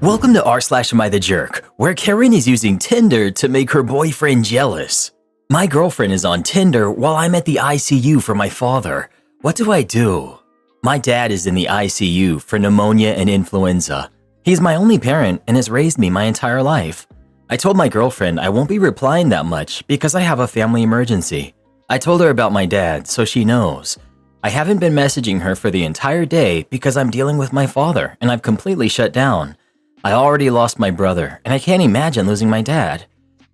Welcome to rSlash Am I the Jerk, where Karen is using Tinder to make her boyfriend jealous. My girlfriend is on Tinder while I'm at the ICU for my father. What do I do? My dad is in the ICU for pneumonia and influenza. He's my only parent and has raised me my entire life. I told my girlfriend I won't be replying that much because I have a family emergency. I told her about my dad so she knows. I haven't been messaging her for the entire day because I'm dealing with my father and I've completely shut down. I already lost my brother and I can't imagine losing my dad.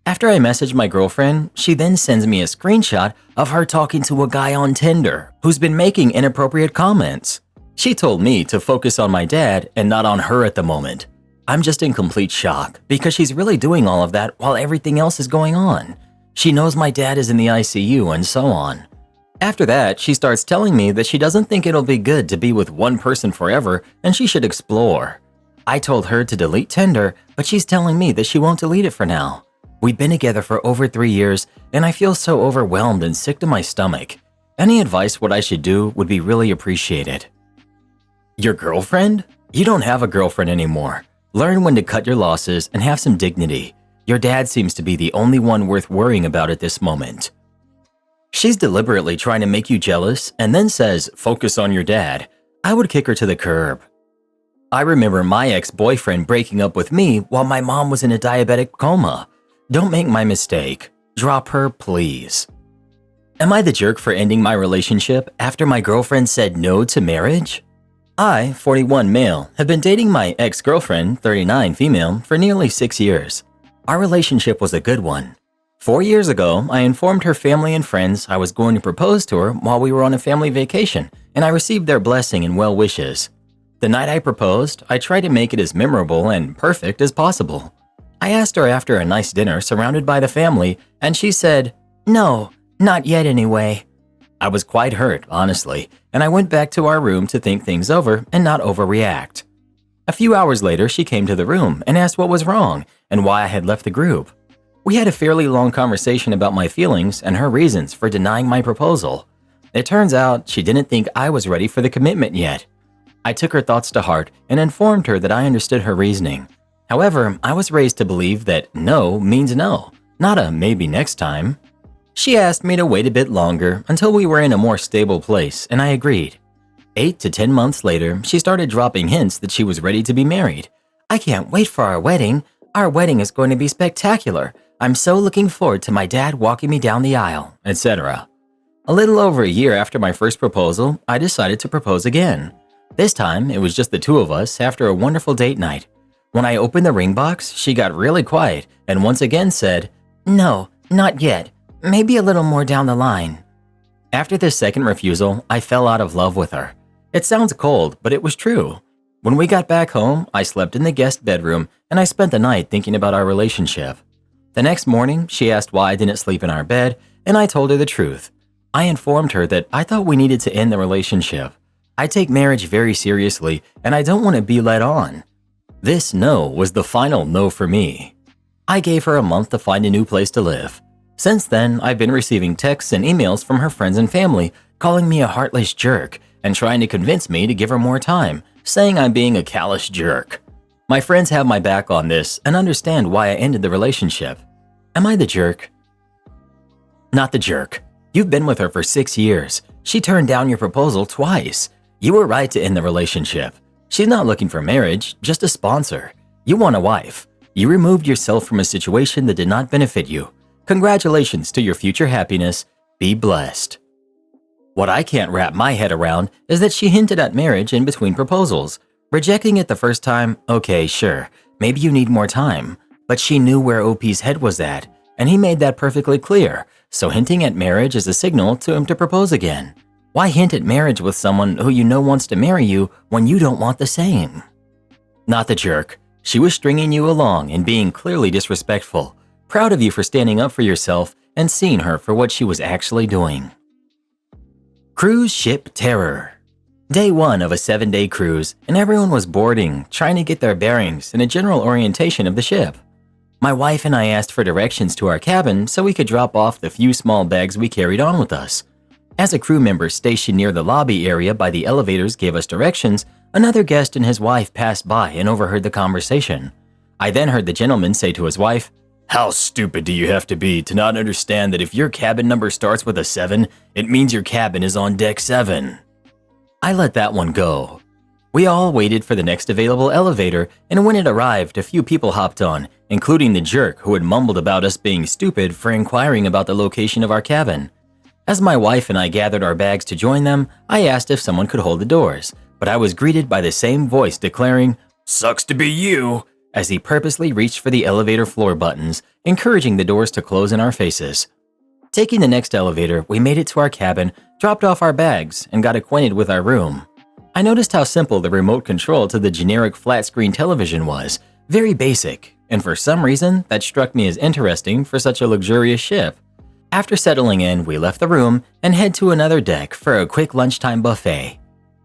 After I message my girlfriend, she then sends me a screenshot of her talking to a guy on Tinder who's been making inappropriate comments. She told me to focus on my dad and not on her at the moment. I'm just in complete shock because she's really doing all of that while everything else is going on. She knows my dad is in the ICU and so on. After that, she starts telling me that she doesn't think it'll be good to be with one person forever and she should explore. I told her to delete Tinder, but she's telling me that she won't delete it for now. We've been together for over 3 years and I feel so overwhelmed and sick to my stomach. Any advice what I should do would be really appreciated. Your girlfriend? You don't have a girlfriend anymore. Learn when to cut your losses and have some dignity. Your dad seems to be the only one worth worrying about at this moment. She's deliberately trying to make you jealous and then says, focus on your dad. I would kick her to the curb. I remember my ex-boyfriend breaking up with me while my mom was in a diabetic coma. Don't make my mistake. Drop her, please. Am I the jerk for ending my relationship after my girlfriend said no to marriage? I, 41 male, have been dating my ex-girlfriend, 39 female, for nearly 6 years. Our relationship was a good one. 4 years ago, I informed her family and friends I was going to propose to her while we were on a family vacation, and I received their blessing and well wishes. The night I proposed, I tried to make it as memorable and perfect as possible. I asked her after a nice dinner surrounded by the family, and she said, "No, not yet anyway." I was quite hurt, honestly, and I went back to our room to think things over and not overreact. A few hours later, she came to the room and asked what was wrong and why I had left the group. We had a fairly long conversation about my feelings and her reasons for denying my proposal. It turns out she didn't think I was ready for the commitment yet. I took her thoughts to heart and informed her that I understood her reasoning. However, I was raised to believe that no means no, not a maybe next time. She asked me to wait a bit longer until we were in a more stable place, and I agreed. 8 to 10 months later, she started dropping hints that she was ready to be married. "I can't wait for our wedding. Our wedding is going to be spectacular. I'm so looking forward to my dad walking me down the aisle," etc. A little over a year after my first proposal, I decided to propose again. This time, it was just the two of us after a wonderful date night. When I opened the ring box, she got really quiet and once again said, "No, not yet. Maybe a little more down the line." After this second refusal, I fell out of love with her. It sounds cold, but it was true. When we got back home, I slept in the guest bedroom and I spent the night thinking about our relationship. The next morning, she asked why I didn't sleep in our bed, and I told her the truth. I informed her that I thought we needed to end the relationship. I take marriage very seriously, and I don't want to be led on. This no was the final no for me. I gave her a month to find a new place to live. Since then, I've been receiving texts and emails from her friends and family, calling me a heartless jerk and trying to convince me to give her more time, saying I'm being a callous jerk. My friends have my back on this and understand why I ended the relationship. Am I the jerk? Not the jerk. You've been with her for 6 years. She turned down your proposal twice. You were right to end the relationship. She's not looking for marriage, just a sponsor. You want a wife. You removed yourself from a situation that did not benefit you. Congratulations to your future happiness. Be blessed. What I can't wrap my head around is that she hinted at marriage in between proposals. Rejecting it the first time, okay, sure, maybe you need more time. But she knew where OP's head was at, and he made that perfectly clear, so hinting at marriage is a signal to him to propose again. Why hint at marriage with someone who you know wants to marry you when you don't want the same? Not the jerk. She was stringing you along and being clearly disrespectful. Proud of you for standing up for yourself and seeing her for what she was actually doing. Cruise ship terror. Day 1 of a 7-day cruise, and everyone was boarding, trying to get their bearings and a general orientation of the ship. My wife and I asked for directions to our cabin so we could drop off the few small bags we carried on with us. As a crew member stationed near the lobby area by the elevators gave us directions, Another guest and his wife passed by and overheard the conversation. I then heard the gentleman say to his wife, "How stupid do you have to be to not understand that if your cabin number starts with a 7, it means your cabin is on deck 7? I let that one go. We all waited for the next available elevator, and when it arrived, a few people hopped on, including the jerk who had mumbled about us being stupid for inquiring about the location of our cabin. As my wife and I gathered our bags to join them, I asked if someone could hold the doors, but I was greeted by the same voice declaring, "Sucks to be you," as he purposely reached for the elevator floor buttons, encouraging the doors to close in our faces. Taking the next elevator, we made it to our cabin, dropped off our bags, and got acquainted with our room. I noticed how simple the remote control to the generic flat-screen television was, very basic, and for some reason, that struck me as interesting for such a luxurious ship. After settling in, we left the room and head to another deck for a quick lunchtime buffet.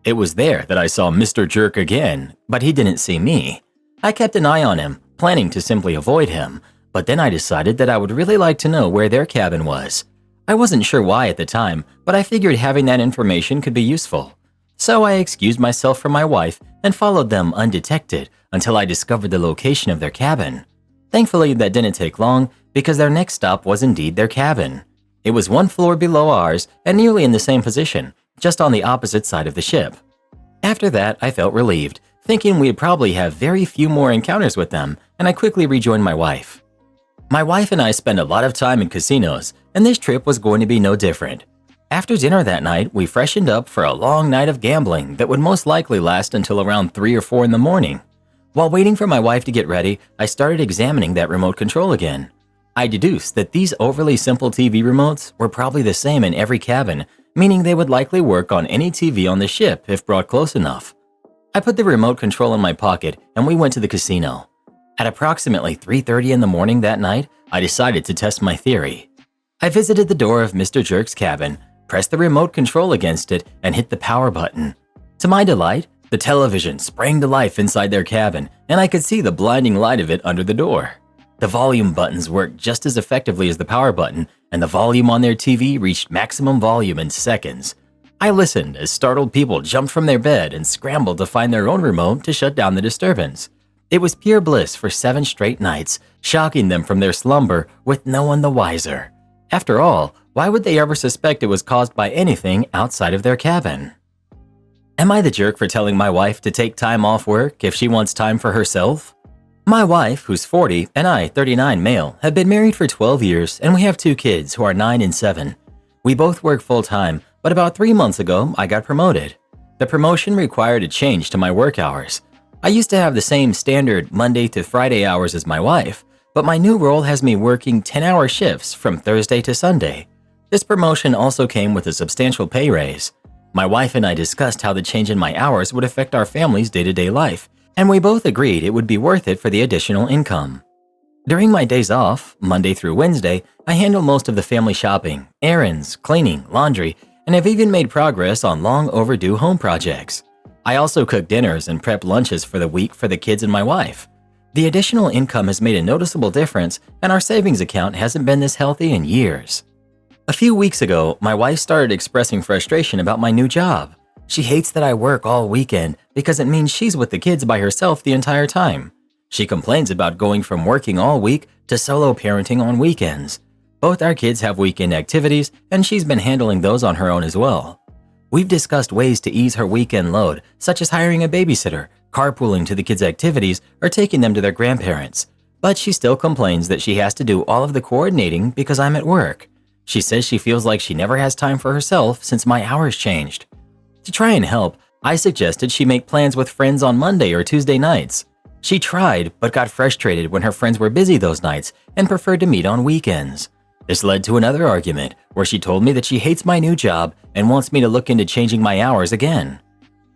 It was there that I saw Mr. Jerk again, but he didn't see me. I kept an eye on him, planning to simply avoid him, but then I decided that I would really like to know where their cabin was. I wasn't sure why at the time, but I figured having that information could be useful. So I excused myself from my wife and followed them undetected until I discovered the location of their cabin. Thankfully, that didn't take long because their next stop was indeed their cabin. It was one floor below ours and nearly in the same position, just on the opposite side of the ship. After that, I felt relieved, thinking we'd probably have very few more encounters with them, and I quickly rejoined my wife. My wife and I spend a lot of time in casinos, and this trip was going to be no different. After dinner that night, we freshened up for a long night of gambling that would most likely last until around 3 or 4 in the morning. While waiting for my wife to get ready, I started examining that remote control again. I deduced that these overly simple TV remotes were probably the same in every cabin, meaning they would likely work on any TV on the ship if brought close enough. I put the remote control in my pocket and we went to the casino. At approximately 3:30 in the morning that night, I decided to test my theory. I visited the door of Mr. Jerk's cabin, pressed the remote control against it, and hit the power button. To my delight, the television sprang to life inside their cabin, and I could see the blinding light of it under the door. The volume buttons worked just as effectively as the power button, and the volume on their TV reached maximum volume in seconds. I listened as startled people jumped from their bed and scrambled to find their own remote to shut down the disturbance. It was pure bliss for 7 straight nights, shocking them from their slumber with no one the wiser. After all, why would they ever suspect it was caused by anything outside of their cabin? Am I the jerk for telling my wife to take time off work if she wants time for herself? My wife, who's 40, and I, 39 male, have been married for 12 years and we have 2 kids who are 9 and 7. We both work full-time, but about 3 months ago, I got promoted. The promotion required a change to my work hours. I used to have the same standard Monday to Friday hours as my wife, but my new role has me working 10-hour shifts from Thursday to Sunday. This promotion also came with a substantial pay raise. My wife and I discussed how the change in my hours would affect our family's day-to-day life, and we both agreed it would be worth it for the additional income. During my days off, Monday through Wednesday, I handle most of the family shopping, errands, cleaning, laundry, and have even made progress on long overdue home projects. I also cook dinners and prep lunches for the week for the kids and my wife. The additional income has made a noticeable difference, and our savings account hasn't been this healthy in years. A few weeks ago, my wife started expressing frustration about my new job. She hates that I work all weekend because it means she's with the kids by herself the entire time. She complains about going from working all week to solo parenting on weekends. Both our kids have weekend activities, and she's been handling those on her own as well. We've discussed ways to ease her weekend load, such as hiring a babysitter, carpooling to the kids' activities, or taking them to their grandparents. But she still complains that she has to do all of the coordinating because I'm at work. She says she feels like she never has time for herself since my hours changed. To try and help, I suggested she make plans with friends on Monday or Tuesday nights. She tried, but got frustrated when her friends were busy those nights and preferred to meet on weekends. This led to another argument where she told me that she hates my new job and wants me to look into changing my hours again.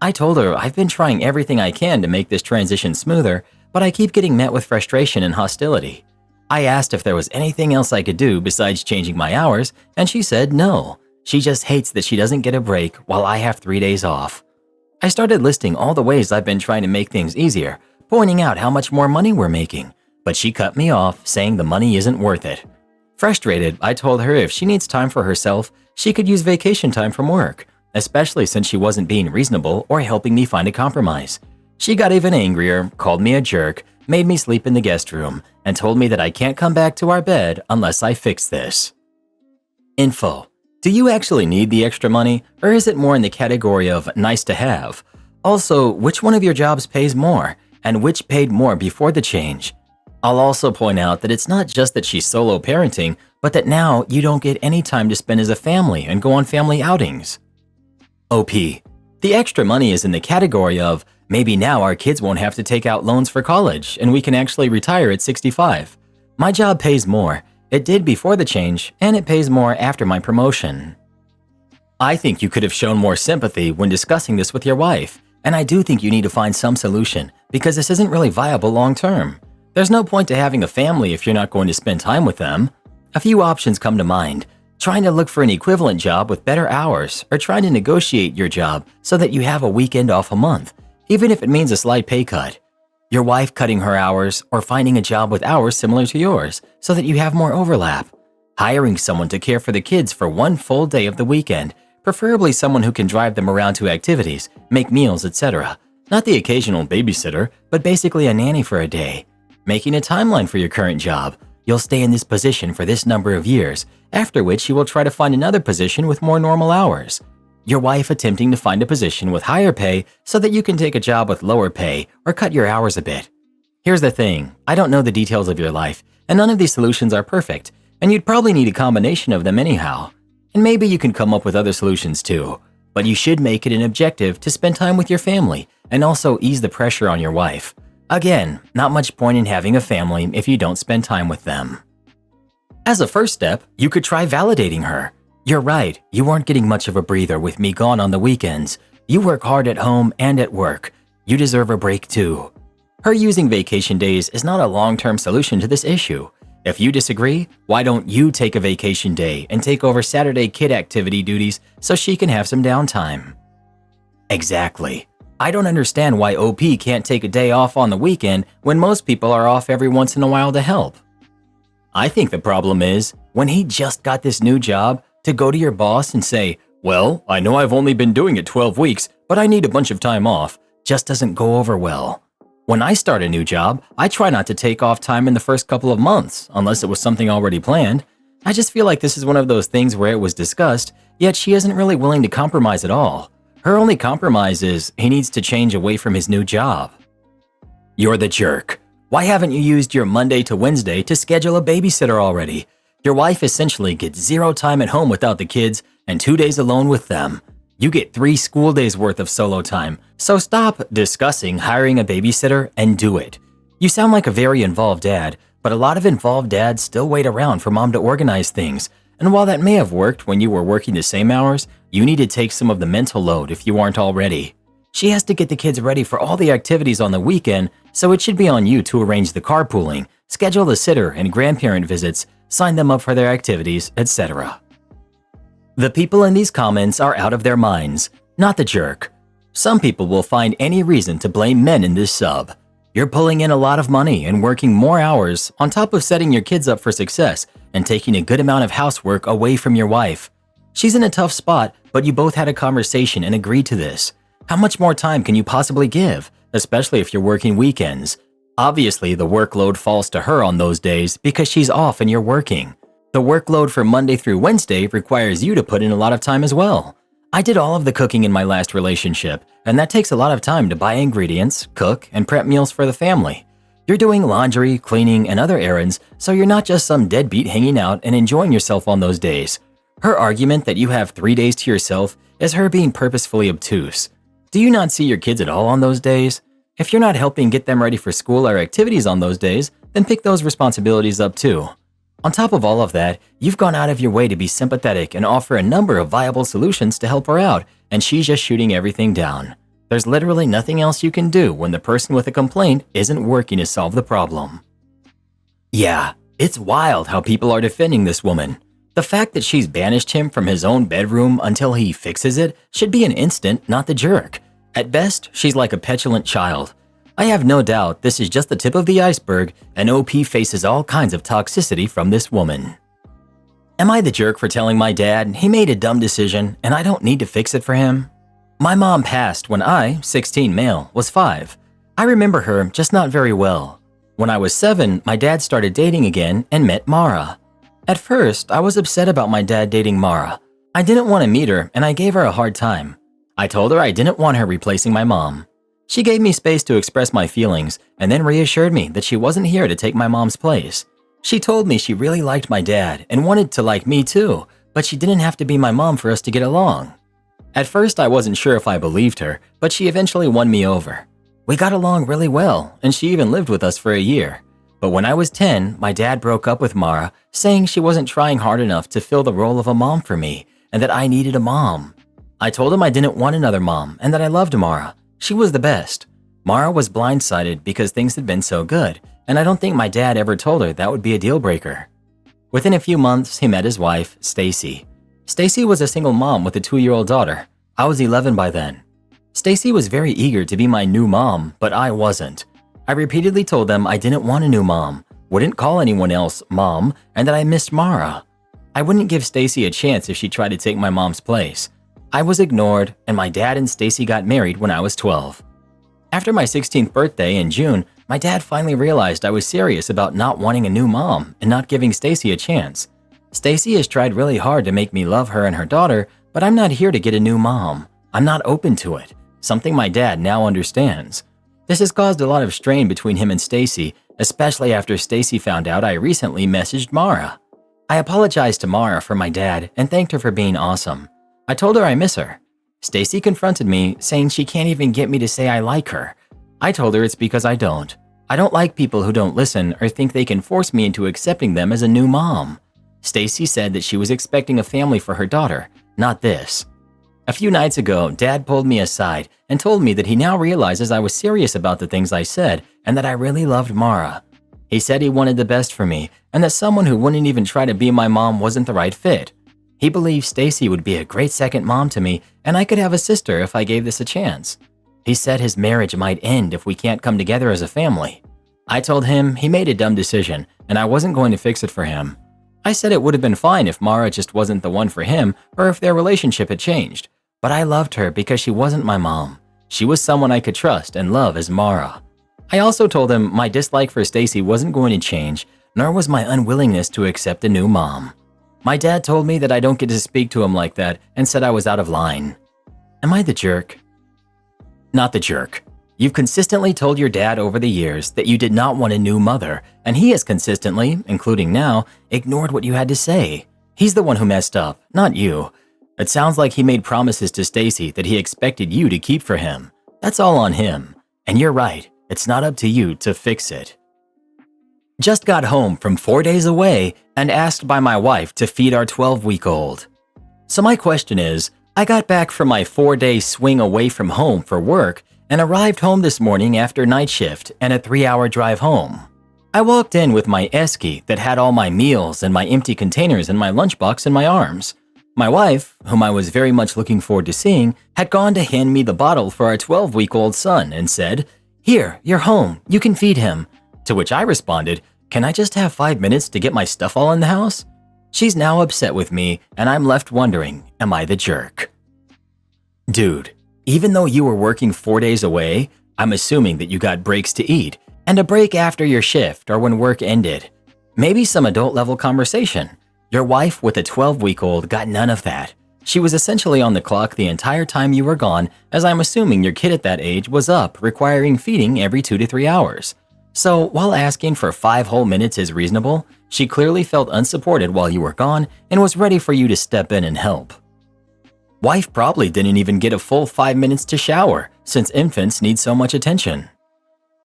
I told her I've been trying everything I can to make this transition smoother, but I keep getting met with frustration and hostility. I asked if there was anything else I could do besides changing my hours, and she said no. She just hates that she doesn't get a break while I have 3 days off. I started listing all the ways I've been trying to make things easier, pointing out how much more money we're making, but she cut me off, saying the money isn't worth it. Frustrated, I told her if she needs time for herself, she could use vacation time from work, especially since she wasn't being reasonable or helping me find a compromise. She got even angrier, called me a jerk, made me sleep in the guest room, and told me that I can't come back to our bed unless I fix this. Info. Do you actually need the extra money, or is it more in the category of nice to have? Also, which one of your jobs pays more, and which paid more before the change? I'll also point out that it's not just that she's solo parenting, but that now you don't get any time to spend as a family and go on family outings. OP. The extra money is in the category of maybe now our kids won't have to take out loans for college and we can actually retire at 65. My job pays more. It did before the change, and it pays more after my promotion. I think you could have shown more sympathy when discussing this with your wife, and I do think you need to find some solution because this isn't really viable long term. There's no point to having a family if you're not going to spend time with them. A few options come to mind. Trying to look for an equivalent job with better hours, or trying to negotiate your job so that you have a weekend off a month, even if it means a slight pay cut. Your wife cutting her hours or finding a job with hours similar to yours so that you have more overlap. Hiring someone to care for the kids for one full day of the weekend, preferably someone who can drive them around to activities, make meals, etc. Not the occasional babysitter, but basically a nanny for a day. Making a timeline for your current job. You'll stay in this position for this number of years, after which you will try to find another position with more normal hours. Your wife attempting to find a position with higher pay so that you can take a job with lower pay or cut your hours a bit. Here's the thing, I don't know the details of your life, and none of these solutions are perfect, and you'd probably need a combination of them anyhow. And maybe you can come up with other solutions too, but you should make it an objective to spend time with your family and also ease the pressure on your wife. Again, not much point in having a family if you don't spend time with them. As a first step, you could try validating her. You're right, you aren't getting much of a breather with me gone on the weekends. You work hard at home and at work. You deserve a break too. Her using vacation days is not a long-term solution to this issue. If you disagree, why don't you take a vacation day and take over Saturday kid activity duties so she can have some downtime? Exactly. I don't understand why OP can't take a day off on the weekend when most people are off every once in a while to help. I think the problem is, when he just got this new job, to go to your boss and say, well, I know I've only been doing it 12 weeks, but I need a bunch of time off, just doesn't go over well. When I start a new job, I try not to take off time in the first couple of months, unless it was something already planned. I just feel like this is one of those things where it was discussed, yet she isn't really willing to compromise at all. Her only compromise is he needs to change away from his new job. You're the jerk. Why haven't you used your Monday to Wednesday to schedule a babysitter already? Your wife essentially gets 0 time at home without the kids and 2 days alone with them. You get 3 school days worth of solo time, so stop discussing hiring a babysitter and do it. You sound like a very involved dad, but a lot of involved dads still wait around for mom to organize things. And while that may have worked when you were working the same hours, you need to take some of the mental load if you aren't already. She has to get the kids ready for all the activities on the weekend, so it should be on you to arrange the carpooling, schedule the sitter and grandparent visits, sign them up for their activities, etc. The people in these comments are out of their minds, not the jerk. Some people will find any reason to blame men in this sub. You're pulling in a lot of money and working more hours on top of setting your kids up for success and taking a good amount of housework away from your wife. She's in a tough spot, but you both had a conversation and agreed to this. How much more time can you possibly give, especially if you're working weekends? Obviously, the workload falls to her on those days because she's off and you're working. The workload for Monday through Wednesday requires you to put in a lot of time as well. I did all of the cooking in my last relationship, and that takes a lot of time to buy ingredients, cook, and prep meals for the family. You're doing laundry, cleaning, and other errands, so you're not just some deadbeat hanging out and enjoying yourself on those days. Her argument that you have 3 days to yourself is her being purposefully obtuse. Do you not see your kids at all on those days? If you're not helping get them ready for school or activities on those days, then pick those responsibilities up too. On top of all of that, you've gone out of your way to be sympathetic and offer a number of viable solutions to help her out, and she's just shooting everything down. There's literally nothing else you can do when the person with a complaint isn't working to solve the problem. Yeah, it's wild how people are defending this woman. The fact that she's banished him from his own bedroom until he fixes it should be an instant, not the jerk. At best, she's like a petulant child. I have no doubt this is just the tip of the iceberg, and OP faces all kinds of toxicity from this woman. Am I the jerk for telling my dad he made a dumb decision and I don't need to fix it for him? My mom passed when I, 16 male, was 5. I remember her, just not very well. When I was 7, my dad started dating again and met Mara. At first, I was upset about my dad dating Mara. I didn't want to meet her and I gave her a hard time. I told her I didn't want her replacing my mom. She gave me space to express my feelings and then reassured me that she wasn't here to take my mom's place. She told me she really liked my dad and wanted to like me too, but she didn't have to be my mom for us to get along. At first, I wasn't sure if I believed her, but she eventually won me over. We got along really well, and she even lived with us for a year. But when I was 10, my dad broke up with Mara, saying she wasn't trying hard enough to fill the role of a mom for me, and that I needed a mom. I told him I didn't want another mom, and that I loved Mara. She was the best. Mara was blindsided because things had been so good, and I don't think my dad ever told her that would be a deal breaker. Within a few months, he met his wife, Stacy. Stacy was a single mom with a 2-year-old daughter. I was 11 by then. Stacy was very eager to be my new mom, but I wasn't. I repeatedly told them I didn't want a new mom, wouldn't call anyone else mom, and that I missed Mara. I wouldn't give Stacy a chance if she tried to take my mom's place. I was ignored, and my dad and Stacy got married when I was 12. After my 16th birthday in June, my dad finally realized I was serious about not wanting a new mom and not giving Stacy a chance. Stacy has tried really hard to make me love her and her daughter, but I'm not here to get a new mom. I'm not open to it, something my dad now understands. This has caused a lot of strain between him and Stacy, especially after Stacy found out I recently messaged Mara. I apologized to Mara for my dad and thanked her for being awesome. I told her I miss her. Stacy confronted me, saying she can't even get me to say I like her. I told her it's because I don't. I don't like people who don't listen or think they can force me into accepting them as a new mom. Stacy said that she was expecting a family for her daughter, not this. A few nights ago, Dad pulled me aside and told me that he now realizes I was serious about the things I said and that I really loved Mara. He said he wanted the best for me and that someone who wouldn't even try to be my mom wasn't the right fit. He believed Stacy would be a great second mom to me and I could have a sister if I gave this a chance. He said his marriage might end if we can't come together as a family. I told him he made a dumb decision and I wasn't going to fix it for him. I said it would have been fine if Mara just wasn't the one for him or if their relationship had changed. But I loved her because she wasn't my mom. She was someone I could trust and love as Mara. I also told him my dislike for Stacy wasn't going to change, nor was my unwillingness to accept a new mom. My dad told me that I don't get to speak to him like that and said I was out of line. Am I the jerk? Not the jerk. You've consistently told your dad over the years that you did not want a new mother, and he has consistently, including now, ignored what you had to say. He's the one who messed up, not you. It sounds like he made promises to Stacy that he expected you to keep for him. That's all on him. And you're right, it's not up to you to fix it. Just got home from 4 days away and asked by my wife to feed our 12-week-old. So my question is, I got back from my 4-day swing away from home for work and arrived home this morning after night shift and a 3-hour drive home. I walked in with my esky that had all my meals and my empty containers and my lunchbox in my arms. My wife, whom I was very much looking forward to seeing, had gone to hand me the bottle for our 12-week-old son and said, "Here, you're home, you can feed him." To which I responded, "Can I just have 5 minutes to get my stuff all in the house?" She's now upset with me, and I'm left wondering, am I the jerk? Dude, even though you were working 4 days away, I'm assuming that you got breaks to eat, and a break after your shift or when work ended. Maybe some adult-level conversation. Your wife with a 12-week-old got none of that. She was essentially on the clock the entire time you were gone, as I'm assuming your kid at that age was up, requiring feeding every 2 to 3 hours. So while asking for 5 whole minutes is reasonable, she clearly felt unsupported while you were gone and was ready for you to step in and help. Wife probably didn't even get a full 5 minutes to shower, since infants need so much attention.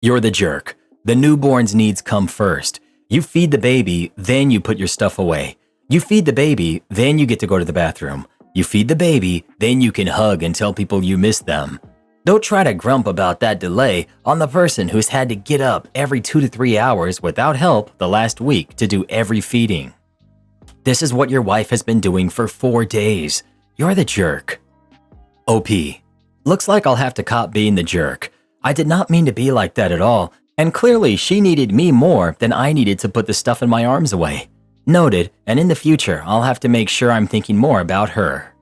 You're the jerk. The newborn's needs come first. You feed the baby, then you put your stuff away. You feed the baby, then you get to go to the bathroom. You feed the baby, then you can hug and tell people you miss them. Don't try to grump about that delay on the person who's had to get up every 2 to 3 hours without help the last week to do every feeding. This is what your wife has been doing for 4 days. You're the jerk. OP. Looks like I'll have to cop being the jerk. I did not mean to be like that at all, and clearly she needed me more than I needed to put the stuff in my arms away. Noted, and in the future, I'll have to make sure I'm thinking more about her.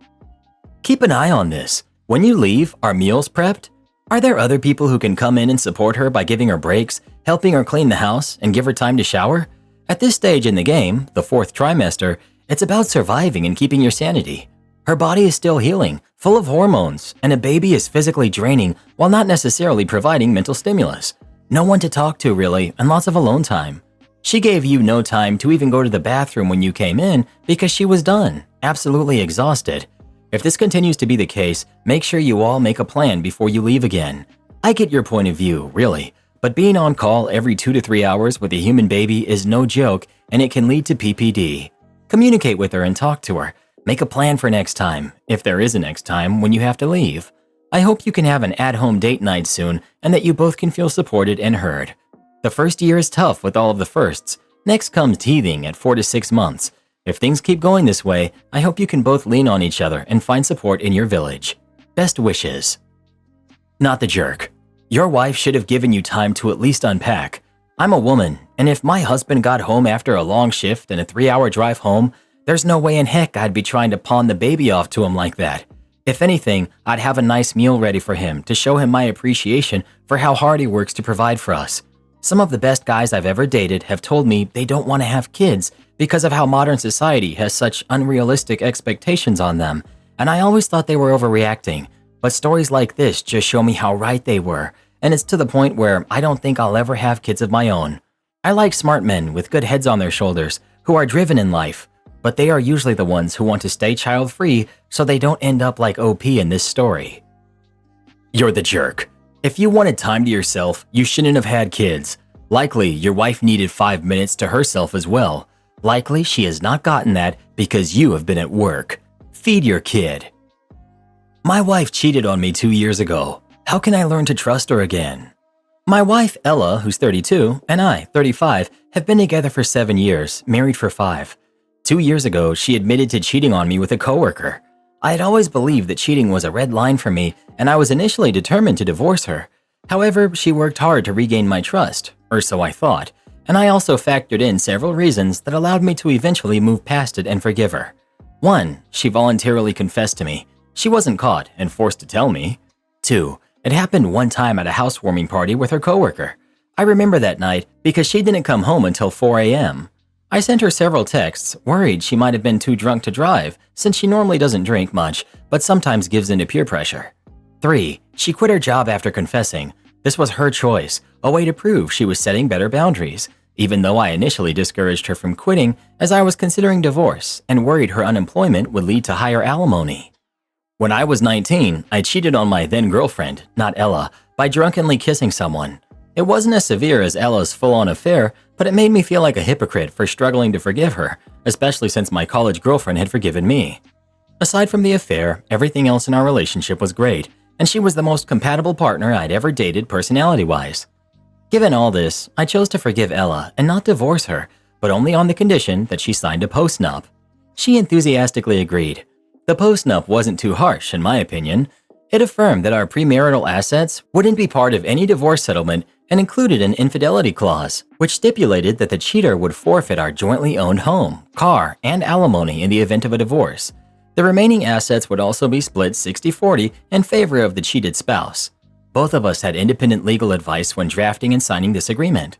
Keep an eye on this. When you leave, are meals prepped? Are there other people who can come in and support her by giving her breaks, helping her clean the house, and give her time to shower? At this stage in the game, the 4th trimester, it's about surviving and keeping your sanity. Her body is still healing, full of hormones, and a baby is physically draining while not necessarily providing mental stimulus. No one to talk to really, and lots of alone time. She gave you no time to even go to the bathroom when you came in because she was done, absolutely exhausted. If this continues to be the case, make sure you all make a plan before you leave again. I get your point of view, really, but being on call every 2 to 3 hours with a human baby is no joke and it can lead to PPD. Communicate with her and talk to her. Make a plan for next time, if there is a next time when you have to leave. I hope you can have an at-home date night soon and that you both can feel supported and heard. The first year is tough with all of the firsts. Next comes teething at 4 to 6 months. If things keep going this way, I hope you can both lean on each other and find support in your village. Best wishes. Not the jerk. Your wife should have given you time to at least unpack. I'm a woman, and if my husband got home after a long shift and a 3-hour drive home, there's no way in heck I'd be trying to pawn the baby off to him like that. If anything, I'd have a nice meal ready for him to show him my appreciation for how hard he works to provide for us. Some of the best guys I've ever dated have told me they don't want to have kids because of how modern society has such unrealistic expectations on them, and I always thought they were overreacting, but stories like this just show me how right they were, and it's to the point where I don't think I'll ever have kids of my own. I like smart men with good heads on their shoulders who are driven in life, but they are usually the ones who want to stay child-free so they don't end up like OP in this story. You're the jerk. If you wanted time to yourself, you shouldn't have had kids. Likely, your wife needed 5 minutes to herself as well. Likely, she has not gotten that because you have been at work. Feed your kid. My wife cheated on me 2 years ago. How can I learn to trust her again? My wife, Ella, who's 32, and I, 35, have been together for 7 years, married for 5. 2 years ago, she admitted to cheating on me with a coworker. I had always believed that cheating was a red line for me, and I was initially determined to divorce her. However, she worked hard to regain my trust, or so I thought, and I also factored in several reasons that allowed me to eventually move past it and forgive her. 1. She voluntarily confessed to me. She wasn't caught and forced to tell me. 2. It happened one time at a housewarming party with her coworker. I remember that night because she didn't come home until 4 a.m. I sent her several texts, worried she might have been too drunk to drive, since she normally doesn't drink much, but sometimes gives in to peer pressure. 3. She quit her job after confessing. This was her choice, a way to prove she was setting better boundaries, even though I initially discouraged her from quitting as I was considering divorce and worried her unemployment would lead to higher alimony. When I was 19, I cheated on my then-girlfriend, not Ella, by drunkenly kissing someone. It wasn't as severe as Ella's full-on affair, but it made me feel like a hypocrite for struggling to forgive her, especially since my college girlfriend had forgiven me. Aside from the affair, everything else in our relationship was great, and she was the most compatible partner I'd ever dated personality-wise. Given all this, I chose to forgive Ella and not divorce her, but only on the condition that she signed a postnup. She enthusiastically agreed. The postnup wasn't too harsh, in my opinion. It affirmed that our premarital assets wouldn't be part of any divorce settlement and included an infidelity clause, which stipulated that the cheater would forfeit our jointly owned home, car, and alimony in the event of a divorce. The remaining assets would also be split 60-40 in favor of the cheated spouse. Both of us had independent legal advice when drafting and signing this agreement.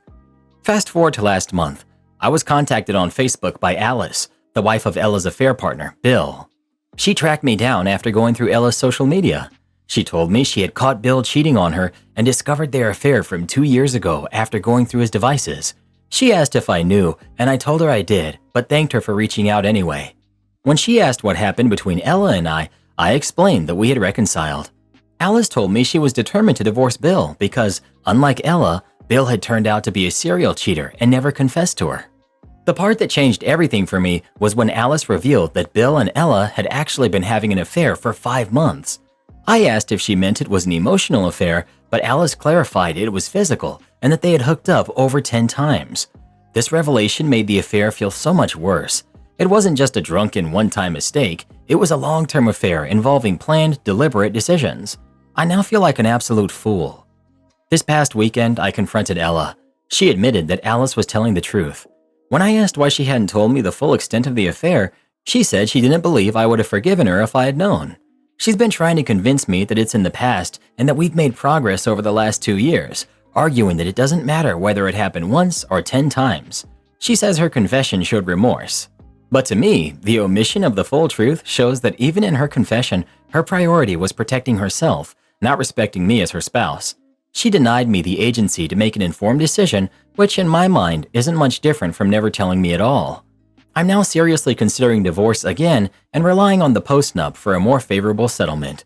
Fast forward to last month. I was contacted on Facebook by Alice, the wife of Ella's affair partner, Bill. She tracked me down after going through Ella's social media. She told me she had caught Bill cheating on her and discovered their affair from 2 years ago after going through his devices. She asked if I knew, and I told her I did, but thanked her for reaching out anyway. When she asked what happened between Ella and I explained that we had reconciled. Alice told me she was determined to divorce Bill because, unlike Ella, Bill had turned out to be a serial cheater and never confessed to her. The part that changed everything for me was when Alice revealed that Bill and Ella had actually been having an affair for 5 months. I asked if she meant it was an emotional affair, but Alice clarified it was physical and that they had hooked up over 10 times. This revelation made the affair feel so much worse. It wasn't just a drunken one-time mistake, it was a long-term affair involving planned, deliberate decisions. I now feel like an absolute fool. This past weekend, I confronted Ella. She admitted that Alice was telling the truth. When I asked why she hadn't told me the full extent of the affair, she said she didn't believe I would have forgiven her if I had known. She's been trying to convince me that it's in the past and that we've made progress over the last 2 years, arguing that it doesn't matter whether it happened once or 10 times. She says her confession showed remorse. But to me, the omission of the full truth shows that even in her confession, her priority was protecting herself, not respecting me as her spouse. She denied me the agency to make an informed decision, which in my mind isn't much different from never telling me at all. I'm now seriously considering divorce again and relying on the postnup for a more favorable settlement.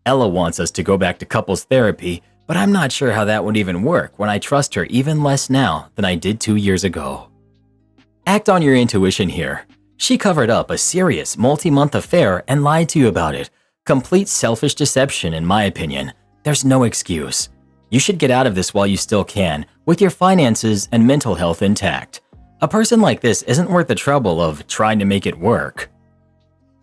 Ella wants us to go back to couples therapy, but I'm not sure how that would even work when I trust her even less now than I did 2 years ago. Act on your intuition here. She covered up a serious multi-month affair and lied to you about it. Complete selfish deception in my opinion. There's no excuse. You should get out of this while you still can, with your finances and mental health intact. A person like this isn't worth the trouble of trying to make it work.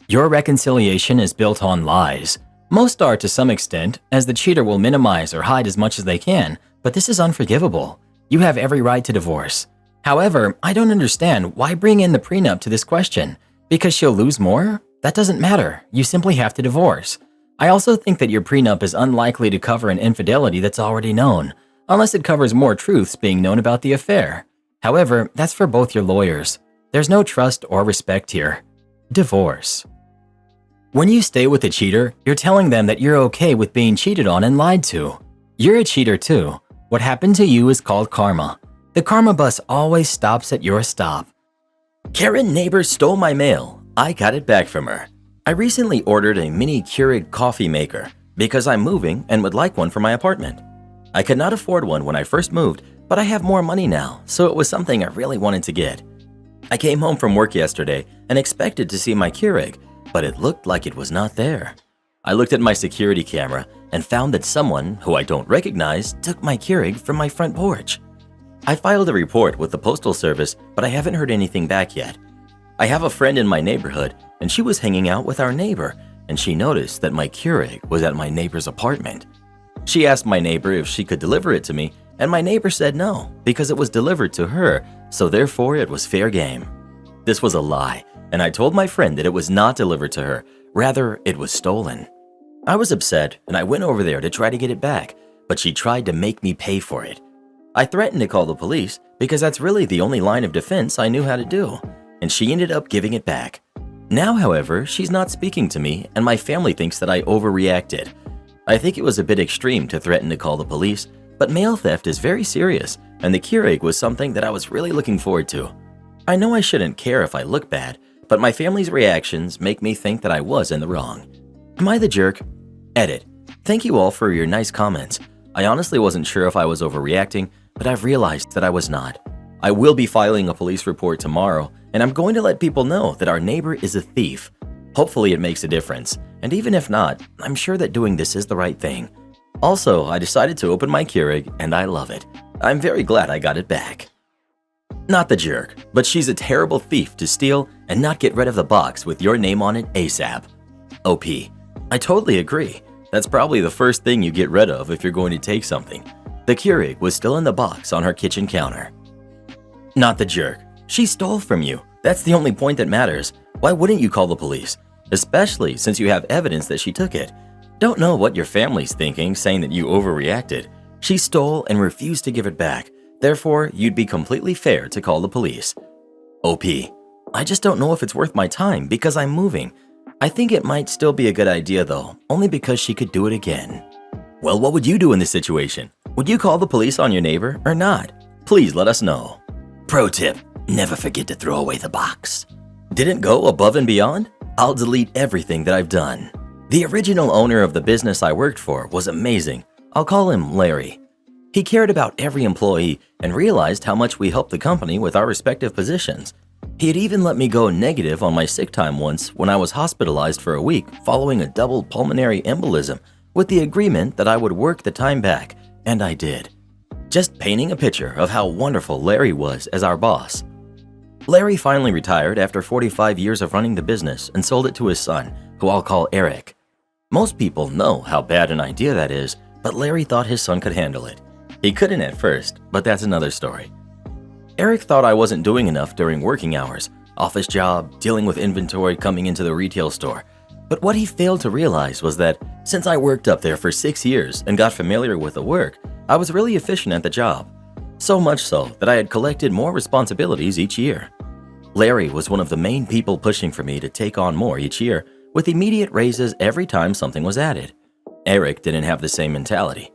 Your reconciliation is built on lies. Most are to some extent, as the cheater will minimize or hide as much as they can, but this is unforgivable. You have every right to divorce. However, I don't understand why bring in the prenup to this question. Because she'll lose more? That doesn't matter. You simply have to divorce. I also think that your prenup is unlikely to cover an infidelity that's already known, unless it covers more truths being known about the affair. However, that's for both your lawyers. There's no trust or respect here. Divorce. When you stay with a cheater, you're telling them that you're okay with being cheated on and lied to. You're a cheater too. What happened to you is called karma. The karma bus always stops at your stop. Karen neighbor stole my mail. I got it back from her. I recently ordered a mini Keurig coffee maker because I'm moving and would like one for my apartment. I could not afford one when I first moved, but I have more money now, so it was something I really wanted to get. I came home from work yesterday and expected to see my Keurig, but it looked like it was not there. I looked at my security camera and found that someone, who I don't recognize, took my Keurig from my front porch. I filed a report with the Postal Service, but I haven't heard anything back yet. I have a friend in my neighborhood, and she was hanging out with our neighbor, and she noticed that my Keurig was at my neighbor's apartment. She asked my neighbor if she could deliver it to me, and my neighbor said no, because it was delivered to her, so therefore it was fair game. This was a lie, and I told my friend that it was not delivered to her, rather it was stolen. I was upset, and I went over there to try to get it back, but she tried to make me pay for it. I threatened to call the police, because that's really the only line of defense I knew how to do, and she ended up giving it back. Now, however, she's not speaking to me, and my family thinks that I overreacted. I think it was a bit extreme to threaten to call the police, but mail theft is very serious, and the Keurig was something that I was really looking forward to. I know I shouldn't care if I look bad, but my family's reactions make me think that I was in the wrong. Am I the jerk? Edit. Thank you all for your nice comments. I honestly wasn't sure if I was overreacting, but I've realized that I was not. I will be filing a police report tomorrow, and I'm going to let people know that our neighbor is a thief. Hopefully it makes a difference, and even if not, I'm sure that doing this is the right thing. Also, I decided to open my Keurig, and I love it. I'm very glad I got it back. Not the jerk, but she's a terrible thief to steal and not get rid of the box with your name on it ASAP. OP. I totally agree. That's probably the first thing you get rid of if you're going to take something. The Keurig was still in the box on her kitchen counter. Not the jerk. She stole from you. That's the only point that matters. Why wouldn't you call the police? Especially since you have evidence that she took it. Don't know what your family's thinking, saying that you overreacted. She stole and refused to give it back. Therefore, you'd be completely fair to call the police. OP. I just don't know if it's worth my time because I'm moving. I think it might still be a good idea though, only because she could do it again. Well, what would you do in this situation? Would you call the police on your neighbor or not? Please let us know. Pro tip, never forget to throw away the box. Didn't go above and beyond? I'll delete everything that I've done. The original owner of the business I worked for was amazing. I'll call him Larry. He cared about every employee and realized how much we helped the company with our respective positions. He had even let me go negative on my sick time once when I was hospitalized for a week following a double pulmonary embolism with the agreement that I would work the time back, and I did. Just painting a picture of how wonderful Larry was as our boss. Larry finally retired after 45 years of running the business and sold it to his son, who I'll call Eric. Most people know how bad an idea that is, but Larry thought his son could handle it. He couldn't at first, but that's another story. Eric thought I wasn't doing enough during working hours, office job, dealing with inventory coming into the retail store. But what he failed to realize was that since I worked up there for 6 years and got familiar with the work, I was really efficient at the job. So much so that I had collected more responsibilities each year. Larry was one of the main people pushing for me to take on more each year, with immediate raises every time something was added. Eric didn't have the same mentality.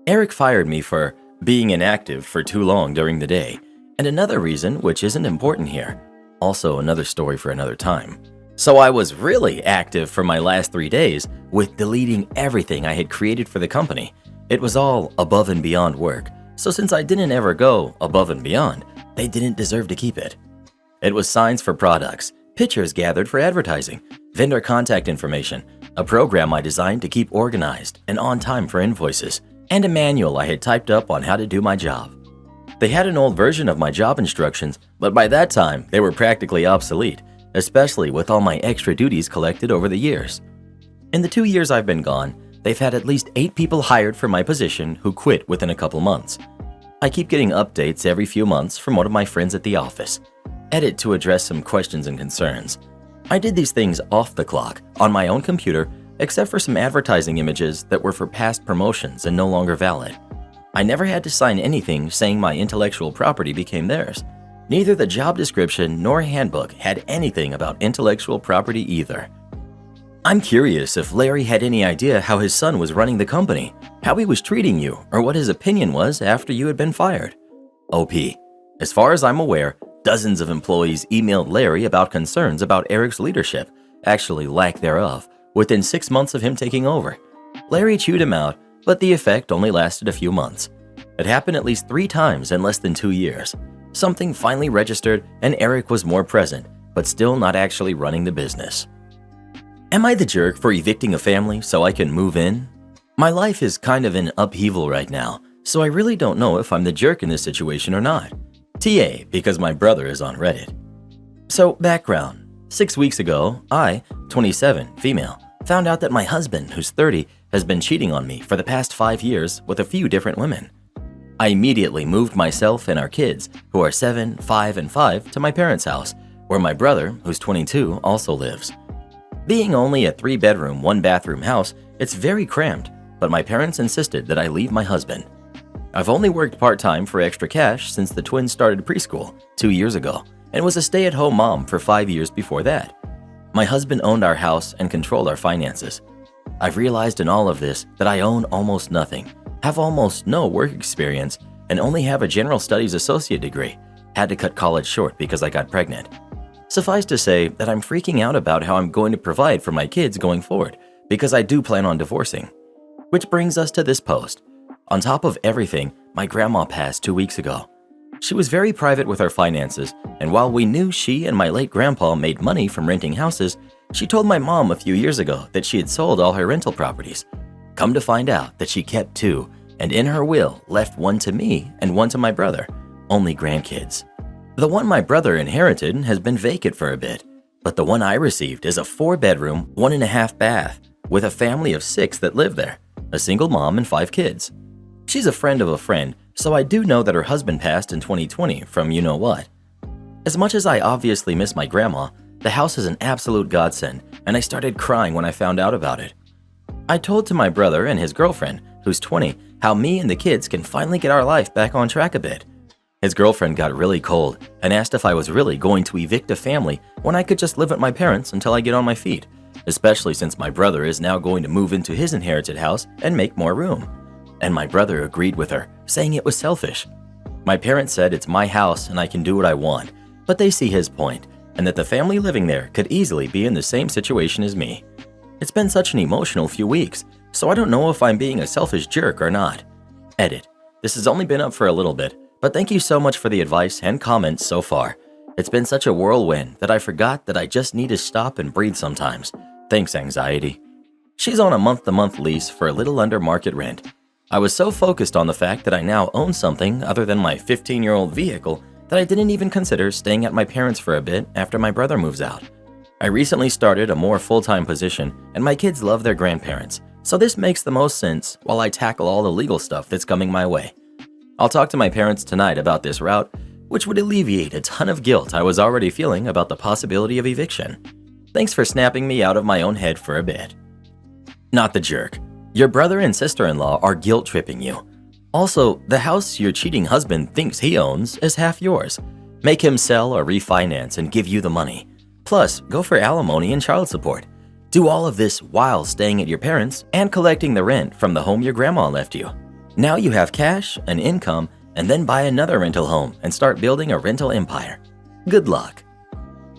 Eric fired me for being inactive for too long during the day, and another reason which isn't important here. Also another story for another time. So I was really active for my last 3 days with deleting everything I had created for the company. It was all above and beyond work, so since I didn't ever go above and beyond, they didn't deserve to keep it. It was signs for products, pictures gathered for advertising, vendor contact information, a program I designed to keep organized and on time for invoices, and a manual I had typed up on how to do my job. They had an old version of my job instructions, but by that time, they were practically obsolete, especially with all my extra duties collected over the years. In the 2 years I've been gone, they've had at least 8 people hired for my position who quit within a couple months. I keep getting updates every few months from one of my friends at the office. Edit to address some questions and concerns. I did these things off the clock, on my own computer, except for some advertising images that were for past promotions and no longer valid. I never had to sign anything saying my intellectual property became theirs. Neither the job description nor handbook had anything about intellectual property either. I'm curious if Larry had any idea how his son was running the company, how he was treating you, or what his opinion was after you had been fired. OP. As far as I'm aware, dozens of employees emailed Larry about concerns about Eric's leadership, actually lack thereof, within 6 months of him taking over. Larry chewed him out, but the effect only lasted a few months. It happened at least 3 times in less than 2 years. Something finally registered and Eric was more present, but still not actually running the business. Am I the jerk for evicting a family so I can move in? My life is kind of in upheaval right now, so I really don't know if I'm the jerk in this situation or not. TA, because my brother is on Reddit. So, background. 6 weeks ago, I, 27, female, found out that my husband, who's 30, has been cheating on me for the past 5 years with a few different women. I immediately moved myself and our kids, who are 7, 5, and 5, to my parents' house, where my brother, who's 22, also lives. Being only a 3-bedroom, 1-bathroom house, it's very cramped, but my parents insisted that I leave my husband. I've only worked part-time for extra cash since the twins started preschool 2 years ago, and was a stay-at-home mom for 5 years before that. My husband owned our house and controlled our finances. I've realized in all of this that I own almost nothing, have almost no work experience, and only have a general studies associate degree. Had to cut college short because I got pregnant. Suffice to say that I'm freaking out about how I'm going to provide for my kids going forward, because I do plan on divorcing. Which brings us to this post. On top of everything, my grandma passed 2 weeks ago. She was very private with our finances, and while we knew she and my late grandpa made money from renting houses, she told my mom a few years ago that she had sold all her rental properties. Come to find out that she kept 2, and in her will left 1 to me and 1 to my brother, only grandkids. The one my brother inherited has been vacant for a bit, but the one I received is a 4-bedroom, 1.5 bath, with a family of 6 that live there, a single mom and 5 kids. She's a friend of a friend, so I do know that her husband passed in 2020 from you-know-what. As much as I obviously miss my grandma, the house is an absolute godsend, and I started crying when I found out about it. I told to my brother and his girlfriend, who's 20, how me and the kids can finally get our life back on track a bit. His girlfriend got really cold and asked if I was really going to evict a family when I could just live at my parents until I get on my feet, especially since my brother is now going to move into his inherited house and make more room. And my brother agreed with her, saying it was selfish. My parents said it's my house and I can do what I want, but they see his point, and that the family living there could easily be in the same situation as me. It's been such an emotional few weeks, so I don't know if I'm being a selfish jerk or not. Edit. This has only been up for a little bit, but thank you so much for the advice and comments so far. It's been such a whirlwind that I forgot that I just need to stop and breathe sometimes. Thanks, anxiety. She's on a month-to-month lease for a little under market rent. I was so focused on the fact that I now own something other than my 15-year-old vehicle that I didn't even consider staying at my parents' for a bit after my brother moves out. I recently started a more full-time position, and my kids love their grandparents, so this makes the most sense while I tackle all the legal stuff that's coming my way. I'll talk to my parents tonight about this route, which would alleviate a ton of guilt I was already feeling about the possibility of eviction. Thanks for snapping me out of my own head for a bit. Not the jerk. Your brother and sister-in-law are guilt-tripping you. Also, the house your cheating husband thinks he owns is half yours. Make him sell or refinance and give you the money. Plus, go for alimony and child support. Do all of this while staying at your parents' and collecting the rent from the home your grandma left you. Now you have cash, an income, and then buy another rental home and start building a rental empire. Good luck.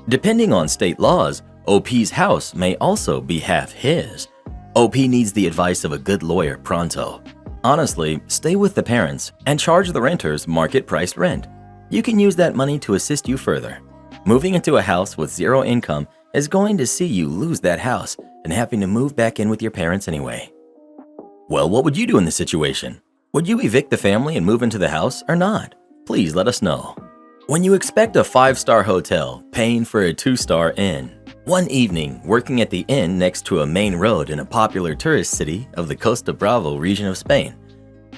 Depending on state laws, OP's house may also be half his. OP needs the advice of a good lawyer pronto. Honestly, stay with the parents and charge the renters market-priced rent. You can use that money to assist you further. Moving into a house with zero income is going to see you lose that house and having to move back in with your parents anyway. Well, what would you do in this situation? Would you evict the family and move into the house or not? Please let us know. When you expect a 5-star hotel paying for a 2-star inn, one evening working at the inn next to a main road in a popular tourist city of the Costa Bravo region of Spain.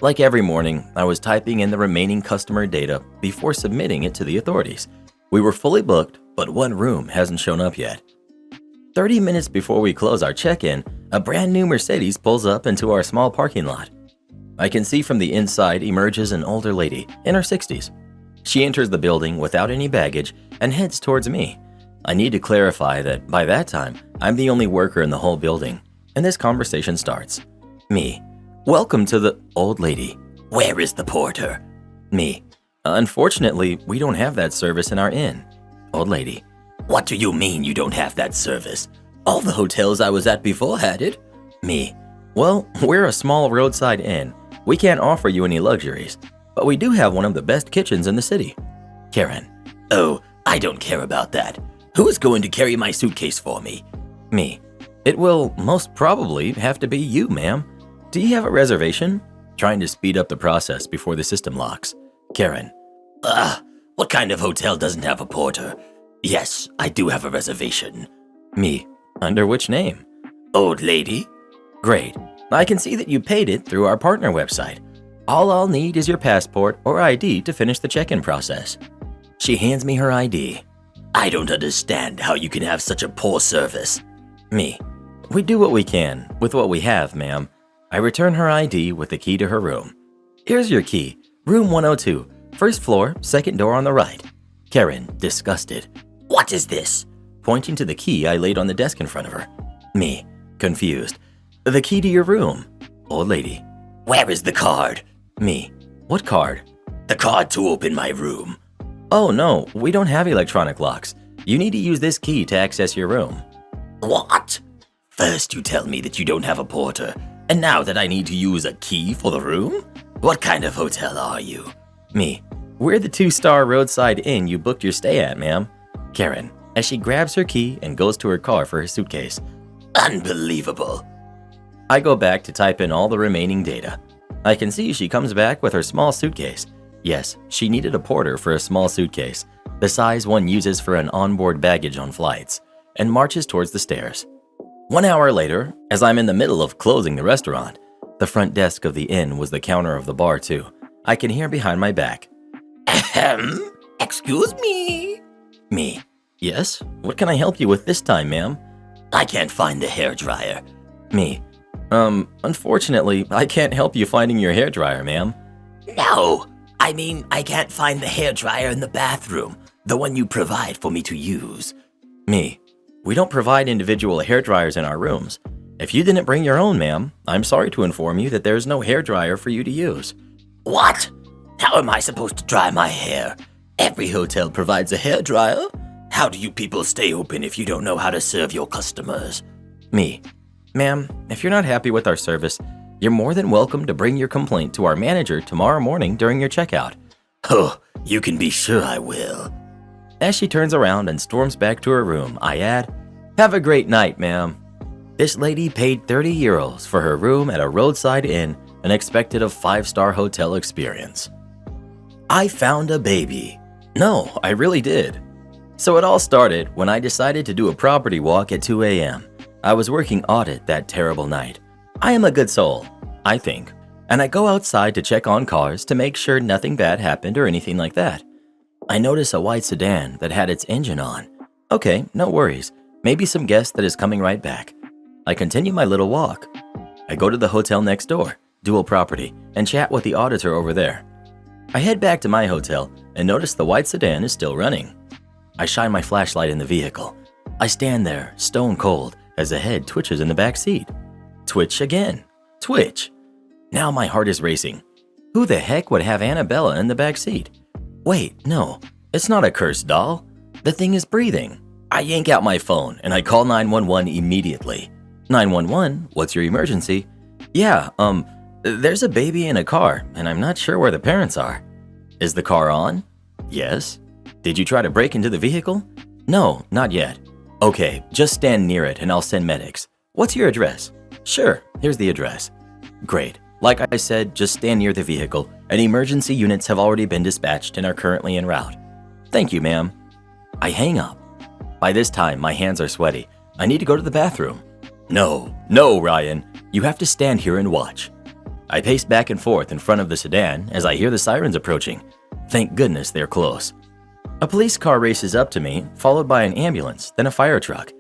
Like every morning, I was typing in the remaining customer data before submitting it to the authorities. We were fully booked, but one room hasn't shown up yet. 30 minutes before we close our check-in, a brand new Mercedes pulls up into our small parking lot. I can see from the inside emerges an older lady in her 60s. She enters the building without any baggage and heads towards me. I need to clarify that by that time, I'm the only worker in the whole building, and this conversation starts. Me. Welcome to the old lady. Where is the porter? Me. Unfortunately, we don't have that service in our inn. Old lady. What do you mean you don't have that service? All the hotels I was at before had it. Me. Well, we're a small roadside inn. We can't offer you any luxuries, but we do have one of the best kitchens in the city. Karen. Oh, I don't care about that. Who is going to carry my suitcase for me? Me. It will most probably have to be you, ma'am. Do you have a reservation? Trying to speed up the process before the system locks. Karen. What kind of hotel doesn't have a porter? Yes, I do have a reservation. Me. Under which name? Old lady. Great. I can see that you paid it through our partner website. All I'll need is your passport or ID to finish the check-in process. She hands me her ID. I don't understand how you can have such a poor service. Me. We do what we can with what we have, ma'am. I return her ID with the key to her room. Here's your key. Room 102, first floor, second door on the right. Karen, disgusted. What is this? Pointing to the key I laid on the desk in front of her. Me, confused. The key to your room. Old lady. Where is the card? Me. What card? The card to open my room. Oh no, we don't have electronic locks. You need to use this key to access your room. What? First you tell me that you don't have a porter, and now that I need to use a key for the room? What kind of hotel are you? Me. We're the 2-star roadside inn you booked your stay at, ma'am. Karen, as she grabs her key and goes to her car for her suitcase. Unbelievable. I go back to type in all the remaining data. I can see she comes back with her small suitcase. Yes, she needed a porter for a small suitcase, the size one uses for an onboard baggage on flights, and marches towards the stairs. 1 hour later, as I'm in the middle of closing the restaurant, the front desk of the inn was the counter of the bar too. I can hear behind my back. Ahem, excuse me. Me. Yes, what can I help you with this time, ma'am? I can't find the hairdryer. Me. Unfortunately, I can't help you finding your hairdryer, ma'am. No, I mean I can't find the hairdryer in the bathroom, the one you provide for me to use. Me. We don't provide individual hairdryers in our rooms. If you didn't bring your own, ma'am, I'm sorry to inform you that there's no hairdryer for you to use. What? How am I supposed to dry my hair? Every hotel provides a hairdryer. How do you people stay open if you don't know how to serve your customers? Me. Ma'am, if you're not happy with our service, you're more than welcome to bring your complaint to our manager tomorrow morning during your checkout. Oh, you can be sure I will. As she turns around and storms back to her room, I add, have a great night, ma'am. This lady paid 30 euros for her room at a roadside inn and expected a 5-star hotel experience. I found a baby. No, I really did. So it all started when I decided to do a property walk at 2 a.m. I was working audit that terrible night. I am a good soul, I think, and I go outside to check on cars to make sure nothing bad happened or anything like that. I notice a white sedan that had its engine on. Okay, no worries. Maybe some guest that is coming right back. I continue my little walk. I go to the hotel next door, dual property, and chat with the auditor over there. I head back to my hotel and notice the white sedan is still running. I shine my flashlight in the vehicle. I stand there, stone cold, as the head twitches in the back seat. Twitch again. Twitch. Now my heart is racing. Who the heck would have Annabella in the back seat? Wait, no, it's not a cursed doll. The thing is breathing. I yank out my phone and I call 911 immediately. 911, what's your emergency? Yeah, there's a baby in a car and I'm not sure where the parents are. Is the car on? Yes. Did you try to break into the vehicle? No, not yet. Okay, just stand near it and I'll send medics. What's your address? Sure, here's the address. Great. Like I said, just stand near the vehicle and emergency units have already been dispatched and are currently en route. Thank you, ma'am. I hang up. By this time, my hands are sweaty. I need to go to the bathroom. No, Ryan. You have to stand here and watch. I pace back and forth in front of the sedan as I hear the sirens approaching. Thank goodness they're close. A police car races up to me, followed by an ambulance, then a fire truck.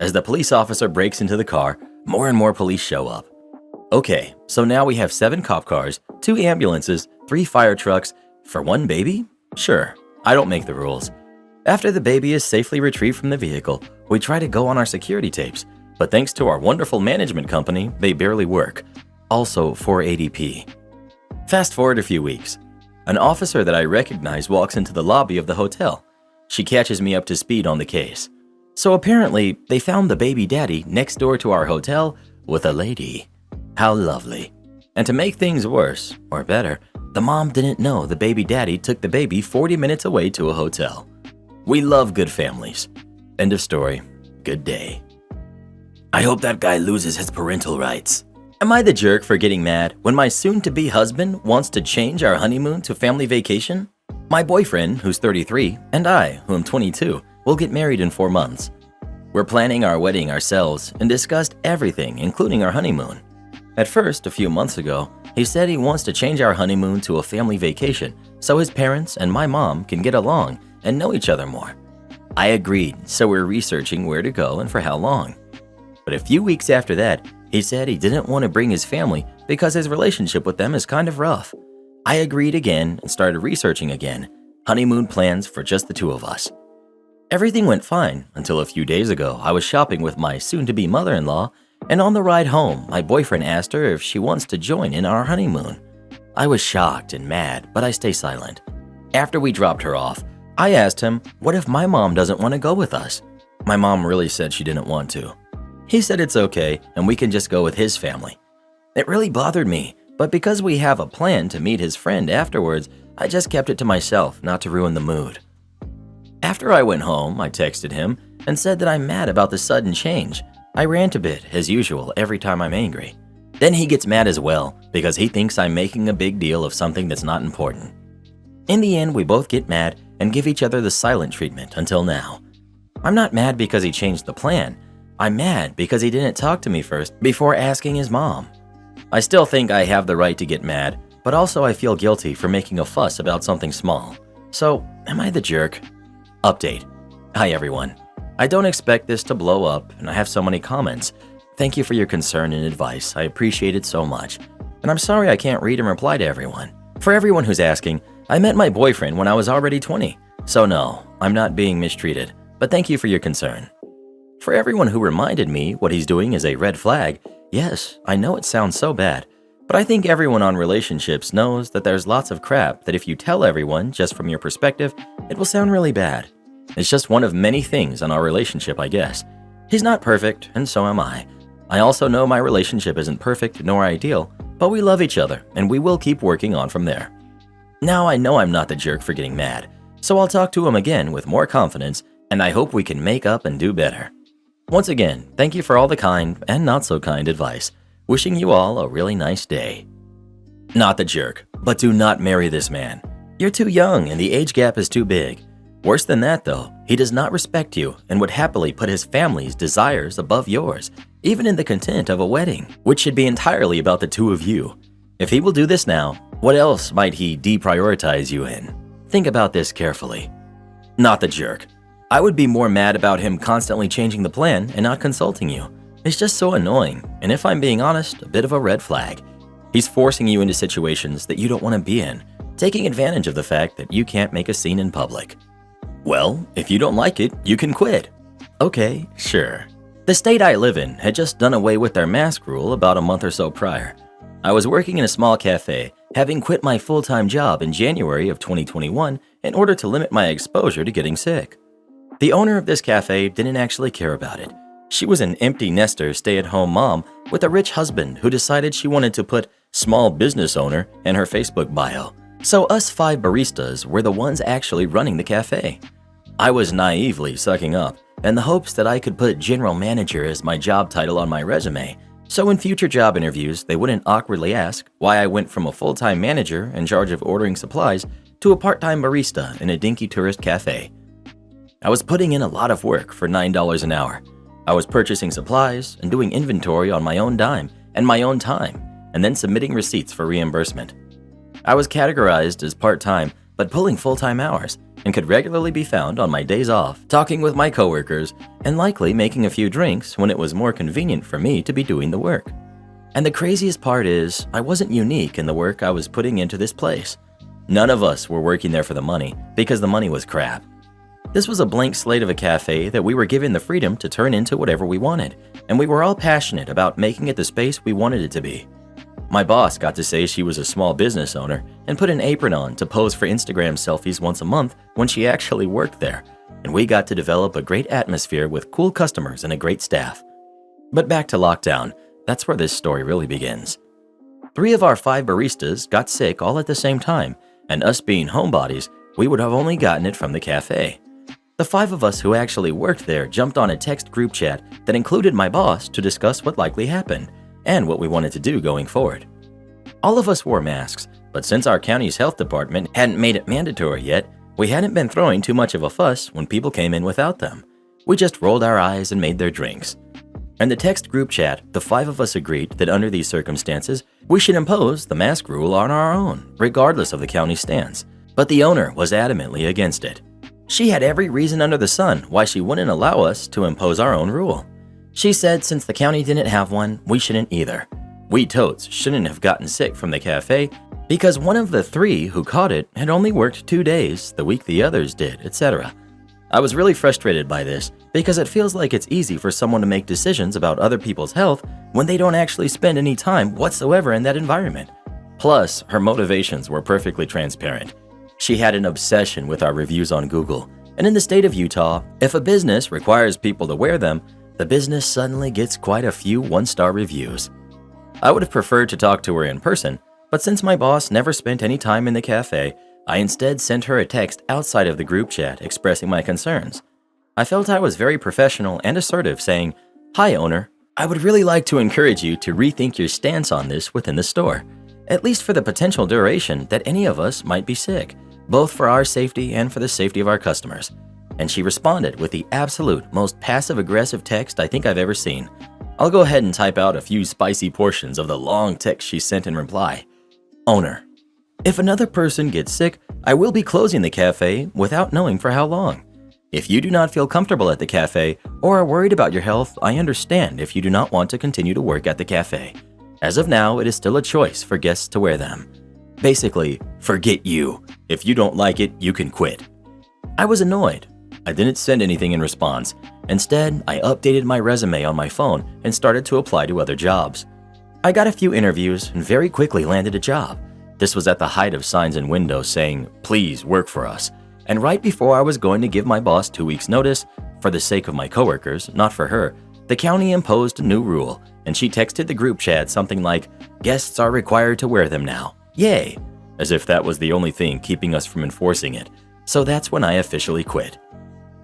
As the police officer breaks into the car, more and more police show up. Okay, so now we have 7 cop cars, 2 ambulances, 3 fire trucks, for 1 baby? Sure, I don't make the rules. After the baby is safely retrieved from the vehicle, we try to go on our security tapes, but thanks to our wonderful management company, they barely work. Also 480p. Fast forward a few weeks. An officer that I recognize walks into the lobby of the hotel. She catches me up to speed on the case. So apparently, they found the baby daddy next door to our hotel with a lady. How lovely. And to make things worse, or better, the mom didn't know the baby daddy took the baby 40 minutes away to a hotel. We love good families. End of story. Good day. I hope that guy loses his parental rights. Am I the jerk for getting mad when my soon-to-be husband wants to change our honeymoon to family vacation? My boyfriend, who's 33, and I, who am 22, will get married in 4 months. We're planning our wedding ourselves and discussed everything, including our honeymoon. At first, a few months ago, he said he wants to change our honeymoon to a family vacation so his parents and my mom can get along and know each other more. I agreed, so we're researching where to go and for how long. But a few weeks after that, he said he didn't want to bring his family because his relationship with them is kind of rough. I agreed again and started researching again. Honeymoon plans for just the 2 of us. Everything went fine until a few days ago I was shopping with my soon-to-be mother-in-law, and on the ride home, my boyfriend asked her if she wants to join in our honeymoon. I was shocked and mad, but I stay silent. After we dropped her off, I asked him, what if my mom doesn't want to go with us? My mom really said she didn't want to. He said it's okay and we can just go with his family. It really bothered me, but because we have a plan to meet his friend afterwards, I just kept it to myself not to ruin the mood. After I went home, I texted him and said that I'm mad about the sudden change. I rant a bit, as usual, every time I'm angry. Then he gets mad as well because he thinks I'm making a big deal of something that's not important. In the end, we both get mad and give each other the silent treatment until now. I'm not mad because he changed the plan. I'm mad because he didn't talk to me first before asking his mom. I still think I have the right to get mad, but also I feel guilty for making a fuss about something small. So, am I the jerk? Update. Hi everyone. I don't expect this to blow up and I have so many comments. Thank you for your concern and advice. I appreciate it so much. And I'm sorry I can't read and reply to everyone. For everyone who's asking, I met my boyfriend when I was already 20. So no, I'm not being mistreated, but thank you for your concern. For everyone who reminded me what he's doing is a red flag, yes, I know it sounds so bad, but I think everyone on relationships knows that there's lots of crap that if you tell everyone just from your perspective, it will sound really bad. It's just one of many things on our relationship, I guess. He's not perfect, and so am I. I also know my relationship isn't perfect nor ideal, but we love each other, and we will keep working on from there. Now I know I'm not the jerk for getting mad, so I'll talk to him again with more confidence, and I hope we can make up and do better. Once again, thank you for all the kind and not so kind advice. Wishing you all a really nice day. Not the jerk, but do not marry this man. You're too young and the age gap is too big. Worse than that though, he does not respect you and would happily put his family's desires above yours, even in the content of a wedding, which should be entirely about the 2 of you. If he will do this now, what else might he deprioritize you in? Think about this carefully. Not the jerk. I would be more mad about him constantly changing the plan and not consulting you. It's just so annoying, and if I'm being honest, a bit of a red flag. He's forcing you into situations that you don't want to be in, taking advantage of the fact that you can't make a scene in public. Well, if you don't like it, you can quit. Okay, sure. The state I live in had just done away with their mask rule about a month or so prior. I was working in a small cafe, having quit my full-time job in January of 2021 in order to limit my exposure to getting sick. The owner of this cafe didn't actually care about it. She was an empty nester stay-at-home mom with a rich husband who decided she wanted to put small business owner in her Facebook bio. So us 5 baristas were the ones actually running the cafe. I was naively sucking up in the hopes that I could put general manager as my job title on my resume, so in future job interviews they wouldn't awkwardly ask why I went from a full-time manager in charge of ordering supplies to a part-time barista in a dinky tourist cafe. I was putting in a lot of work for $9 an hour. I was purchasing supplies and doing inventory on my own dime and my own time, and then submitting receipts for reimbursement. I was categorized as part-time, but pulling full-time hours, and could regularly be found on my days off, talking with my coworkers, and likely making a few drinks when it was more convenient for me to be doing the work. And the craziest part is, I wasn't unique in the work I was putting into this place. None of us were working there for the money, because the money was crap. This was a blank slate of a cafe that we were given the freedom to turn into whatever we wanted, and we were all passionate about making it the space we wanted it to be. My boss got to say she was a small business owner and put an apron on to pose for Instagram selfies once a month when she actually worked there, and we got to develop a great atmosphere with cool customers and a great staff. But back to lockdown, that's where this story really begins. 3 of our 5 baristas got sick all at the same time, and us being homebodies, we would have only gotten it from the cafe. The 5 of us who actually worked there jumped on a text group chat that included my boss to discuss what likely happened and what we wanted to do going forward. All of us wore masks, but since our county's health department hadn't made it mandatory yet, we hadn't been throwing too much of a fuss when people came in without them. We just rolled our eyes and made their drinks. In the text group chat, the 5 of us agreed that under these circumstances, we should impose the mask rule on our own, regardless of the county's stance. But the owner was adamantly against it. She had every reason under the sun why she wouldn't allow us to impose our own rule. She said since the county didn't have one, we shouldn't either. We totes shouldn't have gotten sick from the cafe because one of the 3 who caught it had only worked 2 days the week the others did, etc. I was really frustrated by this because it feels like it's easy for someone to make decisions about other people's health when they don't actually spend any time whatsoever in that environment. Plus, her motivations were perfectly transparent. She had an obsession with our reviews on Google, and in the state of Utah, if a business requires people to wear them, the business suddenly gets quite a few 1-star reviews. I would have preferred to talk to her in person, but since my boss never spent any time in the cafe, I instead sent her a text outside of the group chat expressing my concerns. I felt I was very professional and assertive, saying, "Hi owner, I would really like to encourage you to rethink your stance on this within the store, at least for the potential duration that any of us might be sick, both for our safety and for the safety of our customers." And she responded with the absolute most passive-aggressive text I think I've ever seen. I'll go ahead and type out a few spicy portions of the long text she sent in reply. Owner, if another person gets sick, I will be closing the cafe without knowing for how long. If you do not feel comfortable at the cafe or are worried about your health, I understand if you do not want to continue to work at the cafe. As of now, it is still a choice for guests to wear them. Basically, forget you. If you don't like it, you can quit. I was annoyed. I didn't send anything in response. Instead, I updated my resume on my phone and started to apply to other jobs. I got a few interviews and very quickly landed a job. This was at the height of signs in windows saying, "Please work for us." And right before I was going to give my boss 2 weeks' notice, for the sake of my coworkers, not for her, the county imposed a new rule, and she texted the group chat something like, "Guests are required to wear them now. Yay!" As if that was the only thing keeping us from enforcing it. So that's when I officially quit.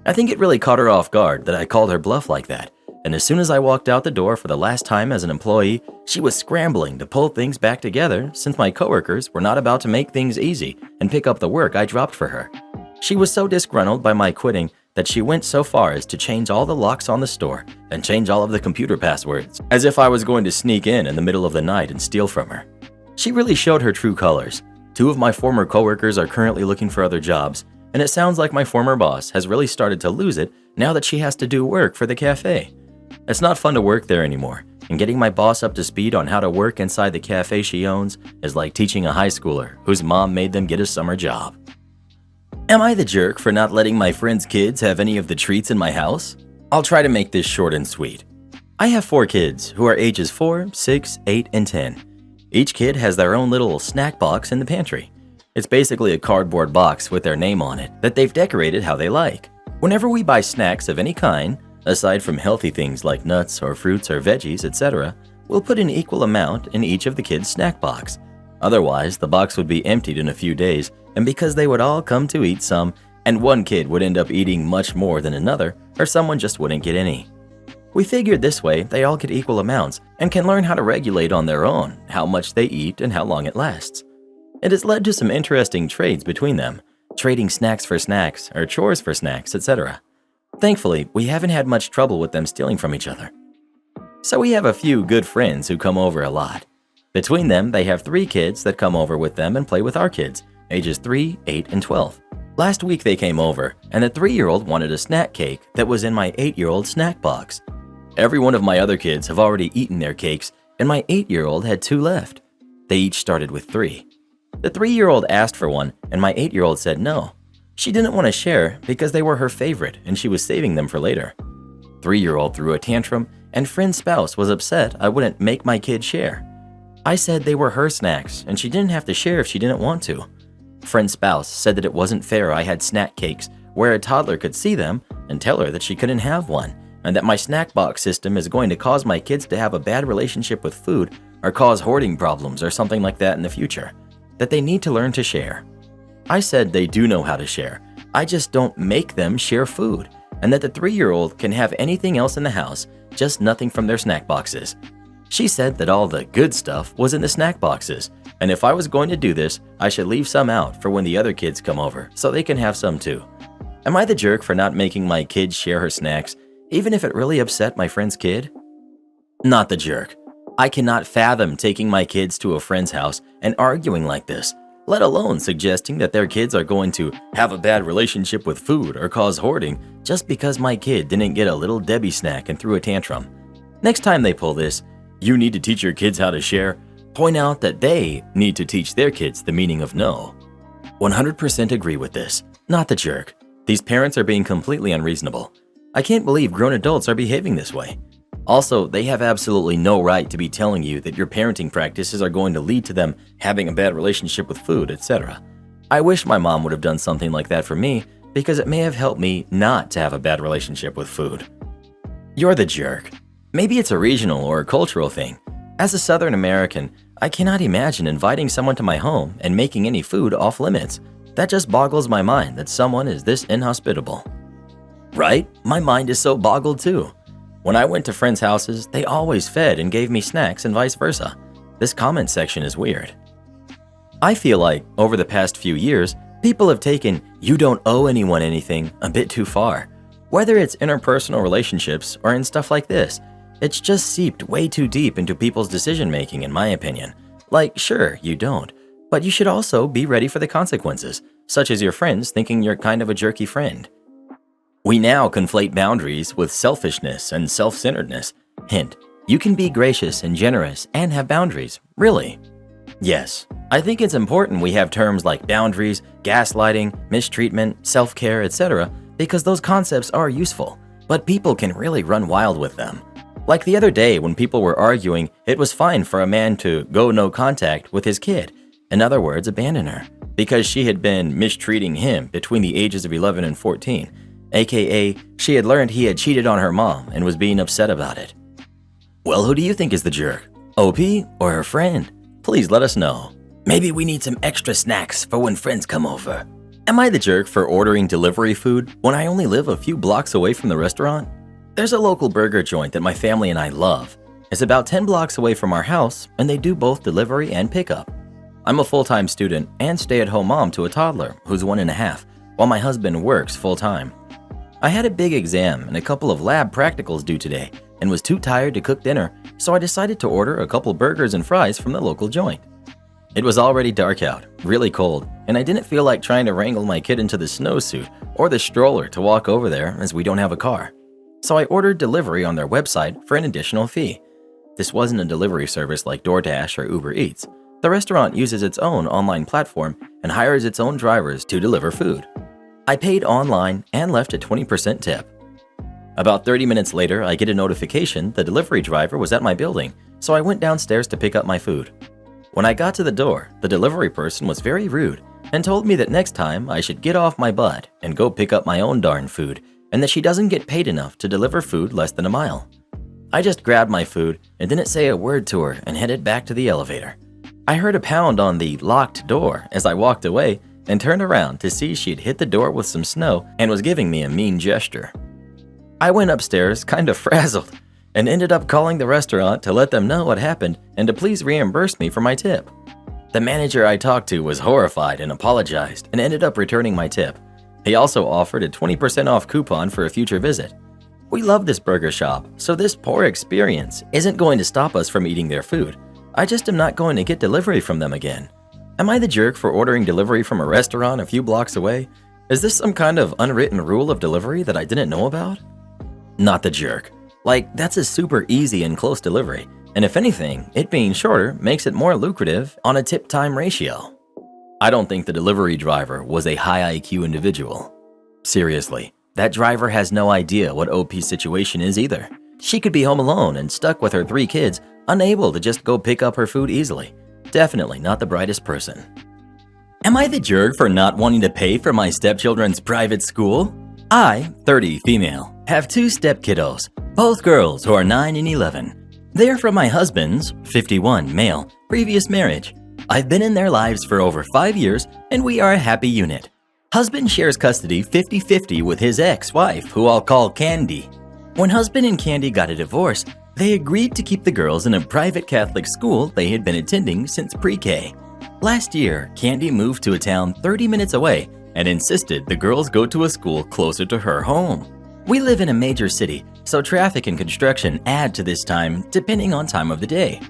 I think it really caught her off guard that I called her bluff like that, and as soon as I walked out the door for the last time as an employee, she was scrambling to pull things back together since my coworkers were not about to make things easy and pick up the work I dropped for her. She was so disgruntled by my quitting that she went so far as to change all the locks on the store and change all of the computer passwords, as if I was going to sneak in the middle of the night and steal from her. She really showed her true colors. 2 of my former coworkers are currently looking for other jobs, and it sounds like my former boss has really started to lose it now that she has to do work for the cafe. It's not fun to work there anymore, and getting my boss up to speed on how to work inside the cafe she owns is like teaching a high schooler whose mom made them get a summer job. Am I the jerk for not letting my friends' kids have any of the treats in my house? I'll try to make this short and sweet. I have 4 kids who are ages 4, 6, 8, and 10. Each kid has their own little snack box in the pantry. It's basically a cardboard box with their name on it that they've decorated how they like. Whenever we buy snacks of any kind, aside from healthy things like nuts or fruits or veggies, etc., we'll put an equal amount in each of the kids' snack box. Otherwise, the box would be emptied in a few days, and because they would all come to eat some, and one kid would end up eating much more than another, or someone just wouldn't get any. We figured this way they all get equal amounts and can learn how to regulate on their own how much they eat and how long it lasts. It has led to some interesting trades between them, trading snacks for snacks or chores for snacks, etc. Thankfully, we haven't had much trouble with them stealing from each other. So we have a few good friends who come over a lot. Between them, they have 3 kids that come over with them and play with our kids, ages 3, 8, and 12. Last week they came over, and the 3-year-old wanted a snack cake that was in my 8-year-old snack box. Every one of my other kids have already eaten their cakes, and my 8-year-old had 2 left. They each started with 3. The 3-year-old asked for one, and my 8-year-old said no. She didn't want to share because they were her favorite, and she was saving them for later. 3-year-old threw a tantrum, and friend's spouse was upset I wouldn't make my kid share. I said they were her snacks, and she didn't have to share if she didn't want to. Friend's spouse said that it wasn't fair I had snack cakes where a toddler could see them and tell her that she couldn't have one, and that my snack box system is going to cause my kids to have a bad relationship with food or cause hoarding problems or something like that in the future, that they need to learn to share. I said they do know how to share, I just don't make them share food, and that the 3-year-old can have anything else in the house, just nothing from their snack boxes. She said that all the good stuff was in the snack boxes, and if I was going to do this, I should leave some out for when the other kids come over so they can have some too. Am I the jerk for not making my kid share her snacks, even if it really upset my friend's kid? Not the jerk. I cannot fathom taking my kids to a friend's house and arguing like this, let alone suggesting that their kids are going to have a bad relationship with food or cause hoarding just because my kid didn't get a little Debbie snack and threw a tantrum. Next time they pull this, you need to teach your kids how to share, point out that they need to teach their kids the meaning of no. 100% agree with this. Not the jerk. These parents are being completely unreasonable. I can't believe grown adults are behaving this way. Also, they have absolutely no right to be telling you that your parenting practices are going to lead to them having a bad relationship with food, etc. I wish my mom would have done something like that for me because it may have helped me not to have a bad relationship with food. You're the jerk. Maybe it's a regional or a cultural thing. As a Southern American, I cannot imagine inviting someone to my home and making any food off limits. That just boggles my mind that someone is this inhospitable. Right? My mind is so boggled too. When I went to friends' houses, they always fed and gave me snacks and vice versa. This comment section is weird. I feel like, over the past few years, people have taken "you don't owe anyone anything" a bit too far. Whether it's interpersonal relationships or in stuff like this, it's just seeped way too deep into people's decision-making, in my opinion. Like, sure, you don't, but you should also be ready for the consequences, such as your friends thinking you're kind of a jerky friend. We now conflate boundaries with selfishness and self-centeredness. Hint, you can be gracious and generous and have boundaries, really. Yes, I think it's important we have terms like boundaries, gaslighting, mistreatment, self-care, etc., because those concepts are useful, but people can really run wild with them. Like the other day when people were arguing it was fine for a man to go no contact with his kid, in other words, abandon her, because she had been mistreating him between the ages of 11 and 14, aka she had learned he had cheated on her mom and was being upset about it. Well, who do you think is the jerk? OP or her friend? Please let us know. Maybe we need some extra snacks for when friends come over. Am I the jerk for ordering delivery food when I only live a few blocks away from the restaurant? There's a local burger joint that my family and I love. It's about 10 blocks away from our house, and they do both delivery and pickup. I'm a full-time student and stay-at-home mom to a toddler who's 1.5, while my husband works full-time. I had a big exam and a couple of lab practicals due today and was too tired to cook dinner, so I decided to order a couple burgers and fries from the local joint. It was already dark out, really cold, and I didn't feel like trying to wrangle my kid into the snowsuit or the stroller to walk over there as we don't have a car. So I ordered delivery on their website for an additional fee. This wasn't a delivery service like DoorDash or Uber Eats. The restaurant uses its own online platform and hires its own drivers to deliver food. I paid online and left a 20% tip. About 30 minutes later, I get a notification the delivery driver was at my building, so I went downstairs to pick up my food. When I got to the door, the delivery person was very rude and told me that next time I should get off my butt and go pick up my own darn food, and that she doesn't get paid enough to deliver food less than a mile. I just grabbed my food and didn't say a word to her and headed back to the elevator. I heard a pound on the locked door as I walked away and turned around to see she had hit the door with some snow and was giving me a mean gesture. I went upstairs kind of frazzled and ended up calling the restaurant to let them know what happened and to please reimburse me for my tip. The manager I talked to was horrified and apologized and ended up returning my tip. He also offered a 20% off coupon for a future visit. We love this burger shop, so this poor experience isn't going to stop us from eating their food. I just am not going to get delivery from them again. Am I the jerk for ordering delivery from a restaurant a few blocks away? Is this some kind of unwritten rule of delivery that I didn't know about? Not the jerk. Like, that's a super easy and close delivery, and if anything, it being shorter makes it more lucrative on a tip-time ratio. I don't think the delivery driver was a high IQ individual. Seriously, that driver has no idea what OP's situation is either. She could be home alone and stuck with her 3 kids, unable to just go pick up her food easily. Definitely not the brightest person. Am I the jerk for not wanting to pay for my stepchildren's private school? I, 30 female, have 2 step kiddos, both girls who are 9 and 11. They are from my husband's, 51 male, previous marriage. I've been in their lives for over 5 years and we are a happy unit. Husband shares custody 50-50 with his ex-wife, who I'll call Candy. When husband and Candy got a divorce, they agreed to keep the girls in a private Catholic school they had been attending since pre-K. Last year, Candy moved to a town 30 minutes away and insisted the girls go to a school closer to her home. We live in a major city, so traffic and construction add to this time depending on time of the day.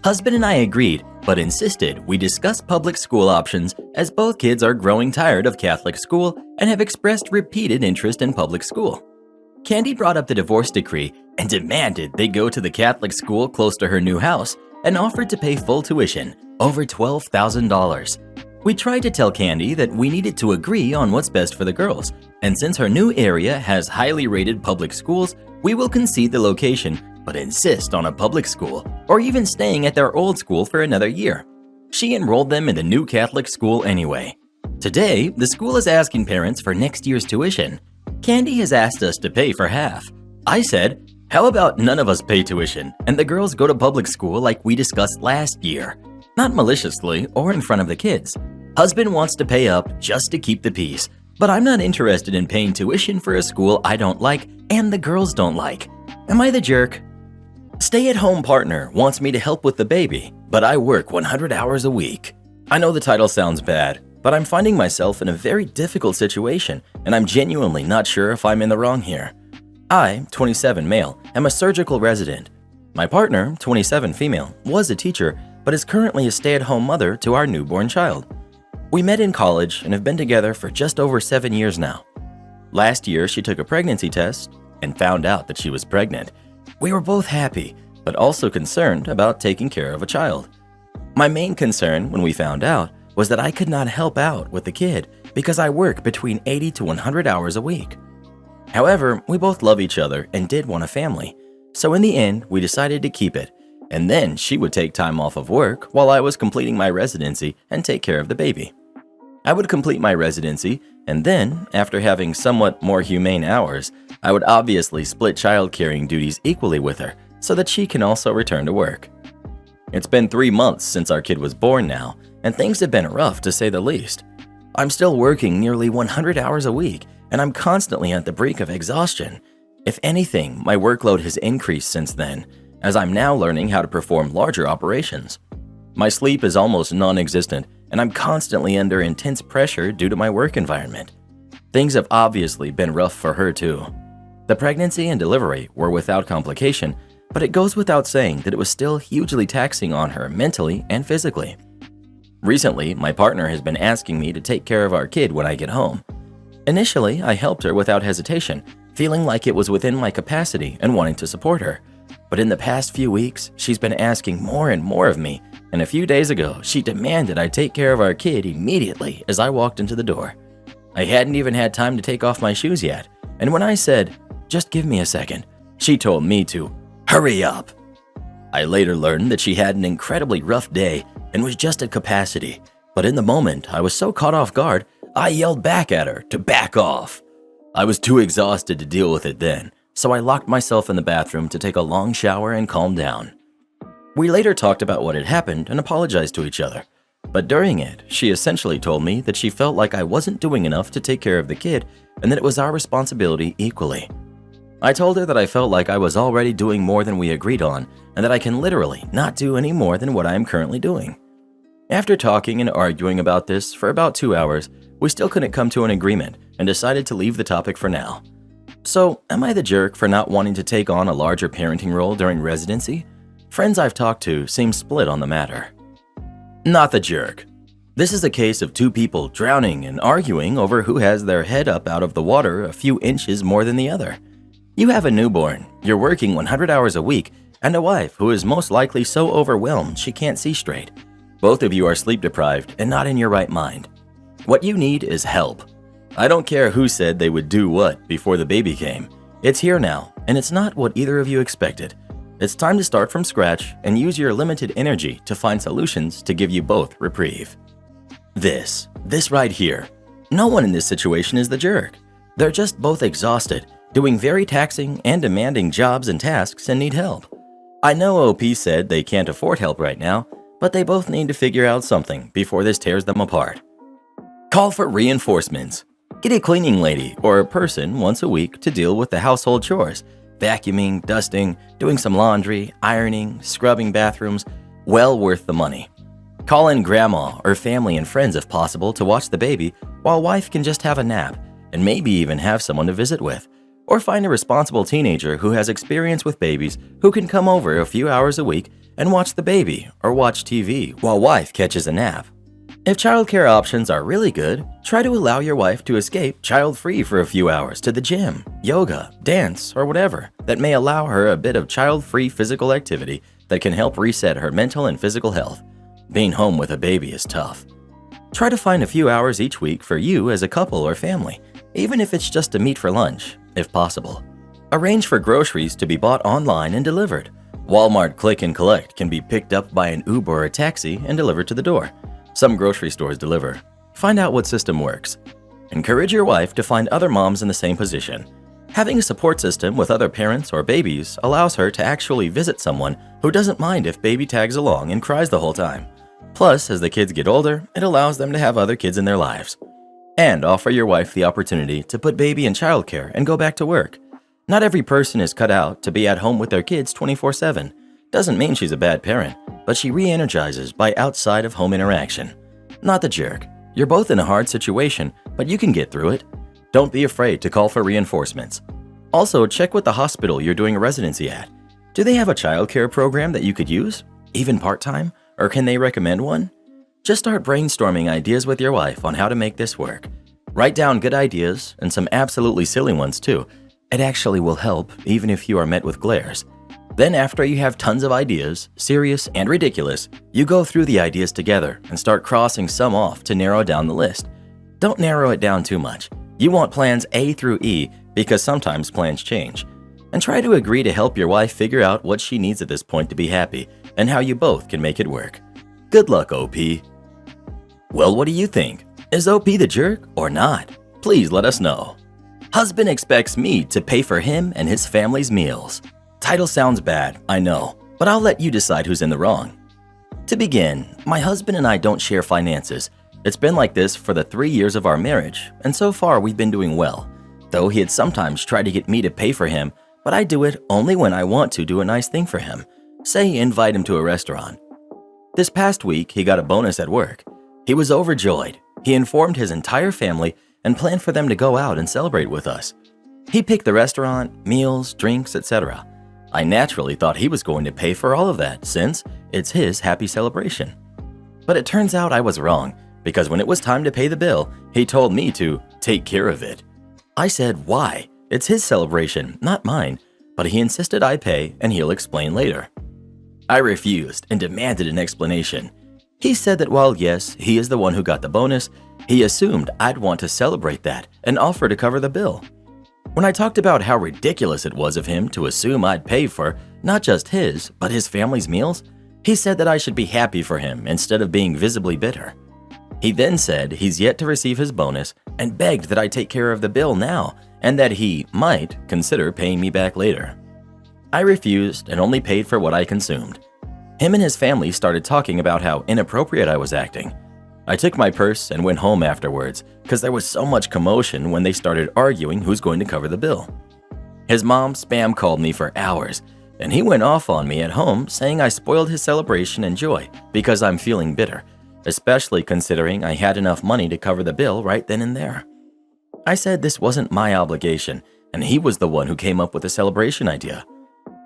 Husband and I agreed, but insisted we discuss public school options as both kids are growing tired of Catholic school and have expressed repeated interest in public school. Candy brought up the divorce decree and demanded they go to the Catholic school close to her new house and offered to pay full tuition, over $12,000. We tried to tell Candy that we needed to agree on what's best for the girls, and since her new area has highly rated public schools, we will concede the location but insist on a public school or even staying at their old school for another year. She enrolled them in the new Catholic school anyway. Today, the school is asking parents for next year's tuition. Candy has asked us to pay for half. I said, how about none of us pay tuition and the girls go to public school like we discussed last year? Not maliciously or in front of the kids. Husband wants to pay up just to keep the peace, but I'm not interested in paying tuition for a school I don't like and the girls don't like. Am I the jerk? Stay-at-home partner wants me to help with the baby, but I work 100 hours a week. I know the title sounds bad, but I'm finding myself in a very difficult situation, and I'm genuinely not sure if I'm in the wrong here. I, 27 male, am a surgical resident. My partner, 27 female, was a teacher, but is currently a stay-at-home mother to our newborn child. We met in college and have been together for just over 7 years now. Last year, she took a pregnancy test and found out that she was pregnant. We were both happy, but also concerned about taking care of a child. My main concern when we found out was that I could not help out with the kid because I work between 80 to 100 hours a week. However, we both love each other and did want a family, so in the end, we decided to keep it, and then she would take time off of work while I was completing my residency and take care of the baby. I would complete my residency, and then, after having somewhat more humane hours, I would obviously split child-caring duties equally with her so that she can also return to work. It's been 3 months since our kid was born now, and things have been rough to say the least. I'm still working nearly 100 hours a week, and I'm constantly at the brink of exhaustion. If anything, my workload has increased since then, as I'm now learning how to perform larger operations. My sleep is almost non-existent, and I'm constantly under intense pressure due to my work environment. Things have obviously been rough for her too. The pregnancy and delivery were without complication, but it goes without saying that it was still hugely taxing on her mentally and physically. Recently, my partner has been asking me to take care of our kid when I get home. Initially, I helped her without hesitation, feeling like it was within my capacity and wanting to support her. But in the past few weeks, she's been asking more and more of me, and a few days ago, she demanded I take care of our kid immediately as I walked into the door. I hadn't even had time to take off my shoes yet, and when I said, "Just give me a second," she told me to hurry up. I later learned that she had an incredibly rough day and was just at capacity, but in the moment, I was so caught off guard, I yelled back at her to back off. I was too exhausted to deal with it then, so I locked myself in the bathroom to take a long shower and calm down. We later talked about what had happened and apologized to each other, but during it, she essentially told me that she felt like I wasn't doing enough to take care of the kid and that it was our responsibility equally. I told her that I felt like I was already doing more than we agreed on and that I can literally not do any more than what I am currently doing. After talking and arguing about this for about 2 hours, we still couldn't come to an agreement and decided to leave the topic for now. So, am I the jerk for not wanting to take on a larger parenting role during residency? Friends I've talked to seem split on the matter. Not the jerk. This is a case of two people drowning and arguing over who has their head up out of the water a few inches more than the other. You have a newborn, you're working 100 hours a week, and a wife who is most likely so overwhelmed she can't see straight. Both of you are sleep deprived and not in your right mind. What you need is help. I don't care who said they would do what before the baby came. It's here now, and it's not what either of you expected. It's time to start from scratch and use your limited energy to find solutions to give you both reprieve. This right here. No one in this situation is the jerk. They're just both exhausted, doing very taxing and demanding jobs and tasks and need help. I know OP said they can't afford help right now, but they both need to figure out something before this tears them apart. Call for reinforcements. Get a cleaning lady or a person once a week to deal with the household chores, vacuuming, dusting, doing some laundry, ironing, scrubbing bathrooms, well worth the money. Call in grandma or family and friends if possible to watch the baby while wife can just have a nap and maybe even have someone to visit with. Or find a responsible teenager who has experience with babies who can come over a few hours a week and watch the baby or watch TV while wife catches a nap. If childcare options are really good, try to allow your wife to escape child-free for a few hours to the gym, yoga, dance, or whatever that may allow her a bit of child-free physical activity that can help reset her mental and physical health. Being home with a baby is tough. Try to find a few hours each week for you as a couple or family, even if it's just to meet for lunch, if possible. Arrange for groceries to be bought online and delivered. Walmart Click and Collect can be picked up by an Uber or taxi and delivered to the door. Some grocery stores deliver. Find out what system works. Encourage your wife to find other moms in the same position. Having a support system with other parents or babies allows her to actually visit someone who doesn't mind if baby tags along and cries the whole time. Plus, as the kids get older, it allows them to have other kids in their lives. And offer your wife the opportunity to put baby in childcare and go back to work. Not every person is cut out to be at home with their kids 24/7. Doesn't mean she's a bad parent, but she re-energizes by outside of home interaction. Not the jerk. You're both in a hard situation, but you can get through it. Don't be afraid to call for reinforcements. Also, check with the hospital you're doing a residency at. Do they have a childcare program that you could use? Even part-time? Or can they recommend one? Just start brainstorming ideas with your wife on how to make this work. Write down good ideas and some absolutely silly ones too. It actually will help even if you are met with glares. Then after you have tons of ideas, serious and ridiculous, you go through the ideas together and start crossing some off to narrow down the list. Don't narrow it down too much. You want plans A through E because sometimes plans change. And try to agree to help your wife figure out what she needs at this point to be happy and how you both can make it work. Good luck, OP. Well, what do you think? Is OP the jerk or not? Please let us know. Husband expects me to pay for him and his family's meals. Title sounds bad, I know, but I'll let you decide who's in the wrong. To begin, my husband and I don't share finances. It's been like this for the 3 years of our marriage, and so far we've been doing well. Though he'd sometimes try to get me to pay for him, but I do it only when I want to do a nice thing for him. Say invite him to a restaurant. This past week, he got a bonus at work. He was overjoyed. He informed his entire family and planned for them to go out and celebrate with us. He picked the restaurant, meals, drinks, etc. I naturally thought he was going to pay for all of that since it's his happy celebration. But it turns out I was wrong, because when it was time to pay the bill, he told me to take care of it. I said, why? It's his celebration, not mine, but he insisted I pay and he'll explain later. I refused and demanded an explanation. He said that while yes, he is the one who got the bonus, he assumed I'd want to celebrate that and offer to cover the bill. When I talked about how ridiculous it was of him to assume I'd pay for not just his, but his family's meals, he said that I should be happy for him instead of being visibly bitter. He then said he's yet to receive his bonus and begged that I take care of the bill now and that he might consider paying me back later. I refused and only paid for what I consumed. Him and his family started talking about how inappropriate I was acting. I took my purse and went home afterwards because there was so much commotion when they started arguing who's going to cover the bill. His mom spam called me for hours, and he went off on me at home saying I spoiled his celebration and joy because I'm feeling bitter, especially considering I had enough money to cover the bill right then and there. I said this wasn't my obligation, and he was the one who came up with the celebration idea.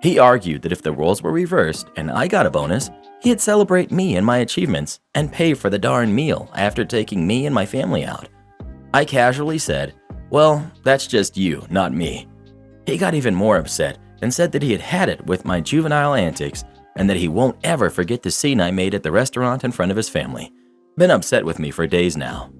He argued that if the roles were reversed and I got a bonus, he'd celebrate me and my achievements and pay for the darn meal after taking me and my family out. I casually said, well, that's just you, not me. He got even more upset and said that he had had it with my juvenile antics and that he won't ever forget the scene I made at the restaurant in front of his family. Been upset with me for days now.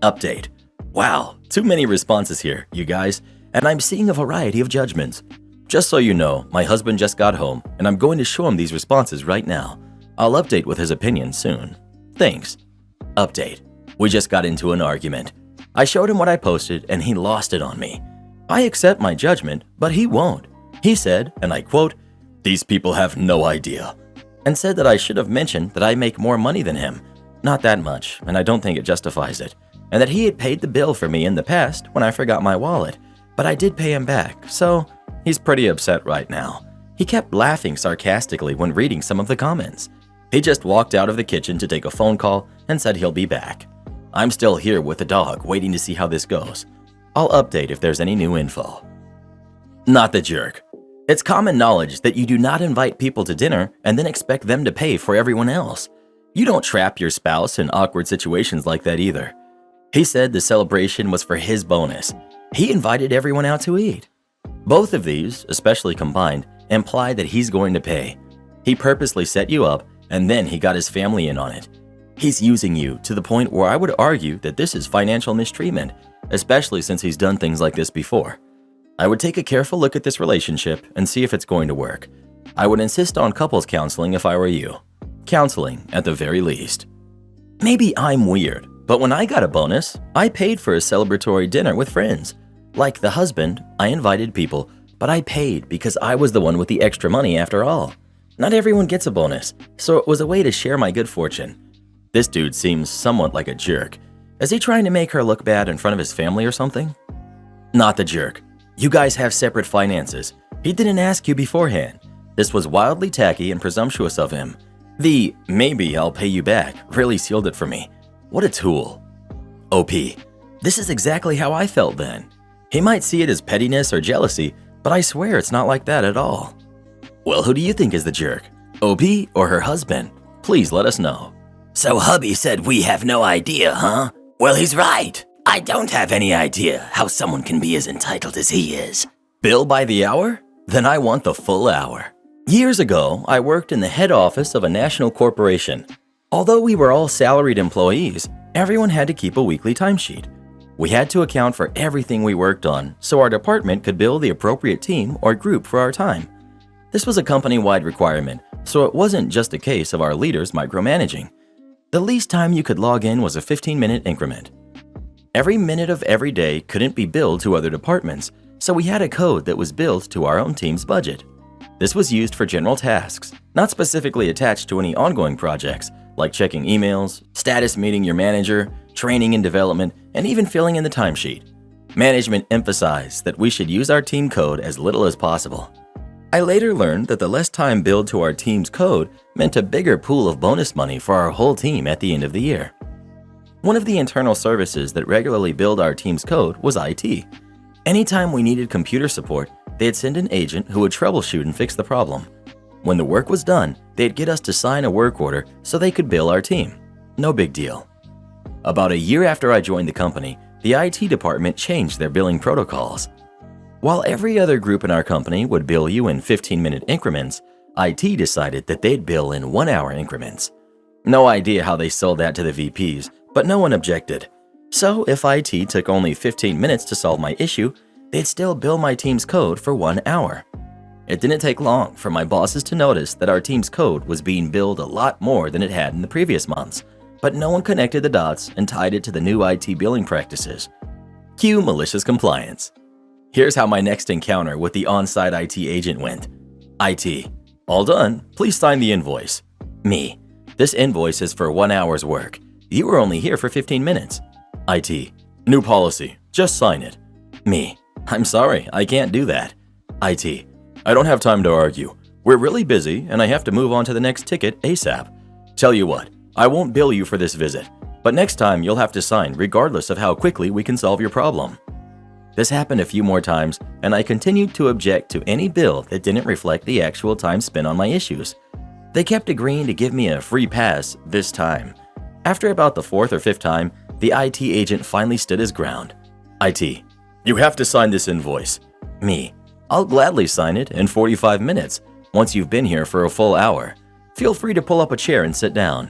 Update. Wow, too many responses here, you guys, and I'm seeing a variety of judgments. Just so you know, my husband just got home, and I'm going to show him these responses right now. I'll update with his opinion soon. Thanks. Update. We just got into an argument. I showed him what I posted, and he lost it on me. I accept my judgment, but he won't. He said, and I quote, "These people have no idea," and said that I should have mentioned that I make more money than him. Not that much, and I don't think it justifies it. And that he had paid the bill for me in the past when I forgot my wallet, but I did pay him back, so he's pretty upset right now. He kept laughing sarcastically when reading some of the comments. He just walked out of the kitchen to take a phone call and said he'll be back. I'm still here with the dog waiting to see how this goes. I'll update if there's any new info. Not the jerk. It's common knowledge that you do not invite people to dinner and then expect them to pay for everyone else. You don't trap your spouse in awkward situations like that either. He said the celebration was for his bonus. He invited everyone out to eat. Both of these, especially combined, imply that he's going to pay. He purposely set you up, and then he got his family in on it. He's using you to the point where I would argue that this is financial mistreatment, especially since he's done things like this before. I would take a careful look at this relationship and see if it's going to work. I would insist on couples counseling if I were you. Counseling, at the very least. Maybe I'm weird, but when I got a bonus, I paid for a celebratory dinner with friends. Like the husband, I invited people, but I paid because I was the one with the extra money after all. Not everyone gets a bonus, so it was a way to share my good fortune. This dude seems somewhat like a jerk. Is he trying to make her look bad in front of his family or something? Not the jerk. You guys have separate finances. He didn't ask you beforehand. This was wildly tacky and presumptuous of him. The "maybe I'll pay you back" really sealed it for me. What a tool. OP. This is exactly how I felt then. He might see it as pettiness or jealousy, but I swear it's not like that at all. Well, who do you think is the jerk? OP or her husband? Please let us know. So hubby said we have no idea, huh? Well, he's right. I don't have any idea how someone can be as entitled as he is. Bill by the hour? Then I want the full hour. Years ago, I worked in the head office of a national corporation. Although we were all salaried employees, everyone had to keep a weekly timesheet. We had to account for everything we worked on so our department could bill the appropriate team or group for our time. This was a company-wide requirement, so it wasn't just a case of our leaders micromanaging. The least time you could log in was a 15-minute increment. Every minute of every day couldn't be billed to other departments, so we had a code that was billed to our own team's budget. This was used for general tasks, not specifically attached to any ongoing projects, like checking emails, status meeting your manager, training and development, and even filling in the timesheet. Management emphasized that we should use our team code as little as possible. I later learned that the less time billed to our team's code meant a bigger pool of bonus money for our whole team at the end of the year. One of the internal services that regularly billed our team's code was IT. Anytime we needed computer support, they'd send an agent who would troubleshoot and fix the problem. When the work was done, they'd get us to sign a work order so they could bill our team. no big deal. About a year after I joined the company, the IT department changed their billing protocols. While every other group in our company would bill you in 15-minute increments, IT decided that they'd bill in 1-hour increments. No idea how they sold that to the VPs, but no one objected. So if IT took only 15 minutes to solve my issue, they'd still bill my team's code for 1 hour. It didn't take long for my bosses to notice that our team's code was being billed a lot more than it had in the previous months, but no one connected the dots and tied it to the new IT billing practices. Cue malicious compliance. Here's how my next encounter with the on-site IT agent went. IT: all done, please sign the invoice. Me: this invoice is for 1 hour's work. You were only here for 15 minutes. IT: new policy, just sign it. Me: I'm sorry, I can't do that. IT: I don't have time to argue. We're really busy and I have to move on to the next ticket ASAP. Tell you what, I won't bill you for this visit, but next time you'll have to sign regardless of how quickly we can solve your problem. This happened a few more times and I continued to object to any bill that didn't reflect the actual time spent on my issues. They kept agreeing to give me a free pass this time. After about the 4th or 5th time, the IT agent finally stood his ground. IT: you have to sign this invoice. Me: I'll gladly sign it in 45 minutes, once you've been here for a full hour. Feel free to pull up a chair and sit down.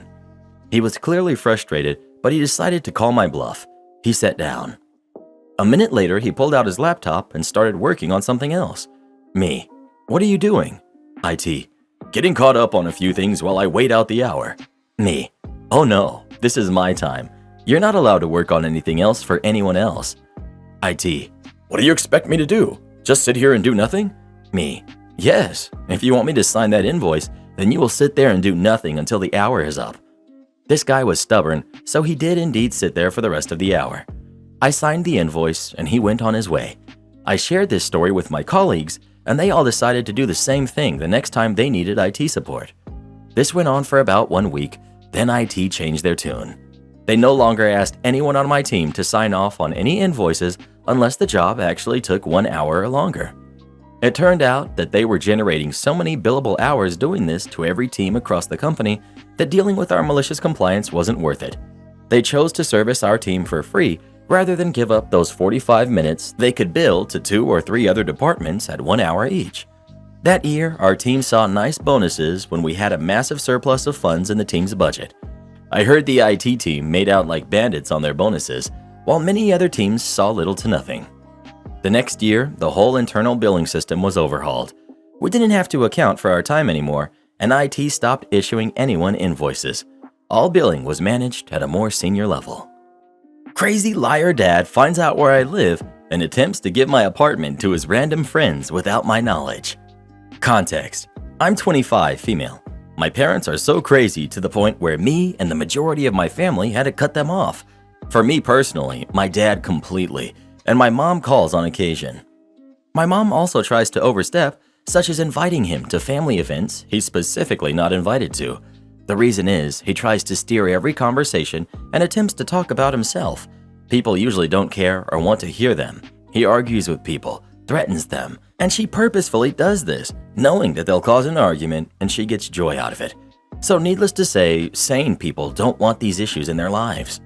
He was clearly frustrated, but he decided to call my bluff. He sat down. A minute later, he pulled out his laptop and started working on something else. Me: what are you doing? IT: getting caught up on a few things while I wait out the hour. Me: oh no, this is my time. You're not allowed to work on anything else for anyone else. IT: what do you expect me to do? Just sit here and do nothing? Me: yes, if you want me to sign that invoice, then you will sit there and do nothing until the hour is up. This guy was stubborn, so he did indeed sit there for the rest of the hour. I signed the invoice and he went on his way. I shared this story with my colleagues and they all decided to do the same thing the next time they needed IT support. This went on for about 1 week, then IT changed their tune. They no longer asked anyone on my team to sign off on any invoices unless the job actually took 1 hour or longer. It turned out that they were generating so many billable hours doing this to every team across the company that dealing with our malicious compliance wasn't worth it. They chose to service our team for free rather than give up those 45 minutes they could bill to 2 or 3 other departments at 1 hour each. That year, our team saw nice bonuses when we had a massive surplus of funds in the team's budget. I heard the IT team made out like bandits on their bonuses, while many other teams saw little to nothing. The next year, the whole internal billing system was overhauled. We didn't have to account for our time anymore, and IT stopped issuing anyone invoices. All billing was managed at a more senior level. Crazy liar dad finds out where I live and attempts to give my apartment to his random friends without my knowledge. Context: I'm 25, female. My parents are so crazy to the point where me and the majority of my family had to cut them off. For me personally, my dad completely, and my mom calls on occasion. My mom also tries to overstep, such as inviting him to family events he's specifically not invited to. The reason is he tries to steer every conversation and attempts to talk about himself. People usually don't care or want to hear them. He argues with people, threatens them, and she purposefully does this, knowing that they'll cause an argument and she gets joy out of it. So needless to say, sane people don't want these issues in their lives.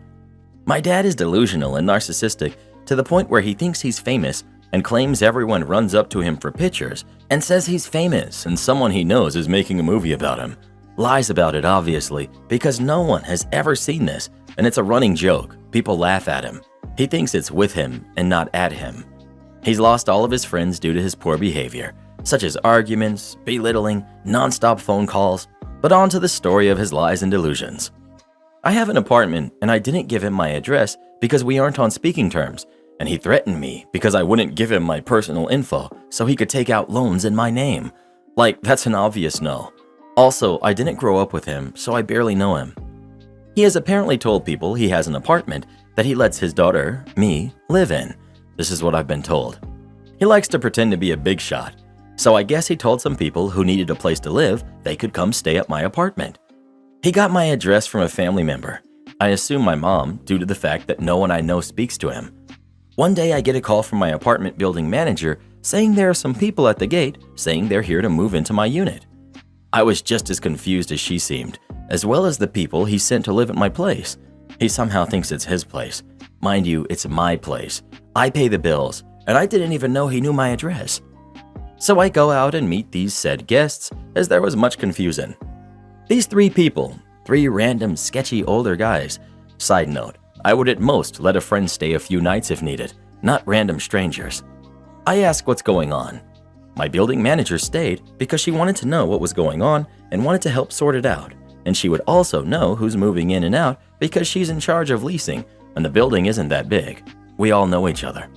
My dad is delusional and narcissistic to the point where he thinks he's famous and claims everyone runs up to him for pictures and says he's famous and someone he knows is making a movie about him. Lies about it, obviously, because no one has ever seen this, and it's a running joke. People laugh at him. He thinks it's with him and not at him. He's lost all of his friends due to his poor behavior, such as arguments, belittling, non-stop phone calls, but on to the story of his lies and delusions. I have an apartment, and I didn't give him my address because we aren't on speaking terms, and he threatened me because I wouldn't give him my personal info so he could take out loans in my name. Like, that's an obvious no. Also, I didn't grow up with him, so I barely know him. He has apparently told people he has an apartment that he lets his daughter, me, live in. This is what I've been told. He likes to pretend to be a big shot, so I guess he told some people who needed a place to live they could come stay at my apartment. He got my address from a family member. I assume my mom, due to the fact that no one I know speaks to him. One day I get a call from my apartment building manager saying there are some people at the gate saying they're here to move into my unit. I was just as confused as she seemed, as well as the people he sent to live at my place. He somehow thinks it's his place. Mind you, it's my place. I pay the bills, and I didn't even know he knew my address. So I go out and meet these said guests, as there was much confusion. These 3 people, 3 random sketchy older guys. Side note, I would at most let a friend stay a few nights if needed, not random strangers. I ask what's going on. My building manager stayed because she wanted to know what was going on and wanted to help sort it out, and she would also know who's moving in and out because she's in charge of leasing, and the building isn't that big. We all know each other.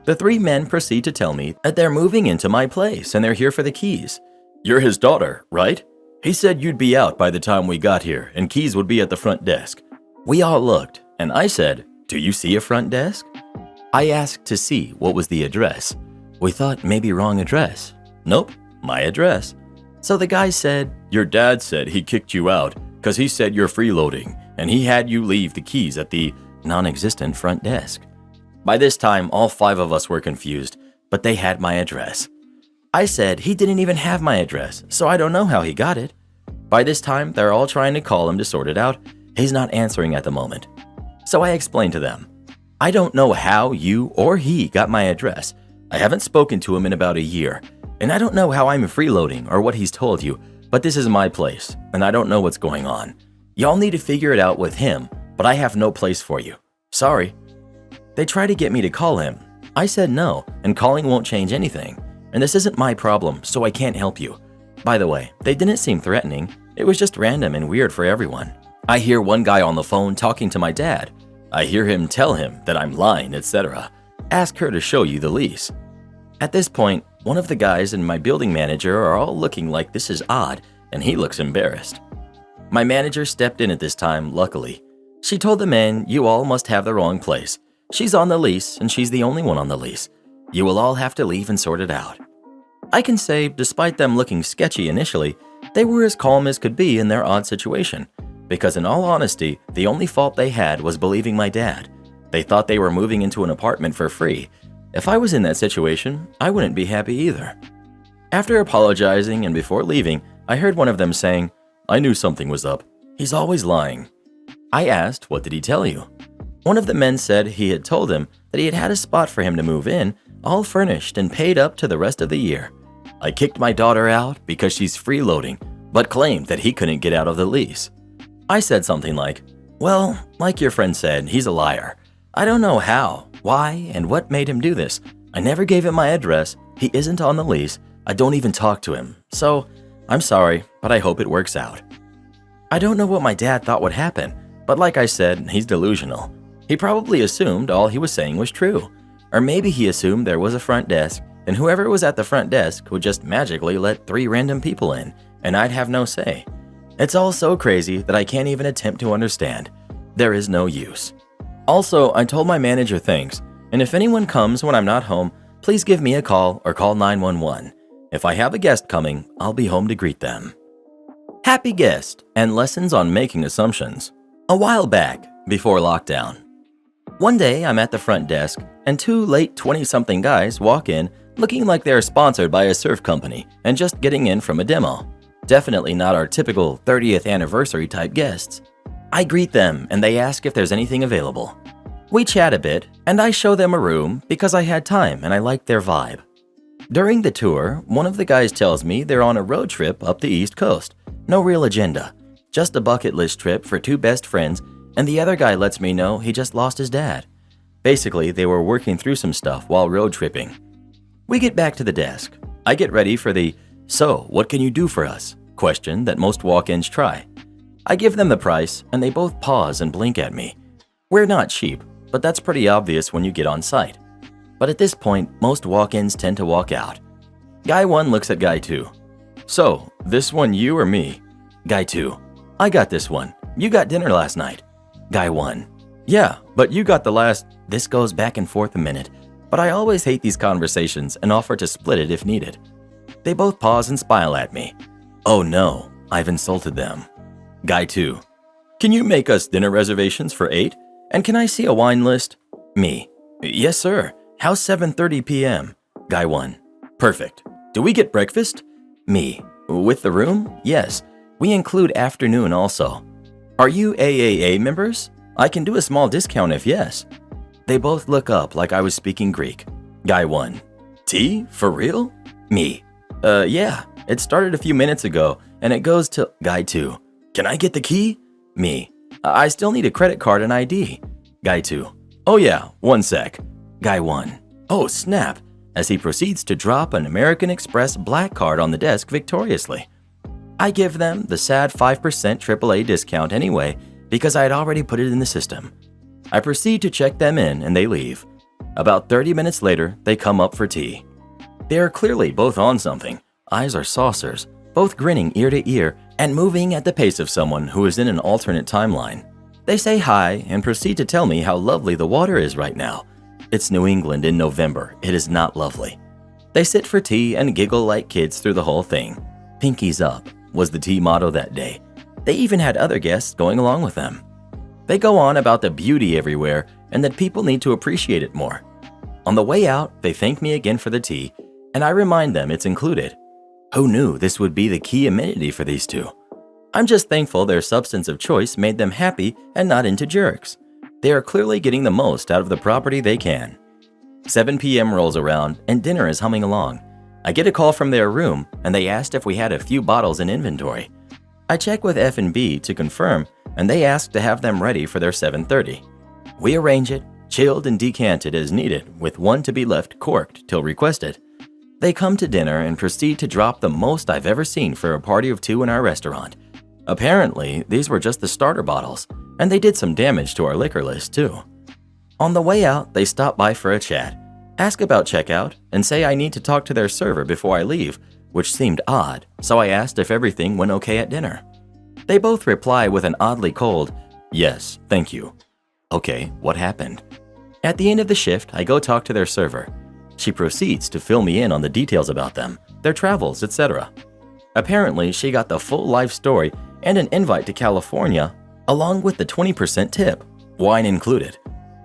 The 3 men proceed to tell me that they're moving into my place and they're here for the keys. You're his daughter, right? He said you'd be out by the time we got here and keys would be at the front desk. We all looked, and I said, do you see a front desk? I asked to see what was the address. We thought maybe wrong address. Nope, my address. So the guy said, your dad said he kicked you out because he said you're freeloading and he had you leave the keys at the non-existent front desk. By this time, all 5 of us were confused, but they had my address. I said he didn't even have my address, so I don't know how he got it. By this time, they're all trying to call him to sort it out. He's not answering at the moment. So I explained to them, I don't know how you or he got my address. I haven't spoken to him in about a year, and I don't know how I'm freeloading or what he's told you, but this is my place, and I don't know what's going on. Y'all need to figure it out with him, but I have no place for you. Sorry. They try to get me to call him. I said no, and calling won't change anything, and this isn't my problem, so I can't help you. By the way, they didn't seem threatening. It was just random and weird for everyone. I hear one guy on the phone talking to my dad. I hear him tell him that I'm lying, etc. Ask her to show you the lease. At this point, one of the guys and my building manager are all looking like this is odd, and he looks embarrassed. My manager stepped in at this time, luckily. She told the men, you all must have the wrong place. She's on the lease, and she's the only one on the lease. You will all have to leave and sort it out. I can say, despite them looking sketchy initially, they were as calm as could be in their odd situation. Because in all honesty, the only fault they had was believing my dad. They thought they were moving into an apartment for free. If I was in that situation, I wouldn't be happy either. After apologizing and before leaving, I heard one of them saying, I knew something was up. He's always lying. I asked, what did he tell you? One of the men said he had told him that he had had a spot for him to move in, all furnished and paid up to the rest of the year. I kicked my daughter out because she's freeloading, but claimed that he couldn't get out of the lease. I said something like, well, like your friend said, he's a liar. I don't know how, why, and what made him do this. I never gave him my address. He isn't on the lease. I don't even talk to him. So, I'm sorry, but I hope it works out. I don't know what my dad thought would happen, but like I said, he's delusional. He probably assumed all he was saying was true. Or maybe he assumed there was a front desk, and whoever was at the front desk would just magically let 3 random people in, and I'd have no say. It's all so crazy that I can't even attempt to understand. There is no use. Also, I told my manager thanks, and if anyone comes when I'm not home, please give me a call or call 911. If I have a guest coming, I'll be home to greet them. Happy guest and lessons on making assumptions. A while back, before lockdown. One day, I'm at the front desk, and 2 late 20-something guys walk in looking like they're sponsored by a surf company and just getting in from a demo. Definitely not our typical 30th anniversary type guests. I greet them and they ask if there's anything available. We chat a bit and I show them a room because I had time and I liked their vibe. During the tour, one of the guys tells me they're on a road trip up the East Coast. No real agenda, just a bucket list trip for 2 best friends, and the other guy lets me know he just lost his dad. Basically, they were working through some stuff while road tripping. We get back to the desk. I get ready for the, so what can you do for us? Question that most walk-ins try. I give them the price and they both pause and blink at me. We're not cheap, but that's pretty obvious when you get on site. But at this point, most walk-ins tend to walk out. Guy 1 looks at Guy 2. So, this one you or me? Guy 2. I got this one. You got dinner last night. Guy 1. Yeah, but you got the last... This goes back and forth a minute, but I always hate these conversations and offer to split it if needed. They both pause and smile at me. Oh no, I've insulted them. Guy 2. Can you make us dinner reservations for 8? And can I see a wine list? Me. Yes, sir. How's 7:30 p.m.? Guy 1. Perfect. Do we get breakfast? Me. With the room? Yes. We include afternoon also. Are you AAA members? I can do a small discount if yes. They both look up like I was speaking Greek. Guy 1. Tea? For real? Me. Yeah. It started a few minutes ago, and it goes to Guy 2. Can I get the key? Me. I still need a credit card and ID. Guy 2. Oh yeah, 1 sec. Guy 1. Oh snap, as he proceeds to drop an American Express black card on the desk victoriously. I give them the sad 5% AAA discount anyway because I had already put it in the system. I proceed to check them in and they leave. About 30 minutes later, they come up for tea. They are clearly both on something. Eyes are saucers, both grinning ear to ear and moving at the pace of someone who is in an alternate timeline. They say hi and proceed to tell me how lovely the water is right now. It's New England in November. It is not lovely. They sit for tea and giggle like kids through the whole thing. Pinkies up was the tea motto that day. They even had other guests going along with them. They go on about the beauty everywhere and that people need to appreciate it more. On the way out, they thank me again for the tea, and I remind them it's included. Who knew this would be the key amenity for these two? I'm just thankful their substance of choice made them happy and not into jerks. They are clearly getting the most out of the property they can. 7 p.m. rolls around and dinner is humming along. I get a call from their room and they asked if we had a few bottles in inventory. I check with F&B to confirm and they asked to have them ready for their 7:30. We arrange it, chilled and decanted as needed, with one to be left corked till requested. They come to dinner and proceed to drop the most I've ever seen for a party of 2 in our restaurant. Apparently, these were just the starter bottles, and they did some damage to our liquor list too. On the way out, they stop by for a chat, ask about checkout, and say I need to talk to their server before I leave, which seemed odd, so I asked if everything went okay at dinner. They both reply with an oddly cold, "Yes, thank you." Okay, what happened? At the end of the shift, I go talk to their server. She proceeds to fill me in on the details about them, their travels, etc. Apparently, she got the full life story and an invite to California, along with the 20% tip, wine included.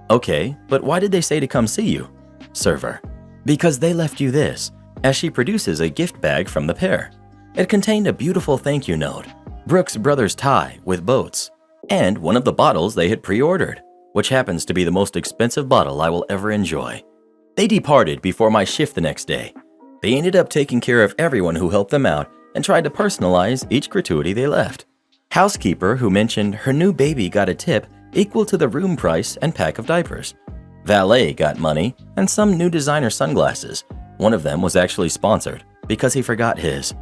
Okay, but why did they say to come see you? Server. Because they left you this, as she produces a gift bag from the pair. It contained a beautiful thank you note, Brooks Brothers tie with boats, and one of the bottles they had pre-ordered, which happens to be the most expensive bottle I will ever enjoy. They departed before my shift the next day. They ended up taking care of everyone who helped them out and tried to personalize each gratuity they left. Housekeeper who mentioned her new baby got a tip equal to the room price and pack of diapers. Valet got money and some new designer sunglasses. One of them was actually sponsored because he forgot his.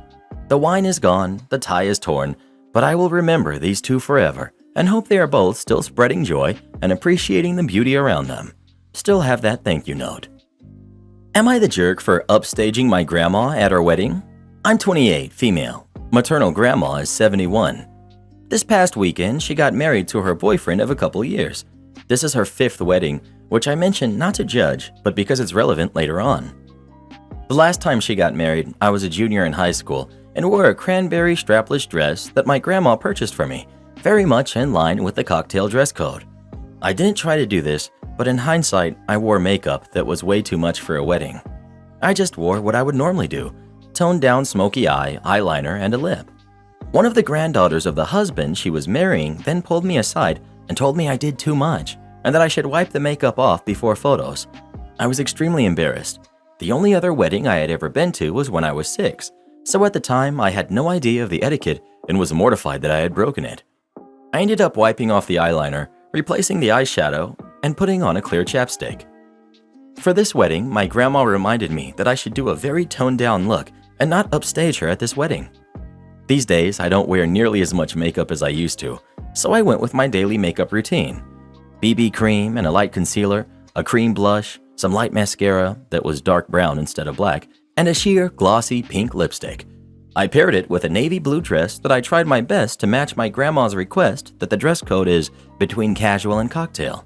The wine is gone, the tie is torn, but I will remember these two forever and hope they are both still spreading joy and appreciating the beauty around them. Still have that thank you note. Am I the jerk for upstaging my grandma at our wedding? I'm 28, female. Maternal grandma is 71. This past weekend, she got married to her boyfriend of a couple years. This is her 5th wedding, which I mention not to judge, but because it's relevant later on. The last time she got married, I was a junior in high school and wore a cranberry strapless dress that my grandma purchased for me, very much in line with the cocktail dress code. I didn't try to do this, but in hindsight, I wore makeup that was way too much for a wedding. I just wore what I would normally do, toned down smoky eye, eyeliner, and a lip. One of the granddaughters of the husband she was marrying then pulled me aside and told me I did too much and that I should wipe the makeup off before photos. I was extremely embarrassed. The only other wedding I had ever been to was when I was 6, so at the time I had no idea of the etiquette and was mortified that I had broken it. I ended up wiping off the eyeliner, replacing the eyeshadow, and putting on a clear chapstick. For this wedding, my grandma reminded me that I should do a very toned-down look and not upstage her at this wedding. These days, I don't wear nearly as much makeup as I used to, so I went with my daily makeup routine. BB cream and a light concealer, a cream blush, some light mascara that was dark brown instead of black, and a sheer, glossy pink lipstick. I paired it with a navy blue dress that I tried my best to match my grandma's request that the dress code is between casual and cocktail.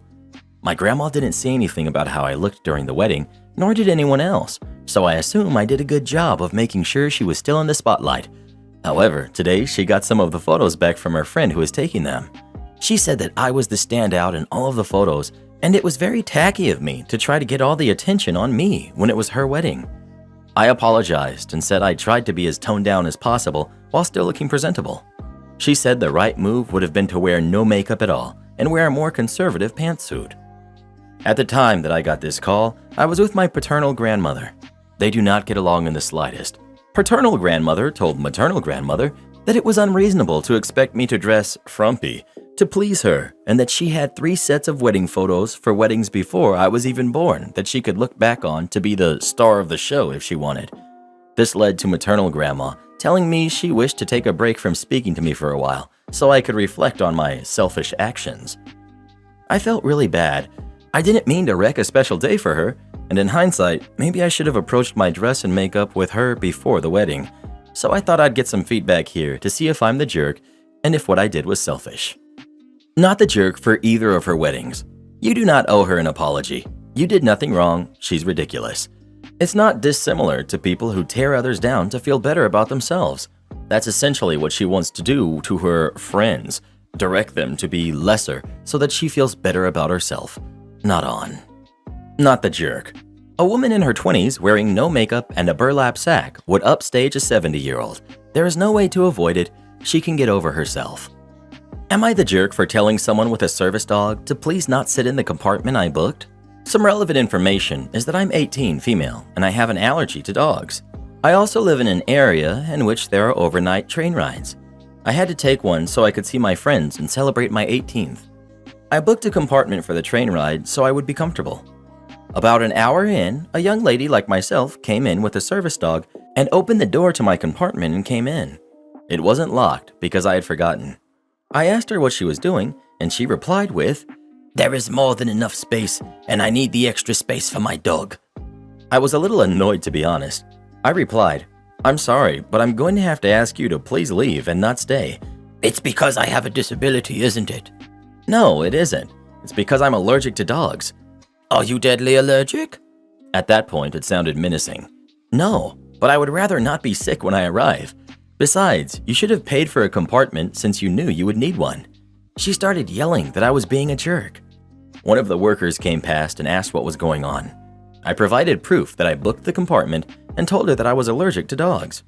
My grandma didn't say anything about how I looked during the wedding, nor did anyone else, so I assume I did a good job of making sure she was still in the spotlight. However, today she got some of the photos back from her friend who was taking them. She said that I was the standout in all of the photos, and it was very tacky of me to try to get all the attention on me when it was her wedding. I apologized and said I tried to be as toned down as possible while still looking presentable. She said the right move would have been to wear no makeup at all and wear a more conservative pantsuit. At the time that I got this call, I was with my paternal grandmother. They do not get along in the slightest. Paternal grandmother told maternal grandmother that it was unreasonable to expect me to dress frumpy to please her, and that she had 3 sets of wedding photos for weddings before I was even born that she could look back on to be the star of the show if she wanted. This led to maternal grandma telling me she wished to take a break from speaking to me for a while so I could reflect on my selfish actions. I felt really bad. I didn't mean to wreck a special day for her, and in hindsight, maybe I should have approached my dress and makeup with her before the wedding. So I thought I'd get some feedback here to see if I'm the jerk and if what I did was selfish. Not the jerk for either of her weddings. You do not owe her an apology. You did nothing wrong. She's ridiculous. It's not dissimilar to people who tear others down to feel better about themselves. That's essentially what she wants to do to her friends. Direct them to be lesser so that she feels better about herself. Not on. Not the jerk. A woman in her 20s wearing no makeup and a burlap sack would upstage a 70-year-old. There is no way to avoid it. She can get over herself. Am I the jerk for telling someone with a service dog to please not sit in the compartment I booked? Some relevant information is that I'm 18, female, and I have an allergy to dogs. I also live in an area in which there are overnight train rides. I had to take one so I could see my friends and celebrate my 18th. I booked a compartment for the train ride so I would be comfortable. About an hour in, a young lady like myself came in with a service dog and opened the door to my compartment and came in. It wasn't locked because I had forgotten. I asked her what she was doing, and she replied with, There is more than enough space, and I need the extra space for my dog. I was a little annoyed, to be honest. I replied, I'm sorry, but I'm going to have to ask you to please leave and not stay. It's because I have a disability, isn't it? No, it isn't. It's because I'm allergic to dogs. Are you deadly allergic? At that point, it sounded menacing. No, but I would rather not be sick when I arrive. Besides, you should have paid for a compartment since you knew you would need one. She started yelling that I was being a jerk. One of the workers came past and asked what was going on. I provided proof that I booked the compartment and told her that I was allergic to dogs.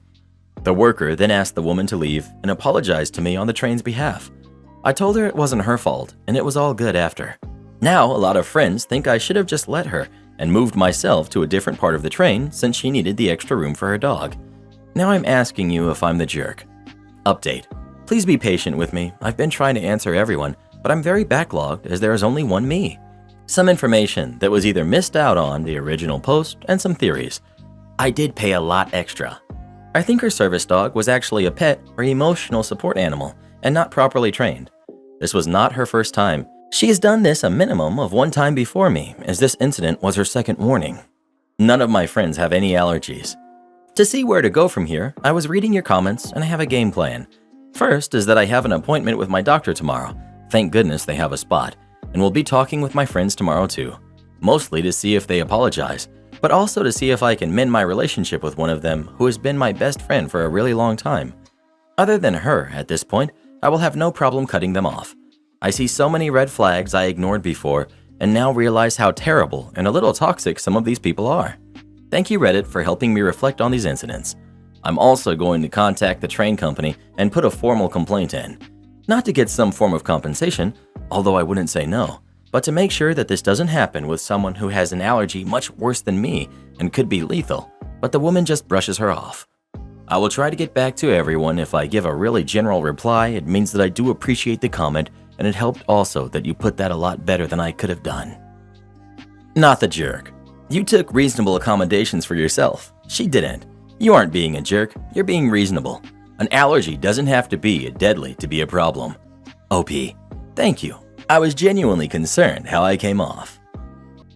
The worker then asked the woman to leave and apologized to me on the train's behalf. I told her it wasn't her fault and it was all good after. Now, a lot of friends think I should have just let her and moved myself to a different part of the train since she needed the extra room for her dog. Now I'm asking you if I'm the jerk. Update. Please be patient with me. I've been trying to answer everyone, but I'm very backlogged as there is only one me. Some information that was either missed out on the original post and some theories. I did pay a lot extra. I think her service dog was actually a pet or emotional support animal and not properly trained. This was not her first time. She has done this a minimum of 1 time before me, as this incident was her second warning. None of my friends have any allergies. To see where to go from here, I was reading your comments and I have a game plan. First is that I have an appointment with my doctor tomorrow. Thank goodness they have a spot. And we'll be talking with my friends tomorrow too. Mostly to see if they apologize, but also to see if I can mend my relationship with one of them who has been my best friend for a really long time. Other than her, at this point, I will have no problem cutting them off. I see so many red flags I ignored before and now realize how terrible and a little toxic some of these people are. Thank you, Reddit, for helping me reflect on these incidents. I'm also going to contact the train company and put a formal complaint in. Not to get some form of compensation, although I wouldn't say no, but to make sure that this doesn't happen with someone who has an allergy much worse than me and could be lethal, but the woman just brushes her off. I will try to get back to everyone. If I give a really general reply, it means that I do appreciate the comment, and it helped also that you put that a lot better than I could have done. Not the jerk. You took reasonable accommodations for yourself. She didn't. You aren't being a jerk, you're being reasonable. An allergy doesn't have to be deadly to be a problem. OP. Thank you. I was genuinely concerned how I came off.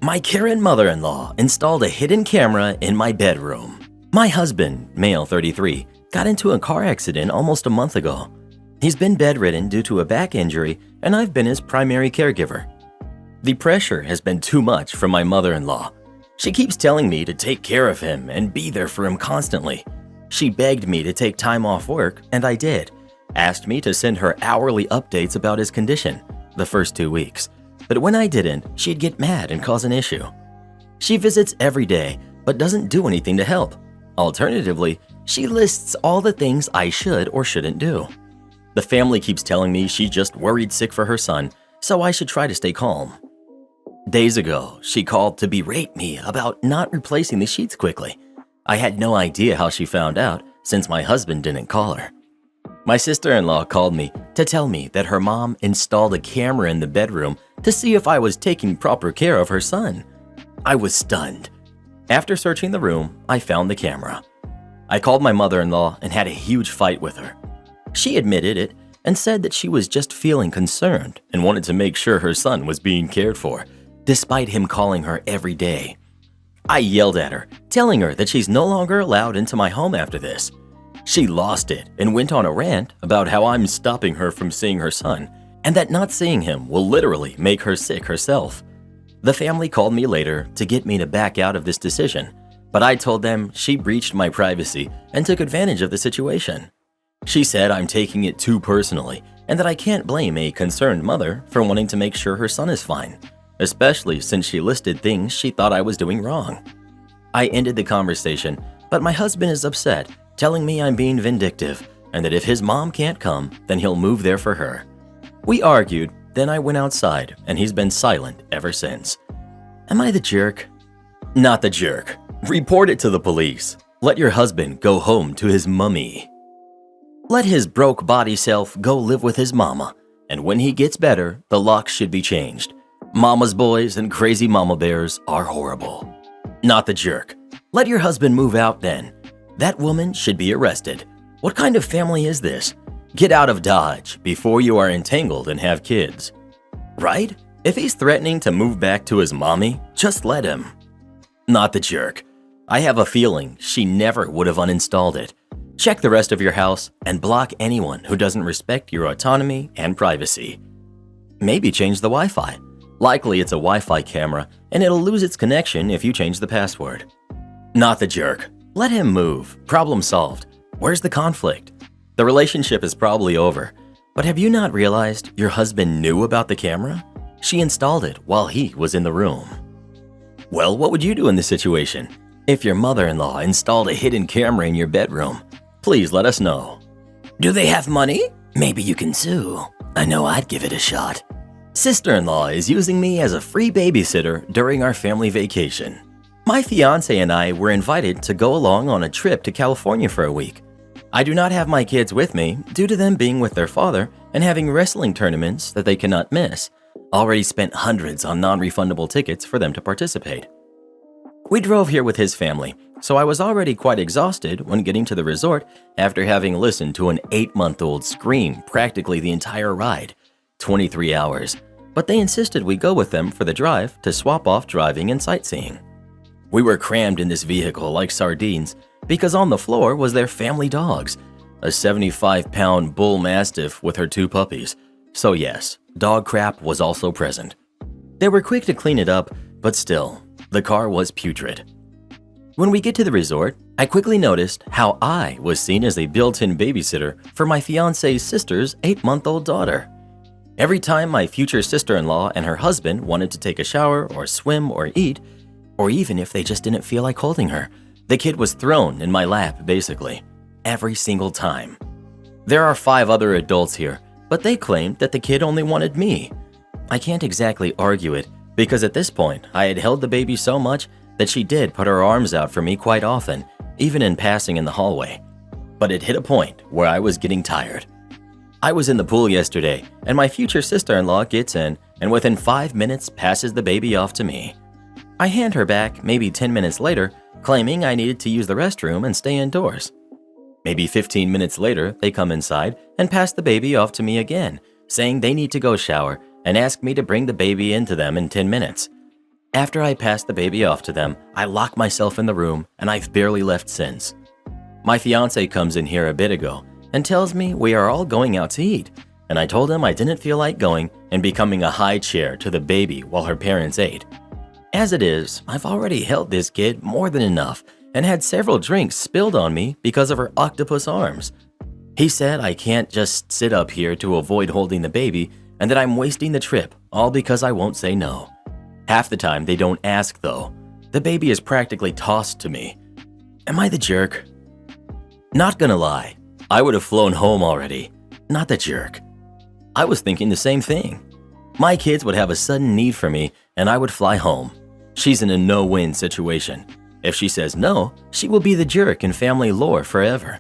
My Karen mother-in-law installed a hidden camera in my bedroom. My husband, male 33, got into a car accident almost a month ago. He's been bedridden due to a back injury, and I've been his primary caregiver. The pressure has been too much from my mother-in-law. She keeps telling me to take care of him and be there for him constantly. She begged me to take time off work, and I did. Asked me to send her hourly updates about his condition the first 2 weeks. But when I didn't, she'd get mad and cause an issue. She visits every day, but doesn't do anything to help. Alternatively, she lists all the things I should or shouldn't do. The family keeps telling me she just worried sick for her son, so I should try to stay calm. Days ago, she called to berate me about not replacing the sheets quickly. I had no idea how she found out since my husband didn't call her. My sister-in-law called me to tell me that her mom installed a camera in the bedroom to see if I was taking proper care of her son. I was stunned. After searching the room, I found the camera. I called my mother-in-law and had a huge fight with her. She admitted it and said that she was just feeling concerned and wanted to make sure her son was being cared for, despite him calling her every day. I yelled at her, telling her that she's no longer allowed into my home after this. She lost it and went on a rant about how I'm stopping her from seeing her son and that not seeing him will literally make her sick herself. The family called me later to get me to back out of this decision, but I told them she breached my privacy and took advantage of the situation. She said I'm taking it too personally and that I can't blame a concerned mother for wanting to make sure her son is fine, especially since she listed things she thought I was doing wrong. I ended the conversation, but my husband is upset, telling me I'm being vindictive and that if his mom can't come, then he'll move there for her. We argued, then I went outside and he's been silent ever since. Am I the jerk? Not the jerk. Report it to the police. Let your husband go home to his mummy. Let his broke body self go live with his mama, and when he gets better, the locks should be changed. Mama's boys and crazy mama bears are horrible. Not the jerk. Let your husband move out then. That woman should be arrested. What kind of family is this? Get out of Dodge before you are entangled and have kids. Right? If he's threatening to move back to his mommy, just let him. Not the jerk. I have a feeling she never would have uninstalled it. Check the rest of your house and block anyone who doesn't respect your autonomy and privacy. Maybe change the Wi-Fi. Likely it's a Wi-Fi camera and it'll lose its connection if you change the password. Not the jerk. Let him move. Problem solved. Where's the conflict? The relationship is probably over, but have you not realized your husband knew about the camera? She installed it while he was in the room. Well, what would you do in this situation? If your mother-in-law installed a hidden camera in your bedroom, please let us know. Do they have money? Maybe you can sue. I know I'd give it a shot. Sister-in-law is using me as a free babysitter during our family vacation. My fiance and I were invited to go along on a trip to California for a week. I do not have my kids with me due to them being with their father and having wrestling tournaments that they cannot miss. Already spent hundreds on non-refundable tickets for them to participate. We drove here with his family, so I was already quite exhausted when getting to the resort after having listened to an 8-month-old scream practically the entire ride, 23 hours, but they insisted we go with them for the drive to swap off driving and sightseeing. We were crammed in this vehicle like sardines because on the floor was their family dogs, a 75-pound bull mastiff with her 2 puppies. So yes, dog crap was also present. They were quick to clean it up, but still, the car was putrid. When we get to the resort, I quickly noticed how I was seen as a built-in babysitter for my fiance's sister's 8-month-old daughter. Every time my future sister-in-law and her husband wanted to take a shower or swim or eat, or even if they just didn't feel like holding her, the kid was thrown in my lap basically, every single time. There are 5 other adults here, but they claimed that the kid only wanted me. I can't exactly argue it because at this point I had held the baby so much that she did put her arms out for me quite often, even in passing in the hallway. But it hit a point where I was getting tired. I was in the pool yesterday and my future sister-in-law gets in and within 5 minutes passes the baby off to me. I hand her back maybe 10 minutes later, claiming I needed to use the restroom and stay indoors. Maybe 15 minutes later, they come inside and pass the baby off to me again, saying they need to go shower and ask me to bring the baby into them in 10 minutes. After I pass the baby off to them, I lock myself in the room and I've barely left since. My fiance comes in here a bit ago and tells me we are all going out to eat, and I told him I didn't feel like going and becoming a high chair to the baby while her parents ate. As it is, I've already held this kid more than enough and had several drinks spilled on me because of her octopus arms. He said I can't just sit up here to avoid holding the baby and that I'm wasting the trip all because I won't say no. Half the time they don't ask though. The baby is practically tossed to me. Am I the jerk? Not gonna lie, I would have flown home already. Not the jerk. I was thinking the same thing. My kids would have a sudden need for me and I would fly home. She's in a no-win situation. If she says no, she will be the jerk in family lore forever.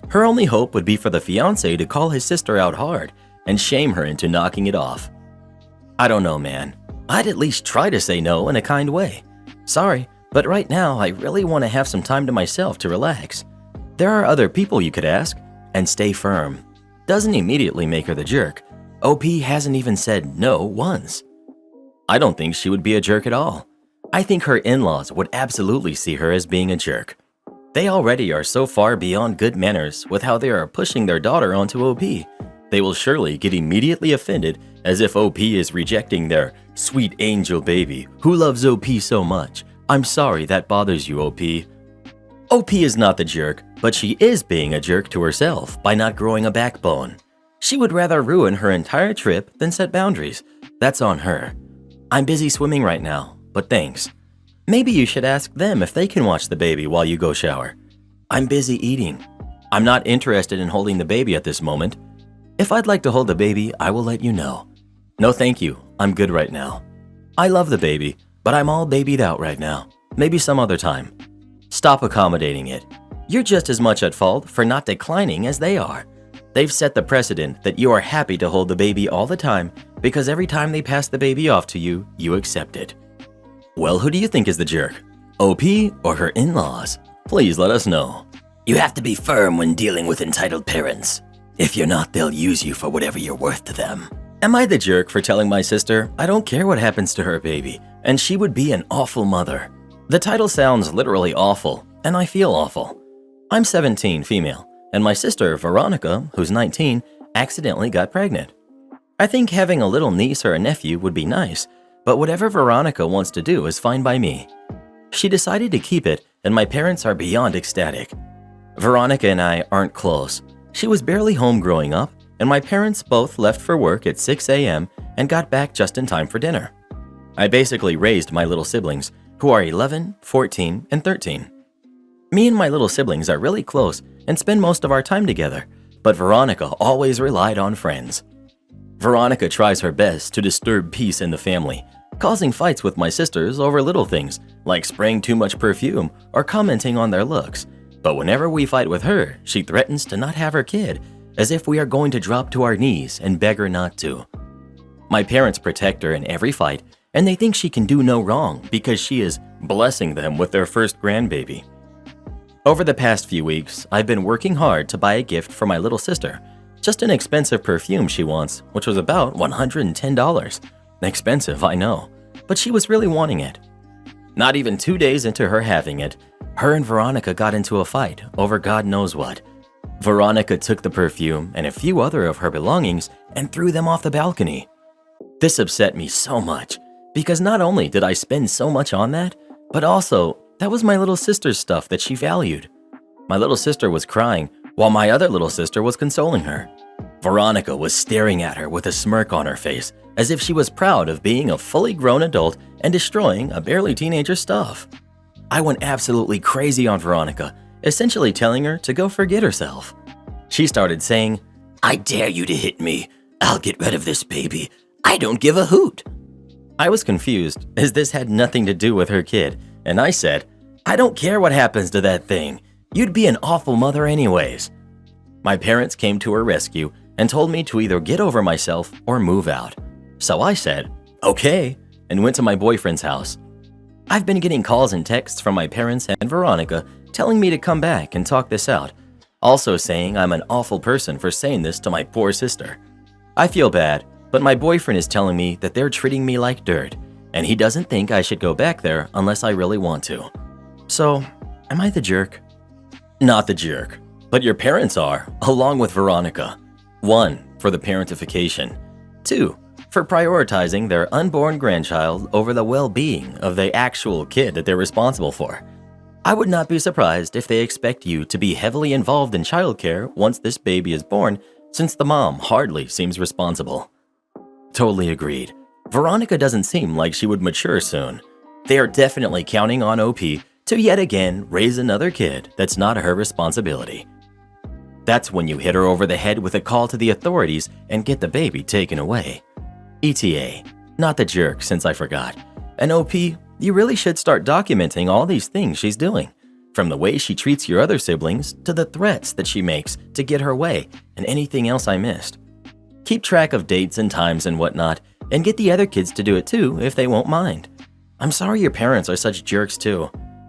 Her only hope would be for the fiancé to call his sister out hard and shame her into knocking it off. I don't know, man. I'd at least try to say no in a kind way. Sorry, but right now I really want to have some time to myself to relax. There are other people you could ask, and stay firm. Doesn't immediately make her the jerk. OP hasn't even said no once. I don't think she would be a jerk at all. I think her in-laws would absolutely see her as being a jerk. They already are so far beyond good manners with how they are pushing their daughter onto OP. They will surely get immediately offended as if OP is rejecting their sweet angel baby who loves OP so much. I'm sorry that bothers you, OP. OP is not the jerk, but she is being a jerk to herself by not growing a backbone. She would rather ruin her entire trip than set boundaries. That's on her. I'm busy swimming right now, but thanks. Maybe you should ask them if they can watch the baby while you go shower. I'm busy eating. I'm not interested in holding the baby at this moment. If I'd like to hold the baby, I will let you know. No thank you, I'm good right now. I love the baby, but I'm all babied out right now. Maybe some other time. Stop accommodating it. You're just as much at fault for not declining as they are. They've set the precedent that you are happy to hold the baby all the time because every time they pass the baby off to you, you accept it. Well, who do you think is the jerk? OP or her in-laws? Please let us know. You have to be firm when dealing with entitled parents. If you're not, they'll use you for whatever you're worth to them. Am I the jerk for telling my sister I don't care what happens to her baby and she would be an awful mother? The title sounds literally awful, and I feel awful. I'm 17, female, and my sister, Veronica, who's 19, accidentally got pregnant. I think having a little niece or a nephew would be nice, but whatever Veronica wants to do is fine by me. She decided to keep it, and my parents are beyond ecstatic. Veronica and I aren't close. She was barely home growing up, and my parents both left for work at 6 a.m. and got back just in time for dinner. I basically raised my little siblings, who are 11, 14, and 13. Me and my little siblings are really close and spend most of our time together, but Veronica always relied on friends. Veronica tries her best to disturb peace in the family, causing fights with my sisters over little things like spraying too much perfume or commenting on their looks. But whenever we fight with her, she threatens to not have her kid, as if we are going to drop to our knees and beg her not to. My parents protect her in every fight, and they think she can do no wrong because she is blessing them with their first grandbaby. Over the past few weeks, I've been working hard to buy a gift for my little sister. Just an expensive perfume she wants, which was about $110. Expensive, I know, but she was really wanting it. Not even 2 days into her having it, her and Veronica got into a fight over God knows what. Veronica took the perfume and a few other of her belongings and threw them off the balcony. This upset me so much, because not only did I spend so much on that, but also that was my little sister's stuff that she valued. My little sister was crying while my other little sister was consoling her. Veronica was staring at her with a smirk on her face, as if she was proud of being a fully grown adult and destroying a barely teenager's stuff. I went absolutely crazy on Veronica, essentially telling her to go forget herself. She started saying, I dare you to hit me. I'll get rid of this baby. I don't give a hoot. I was confused, as this had nothing to do with her kid, and I said, I don't care what happens to that thing. You'd be an awful mother anyways. My parents came to her rescue and told me to either get over myself or move out. So I said, okay, and went to my boyfriend's house. I've been getting calls and texts from my parents and Veronica telling me to come back and talk this out, also saying I'm an awful person for saying this to my poor sister. I feel bad, but my boyfriend is telling me that they're treating me like dirt, and he doesn't think I should go back there unless I really want to. So, am I the jerk? Not the jerk, but your parents are, along with Veronica. 1, for the parentification. 2, for prioritizing their unborn grandchild over the well-being of the actual kid that they're responsible for. I would not be surprised if they expect you to be heavily involved in childcare once this baby is born, since the mom hardly seems responsible. Totally agreed. Veronica doesn't seem like she would mature soon. They are definitely counting on OP to yet again raise another kid that's not her responsibility. That's when you hit her over the head with a call to the authorities and get the baby taken away. ETA, not the jerk since I forgot. And OP, you really should start documenting all these things she's doing, from the way she treats your other siblings to the threats that she makes to get her way and anything else I missed. Keep track of dates and times and whatnot, and get the other kids to do it too if they won't mind. I'm sorry your parents are such jerks too.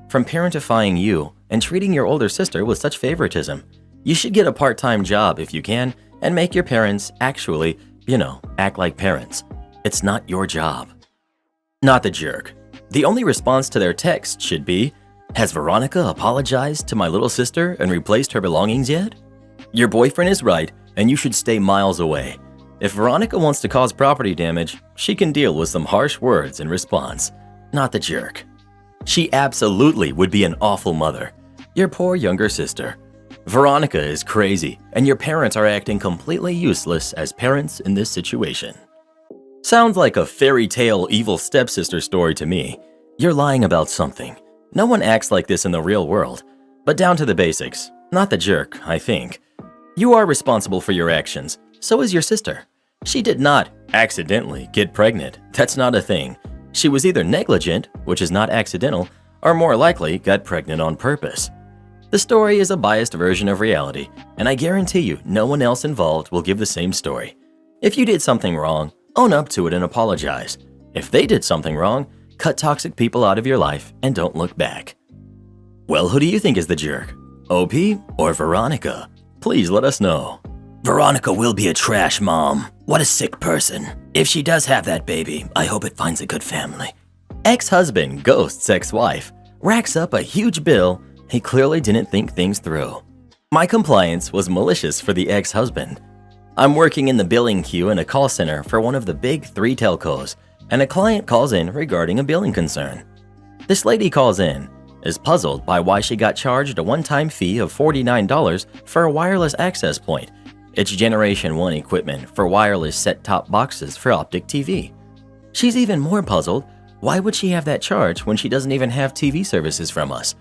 From parentifying you and treating your older sister with such favoritism, you should get a part-time job if you can and make your parents actually, act like parents. It's not your job. Not the jerk. The only response to their text should be, "Has Veronica apologized to my little sister and replaced her belongings yet?" Your boyfriend is right, and you should stay miles away. If Veronica wants to cause property damage, she can deal with some harsh words in response. Not the jerk. She absolutely would be an awful mother. Your poor younger sister. Veronica is crazy, and your parents are acting completely useless as parents in this situation. Sounds like a fairy tale evil stepsister story to me. You're lying about something. No one acts like this in the real world. But down to the basics. Not the jerk, I think. You are responsible for your actions. So is your sister. She did not accidentally get pregnant. That's not a thing. She was either negligent, which is not accidental, or more likely got pregnant on purpose. The story is a biased version of reality, and I guarantee you no one else involved will give the same story. If you did something wrong, own up to it and apologize. If they did something wrong, cut toxic people out of your life and don't look back. Well, who do you think is the jerk? OP or Veronica? Please let us know. Veronica will be a trash mom. What a sick person. If she does have that baby, I hope it finds a good family. Ex-husband ghosts ex-wife, racks up a huge bill. He clearly didn't think things through. My compliance was malicious for the ex-husband. I'm working in the billing queue in a call center for one of the big 3 telcos, and a client calls in regarding a billing concern. This lady calls in, is puzzled by why she got charged a one-time fee of $49 for a wireless access point. It's Generation 1 equipment for wireless set-top boxes for optic TV. She's even more puzzled, why would she have that charge when she doesn't even have TV services from us?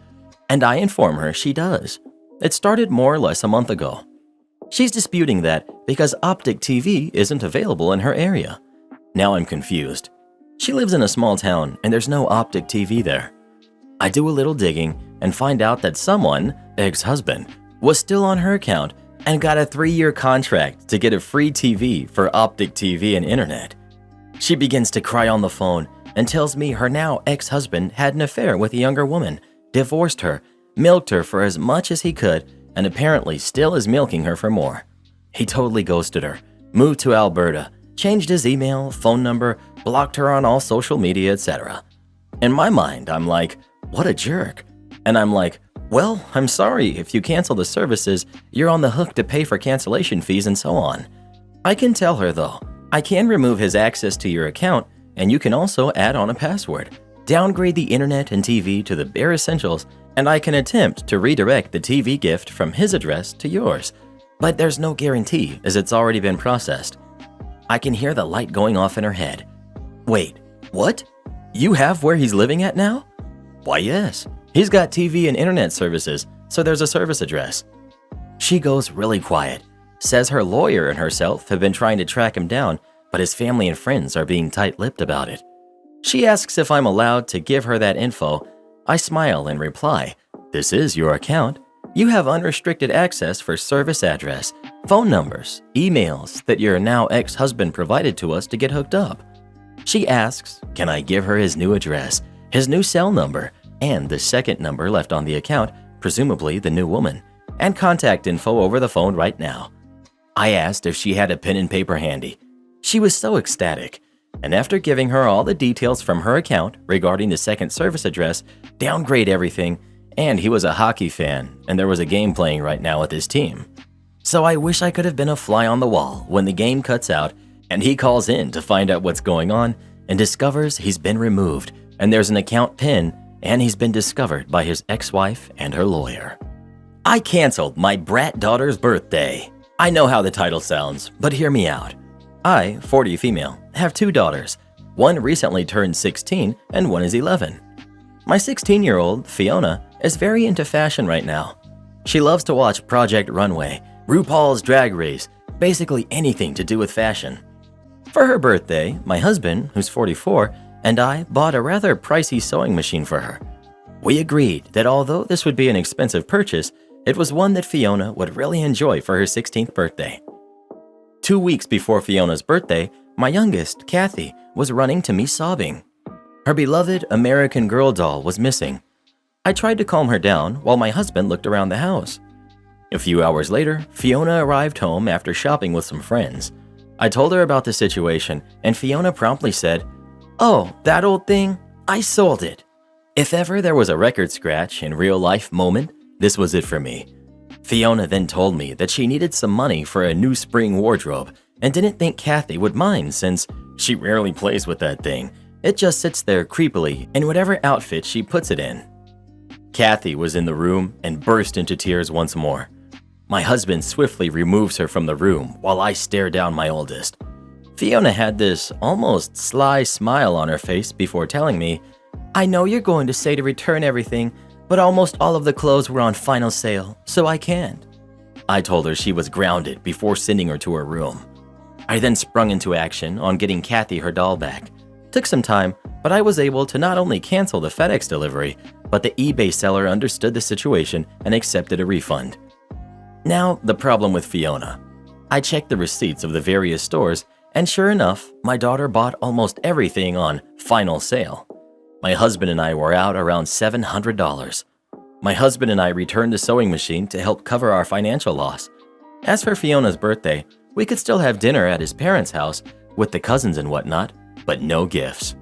And I inform her she does. It started more or less a month ago. She's disputing that because optic TV isn't available in her area. Now I'm confused. She lives in a small town and there's no optic TV there. I do a little digging and find out that someone, ex-husband, was still on her account and got a 3-year contract to get a free TV for optic TV and internet. She begins to cry on the phone and tells me her now ex-husband had an affair with a younger woman, divorced her, milked her for as much as he could, and apparently still is milking her for more. He totally ghosted her, moved to Alberta, changed his email, phone number, blocked her on all social media, etc. In my mind, I'm like, what a jerk. And I'm like, well, I'm sorry, if you cancel the services, you're on the hook to pay for cancellation fees and so on. I can tell her though, I can remove his access to your account, and you can also add on a password, downgrade the internet and TV to the bare essentials, and I can attempt to redirect the TV gift from his address to yours. But there's no guarantee as it's already been processed. I can hear the light going off in her head. Wait, what? You have where he's living at now? Why yes, he's got TV and internet services, so there's a service address. She goes really quiet, says her lawyer and herself have been trying to track him down, but his family and friends are being tight-lipped about it. She asks if I'm allowed to give her that info. I smile and reply, this is your account. You have unrestricted access for service address, phone numbers, emails that your now ex-husband provided to us to get hooked up. She asks, can I give her his new address, his new cell number, and the second number left on the account, presumably the new woman, and contact info over the phone right now. I asked if she had a pen and paper handy. She was so ecstatic, and after giving her all the details from her account regarding the second service address, downgrade everything, and he was a hockey fan, and there was a game playing right now with his team. So I wish I could have been a fly on the wall when the game cuts out and he calls in to find out what's going on and discovers he's been removed and there's an account pin and he's been discovered by his ex-wife and her lawyer. I canceled my brat daughter's birthday. I know how the title sounds, but hear me out. I, 40 female, have 2 daughters. One recently turned 16 and one is 11. My 16-year-old, Fiona, is very into fashion right now. She loves to watch Project Runway, RuPaul's Drag Race, basically anything to do with fashion. For her birthday, my husband, who's 44, and I bought a rather pricey sewing machine for her. We agreed that although this would be an expensive purchase, it was one that Fiona would really enjoy for her 16th birthday. 2 weeks before Fiona's birthday, my youngest, Kathy, was running to me sobbing. Her beloved American Girl doll was missing. I tried to calm her down while my husband looked around the house. A few hours later, Fiona arrived home after shopping with some friends. I told her about the situation, and Fiona promptly said, "Oh, that old thing? I sold it." If ever there was a record scratch in real life moment, this was it for me. Fiona then told me that she needed some money for a new spring wardrobe and didn't think Kathy would mind since she rarely plays with that thing. It just sits there creepily in whatever outfit she puts it in. Kathy was in the room and burst into tears once more. My husband swiftly removes her from the room while I stare down my oldest. Fiona had this almost sly smile on her face before telling me, "I know you're going to say to return everything, but almost all of the clothes were on final sale, so I can't." I told her she was grounded before sending her to her room. I then sprung into action on getting Kathy her doll back. Took some time, but I was able to not only cancel the FedEx delivery, but the eBay seller understood the situation and accepted a refund. Now, the problem with Fiona. I checked the receipts of the various stores, and sure enough, my daughter bought almost everything on final sale. My husband and I were out around $700. My husband and I returned the sewing machine to help cover our financial loss. As for Fiona's birthday, we could still have dinner at his parents' house with the cousins and whatnot, but no gifts.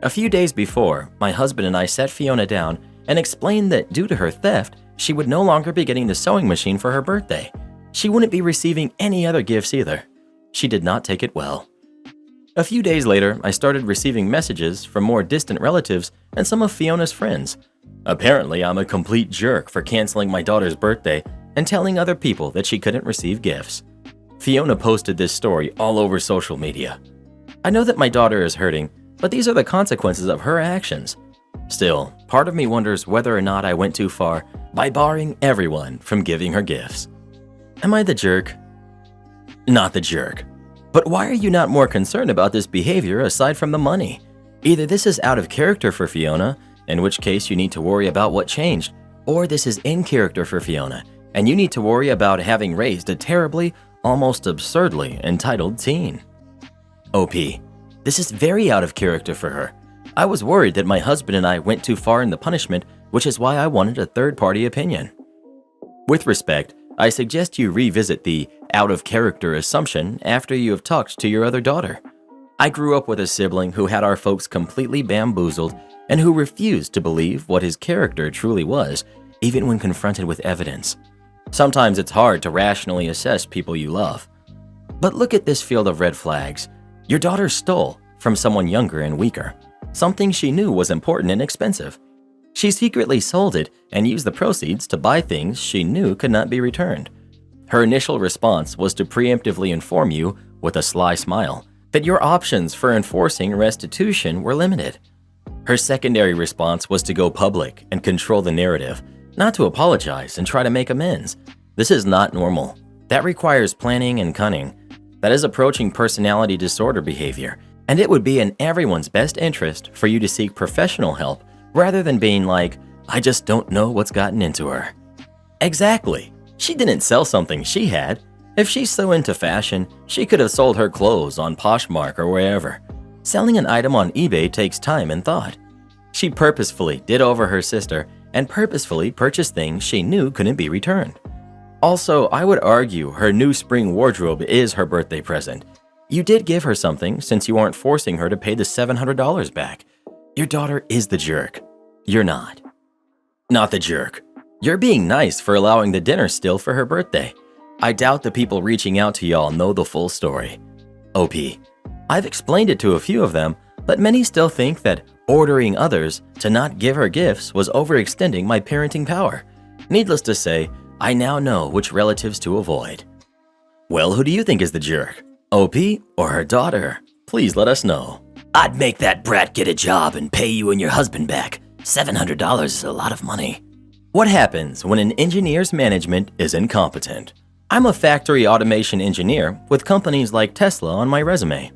A few days before, my husband and I sat Fiona down and explained that due to her theft, she would no longer be getting the sewing machine for her birthday. She wouldn't be receiving any other gifts either. She did not take it well. A few days later, I started receiving messages from more distant relatives and some of Fiona's friends. Apparently, I'm a complete jerk for canceling my daughter's birthday and telling other people that she couldn't receive gifts. Fiona posted this story all over social media. I know that my daughter is hurting, but these are the consequences of her actions. Still, part of me wonders whether or not I went too far by barring everyone from giving her gifts. Am I the jerk? Not the jerk. But why are you not more concerned about this behavior aside from the money? Either this is out of character for Fiona, in which case you need to worry about what changed, or this is in character for Fiona, and you need to worry about having raised a terribly, almost absurdly entitled teen. OP. This is very out of character for her. I was worried that my husband and I went too far in the punishment, which is why I wanted a third-party opinion. With respect, I suggest you revisit the out-of-character assumption after you have talked to your other daughter. I grew up with a sibling who had our folks completely bamboozled and who refused to believe what his character truly was, even when confronted with evidence. Sometimes it's hard to rationally assess people you love. But look at this field of red flags. Your daughter stole from someone younger and weaker, something she knew was important and expensive. She secretly sold it and used the proceeds to buy things she knew could not be returned. Her initial response was to preemptively inform you, with a sly smile, that your options for enforcing restitution were limited. Her secondary response was to go public and control the narrative, not to apologize and try to make amends. This is not normal. That requires planning and cunning. That is approaching personality disorder behavior, and it would be in everyone's best interest for you to seek professional help rather than being like, "I just don't know what's gotten into her." Exactly. She didn't sell something she had. If she's so into fashion, she could have sold her clothes on Poshmark or wherever. Selling an item on eBay takes time and thought. She purposefully did over her sister and purposefully purchased things she knew couldn't be returned. Also, I would argue her new spring wardrobe is her birthday present. You did give her something since you aren't forcing her to pay the $700 back. Your daughter is the jerk. You're not. Not the jerk. You're being nice for allowing the dinner still for her birthday. I doubt the people reaching out to y'all know the full story. OP. I've explained it to a few of them, but many still think that ordering others to not give her gifts was overextending my parenting power. Needless to say, I now know which relatives to avoid. Well, who do you think is the jerk? OP or her daughter? Please let us know. I'd make that brat get a job and pay you and your husband back, $700 is a lot of money. What happens when an engineer's management is incompetent? I'm a factory automation engineer with companies like Tesla on my resume.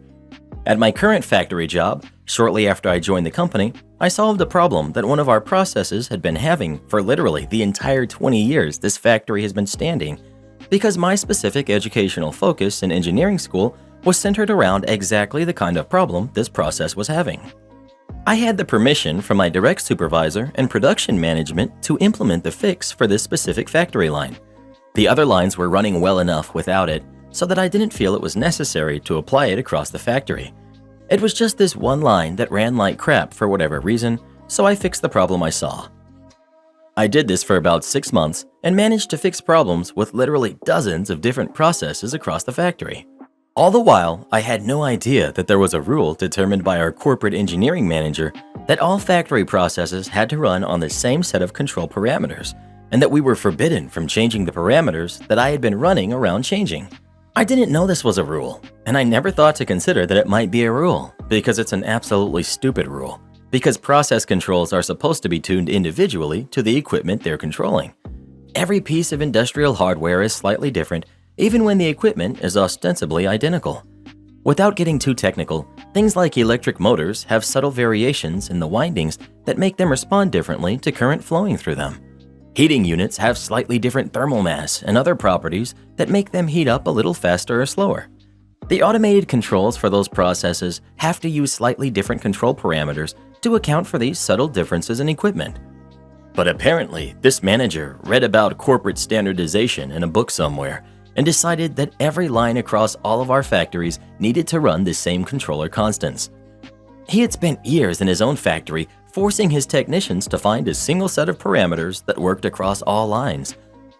At my current factory job, shortly after I joined the company, I solved a problem that one of our processes had been having for literally the entire 20 years this factory has been standing, because my specific educational focus in engineering school was centered around exactly the kind of problem this process was having. I had the permission from my direct supervisor and production management to implement the fix for this specific factory line. The other lines were running well enough without it, so that I didn't feel it was necessary to apply it across the factory. It was just this one line that ran like crap for whatever reason, so I fixed the problem I saw. I did this for about 6 months and managed to fix problems with literally dozens of different processes across the factory. All the while, I had no idea that there was a rule determined by our corporate engineering manager that all factory processes had to run on the same set of control parameters, and that we were forbidden from changing the parameters that I had been running around changing. I didn't know this was a rule, and I never thought to consider that it might be a rule, because it's an absolutely stupid rule, because process controls are supposed to be tuned individually to the equipment they're controlling. Every piece of industrial hardware is slightly different, even when the equipment is ostensibly identical. Without getting too technical, things like electric motors have subtle variations in the windings that make them respond differently to current flowing through them. Heating units have slightly different thermal mass and other properties that make them heat up a little faster or slower. The automated controls for those processes have to use slightly different control parameters to account for these subtle differences in equipment. But apparently, this manager read about corporate standardization in a book somewhere and decided that every line across all of our factories needed to run the same controller constants. He had spent years in his own factory forcing his technicians to find a single set of parameters that worked across all lines.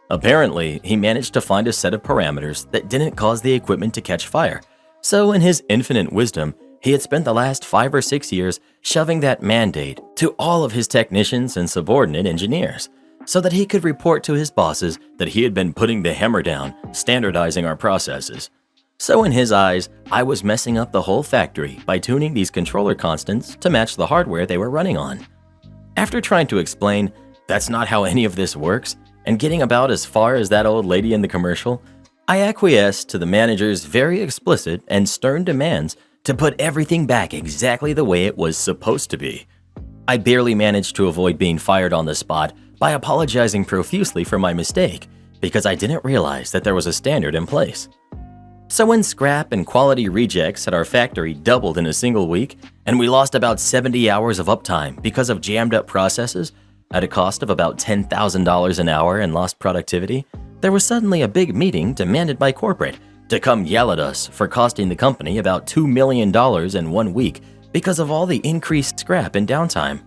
Apparently, he managed to find a set of parameters that didn't cause the equipment to catch fire. So in his infinite wisdom, he had spent the last 5 or 6 years shoving that mandate to all of his technicians and subordinate engineers, so that he could report to his bosses that he had been putting the hammer down, standardizing our processes. So in his eyes, I was messing up the whole factory by tuning these controller constants to match the hardware they were running on. After trying to explain that's not how any of this works, and getting about as far as that old lady in the commercial, I acquiesced to the manager's very explicit and stern demands to put everything back exactly the way it was supposed to be. I barely managed to avoid being fired on the spot by apologizing profusely for my mistake, because I didn't realize that there was a standard in place. So when scrap and quality rejects at our factory doubled in a single week, and we lost about 70 hours of uptime because of jammed up processes at a cost of about $10,000 an hour and lost productivity, there was suddenly a big meeting demanded by corporate to come yell at us for costing the company about $2 million in 1 week because of all the increased scrap and downtime.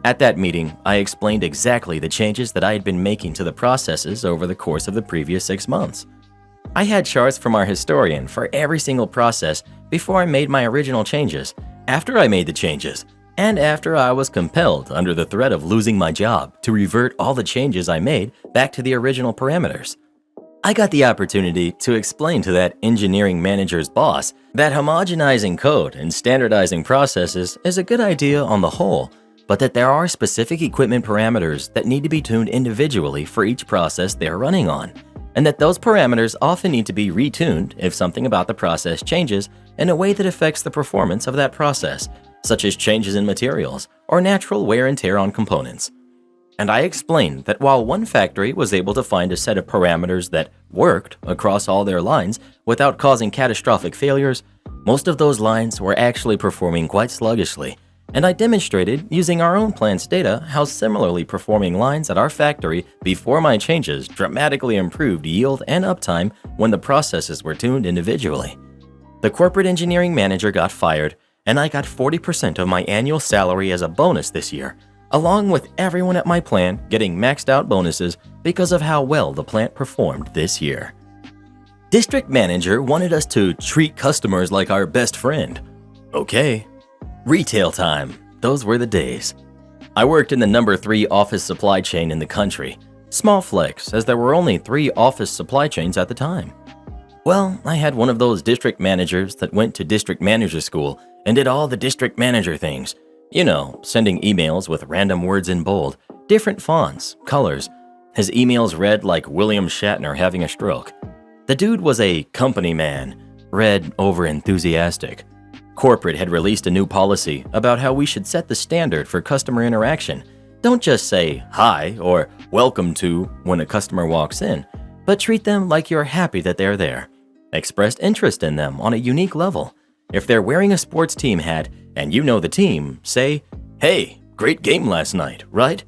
At that meeting, I explained exactly the changes that I had been making to the processes over the course of the previous 6 months. I had charts from our historian for every single process before I made my original changes, after I made the changes, and after I was compelled under the threat of losing my job to revert all the changes I made back to the original parameters. I got the opportunity to explain to that engineering manager's boss that homogenizing code and standardizing processes is a good idea on the whole, but that there are specific equipment parameters that need to be tuned individually for each process they're running on, and that those parameters often need to be retuned if something about the process changes in a way that affects the performance of that process, such as changes in materials or natural wear and tear on components. And I explained that while one factory was able to find a set of parameters that worked across all their lines without causing catastrophic failures, most of those lines were actually performing quite sluggishly, and I demonstrated using our own plant's data how similarly performing lines at our factory before my changes dramatically improved yield and uptime when the processes were tuned individually. The corporate engineering manager got fired, and I got 40% of my annual salary as a bonus this year, along with everyone at my plant getting maxed out bonuses because of how well the plant performed this year. District manager wanted us to treat customers like our best friend. Okay. Retail time. Those were the days. I worked in the number 3 office supply chain in the country. Small flex, as there were only 3 office supply chains at the time. Well, I had one of those district managers that went to district manager school and did all the district manager things, You know, sending emails with random words in bold, different fonts, colors. His emails read like William Shatner having a stroke. The dude was a company man, read over enthusiastic. Corporate had released a new policy about how we should set the standard for customer interaction. Don't just say hi or welcome to when a customer walks in, but treat them like you're happy that they're there. Expressed interest in them on a unique level. If they're wearing a sports team hat and you know the team, say, "Hey, great game last night, right?"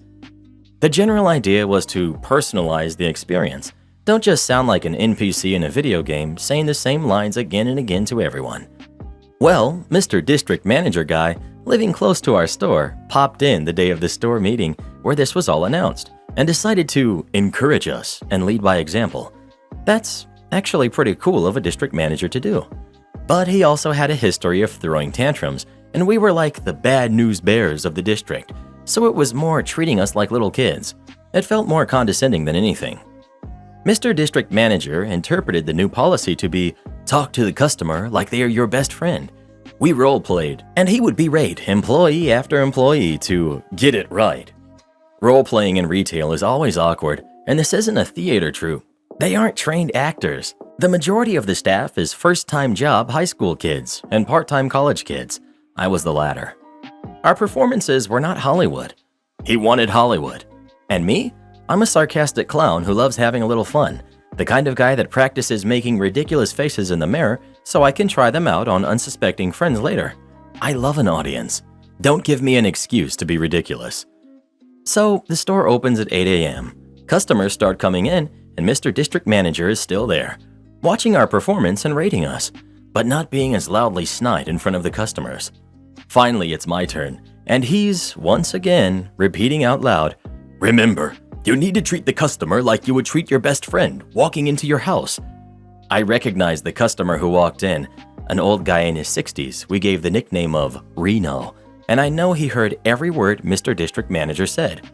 The general idea was to personalize the experience. Don't just sound like an NPC in a video game saying the same lines again and again to everyone. Well, Mr. District Manager Guy, living close to our store, popped in the day of the store meeting where this was all announced and decided to encourage us and lead by example. That's actually pretty cool of a district manager to do. But he also had a history of throwing tantrums, and we were like the bad news bears of the district, so it was more treating us like little kids. It felt more condescending than anything. Mr. District Manager interpreted the new policy to be talk to the customer like they are your best friend. We role-played, and he would berate employee after employee to get it right. Role-playing in retail is always awkward, and this isn't a theater troupe. They aren't trained actors. The majority of the staff is first-time job high school kids and part-time college kids. I was the latter. Our performances were not Hollywood. He wanted Hollywood. And me? I'm a sarcastic clown who loves having a little fun, the kind of guy that practices making ridiculous faces in the mirror so I can try them out on unsuspecting friends later. I love an audience. Don't give me an excuse to be ridiculous. So the store opens at 8 a.m. Customers start coming in, and Mr. District Manager is still there, watching our performance and rating us, but not being as loudly snide in front of the customers. Finally, it's my turn, and he's, once again, repeating out loud, "Remember, you need to treat the customer like you would treat your best friend walking into your house." I recognized the customer who walked in, an old guy in his 60s we gave the nickname of Reno, and I know he heard every word Mr. District Manager said.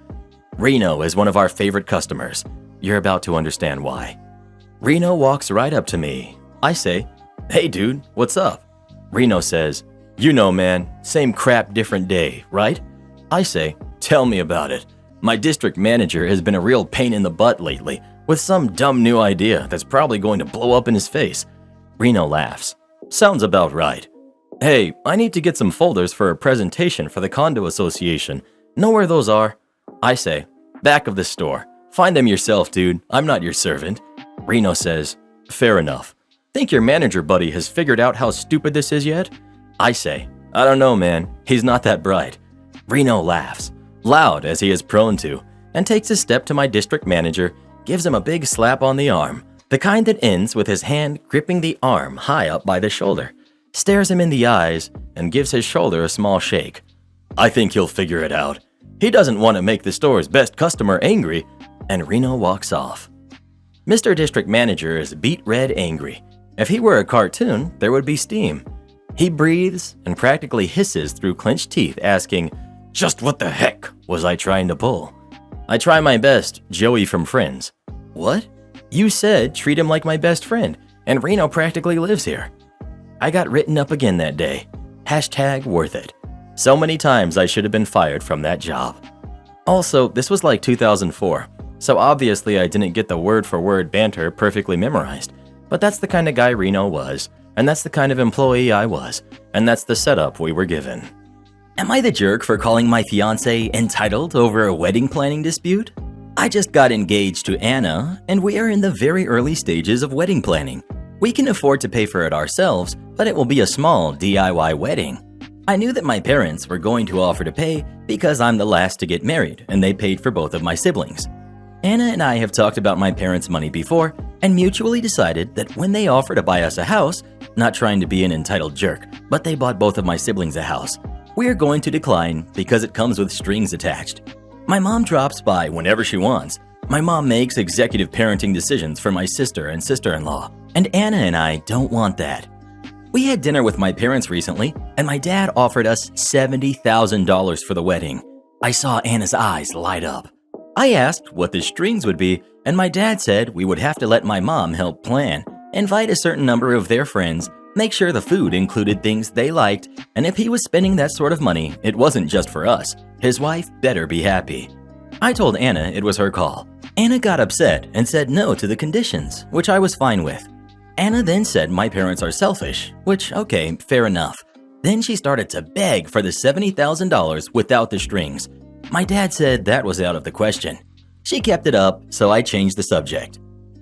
Reno is one of our favorite customers. You're about to understand why. Reno walks right up to me. I say, "Hey dude, what's up?" Reno says, "You know man, same crap different day, right?" I say, "Tell me about it. My district manager has been a real pain in the butt lately with some dumb new idea that's probably going to blow up in his face." Reno laughs. "Sounds about right. Hey, I need to get some folders for a presentation for the condo association. Know where those are?" I say, "Back of the store. Find them yourself, dude. I'm not your servant." Reno says, "Fair enough. Think your manager buddy has figured out how stupid this is yet?" I say, "I don't know, man. He's not that bright." Reno laughs, loud as he is prone to, and takes a step to my district manager, gives him a big slap on the arm, the kind that ends with his hand gripping the arm high up by the shoulder, stares him in the eyes, and gives his shoulder a small shake. "I think he'll figure it out. He doesn't want to make the store's best customer angry," and Reno walks off. Mr. District Manager is beet red angry. If he were a cartoon, there would be steam. He breathes and practically hisses through clenched teeth, asking, "Just what the heck was I trying to pull?" I try my best, Joey from Friends. "What? You said treat him like my best friend, and Reno practically lives here." I got written up again that day. #worth it. So many times I should have been fired from that job. Also, this was like 2004, so obviously I didn't get the word-for-word banter perfectly memorized. But that's the kind of guy Reno was, and that's the kind of employee I was, and that's the setup we were given. Am I the jerk for calling my fiancé entitled over a wedding planning dispute? I just got engaged to Anna, and we are in the very early stages of wedding planning. We can afford to pay for it ourselves, but it will be a small DIY wedding. I knew that my parents were going to offer to pay because I'm the last to get married, and they paid for both of my siblings. Anna and I have talked about my parents' money before, and mutually decided that when they offer to buy us a house, not trying to be an entitled jerk, but they bought both of my siblings a house, we are going to decline because it comes with strings attached. My mom drops by whenever she wants. My mom makes executive parenting decisions for my sister and sister-in-law, and Anna and I don't want that. We had dinner with my parents recently, and my dad offered us $70,000 for the wedding. I saw Anna's eyes light up. I asked what the strings would be, and my dad said we would have to let my mom help plan, invite a certain number of their friends, Make sure the food included things they liked, and if he was spending that sort of money, it wasn't just for us. His wife better be happy. I told Anna it was her call. Anna got upset and said no to the conditions, which I was fine with. Anna then said my parents are selfish, which, okay, fair enough. Then she started to beg for the $70,000 without the strings. My dad said that was out of the question. She kept it up, so I changed the subject.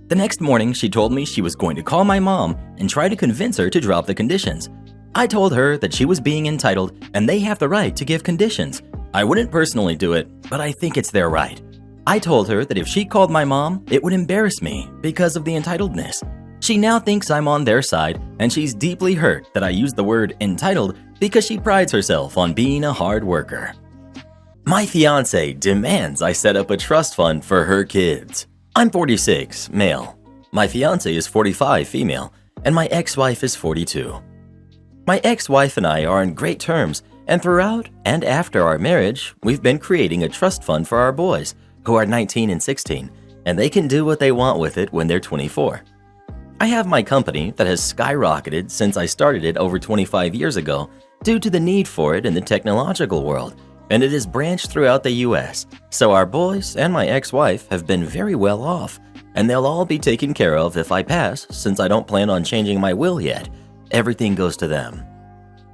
The next morning, she told me she was going to call my mom and try to convince her to drop the conditions. I told her that she was being entitled and they have the right to give conditions. I wouldn't personally do it, but I think it's their right. I told her that if she called my mom, it would embarrass me because of the entitledness. She now thinks I'm on their side, and she's deeply hurt that I used the word entitled because she prides herself on being a hard worker. My fiance demands I set up a trust fund for her kids. I'm 46, male. My fiance is 45, female, and my ex-wife is 42. My ex-wife and I are on great terms, and throughout and after our marriage, we've been creating a trust fund for our boys, who are 19 and 16, and they can do what they want with it when they're 24. I have my company that has skyrocketed since I started it over 25 years ago due to the need for it in the technological world, and it is branched throughout the US, so our boys and my ex-wife have been very well off, and they'll all be taken care of if I pass since I don't plan on changing my will yet. Everything goes to them.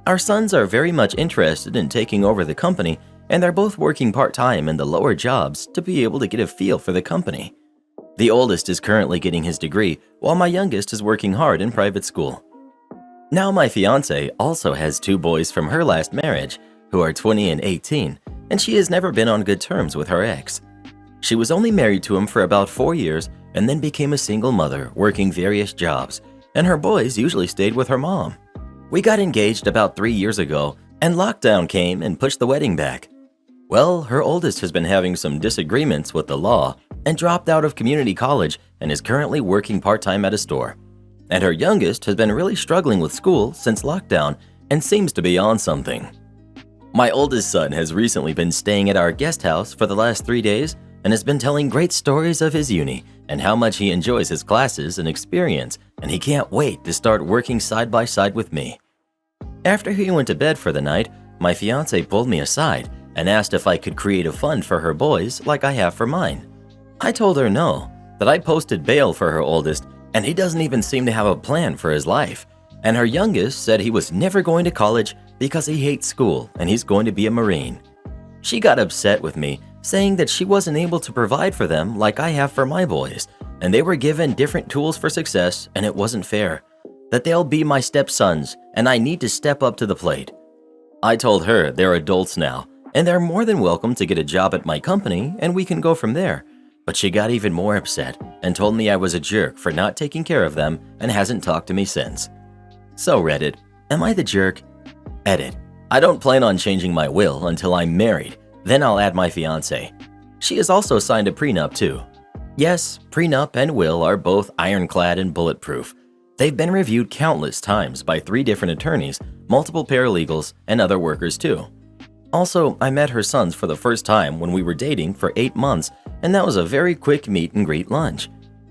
Our sons are very much interested in taking over the company, and they're both working part-time in the lower jobs to be able to get a feel for the company. The oldest is currently getting his degree, while my youngest is working hard in private school. Now my fiance also has two boys from her last marriage, who are 20 and 18, and she has never been on good terms with her ex. She was only married to him for about 4 years and then became a single mother working various jobs, and her boys usually stayed with her mom. We got engaged about 3 years ago, and lockdown came and pushed the wedding back. Well, her oldest has been having some disagreements with the law and dropped out of community college and is currently working part-time at a store. And her youngest has been really struggling with school since lockdown and seems to be on something. My oldest son has recently been staying at our guest house for the last 3 days and has been telling great stories of his uni and how much he enjoys his classes and experience, and he can't wait to start working side by side with me. After he went to bed for the night, my fiance pulled me aside and asked if I could create a fund for her boys like I have for mine. I told her no, that I posted bail for her oldest, and he doesn't even seem to have a plan for his life. And her youngest said he was never going to college because he hates school and he's going to be a Marine. She got upset with me, saying that she wasn't able to provide for them like I have for my boys, and they were given different tools for success and it wasn't fair, that they'll be my stepsons and I need to step up to the plate. I told her they're adults now, and they're more than welcome to get a job at my company and we can go from there. But she got even more upset and told me I was a jerk for not taking care of them and hasn't talked to me since. So Reddit, am I the jerk? Edit. I don't plan on changing my will until I'm married, then I'll add my fiance. She has also signed a prenup too. Yes, prenup and will are both ironclad and bulletproof. They've been reviewed countless times by 3 different attorneys, multiple paralegals, and other workers too. Also, I met her sons for the first time when we were dating for 8 months, and that was a very quick meet and greet lunch.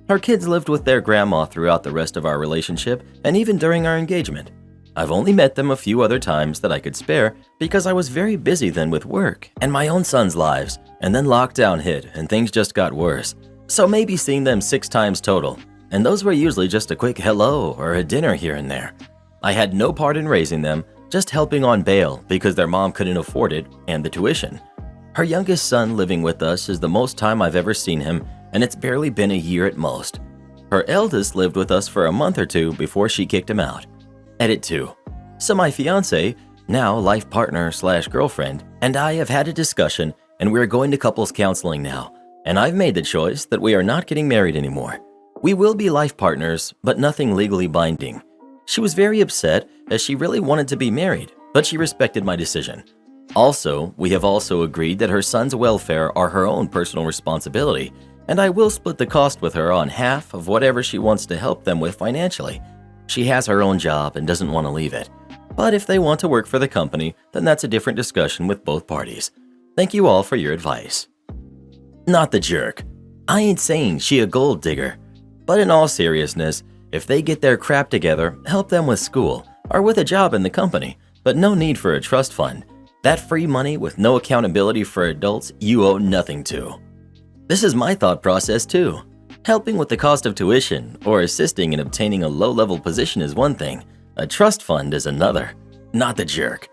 Her kids lived with their grandma throughout the rest of our relationship and even during our engagement. I've only met them a few other times that I could spare because I was very busy then with work and my own sons' lives, and then lockdown hit and things just got worse. So maybe seeing them 6 times total, and those were usually just a quick hello or a dinner here and there. I had no part in raising them, just helping on bail because their mom couldn't afford it and the tuition. Her youngest son living with us is the most time I've ever seen him, and it's barely been a year at most. Her eldest lived with us for a month or 2 before she kicked him out. Edit 2. So my fiance, now life partner / girlfriend, and I have had a discussion and we're going to couples counseling now, and I've made the choice that we are not getting married anymore. We will be life partners, but nothing legally binding. She was very upset as she really wanted to be married, but she respected my decision. Also, we have also agreed that her son's welfare are her own personal responsibility, and I will split the cost with her on half of whatever she wants to help them with financially. She has her own job and doesn't want to leave it. But if they want to work for the company, then that's a different discussion with both parties. Thank you all for your advice. Not the jerk. I ain't saying she a gold digger. But in all seriousness, If they get their crap together, help them with school or with a job in the company, but no need for a trust fund. That free money with no accountability for adults you owe nothing to. This is my thought process too. Helping with the cost of tuition or assisting in obtaining a low-level position is one thing. A trust fund is another. Not the jerk.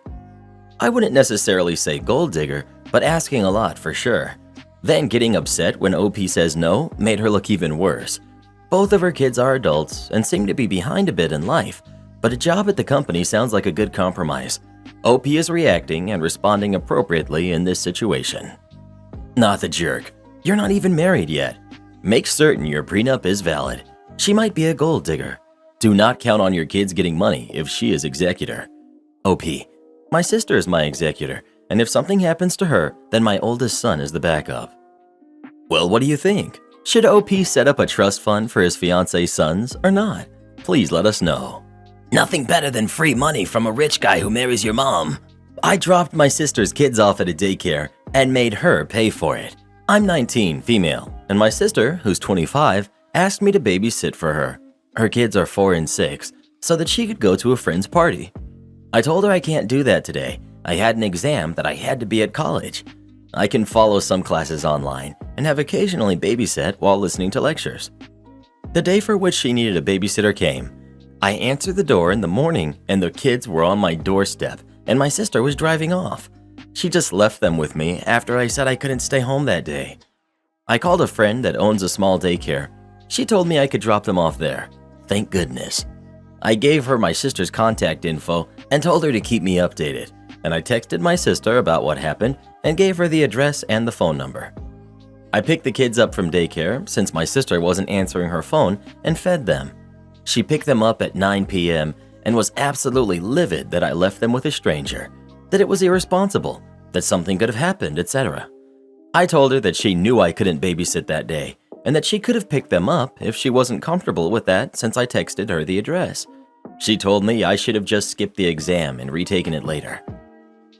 I wouldn't necessarily say gold digger, but asking a lot for sure. Then getting upset when OP says no made her look even worse. Both of her kids are adults and seem to be behind a bit in life, but a job at the company sounds like a good compromise. OP is reacting and responding appropriately in this situation. Not the jerk. You're not even married yet. Make certain your prenup is valid. She might be a gold digger. Do not count on your kids getting money if she is executor. OP. My sister is my executor, and if something happens to her, then my oldest son is the backup. Well, what do you think? Should OP set up a trust fund for his fiancé's sons or not? Please let us know. Nothing better than free money from a rich guy who marries your mom. I dropped my sister's kids off at a daycare and made her pay for it. I'm 19, female, and my sister, who's 25, asked me to babysit for her. Her kids are 4 and 6, so that she could go to a friend's party. I told her I can't do that today. I had an exam that I had to be at college. I can follow some classes online and have occasionally babysat while listening to lectures. The day for which she needed a babysitter came. I answered the door in the morning and the kids were on my doorstep and my sister was driving off. She just left them with me after I said I couldn't stay home that day. I called a friend that owns a small daycare. She told me I could drop them off there. Thank goodness. I gave her my sister's contact info and told her to keep me updated, and I texted my sister about what happened and gave her the address and the phone number. I picked the kids up from daycare since my sister wasn't answering her phone and fed them. She picked them up at 9 p.m. and was absolutely livid that I left them with a stranger, that it was irresponsible, that something could have happened, etc. I told her that she knew I couldn't babysit that day and that she could have picked them up if she wasn't comfortable with that since I texted her the address. She told me I should have just skipped the exam and retaken it later.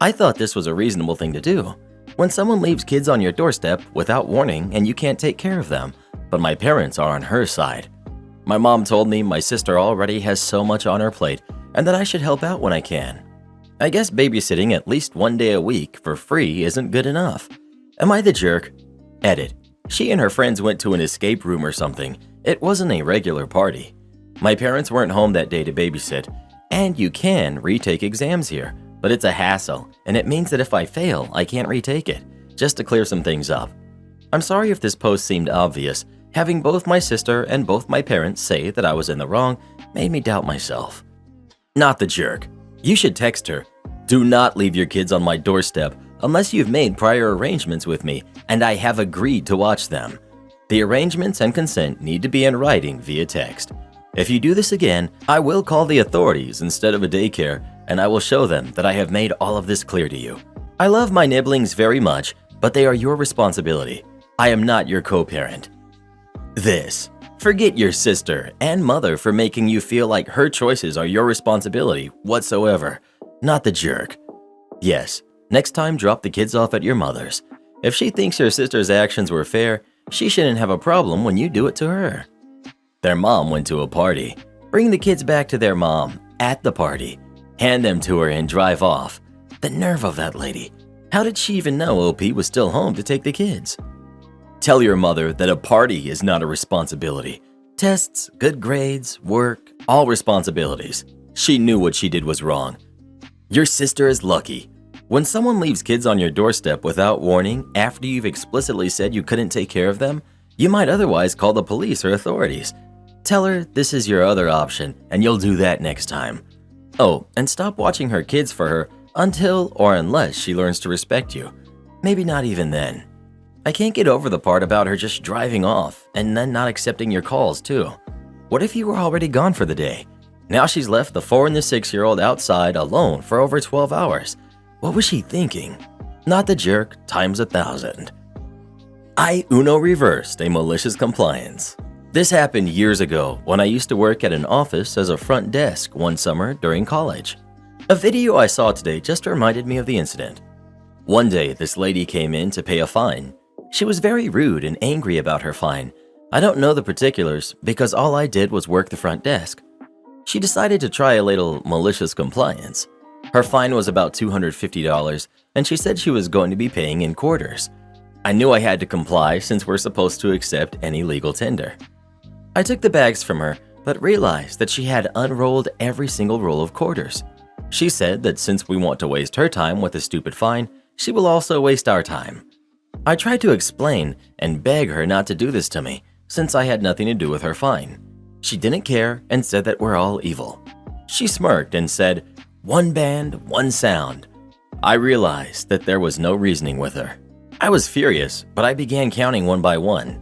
I thought this was a reasonable thing to do. When someone leaves kids on your doorstep without warning and you can't take care of them, but my parents are on her side. My mom told me my sister already has so much on her plate and that I should help out when I can. I guess babysitting at least one day a week for free isn't good enough. Am I the jerk? Edit. She and her friends went to an escape room or something. It wasn't a regular party. My parents weren't home that day to babysit, and you can retake exams here, but it's a hassle, and it means that if I fail, I can't retake it, just to clear some things up. I'm sorry if this post seemed obvious. Having both my sister and both my parents say that I was in the wrong made me doubt myself. Not the jerk. You should text her. Do not leave your kids on my doorstep unless you've made prior arrangements with me and I have agreed to watch them. The arrangements and consent need to be in writing via text. If you do this again, I will call the authorities instead of a daycare and I will show them that I have made all of this clear to you. I love my nibblings very much, but they are your responsibility. I am not your co-parent. This. Forget your sister and mother for making you feel like her choices are your responsibility whatsoever, not the jerk. Yes, next time drop the kids off at your mother's. If she thinks your sister's actions were fair, she shouldn't have a problem when you do it to her. Their mom went to a party. Bring the kids back to their mom at the party. Hand them to her and drive off. The nerve of that lady. How did she even know OP was still home to take the kids? Tell your mother that a party is not a responsibility. Tests, good grades, work, all responsibilities. She knew what she did was wrong. Your sister is lucky. When someone leaves kids on your doorstep without warning after you've explicitly said you couldn't take care of them, you might otherwise call the police or authorities. Tell her this is your other option and you'll do that next time. Oh, and stop watching her kids for her until or unless she learns to respect you. Maybe not even then. I can't get over the part about her just driving off and then not accepting your calls too. What if you were already gone for the day? Now she's left the 4 and the 6-year-old outside alone for over 12 hours. What was she thinking? Not the jerk times 1,000. I Uno reversed a malicious compliance. This happened years ago when I used to work at an office as a front desk one summer during college. A video I saw today just reminded me of the incident. One day, this lady came in to pay a fine. She was very rude and angry about her fine, I don't know the particulars because all I did was work the front desk. She decided to try a little malicious compliance. Her fine was about $250, and she said she was going to be paying in quarters. I knew I had to comply since we're supposed to accept any legal tender. I took the bags from her, but realized that she had unrolled every single roll of quarters. She said that since we want to waste her time with a stupid fine, she will also waste our time. I tried to explain and beg her not to do this to me, since I had nothing to do with her fine. She didn't care and said that we're all evil. She smirked and said, "One band, one sound." I realized that there was no reasoning with her. I was furious, but I began counting one by one.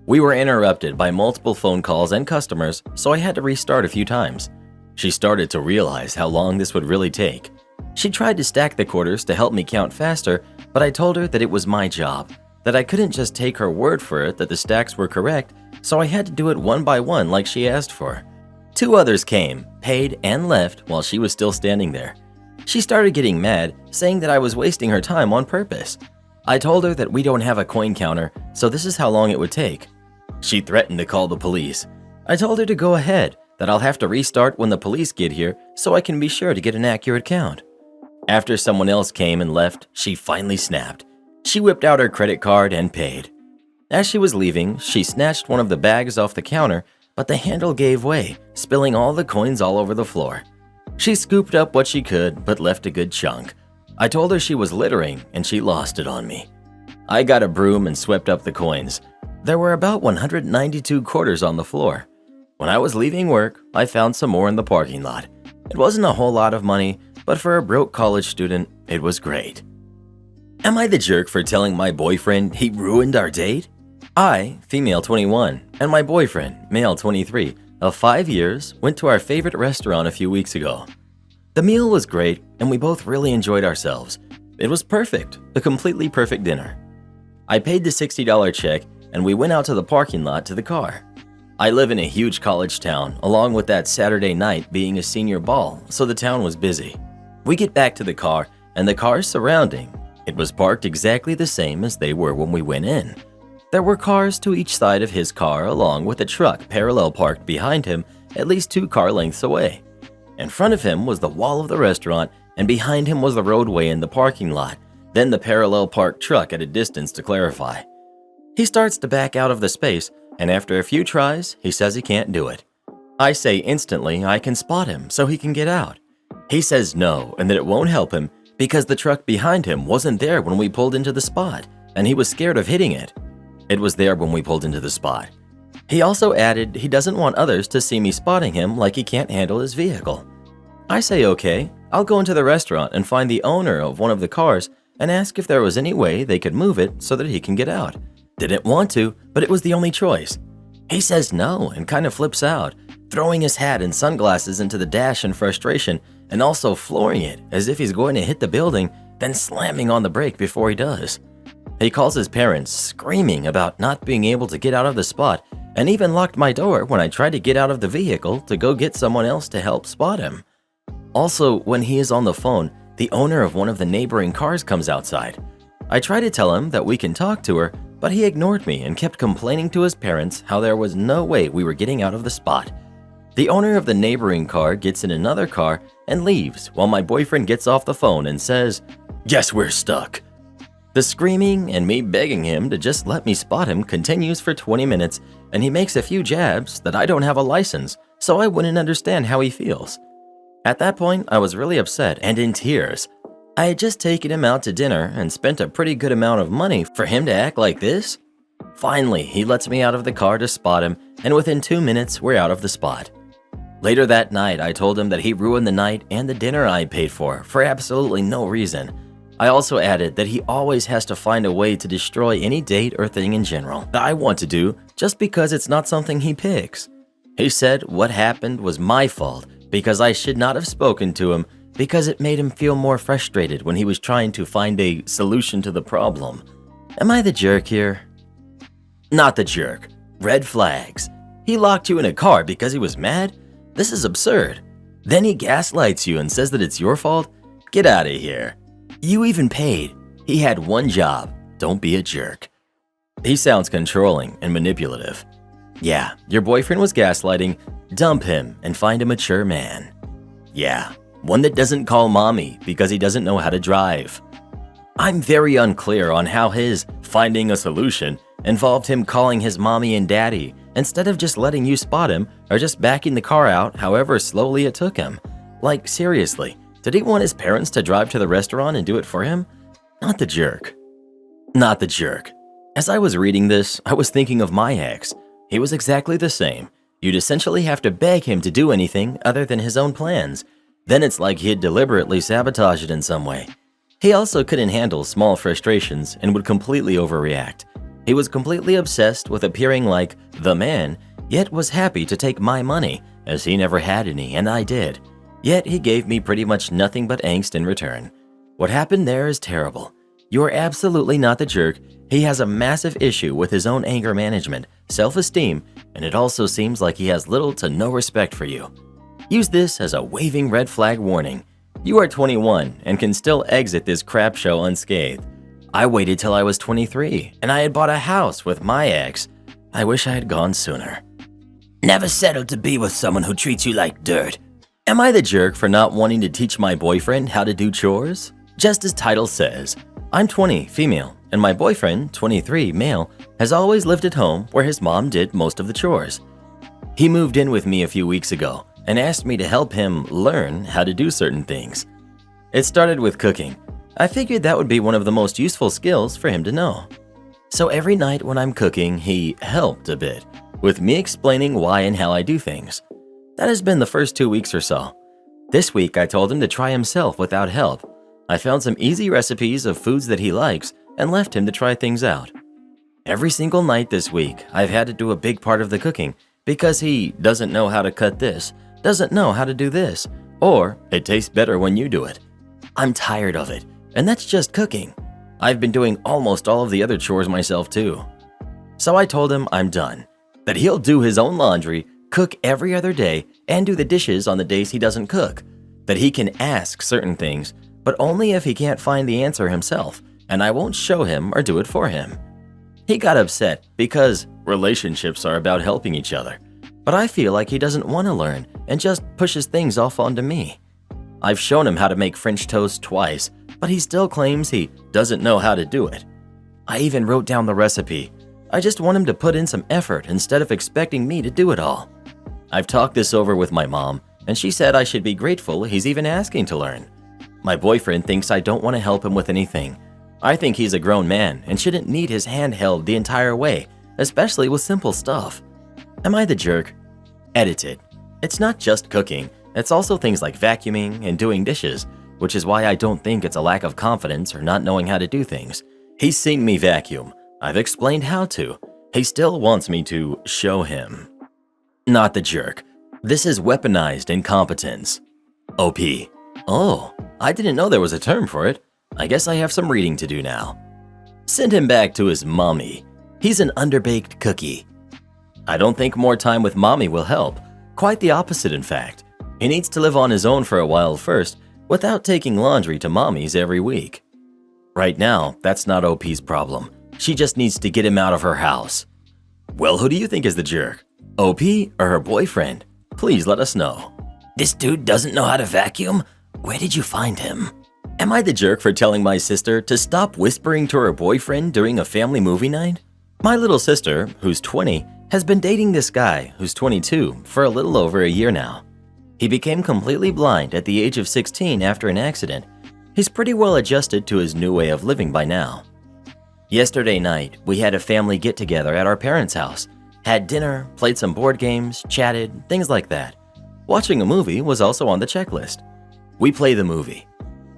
We were interrupted by multiple phone calls and customers, so I had to restart a few times. She started to realize how long this would really take. She tried to stack the quarters to help me count faster, but I told her that it was my job, that I couldn't just take her word for it that the stacks were correct, so I had to do it one by one like she asked for. 2 others came, paid, and left while she was still standing there. She started getting mad, saying that I was wasting her time on purpose. I told her that we don't have a coin counter, so this is how long it would take. She threatened to call the police. I told her to go ahead, that I'll have to restart when the police get here so I can be sure to get an accurate count. After someone else came and left, she finally snapped. She whipped out her credit card and paid. As she was leaving, she snatched one of the bags off the counter, but the handle gave way, spilling all the coins all over the floor. She scooped up what she could, but left a good chunk. I told her she was littering, and she lost it on me. I got a broom and swept up the coins. There were about 192 quarters on the floor. When I was leaving work, I found some more in the parking lot. It wasn't a whole lot of money, but for a broke college student, it was great. Am I the jerk for telling my boyfriend he ruined our date? I, female 21, and my boyfriend, male 23, of 5 years, went to our favorite restaurant a few weeks ago. The meal was great, and we both really enjoyed ourselves. It was perfect, a completely perfect dinner. I paid the $60 check, and we went out to the parking lot to the car. I live in a huge college town, along with that Saturday night being a senior ball, so the town was busy. We get back to the car, and the cars surrounding. It was parked exactly the same as they were when we went in. There were cars to each side of his car, along with a truck parallel parked behind him, at least 2 car lengths away. In front of him was the wall of the restaurant, and behind him was the roadway and the parking lot, then the parallel parked truck at a distance to clarify. He starts to back out of the space, and after a few tries, he says he can't do it. I say instantly I can spot him so he can get out. He says no, and that it won't help him because the truck behind him wasn't there when we pulled into the spot, and he was scared of hitting it. It was there when we pulled into the spot. He also added he doesn't want others to see me spotting him like he can't handle his vehicle. I say okay, I'll go into the restaurant and find the owner of one of the cars and ask if there was any way they could move it so that he can get out. Didn't want to, but it was the only choice. He says no and kind of flips out, throwing his hat and sunglasses into the dash in frustration and also flooring it as if he's going to hit the building, then slamming on the brake before he does. He calls his parents, screaming about not being able to get out of the spot, and even locked my door when I tried to get out of the vehicle to go get someone else to help spot him. Also, when he is on the phone, the owner of one of the neighboring cars comes outside. I try to tell him that we can talk to her, but he ignored me and kept complaining to his parents how there was no way we were getting out of the spot. The owner of the neighboring car gets in another car and leaves while my boyfriend gets off the phone and says, "Guess we're stuck." The screaming and me begging him to just let me spot him continues for 20 minutes, and he makes a few jabs that I don't have a license, so I wouldn't understand how he feels. At that point, I was really upset and in tears. I had just taken him out to dinner and spent a pretty good amount of money for him to act like this. Finally, he lets me out of the car to spot him, and within 2 minutes, we're out of the spot. Later that night, I told him that he ruined the night and the dinner I paid for absolutely no reason. I also added that he always has to find a way to destroy any date or thing in general that I want to do just because it's not something he picks. He said what happened was my fault because I should not have spoken to him because it made him feel more frustrated when he was trying to find a solution to the problem. Am I the jerk here? Not the jerk. Red flags. He locked you in a car because he was mad? This is absurd. Then he gaslights you and says that it's your fault? Get out of here. You even paid. He had one job. Don't be a jerk. He sounds controlling and manipulative. Yeah, your boyfriend was gaslighting. Dump him and find a mature man. Yeah, one that doesn't call mommy because he doesn't know how to drive. I'm very unclear on how his finding a solution involved him calling his mommy and daddy instead of just letting you spot him or just backing the car out however slowly it took him. Like, seriously, did he want his parents to drive to the restaurant and do it for him? Not the jerk. Not the jerk. As I was reading this, I was thinking of my ex. He was exactly the same. You'd essentially have to beg him to do anything other than his own plans. Then it's like he'd deliberately sabotage it in some way. He also couldn't handle small frustrations and would completely overreact. He was completely obsessed with appearing like the man, yet was happy to take my money, as he never had any and I did. Yet he gave me pretty much nothing but angst in return. What happened there is terrible. You're absolutely not the jerk. He has a massive issue with his own anger management, self-esteem, and it also seems like he has little to no respect for you. Use this as a waving red flag warning. You are 21 and can still exit this crap show unscathed. I waited till I was 23 and I had bought a house with my ex. I wish I had gone sooner. Never settle to be with someone who treats you like dirt. Am I the jerk for not wanting to teach my boyfriend how to do chores? Just as title says, I'm 20, female, and my boyfriend, 23, male, has always lived at home where his mom did most of the chores. He moved in with me a few weeks ago and asked me to help him learn how to do certain things. It started with cooking. I figured that would be one of the most useful skills for him to know. So every night when I'm cooking, he helped a bit, with me explaining why and how I do things. That has been the first 2 weeks or so. This week I told him to try himself without help. I found some easy recipes of foods that he likes and left him to try things out. Every single night this week, I've had to do a big part of the cooking because he doesn't know how to cut this, doesn't know how to do this, or it tastes better when you do it. I'm tired of it, and that's just cooking. I've been doing almost all of the other chores myself too. So I told him I'm done, that he'll do his own laundry, cook every other day, and do the dishes on the days he doesn't cook, that he can ask certain things, but only if he can't find the answer himself, and I won't show him or do it for him. He got upset because relationships are about helping each other, but I feel like he doesn't want to learn and just pushes things off onto me. I've shown him how to make French toast twice, but he still claims he doesn't know how to do it. I even wrote down the recipe. I just want him to put in some effort instead of expecting me to do it all. I've talked this over with my mom, and she said I should be grateful he's even asking to learn. My boyfriend thinks I don't want to help him with anything. I think he's a grown man and shouldn't need his hand held the entire way, especially with simple stuff. Am I the jerk? Edited. It's not just cooking, it's also things like vacuuming and doing dishes, which is why I don't think it's a lack of confidence or not knowing how to do things. He's seen me vacuum. I've explained how to. He still wants me to show him. Not the jerk. This is weaponized incompetence. OP. Oh, I didn't know there was a term for it. I guess I have some reading to do now. Send him back to his mommy. He's an underbaked cookie. I don't think more time with mommy will help. Quite the opposite, in fact. He needs to live on his own for a while first, without taking laundry to mommy's every week. Right now, that's not OP's problem. She just needs to get him out of her house. Well, who do you think is the jerk? OP or her boyfriend? Please let us know. This dude doesn't know how to vacuum? Where did you find him? Am I the jerk for telling my sister to stop whispering to her boyfriend during a family movie night? My little sister, who's 20, has been dating this guy, who's 22, for a little over a year now. He became completely blind at the age of 16 after an accident. He's pretty well adjusted to his new way of living by now. Yesterday night, we had a family get-together at our parents' house, had dinner, played some board games, chatted, things like that. Watching a movie was also on the checklist. We play the movie.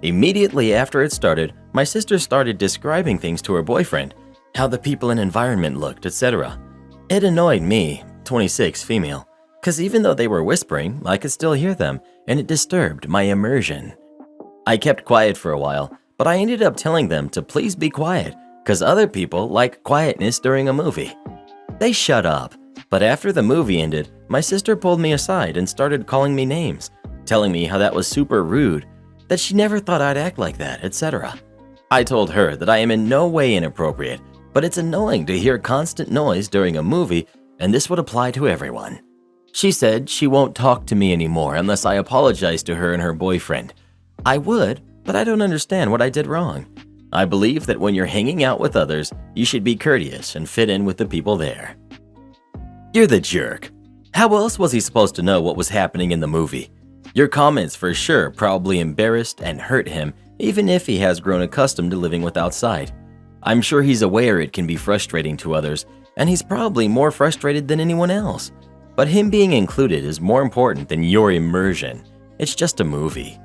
Immediately after it started, my sister started describing things to her boyfriend, how the people and environment looked, etc. It annoyed me, 26 female, because even though they were whispering, I could still hear them, and it disturbed my immersion. I kept quiet for a while, but I ended up telling them to please be quiet, because other people like quietness during a movie. They shut up, but after the movie ended, my sister pulled me aside and started calling me names, telling me how that was super rude, that she never thought I'd act like that, etc. I told her that I am in no way inappropriate, but it's annoying to hear constant noise during a movie and this would apply to everyone. She said she won't talk to me anymore unless I apologize to her and her boyfriend. I would, but I don't understand what I did wrong. I believe that when you're hanging out with others, you should be courteous and fit in with the people there. You're the jerk. How else was he supposed to know what was happening in the movie? Your comments for sure probably embarrassed and hurt him, even if he has grown accustomed to living without sight. I'm sure he's aware it can be frustrating to others, and he's probably more frustrated than anyone else. But him being included is more important than your immersion. It's just a movie.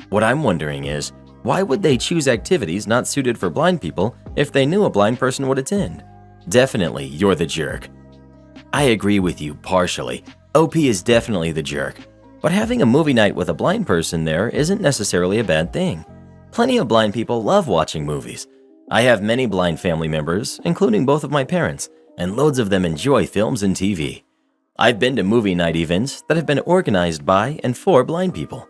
What I'm wondering is, why would they choose activities not suited for blind people if they knew a blind person would attend? Definitely, you're the jerk. I agree with you partially. OP is definitely the jerk. But having a movie night with a blind person there isn't necessarily a bad thing. Plenty of blind people love watching movies. I have many blind family members, including both of my parents, and loads of them enjoy films and TV. I've been to movie night events that have been organized by and for blind people.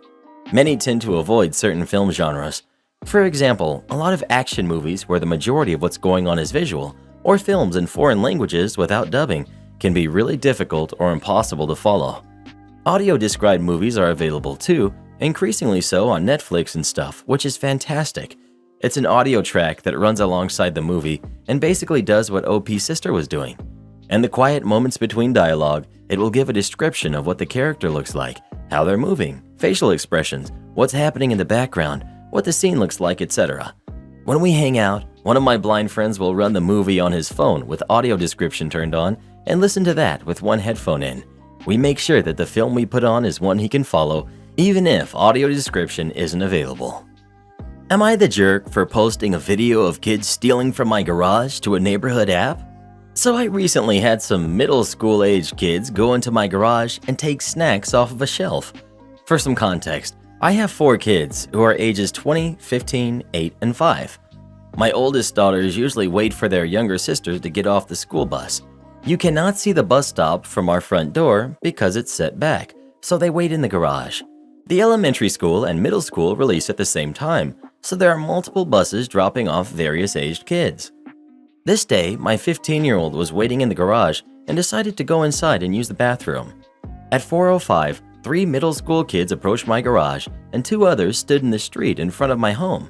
Many tend to avoid certain film genres. For example, a lot of action movies where the majority of what's going on is visual, or films in foreign languages without dubbing, can be really difficult or impossible to follow. Audio-described movies are available too, increasingly so on Netflix and stuff, which is fantastic. It's an audio track that runs alongside the movie and basically does what OP's sister was doing. And the quiet moments between dialogue, it will give a description of what the character looks like, how they're moving, facial expressions, what's happening in the background, what the scene looks like, etc. When we hang out, one of my blind friends will run the movie on his phone with audio description turned on and listen to that with one headphone in. We make sure that the film we put on is one he can follow, even if audio description isn't available. Am I the jerk for posting a video of kids stealing from my garage to a neighborhood app? So I recently had some middle school age kids go into my garage and take snacks off of a shelf. For some context, I have 4 kids who are ages 20, 15, 8, and 5. My oldest daughters usually wait for their younger sisters to get off the school bus. You cannot see the bus stop from our front door because it's set back, so they wait in the garage. The elementary school and middle school release at the same time, so there are multiple buses dropping off various aged kids. This day, my 15-year-old was waiting in the garage and decided to go inside and use the bathroom. At 4:05, 3 middle school kids approached my garage and 2 others stood in the street in front of my home.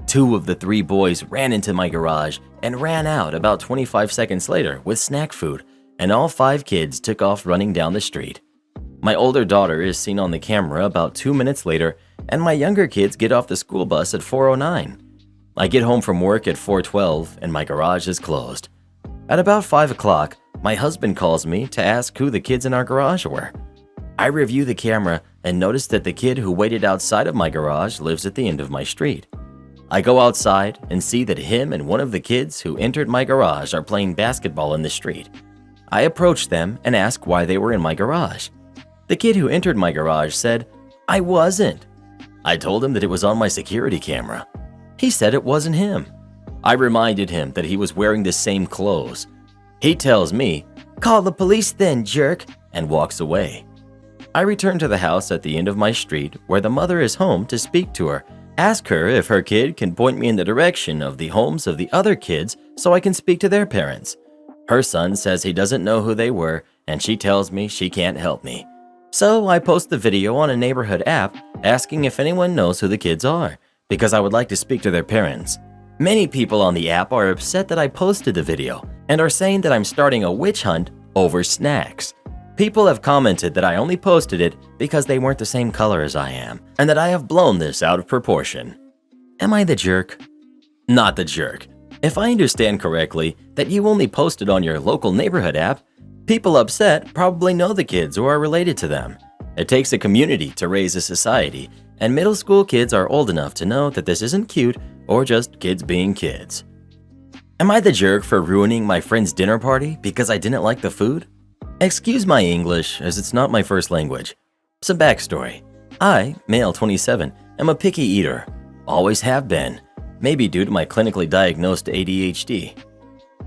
2 of the 3 boys ran into my garage and ran out about 25 seconds later with snack food, and all 5 kids took off running down the street. My older daughter is seen on the camera about 2 minutes later, and my younger kids get off the school bus at 4:09. I get home from work at 4:12 and my garage is closed. At about 5 o'clock, my husband calls me to ask who the kids in our garage were. I review the camera and notice that the kid who waited outside of my garage lives at the end of my street. I go outside and see that him and one of the kids who entered my garage are playing basketball in the street. I approach them and ask why they were in my garage. The kid who entered my garage said, "I wasn't." I told him that it was on my security camera. He said it wasn't him. I reminded him that he was wearing the same clothes. He tells me, "Call the police then, jerk," and walks away. I return to the house at the end of my street where the mother is home to speak to her, ask her if her kid can point me in the direction of the homes of the other kids so I can speak to their parents. Her son says he doesn't know who they were, and she tells me she can't help me. So I post the video on a neighborhood app asking if anyone knows who the kids are, because I would like to speak to their parents. Many people on the app are upset that I posted the video and are saying that I'm starting a witch hunt over snacks. People have commented that I only posted it because they weren't the same color as I am, and that I have blown this out of proportion. Am I the jerk? Not the jerk. If I understand correctly that you only posted on your local neighborhood app, people upset probably know the kids or are related to them. It takes a community to raise a society, and middle school kids are old enough to know that this isn't cute or just kids being kids. Am I the jerk for ruining my friend's dinner party because I didn't like the food? Excuse my English, as it's not my first language. Some backstory. I, male 27, am a picky eater. Always have been, maybe due to my clinically diagnosed ADHD.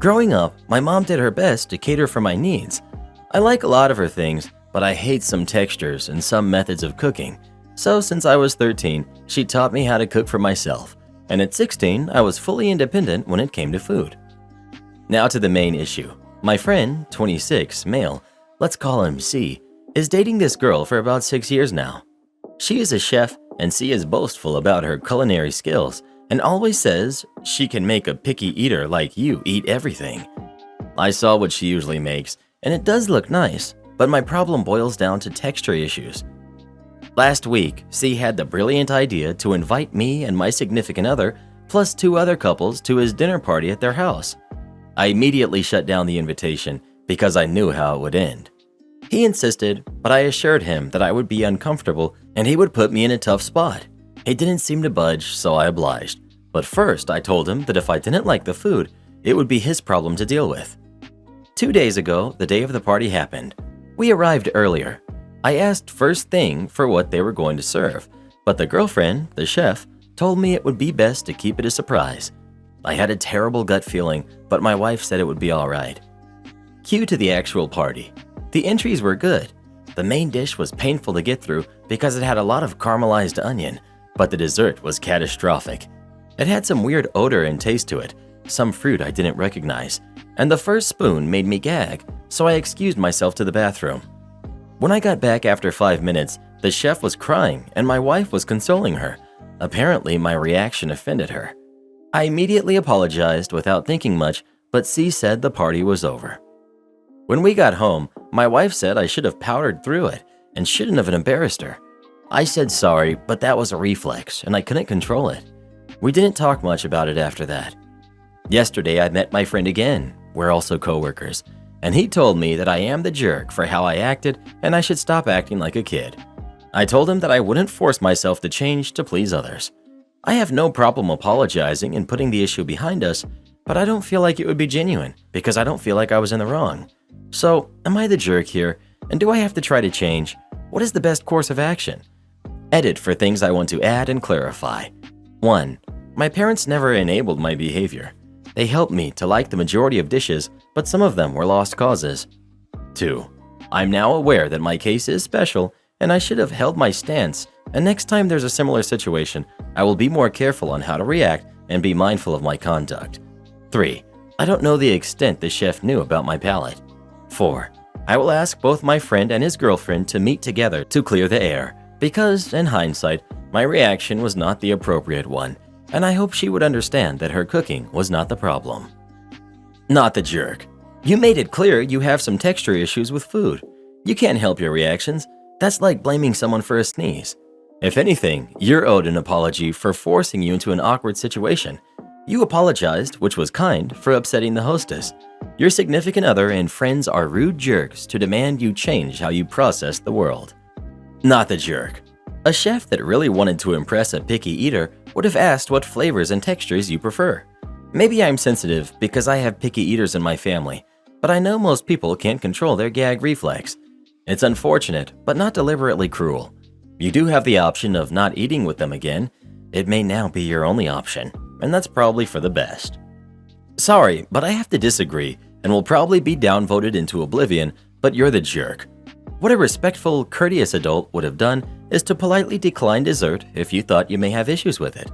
Growing up, my mom did her best to cater for my needs. I like a lot of her things, but I hate some textures and some methods of cooking. So since I was 13, she taught me how to cook for myself, and at 16, I was fully independent when it came to food. Now to the main issue. My friend, 26, male, let's call him C, is dating this girl for about 6 years now. She is a chef and C is boastful about her culinary skills and always says she can make a picky eater like you eat everything. I saw what she usually makes and it does look nice, but my problem boils down to texture issues. Last week, C had the brilliant idea to invite me and my significant other plus 2 other couples to his dinner party at their house. I immediately shut down the invitation because I knew how it would end. He insisted, but I assured him that I would be uncomfortable and he would put me in a tough spot. He didn't seem to budge, so I obliged. But first, I told him that if I didn't like the food, it would be his problem to deal with. 2 days ago, the day of the party happened. We arrived earlier. I asked first thing for what they were going to serve, but the girlfriend, the chef, told me it would be best to keep it a surprise. I had a terrible gut feeling, but my wife said it would be all right. Cue to the actual party. The entries were good. The main dish was painful to get through because it had a lot of caramelized onion, but the dessert was catastrophic. It had some weird odor and taste to it, some fruit I didn't recognize, and the first spoon made me gag, so I excused myself to the bathroom. When I got back after 5 minutes, the chef was crying and my wife was consoling her. Apparently, my reaction offended her. I immediately apologized without thinking much, but C said the party was over. When we got home, my wife said I should have powdered through it and shouldn't have embarrassed her. I said sorry, but that was a reflex and I couldn't control it. We didn't talk much about it after that. Yesterday, I met my friend again. We're also coworkers, and he told me that I am the jerk for how I acted and I should stop acting like a kid. I told him that I wouldn't force myself to change to please others. I have no problem apologizing and putting the issue behind us, but I don't feel like it would be genuine because I don't feel like I was in the wrong. So, am I the jerk here, and do I have to try to change? What is the best course of action? Edit for things I want to add and clarify. 1. My parents never enabled my behavior. They helped me to like the majority of dishes, but some of them were lost causes. 2. I'm now aware that my case is special and I should have held my stance, and next time there's a similar situation, I will be more careful on how to react and be mindful of my conduct. 3. I don't know the extent the chef knew about my palate. 4. I will ask both my friend and his girlfriend to meet together to clear the air, because, in hindsight, my reaction was not the appropriate one, and I hope she would understand that her cooking was not the problem. Not the jerk. You made it clear you have some texture issues with food. You can't help your reactions. That's like blaming someone for a sneeze. If anything, you're owed an apology for forcing you into an awkward situation. You apologized, which was kind, for upsetting the hostess. Your significant other and friends are rude jerks to demand you change how you process the world. Not the jerk. A chef that really wanted to impress a picky eater would have asked what flavors and textures you prefer. Maybe I'm sensitive because I have picky eaters in my family, but I know most people can't control their gag reflex. It's unfortunate, but not deliberately cruel. You do have the option of not eating with them again. It may now be your only option, and that's probably for the best. Sorry, but I have to disagree and will probably be downvoted into oblivion, but you're the jerk. What a respectful, courteous adult would have done is to politely decline dessert if you thought you may have issues with it.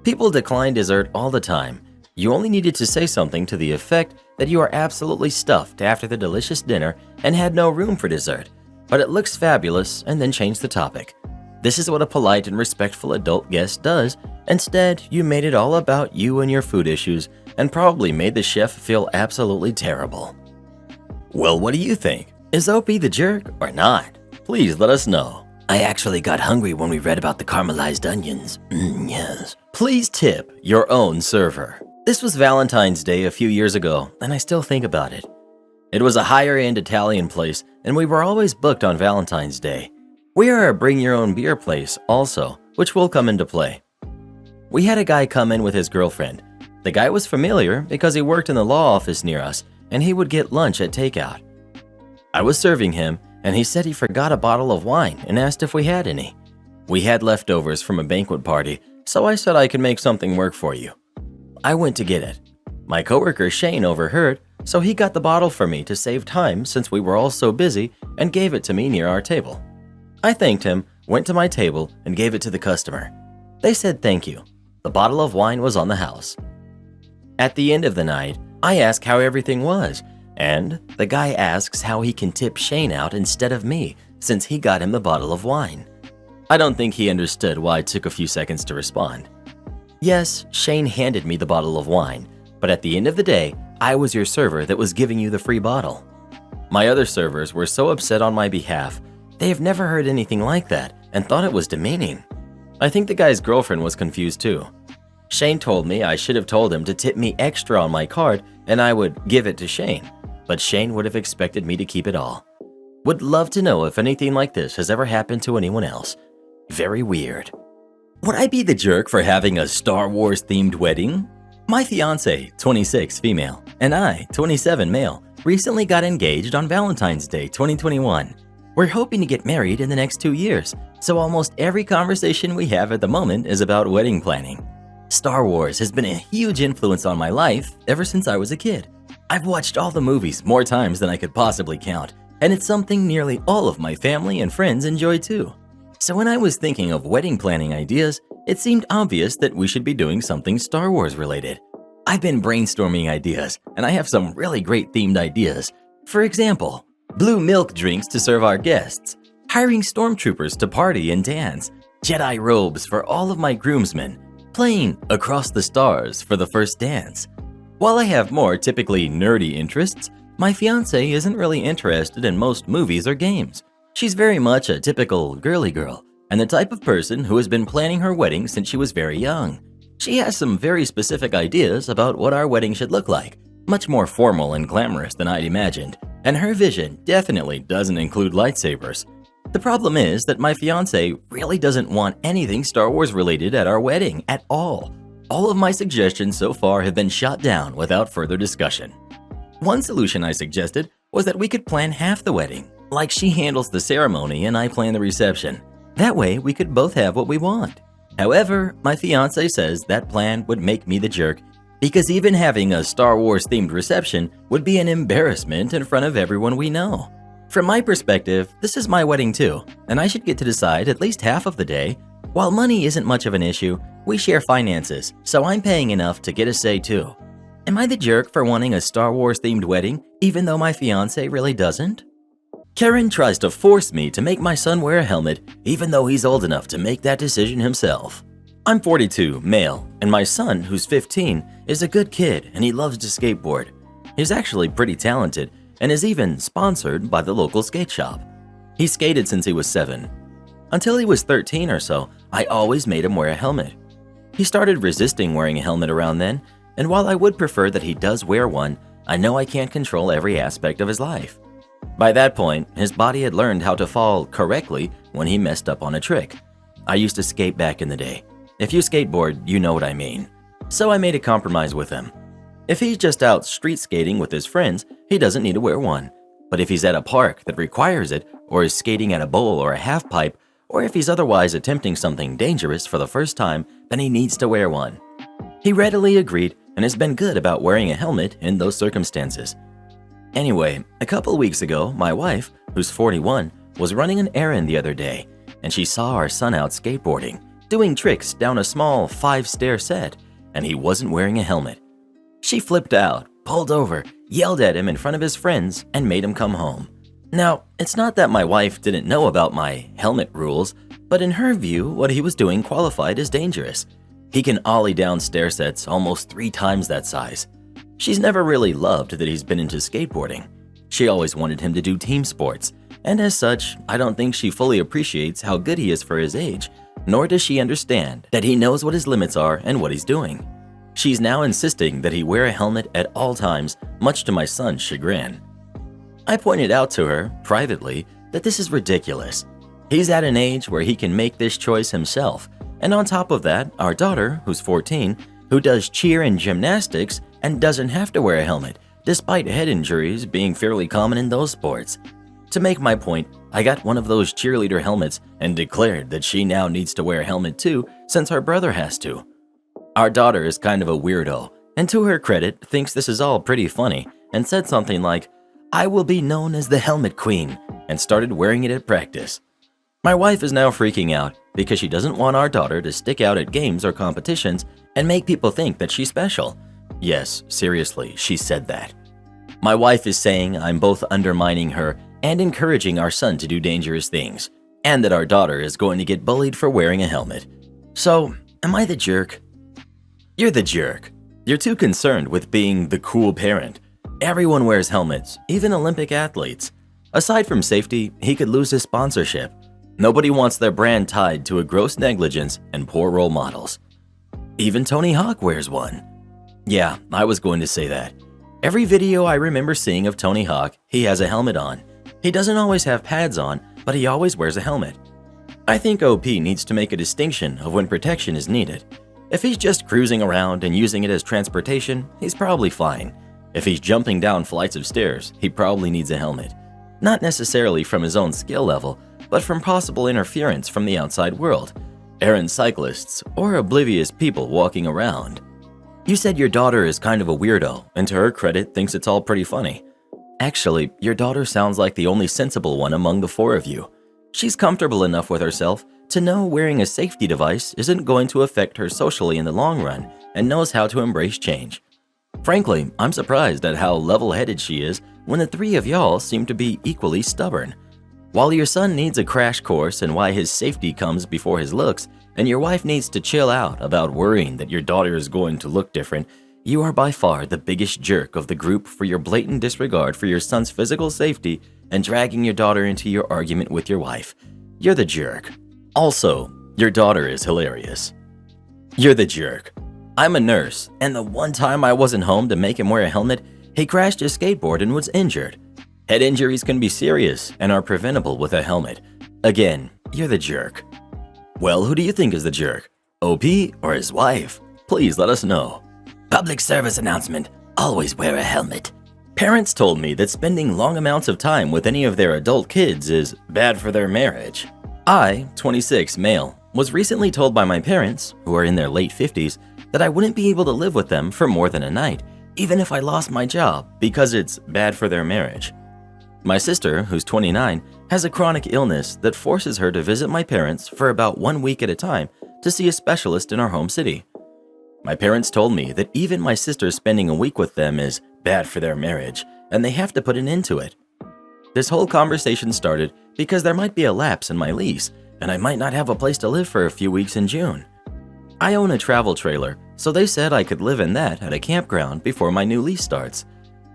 People decline dessert all the time. You only needed to say something to the effect that you are absolutely stuffed after the delicious dinner and had no room for dessert, but it looks fabulous, and then change the topic. This is what a polite and respectful adult guest does. Instead, you made it all about you and your food issues and probably made the chef feel absolutely terrible. Well, what do you think? Is OP the jerk or not? Please let us know. I actually got hungry when we read about the caramelized onions. Yes. Please tip your own server. This was Valentine's Day a few years ago, and I still think about it. It was a higher-end Italian place, and we were always booked on Valentine's Day. We are a bring-your-own-beer place also, which will come into play. We had a guy come in with his girlfriend. The guy was familiar because he worked in the law office near us, and he would get lunch at takeout. I was serving him, and he said he forgot a bottle of wine and asked if we had any. We had leftovers from a banquet party, so I said I could make something work for you. I went to get it. My coworker Shane overheard, so he got the bottle for me to save time since we were all so busy and gave it to me near our table. I thanked him, went to my table, and gave it to the customer. They said thank you. The bottle of wine was on the house. At the end of the night, I asked how everything was, And the guy asks how he can tip Shane out instead of me since he got him the bottle of wine. I don't think he understood why it took a few seconds to respond. Yes, Shane handed me the bottle of wine, but at the end of the day, I was your server that was giving you the free bottle. My other servers were so upset on my behalf, they have never heard anything like that and thought it was demeaning. I think the guy's girlfriend was confused too. Shane told me I should have told him to tip me extra on my card and I would give it to Shane, but Shane would have expected me to keep it all. Would love to know if anything like this has ever happened to anyone else. Very weird. Would I be the jerk for having a Star Wars themed wedding? My fiance, 26 female, and I, 27 male, recently got engaged on Valentine's Day 2021. We're hoping to get married in the next 2 years, so almost every conversation we have at the moment is about wedding planning. Star Wars has been a huge influence on my life ever since I was a kid. I've watched all the movies more times than I could possibly count, and it's something nearly all of my family and friends enjoy too. So when I was thinking of wedding planning ideas, it seemed obvious that we should be doing something Star Wars related. I've been brainstorming ideas, and I have some really great themed ideas. For example, blue milk drinks to serve our guests, hiring stormtroopers to party and dance, Jedi robes for all of my groomsmen, playing Across the Stars for the first dance. While I have more typically nerdy interests, my fiance isn't really interested in most movies or games. She's very much a typical girly girl and the type of person who has been planning her wedding since she was very young. She has some very specific ideas about what our wedding should look like, much more formal and glamorous than I'd imagined, and her vision definitely doesn't include lightsabers. The problem is that my fiance really doesn't want anything Star Wars related at our wedding at all. All of my suggestions so far have been shot down without further discussion. One solution I suggested was that we could plan half the wedding, like she handles the ceremony and I plan the reception. That way we could both have what we want. However, my fiance says that plan would make me the jerk because even having a Star Wars themed reception would be an embarrassment in front of everyone we know. From my perspective, this is my wedding too, and I should get to decide at least half of the day. While money isn't much of an issue, we share finances, so I'm paying enough to get a say too. Am I the jerk for wanting a Star Wars themed wedding, even though my fiance really doesn't? Karen tries to force me to make my son wear a helmet, even though he's old enough to make that decision himself. I'm 42, male, and my son, who's 15, is a good kid and he loves to skateboard. He's actually pretty talented and is even sponsored by the local skate shop. He skated since he was 7. Until he was 13 or so, I always made him wear a helmet. He started resisting wearing a helmet around then, and while I would prefer that he does wear one, I know I can't control every aspect of his life. By that point, his body had learned how to fall correctly when he messed up on a trick. I used to skate back in the day. If you skateboard, you know what I mean. So I made a compromise with him. If he's just out street skating with his friends, he doesn't need to wear one. But if he's at a park that requires it, or is skating at a bowl or a half pipe, or if he's otherwise attempting something dangerous for the first time, then he needs to wear one. He readily agreed and has been good about wearing a helmet in those circumstances. Anyway, a couple weeks ago, my wife, who's 41, was running an errand the other day, and she saw our son out skateboarding, doing tricks down a small 5-stair set, and he wasn't wearing a helmet. She flipped out, pulled over, yelled at him in front of his friends, and made him come home. Now, it's not that my wife didn't know about my helmet rules, but in her view, what he was doing qualified as dangerous. He can ollie down stair sets almost 3 times that size. She's never really loved that he's been into skateboarding. She always wanted him to do team sports, and as such, I don't think she fully appreciates how good he is for his age, nor does she understand that he knows what his limits are and what he's doing. She's now insisting that he wear a helmet at all times, much to my son's chagrin. I pointed out to her, privately, that this is ridiculous. He's at an age where he can make this choice himself, and on top of that, our daughter, who's 14, who does cheer and gymnastics and doesn't have to wear a helmet, despite head injuries being fairly common in those sports. To make my point, I got one of those cheerleader helmets and declared that she now needs to wear a helmet too, since her brother has to. Our daughter is kind of a weirdo, and to her credit, thinks this is all pretty funny, and said something like, "I will be known as the Helmet Queen," and started wearing it at practice. My wife is now freaking out because she doesn't want our daughter to stick out at games or competitions and make people think that she's special. Yes, seriously, she said that. My wife is saying I'm both undermining her and encouraging our son to do dangerous things, and that our daughter is going to get bullied for wearing a helmet. So, am I the jerk? You're the jerk. You're too concerned with being the cool parent. Everyone wears helmets, even Olympic athletes. Aside from safety, he could lose his sponsorship. Nobody wants their brand tied to a gross negligence and poor role models. Even Tony Hawk wears one. Yeah, I was going to say that. Every video I remember seeing of Tony Hawk, he has a helmet on. He doesn't always have pads on, but he always wears a helmet. I think OP needs to make a distinction of when protection is needed. If he's just cruising around and using it as transportation, he's probably fine. If he's jumping down flights of stairs, he probably needs a helmet. Not necessarily from his own skill level, but from possible interference from the outside world, errant cyclists, or oblivious people walking around. You said your daughter is kind of a weirdo, and to her credit, thinks it's all pretty funny. Actually, your daughter sounds like the only sensible one among the four of you. She's comfortable enough with herself to know wearing a safety device isn't going to affect her socially in the long run and knows how to embrace change. Frankly, I'm surprised at how level-headed she is when the three of y'all seem to be equally stubborn. While your son needs a crash course in why his safety comes before his looks, and your wife needs to chill out about worrying that your daughter is going to look different, you are by far the biggest jerk of the group for your blatant disregard for your son's physical safety and dragging your daughter into your argument with your wife. You're the jerk. Also, your daughter is hilarious. You're the jerk. I'm a nurse, and the one time I wasn't home to make him wear a helmet, he crashed his skateboard and was injured. Head injuries can be serious and are preventable with a helmet. Again, you're the jerk. Well, who do you think is the jerk? OP or his wife? Please let us know. Public service announcement. Always wear a helmet. Parents told me that spending long amounts of time with any of their adult kids is bad for their marriage. I, 26, male, was recently told by my parents, who are in their late 50s, that I wouldn't be able to live with them for more than a night, even if I lost my job, because it's bad for their marriage. My sister, who's 29, has a chronic illness that forces her to visit my parents for about 1 week at a time to see a specialist in our home city. My parents told me that even my sister spending a week with them is bad for their marriage, and they have to put an end to it. This whole conversation started because there might be a lapse in my lease, and I might not have a place to live for a few weeks in June. I own a travel trailer, so they said I could live in that at a campground before my new lease starts.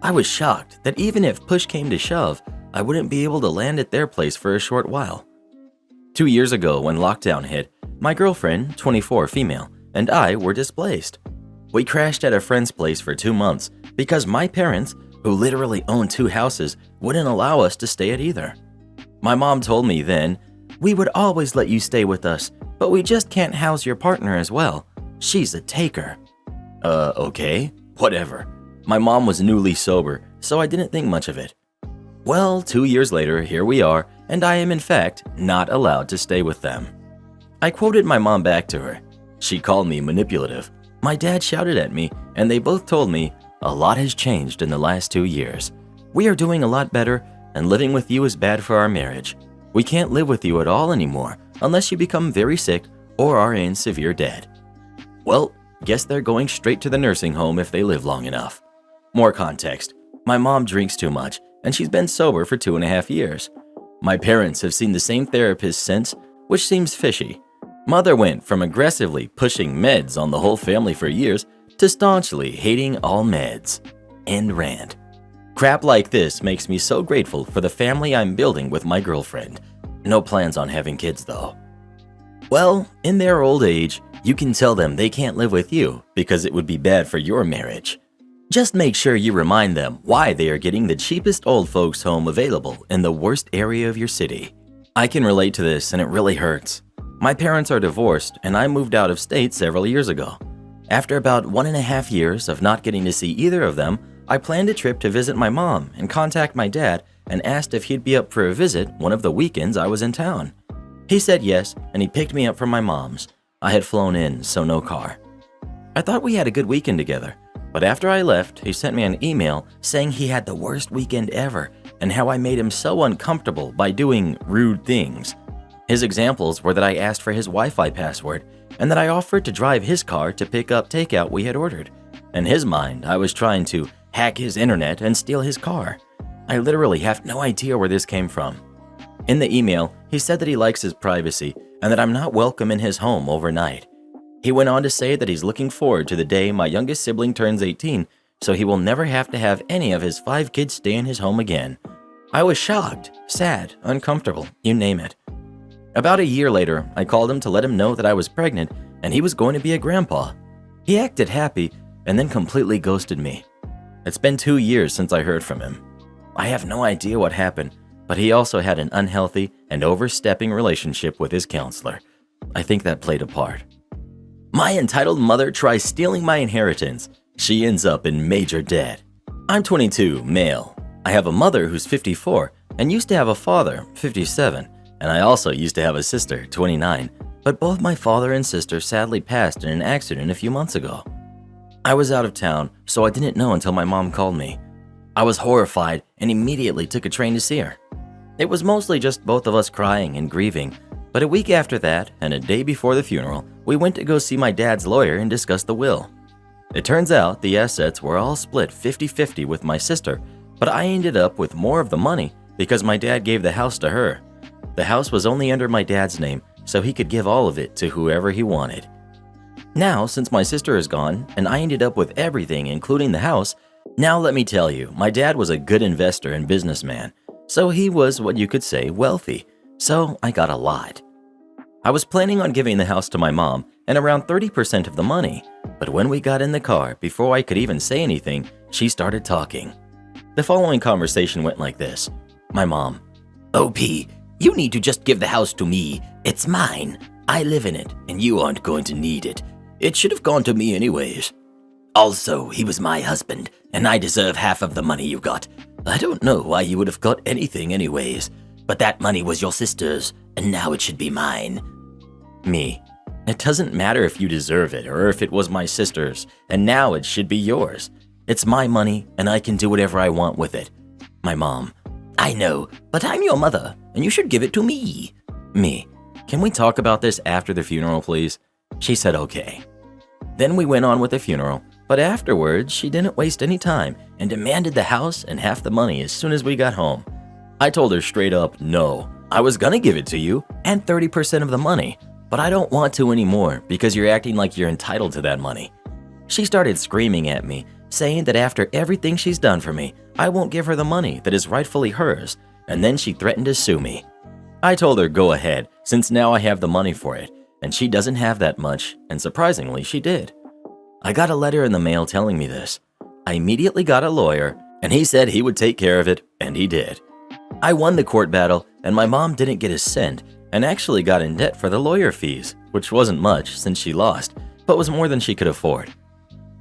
I was shocked that even if push came to shove, I wouldn't be able to land at their place for a short while. 2 years ago, when lockdown hit, my girlfriend, 24 female, and I were displaced. We crashed at a friend's place for 2 months because my parents, who literally own 2 houses, wouldn't allow us to stay at either. My mom told me then, "We would always let you stay with us, but we just can't house your partner as well. She's a taker." Okay, whatever. My mom was newly sober, so I didn't think much of it. Well, 2 years later, here we are, and I am in fact not allowed to stay with them. I quoted my mom back to her. She called me manipulative. My dad shouted at me, and they both told me, "A lot has changed in the last 2 years. We are doing a lot better, and living with you is bad for our marriage. We can't live with you at all anymore unless you become very sick or are in severe debt." Well, guess they're going straight to the nursing home if they live long enough. More context. My mom drinks too much, and she's been sober for 2.5 years. My parents have seen the same therapist since, which seems fishy. Mother went from aggressively pushing meds on the whole family for years to staunchly hating all meds. End rant. Crap like this makes me so grateful for the family I'm building with my girlfriend. No plans on having kids though. Well, in their old age, you can tell them they can't live with you because it would be bad for your marriage. Just make sure you remind them why they are getting the cheapest old folks home available in the worst area of your city. I can relate to this and it really hurts. My parents are divorced and I moved out of state several years ago. After about 1.5 years of not getting to see either of them, I planned a trip to visit my mom and contact my dad and asked if he'd be up for a visit one of the weekends I was in town. He said yes, and he picked me up from my mom's. I had flown in, so no car. I thought we had a good weekend together, but after I left, he sent me an email saying he had the worst weekend ever and how I made him so uncomfortable by doing rude things. His examples were that I asked for his Wi-Fi password and that I offered to drive his car to pick up takeout we had ordered. In his mind, I was trying to hack his internet, and steal his car. I literally have no idea where this came from. In the email, he said that he likes his privacy and that I'm not welcome in his home overnight. He went on to say that he's looking forward to the day my youngest sibling turns 18, so he will never have to have any of his 5 kids stay in his home again. I was shocked, sad, uncomfortable, you name it. About a year later, I called him to let him know that I was pregnant and he was going to be a grandpa. He acted happy and then completely ghosted me. It's been 2 years since I heard from him. I have no idea what happened, but he also had an unhealthy and overstepping relationship with his counselor. I think that played a part. My entitled mother tries stealing my inheritance. She ends up in major debt. I'm 22, male. I have a mother who's 54 and used to have a father, 57, and I also used to have a sister, 29, but both my father and sister sadly passed in an accident a few months ago. I was out of town, so I didn't know until my mom called me. I was horrified and immediately took a train to see her. It was mostly just both of us crying and grieving, but a week after that and a day before the funeral, we went to go see my dad's lawyer and discuss the will. It turns out the assets were all split 50-50 with my sister, but I ended up with more of the money because my dad gave the house to her. The house was only under my dad's name, so he could give all of it to whoever he wanted. Now, since my sister is gone and I ended up with everything including the house, now let me tell you, my dad was a good investor and businessman, so he was what you could say wealthy, so I got a lot. I was planning on giving the house to my mom and around 30% of the money, but when we got in the car, before I could even say anything, she started talking. The following conversation went like this. My mom, OP, you need to just give the house to me. It's mine. I live in it, and you aren't going to need it. It should have gone to me anyways. Also, he was my husband, and I deserve half of the money you got. I don't know why you would have got anything anyways, but that money was your sister's, and now it should be mine. Me. It doesn't matter if you deserve it or if it was my sister's, and now it should be yours. It's my money, and I can do whatever I want with it. My mom. I know, but I'm your mother, and you should give it to me. Me. Can we talk about this after the funeral, please? She said okay. Then we went on with the funeral, but afterwards she didn't waste any time and demanded the house and half the money as soon as we got home. I told her straight up, no, I was gonna give it to you and 30% of the money, but I don't want to anymore because you're acting like you're entitled to that money. She started screaming at me, saying that after everything she's done for me, I won't give her the money that is rightfully hers, and then she threatened to sue me. I told her go ahead, since now I have the money for it, and she doesn't have that much, and surprisingly she did. I got a letter in the mail telling me this. I immediately got a lawyer, and he said he would take care of it, and he did. I won the court battle, and my mom didn't get a cent, and actually got in debt for the lawyer fees, which wasn't much since she lost, but was more than she could afford.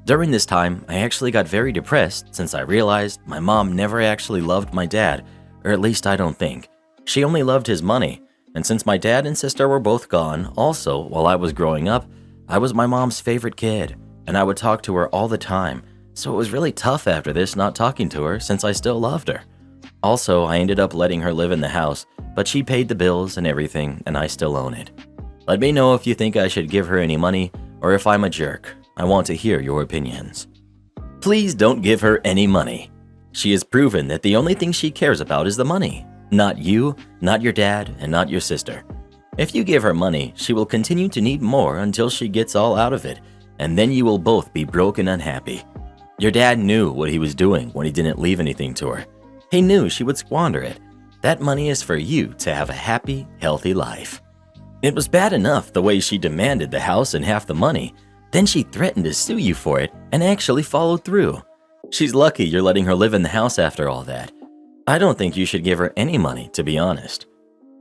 During this time, I actually got very depressed since I realized my mom never actually loved my dad, or at least I don't think. She only loved his money, and since my dad and sister were both gone, also while I was growing up, I was my mom's favorite kid, and I would talk to her all the time, so it was really tough after this not talking to her since I still loved her. Also, I ended up letting her live in the house, but she paid the bills and everything, and I still own it. Let me know if you think I should give her any money, or if I'm a jerk. I want to hear your opinions. Please don't give her any money. She has proven that the only thing she cares about is the money. Not you, not your dad, and not your sister. If you give her money, she will continue to need more until she gets all out of it, and then you will both be broke and unhappy. Your dad knew what he was doing when he didn't leave anything to her. He knew she would squander it. That money is for you to have a happy, healthy life. It was bad enough the way she demanded the house and half the money. Then she threatened to sue you for it and actually followed through. She's lucky you're letting her live in the house after all that. I don't think you should give her any money, to be honest.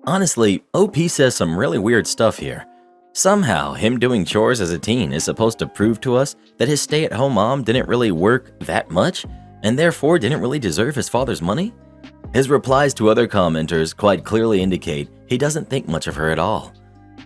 Honestly, OP says some really weird stuff here. Somehow, him doing chores as a teen is supposed to prove to us that his stay-at-home mom didn't really work that much and therefore didn't really deserve his father's money? His replies to other commenters quite clearly indicate he doesn't think much of her at all.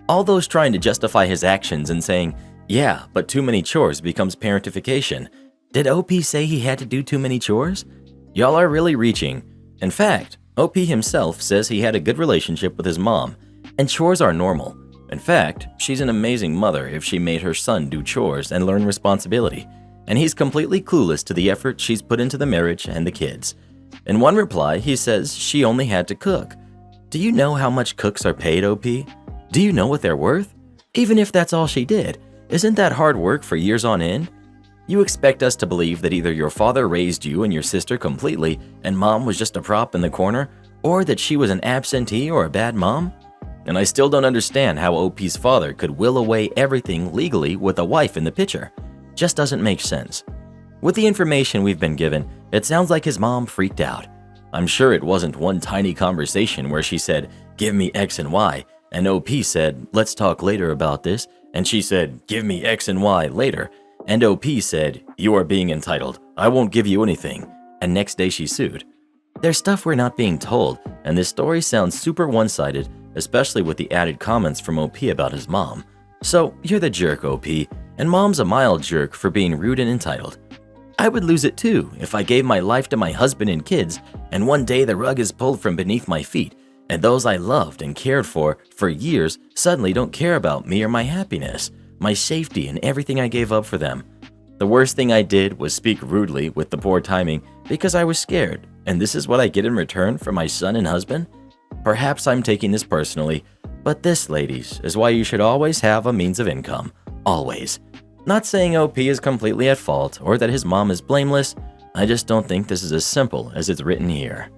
All those trying to justify his actions and saying, yeah, but too many chores becomes parentification. Did OP say he had to do too many chores? Y'all are really reaching. In fact, OP himself says he had a good relationship with his mom, and chores are normal. In fact, she's an amazing mother if she made her son do chores and learn responsibility. and he's completely clueless to the effort she's put into the marriage and the kids. In one reply, he says she only had to cook. Do you know how much cooks are paid, OP? Do you know what they're worth? Even if that's all she did, isn't that hard work for years on end? You expect us to believe that either your father raised you and your sister completely and mom was just a prop in the corner, or that she was an absentee or a bad mom? And I still don't understand how OP's father could will away everything legally with a wife in the picture. Just doesn't make sense. With the information we've been given, it sounds like his mom freaked out. I'm sure it wasn't one tiny conversation where she said, "Give me X and Y," and OP said, "Let's talk later about this," and she said, "Give me X and Y later," and OP said, "You are being entitled. I won't give you anything," and next day she sued. There's stuff we're not being told, and this story sounds super one-sided, especially with the added comments from OP about his mom. So you're the jerk, OP, and mom's a mild jerk for being rude and entitled. I would lose it too if I gave my life to my husband and kids, and one day the rug is pulled from beneath my feet, and those I loved and cared for years suddenly don't care about me or my happiness, my safety, and everything I gave up for them. The worst thing I did was speak rudely with the poor timing because I was scared, and this is what I get in return for my son and husband? Perhaps I'm taking this personally, but this, ladies, is why you should always have a means of income. Always. Not saying OP is completely at fault or that his mom is blameless, I just don't think this is as simple as it's written here.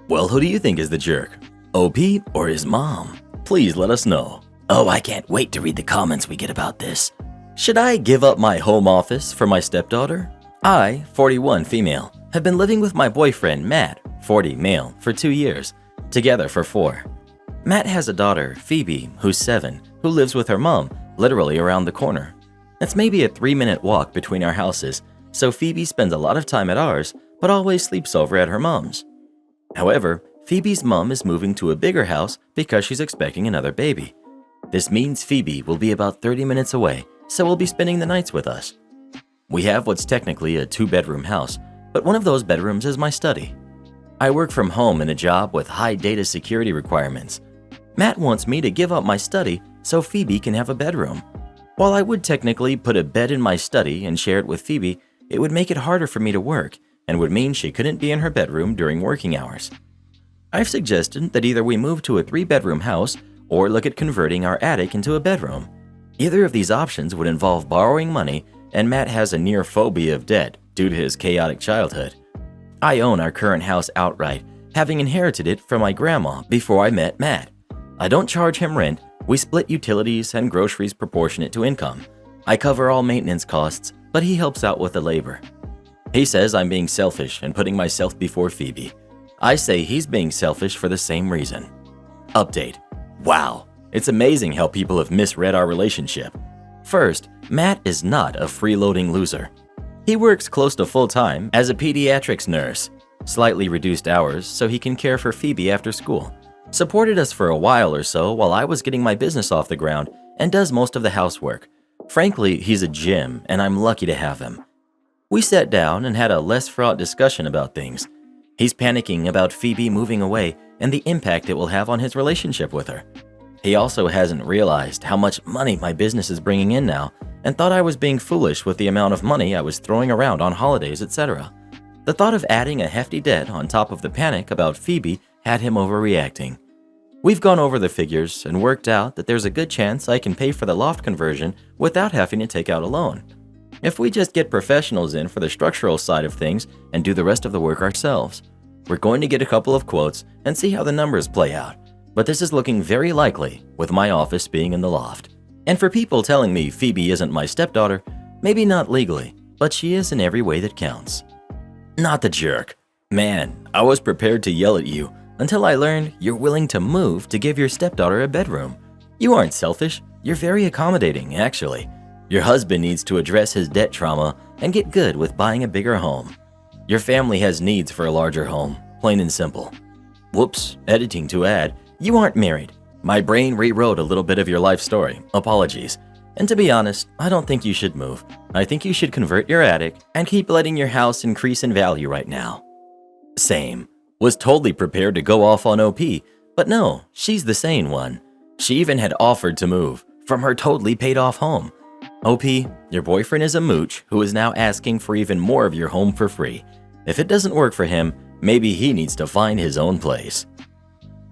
Well, who do you think is the jerk? OP or his mom? Please let us know. Oh, I can't wait to read the comments we get about this. Should I give up my home office for my stepdaughter? I, 41 female, have been living with my boyfriend Matt, 40 male, for 2 years, together for 4. Matt has a daughter, Phoebe, who's 7, who lives with her mom, literally around the corner. It's maybe a 3-minute walk between our houses, so Phoebe spends a lot of time at ours, but always sleeps over at her mom's. However, Phoebe's mom is moving to a bigger house because she's expecting another baby. This means Phoebe will be about 30 minutes away, so will be spending the nights with us. We have what's technically a 2-bedroom house, but one of those bedrooms is my study. I work from home in a job with high data security requirements. Matt wants me to give up my study so Phoebe can have a bedroom. While I would technically put a bed in my study and share it with Phoebe, it would make it harder for me to work and would mean she couldn't be in her bedroom during working hours. I've suggested that either we move to a 3-bedroom house or look at converting our attic into a bedroom. Either of these options would involve borrowing money, and Matt has a near phobia of debt due to his chaotic childhood. I own our current house outright, having inherited it from my grandma before I met Matt. I don't charge him rent. We split utilities and groceries proportionate to income. I cover all maintenance costs, but he helps out with the labor. He says I'm being selfish and putting myself before Phoebe. I say he's being selfish for the same reason. Update. Wow, it's amazing how people have misread our relationship. First, Matt is not a freeloading loser. He works close to full-time as a pediatrics nurse, slightly reduced hours so he can care for Phoebe after school. Supported us for a while or so while I was getting my business off the ground, and does most of the housework. Frankly, he's a gem, and I'm lucky to have him. We sat down and had a less fraught discussion about things. He's panicking about Phoebe moving away and the impact it will have on his relationship with her. He also hasn't realized how much money my business is bringing in now, and thought I was being foolish with the amount of money I was throwing around on holidays, etc. The thought of adding a hefty debt on top of the panic about Phoebe had him overreacting. We've gone over the figures and worked out that there's a good chance I can pay for the loft conversion without having to take out a loan. If we just get professionals in for the structural side of things and do the rest of the work ourselves. We're going to get a couple of quotes and see how the numbers play out, but this is looking very likely with my office being in the loft. And for people telling me Phoebe isn't my stepdaughter, maybe not legally, but she is in every way that counts. Not the jerk. Man, I was prepared to yell at you until I learned you're willing to move to give your stepdaughter a bedroom. You aren't selfish, you're very accommodating, actually. Your husband needs to address his debt trauma and get good with buying a bigger home. Your family has needs for a larger home, plain and simple. Whoops, editing to add, you aren't married. My brain rewrote a little bit of your life story, apologies. And to be honest, I don't think you should move. I think you should convert your attic and keep letting your house increase in value right now. Same. Was totally prepared to go off on OP, but no, she's the sane one. She even had offered to move from her totally paid off home. OP, Your boyfriend is a mooch who is now asking for even more of your home for free. If it doesn't work for him, maybe he needs to find his own place.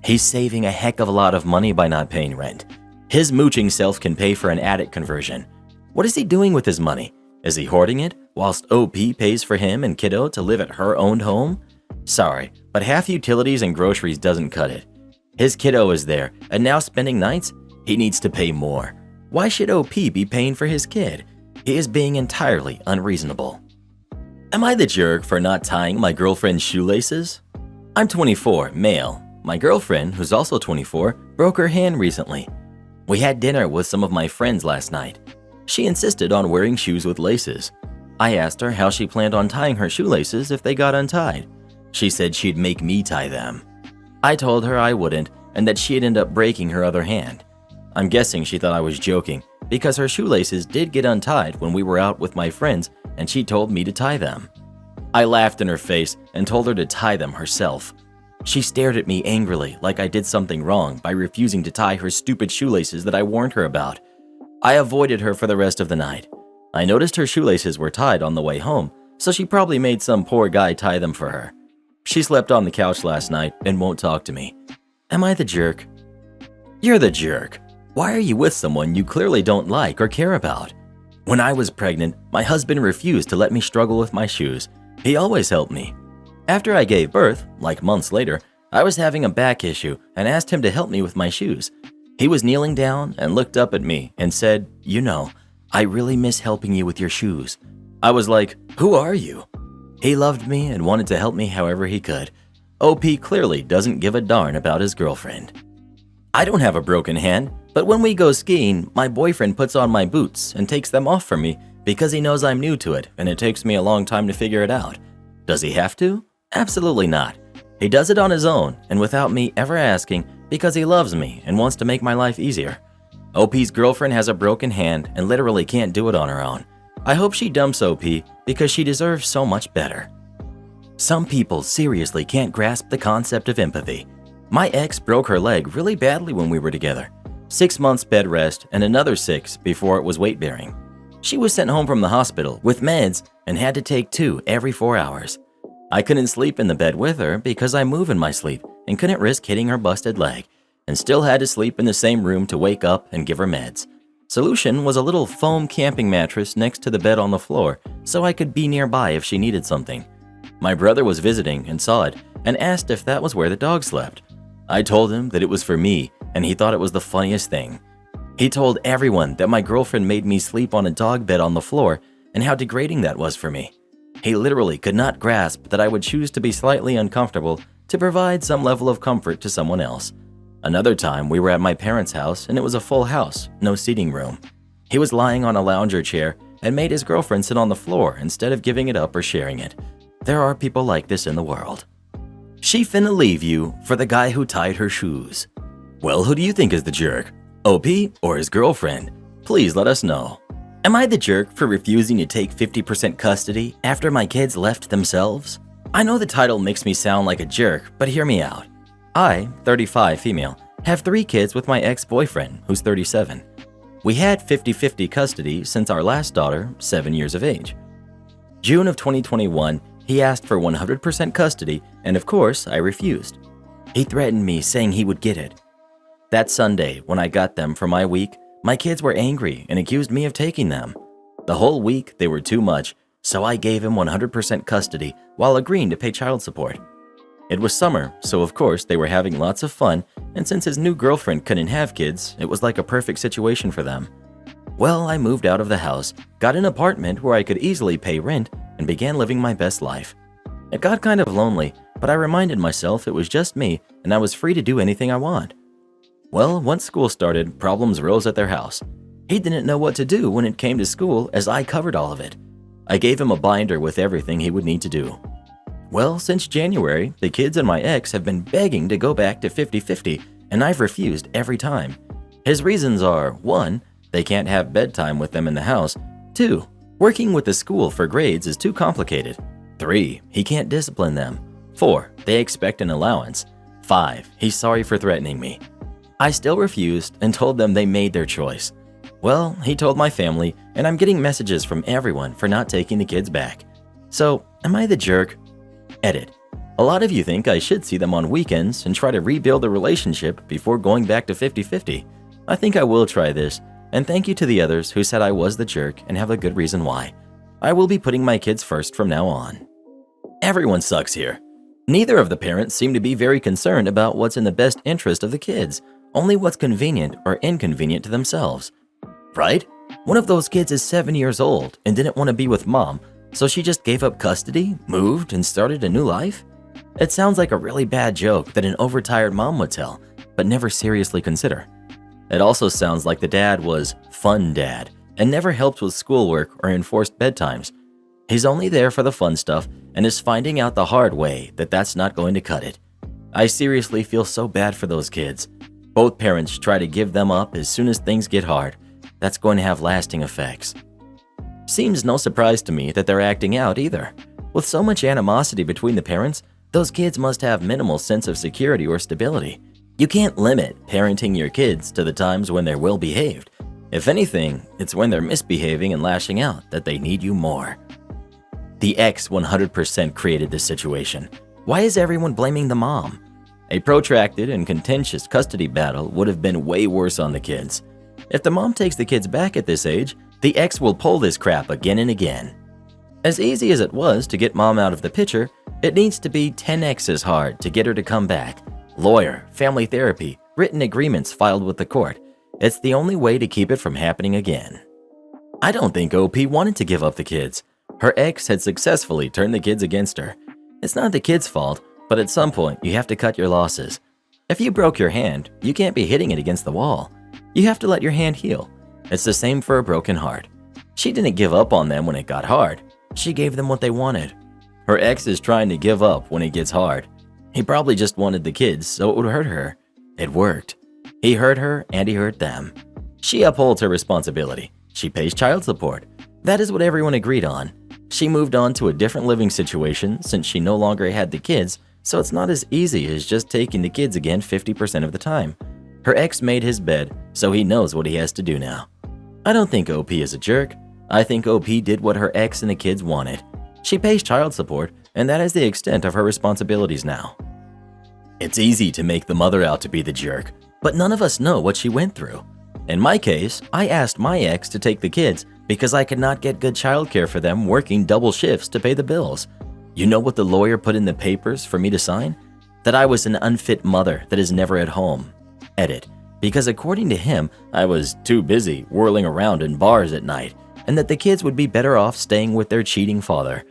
He's saving a heck of a lot of money by not paying rent. His mooching self can pay for an attic conversion. What is he doing with his money? Is he hoarding it whilst OP pays for him and kiddo to live at her owned home? Sorry, but half utilities and groceries doesn't cut it. His kiddo is there, and now spending nights? He needs to pay more. Why should OP be paying for his kid? He is being entirely unreasonable. Am I the jerk for not tying my girlfriend's shoelaces? I'm 24, male. My girlfriend, who's also 24, broke her hand recently. We had dinner with some of my friends last night. She insisted on wearing shoes with laces. I asked her how she planned on tying her shoelaces if they got untied. She said she'd make me tie them. I told her I wouldn't and that she'd end up breaking her other hand. I'm guessing she thought I was joking because her shoelaces did get untied when we were out with my friends and she told me to tie them. I laughed in her face and told her to tie them herself. She stared at me angrily like I did something wrong by refusing to tie her stupid shoelaces that I warned her about. I avoided her for the rest of the night. I noticed her shoelaces were tied on the way home, so she probably made some poor guy tie them for her. She slept on the couch last night and won't talk to me. Am I the jerk? You're the jerk. Why are you with someone you clearly don't like or care about? When I was pregnant, my husband refused to let me struggle with my shoes. He always helped me. After I gave birth, like months later, I was having a back issue and asked him to help me with my shoes. He was kneeling down and looked up at me and said, "You know, I really miss helping you with your shoes." I was like, "Who are you?" He loved me and wanted to help me however he could. OP clearly doesn't give a darn about his girlfriend. I don't have a broken hand, but when we go skiing, my boyfriend puts on my boots and takes them off for me because he knows I'm new to it and it takes me a long time to figure it out. Does he have to? Absolutely not. He does it on his own and without me ever asking because he loves me and wants to make my life easier. OP's girlfriend has a broken hand and literally can't do it on her own. I hope she dumps OP because she deserves so much better. Some people seriously can't grasp the concept of empathy. My ex broke her leg really badly when we were together. 6 months bed rest and another 6 before it was weight bearing. She was sent home from the hospital with meds and had to take 2 every 4 hours. I couldn't sleep in the bed with her because I move in my sleep and couldn't risk hitting her busted leg, and still had to sleep in the same room to wake up and give her meds. Solution was a little foam camping mattress next to the bed on the floor so I could be nearby if she needed something. My brother was visiting and saw it and asked if that was where the dog slept. I told him that it was for me and he thought it was the funniest thing. He told everyone that my girlfriend made me sleep on a dog bed on the floor and how degrading that was for me. He literally could not grasp that I would choose to be slightly uncomfortable to provide some level of comfort to someone else. Another time, we were at my parents' house and it was a full house, no seating room. He was lying on a lounger chair and made his girlfriend sit on the floor instead of giving it up or sharing it. There are people like this in the world. She finna leave you for the guy who tied her shoes. Well, who do you think is the jerk? OP or his girlfriend? Please let us know. Am I the jerk for refusing to take 50% custody after my kids left themselves? I know the title makes me sound like a jerk, but hear me out. I, 35 female, have 3 kids with my ex-boyfriend, who's 37. We had 50-50 custody since our last daughter, 7 years of age. June of 2021, he asked for 100% custody, and of course, I refused. He threatened me, saying he would get it. That Sunday, when I got them for my week, my kids were angry and accused me of taking them. The whole week, they were too much, so I gave him 100% custody while agreeing to pay child support. It was summer, so of course they were having lots of fun, and since his new girlfriend couldn't have kids, it was like a perfect situation for them. Well, I moved out of the house, got an apartment where I could easily pay rent, and began living my best life. It got kind of lonely, but I reminded myself it was just me and I was free to do anything I want. Well, once school started, problems rose at their house. He didn't know what to do when it came to school as I covered all of it. I gave him a binder with everything he would need to do. Well, since January, the kids and my ex have been begging to go back to 50-50, and I've refused every time. His reasons are: 1, they can't have bedtime with them in the house; 2, working with the school for grades is too complicated; 3, he can't discipline them; 4, they expect an allowance; 5, he's sorry for threatening me. I still refused and told them they made their choice. Well, he told my family, and I'm getting messages from everyone for not taking the kids back. So, am I the jerk? Edit. A lot of you think I should see them on weekends and try to rebuild the relationship before going back to 50-50. I think I will try this, and thank you to the others who said I was the jerk and have a good reason why. I will be putting my kids first from now on. Everyone sucks here. Neither of the parents seem to be very concerned about what's in the best interest of the kids, only what's convenient or inconvenient to themselves. Right? One of those kids is 7 years old and didn't want to be with mom, so she just gave up custody, moved, and started a new life? It sounds like a really bad joke that an overtired mom would tell, but never seriously consider. It also sounds like the dad was fun dad and never helped with schoolwork or enforced bedtimes. He's only there for the fun stuff and is finding out the hard way that that's not going to cut it. I seriously feel so bad for those kids. Both parents try to give them up as soon as things get hard. That's going to have lasting effects. Seems no surprise to me that they're acting out either. With so much animosity between the parents, those kids must have minimal sense of security or stability. You can't limit parenting your kids to the times when they're well behaved. If anything, it's when they're misbehaving and lashing out that they need you more. The ex 100% created this situation. Why is everyone blaming the mom? A protracted and contentious custody battle would have been way worse on the kids. If the mom takes the kids back at this age, the ex will pull this crap again and again. As easy as it was to get mom out of the picture, it needs to be 10x as hard to get her to come back. Lawyer, family therapy, written agreements filed with the court. It's the only way to keep it from happening again. I don't think OP wanted to give up the kids. Her ex had successfully turned the kids against her. It's not the kids' fault, but at some point you have to cut your losses. If you broke your hand, you can't be hitting it against the wall. You have to let your hand heal. It's the same for a broken heart. She didn't give up on them when it got hard. She gave them what they wanted. Her ex is trying to give up when it gets hard. He probably just wanted the kids so it would hurt her. It worked. He hurt her and he hurt them. She upholds her responsibility. She pays child support. That is what everyone agreed on. She moved on to a different living situation since she no longer had the kids, so it's not as easy as just taking the kids again 50% of the time. Her ex made his bed, so he knows what he has to do now. I don't think OP is a jerk. I think OP did what her ex and the kids wanted. She pays child support, and that is the extent of her responsibilities now. It's easy to make the mother out to be the jerk, but none of us know what she went through. In my case, I asked my ex to take the kids because I could not get good childcare for them working double shifts to pay the bills. You know what the lawyer put in the papers for me to sign? That I was an unfit mother that is never at home. Edit. Because according to him, I was too busy whirling around in bars at night, and that the kids would be better off staying with their cheating father.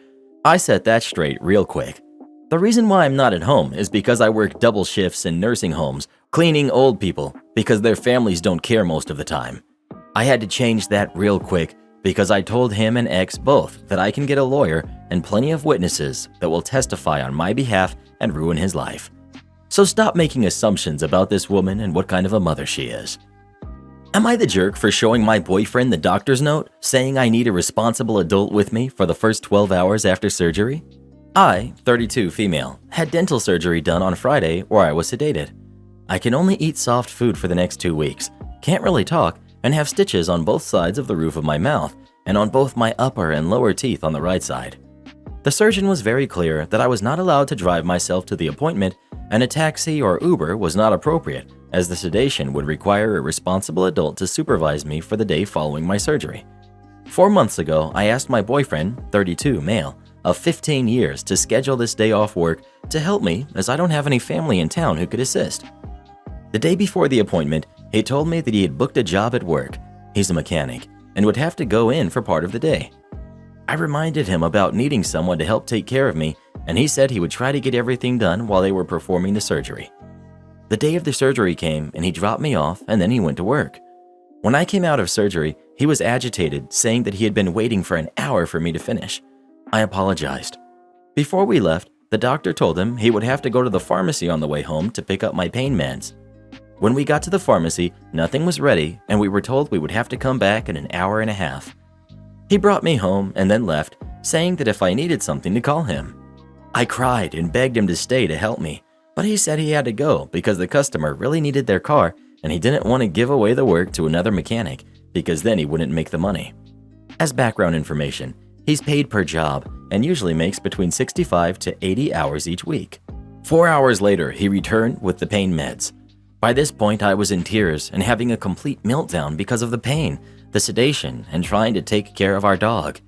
I set that straight real quick. The reason why I'm not at home is because I work double shifts in nursing homes, cleaning old people, because their families don't care most of the time. I had to change that real quick because I told him and ex both that I can get a lawyer and plenty of witnesses that will testify on my behalf and ruin his life. So stop making assumptions about this woman and what kind of a mother she is. Am I the jerk for showing my boyfriend the doctor's note saying I need a responsible adult with me for the first 12 hours after surgery? I, 32 female, had dental surgery done on Friday where I was sedated. I can only eat soft food for the next 2 weeks, can't really talk, and have stitches on both sides of the roof of my mouth and on both my upper and lower teeth on the right side. The surgeon was very clear that I was not allowed to drive myself to the appointment, and a taxi or Uber was not appropriate, as the sedation would require a responsible adult to supervise me for the day following my surgery. 4 months ago, I asked my boyfriend, 32 male, of 15 years to schedule this day off work to help me as I don't have any family in town who could assist. The day before the appointment, he told me that he had booked a job at work. He's a mechanic and would have to go in for part of the day. I reminded him about needing someone to help take care of me, and he said he would try to get everything done while they were performing the surgery. The day of the surgery came and he dropped me off and then he went to work. When I came out of surgery, he was agitated, saying that he had been waiting for an hour for me to finish. I apologized. Before we left, the doctor told him he would have to go to the pharmacy on the way home to pick up my pain meds. When we got to the pharmacy, nothing was ready and we were told we would have to come back in an hour and a half. He brought me home and then left, saying that if I needed something to call him. I cried and begged him to stay to help me, but he said he had to go because the customer really needed their car and he didn't want to give away the work to another mechanic because then he wouldn't make the money. As background information, he's paid per job and usually makes between 65 to 80 hours each week. 4 hours later, he returned with the pain meds. By this point, I was in tears and having a complete meltdown because of the pain, the sedation, and trying to take care of our dog.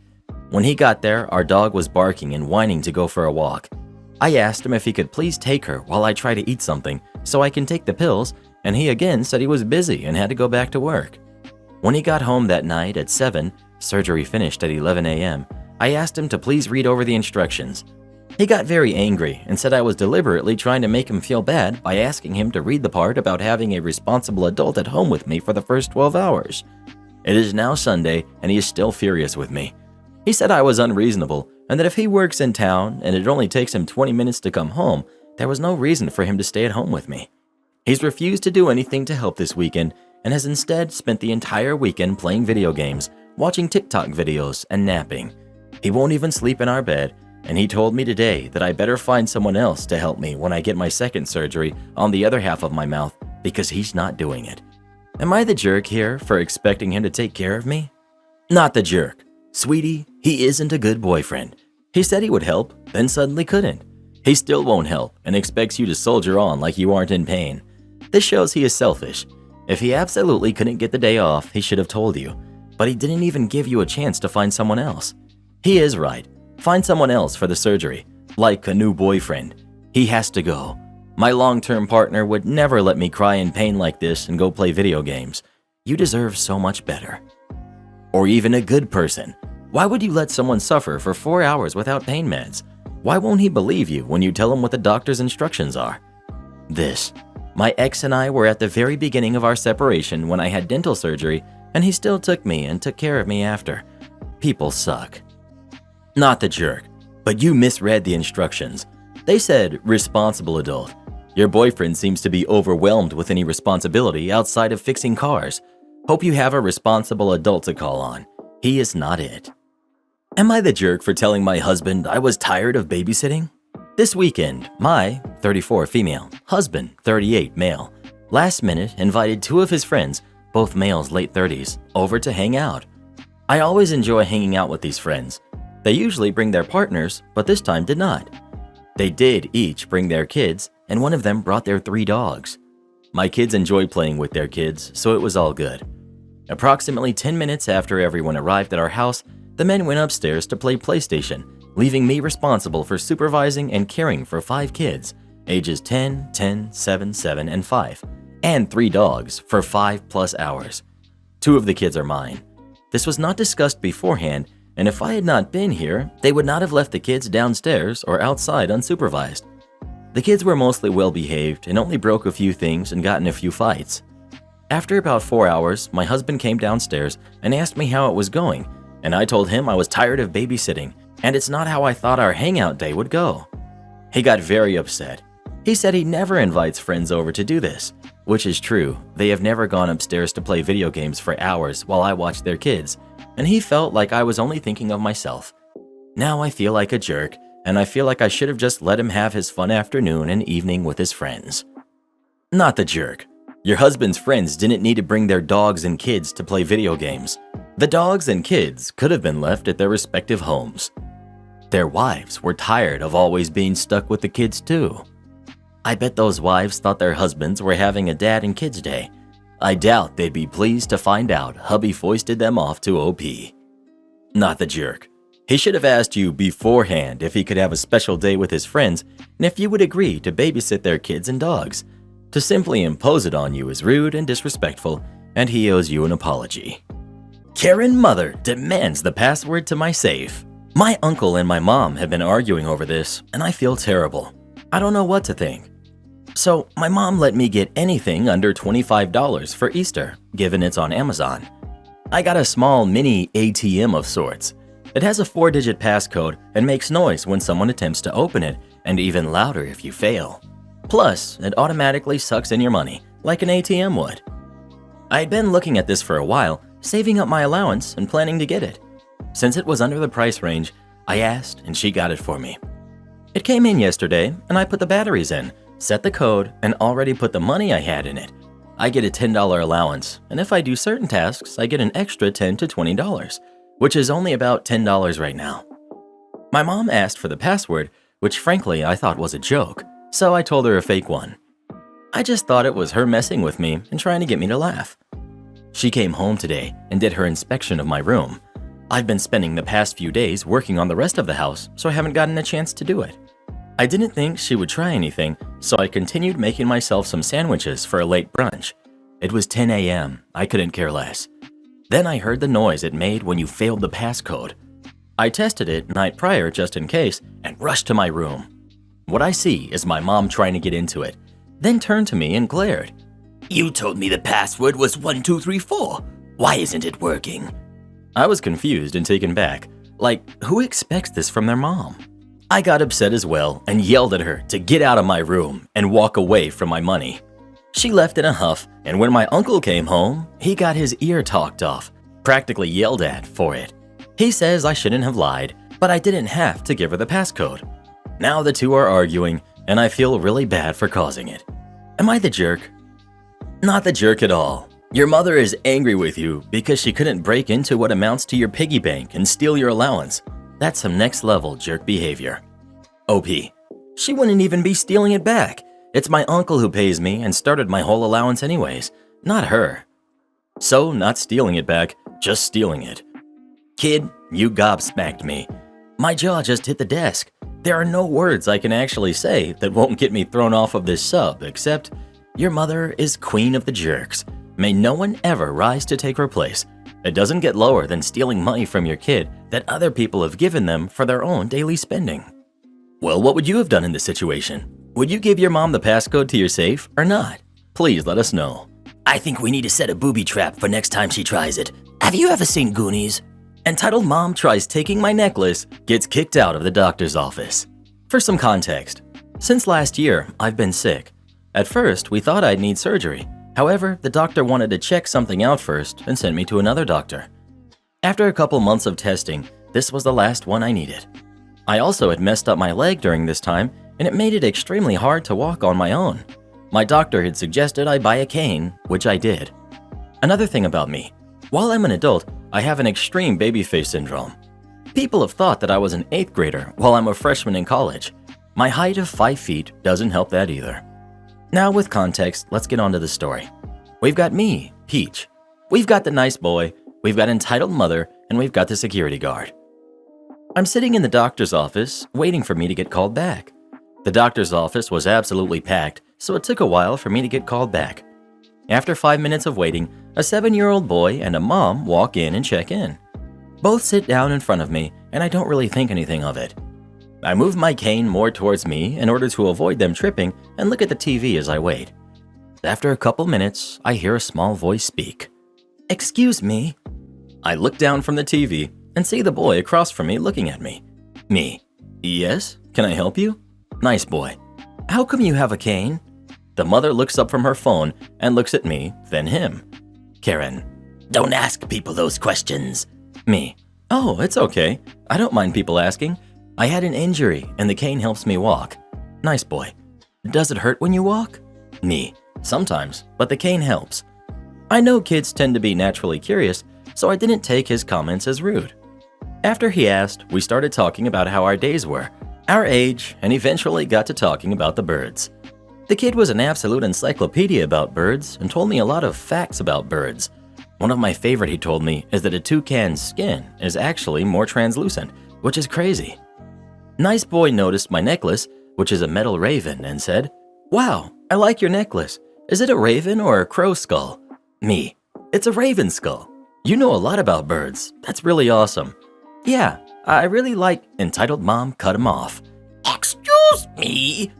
When he got there, our dog was barking and whining to go for a walk. I asked him if he could please take her while I try to eat something so I can take the pills, and he again said he was busy and had to go back to work. When he got home that night at 7, surgery finished at 11 a.m., I asked him to please read over the instructions. He got very angry and said I was deliberately trying to make him feel bad by asking him to read the part about having a responsible adult at home with me for the first 12 hours. It is now Sunday and he is still furious with me. He said I was unreasonable and that if he works in town and it only takes him 20 minutes to come home, there was no reason for him to stay at home with me. He's refused to do anything to help this weekend and has instead spent the entire weekend playing video games, watching TikTok videos, and napping. He won't even sleep in our bed, and he told me today that I better find someone else to help me when I get my second surgery on the other half of my mouth because he's not doing it. Am I the jerk here for expecting him to take care of me? Not the jerk. Sweetie, he isn't a good boyfriend. He said he would help, then suddenly couldn't. He still won't help and expects you to soldier on like you aren't in pain. This shows he is selfish. If he absolutely couldn't get the day off, he should have told you, but he didn't even give you a chance to find someone else. He is right. Find someone else for the surgery, like a new boyfriend. He has to go. My long-term partner would never let me cry in pain like this and go play video games. You deserve so much better. Or even a good person. Why would you let someone suffer for 4 hours without pain meds? Why won't he believe you when you tell him what the doctor's instructions are? My ex and I were at the very beginning of our separation when I had dental surgery, and he still took me and took care of me after. People suck. Not the jerk, but you misread the instructions. They said responsible adult. Your boyfriend seems to be overwhelmed with any responsibility outside of fixing cars. Hope you have a responsible adult to call on. He is not it. Am I the jerk for telling my husband I was tired of babysitting? This weekend, my 34 female, husband 38 male, last minute invited 2 of his friends, both males late 30s, over to hang out. I always enjoy hanging out with these friends. They usually bring their partners, but this time did not. They did each bring their kids, and one of them brought their 3 dogs. My kids enjoy playing with their kids, so it was all good. Approximately 10 minutes after everyone arrived at our house, the men went upstairs to play PlayStation, leaving me responsible for supervising and caring for 5 kids, ages 10, 10, 7, 7, and 5, and 3 dogs for 5+ hours. 2 of the kids are mine. This was not discussed beforehand, and if I had not been here, they would not have left the kids downstairs or outside unsupervised. The kids were mostly well behaved and only broke a few things and got in a few fights. After about 4 hours, my husband came downstairs and asked me how it was going, and I told him I was tired of babysitting, and it's not how I thought our hangout day would go. He got very upset. He said he never invites friends over to do this, which is true. They have never gone upstairs to play video games for hours while I watch their kids, and he felt like I was only thinking of myself. Now I feel like a jerk, and I feel like I should have just let him have his fun afternoon and evening with his friends. Not the jerk. Your husband's friends didn't need to bring their dogs and kids to play video games. The dogs and kids could have been left at their respective homes. Their wives were tired of always being stuck with the kids too. I bet those wives thought their husbands were having a dad and kids day. I doubt they'd be pleased to find out hubby foisted them off to OP. Not the jerk. He should have asked you beforehand if he could have a special day with his friends and if you would agree to babysit their kids and dogs. To simply impose it on you is rude and disrespectful, and he owes you an apology. Karen mother demands the password to my safe. My uncle and my mom have been arguing over this, and I feel terrible. I don't know what to think. So my mom let me get anything under $25 for Easter, given it's on Amazon. I got a small mini ATM of sorts. It has a 4-digit passcode and makes noise when someone attempts to open it, and even louder if you fail. Plus, it automatically sucks in your money, like an ATM would. I had been looking at this for a while, saving up my allowance and planning to get it. Since it was under the price range, I asked and she got it for me. It came in yesterday and I put the batteries in, set the code, and already put the money I had in it. I get a $10 allowance, and if I do certain tasks, I get an extra $10 to $20, which is only about $10 right now. My mom asked for the password, which frankly I thought was a joke, so I told her a fake one. I just thought it was her messing with me and trying to get me to laugh. She came home today and did her inspection of my room. I've been spending the past few days working on the rest of the house, so I haven't gotten a chance to do it. I didn't think she would try anything, so I continued making myself some sandwiches for a late brunch. It was 10 a.m. I couldn't care less. Then I heard the noise it made when you failed the passcode. I tested it night prior just in case and rushed to my room. What I see is my mom trying to get into it, then turned to me and glared. You told me the password was 1234. Why isn't it working? I was confused and taken back. Like, who expects this from their mom? I got upset as well and yelled at her to get out of my room and walk away from my money. She left in a huff, and when my uncle came home, he got his ear talked off, practically yelled at for it. He says I shouldn't have lied, but I didn't have to give her the passcode. Now the two are arguing, and I feel really bad for causing it. Am I the jerk? Not the jerk at all. Your mother is angry with you because she couldn't break into what amounts to your piggy bank and steal your allowance. That's some next level jerk behavior. OP. She wouldn't even be stealing it back. It's my uncle who pays me and started my whole allowance anyways, not her. So, not stealing it back, just stealing it. Kid, you gobsmacked me. My jaw just hit the desk. There are no words I can actually say that won't get me thrown off of this sub except, your mother is queen of the jerks. May no one ever rise to take her place. It doesn't get lower than stealing money from your kid that other people have given them for their own daily spending. Well, what would you have done in this situation? Would you give your mom the passcode to your safe or not? Please let us know. I think we need to set a booby trap for next time she tries it. Have you ever seen Goonies? Entitled mom tries taking my necklace, gets kicked out of the doctor's office. For some context, since last year, I've been sick. At first, we thought I'd need surgery. However, the doctor wanted to check something out first and sent me to another doctor. After a couple months of testing, this was the last one I needed. I also had messed up my leg during this time, and it made it extremely hard to walk on my own. My doctor had suggested I buy a cane, which I did. Another thing about me, while I'm an adult, I have an extreme baby face syndrome. People have thought that I was an 8th grader while I'm a freshman in college. My height of 5 feet doesn't help that either. Now with context, let's get on to the story. We've got me, Peach. We've got the nice boy, we've got entitled mother, and we've got the security guard. I'm sitting in the doctor's office, waiting for me to get called back. The doctor's office was absolutely packed, so it took a while for me to get called back. After 5 minutes of waiting, a 7-year-old boy and a mom walk in and check in. Both sit down in front of me, and I don't really think anything of it. I move my cane more towards me in order to avoid them tripping and look at the TV as I wait. After a couple minutes, I hear a small voice speak. "Excuse me." I look down from the TV and see the boy across from me looking at me. Me. "Yes, can I help you?" Nice boy. "How come you have a cane?" The mother looks up from her phone and looks at me, then him. Karen. Don't ask people those questions. Me. "Oh, it's okay. I don't mind people asking. I had an injury and the cane helps me walk." Nice boy. "Does it hurt when you walk?" Me. "Sometimes, but the cane helps." I know kids tend to be naturally curious, so I didn't take his comments as rude. After he asked, we started talking about how our days were, our age, and eventually got to talking about the birds. The kid was an absolute encyclopedia about birds and told me a lot of facts about birds. One of my favorite he told me is that a toucan's skin is actually more translucent, which is crazy. Nice boy noticed my necklace, which is a metal raven, and said, "Wow, I like your necklace. Is it a raven or a crow skull?" Me. "It's a raven skull. You know a lot about birds. That's really awesome." "Yeah, I really like..." Entitled mom cut him off. Excuse me?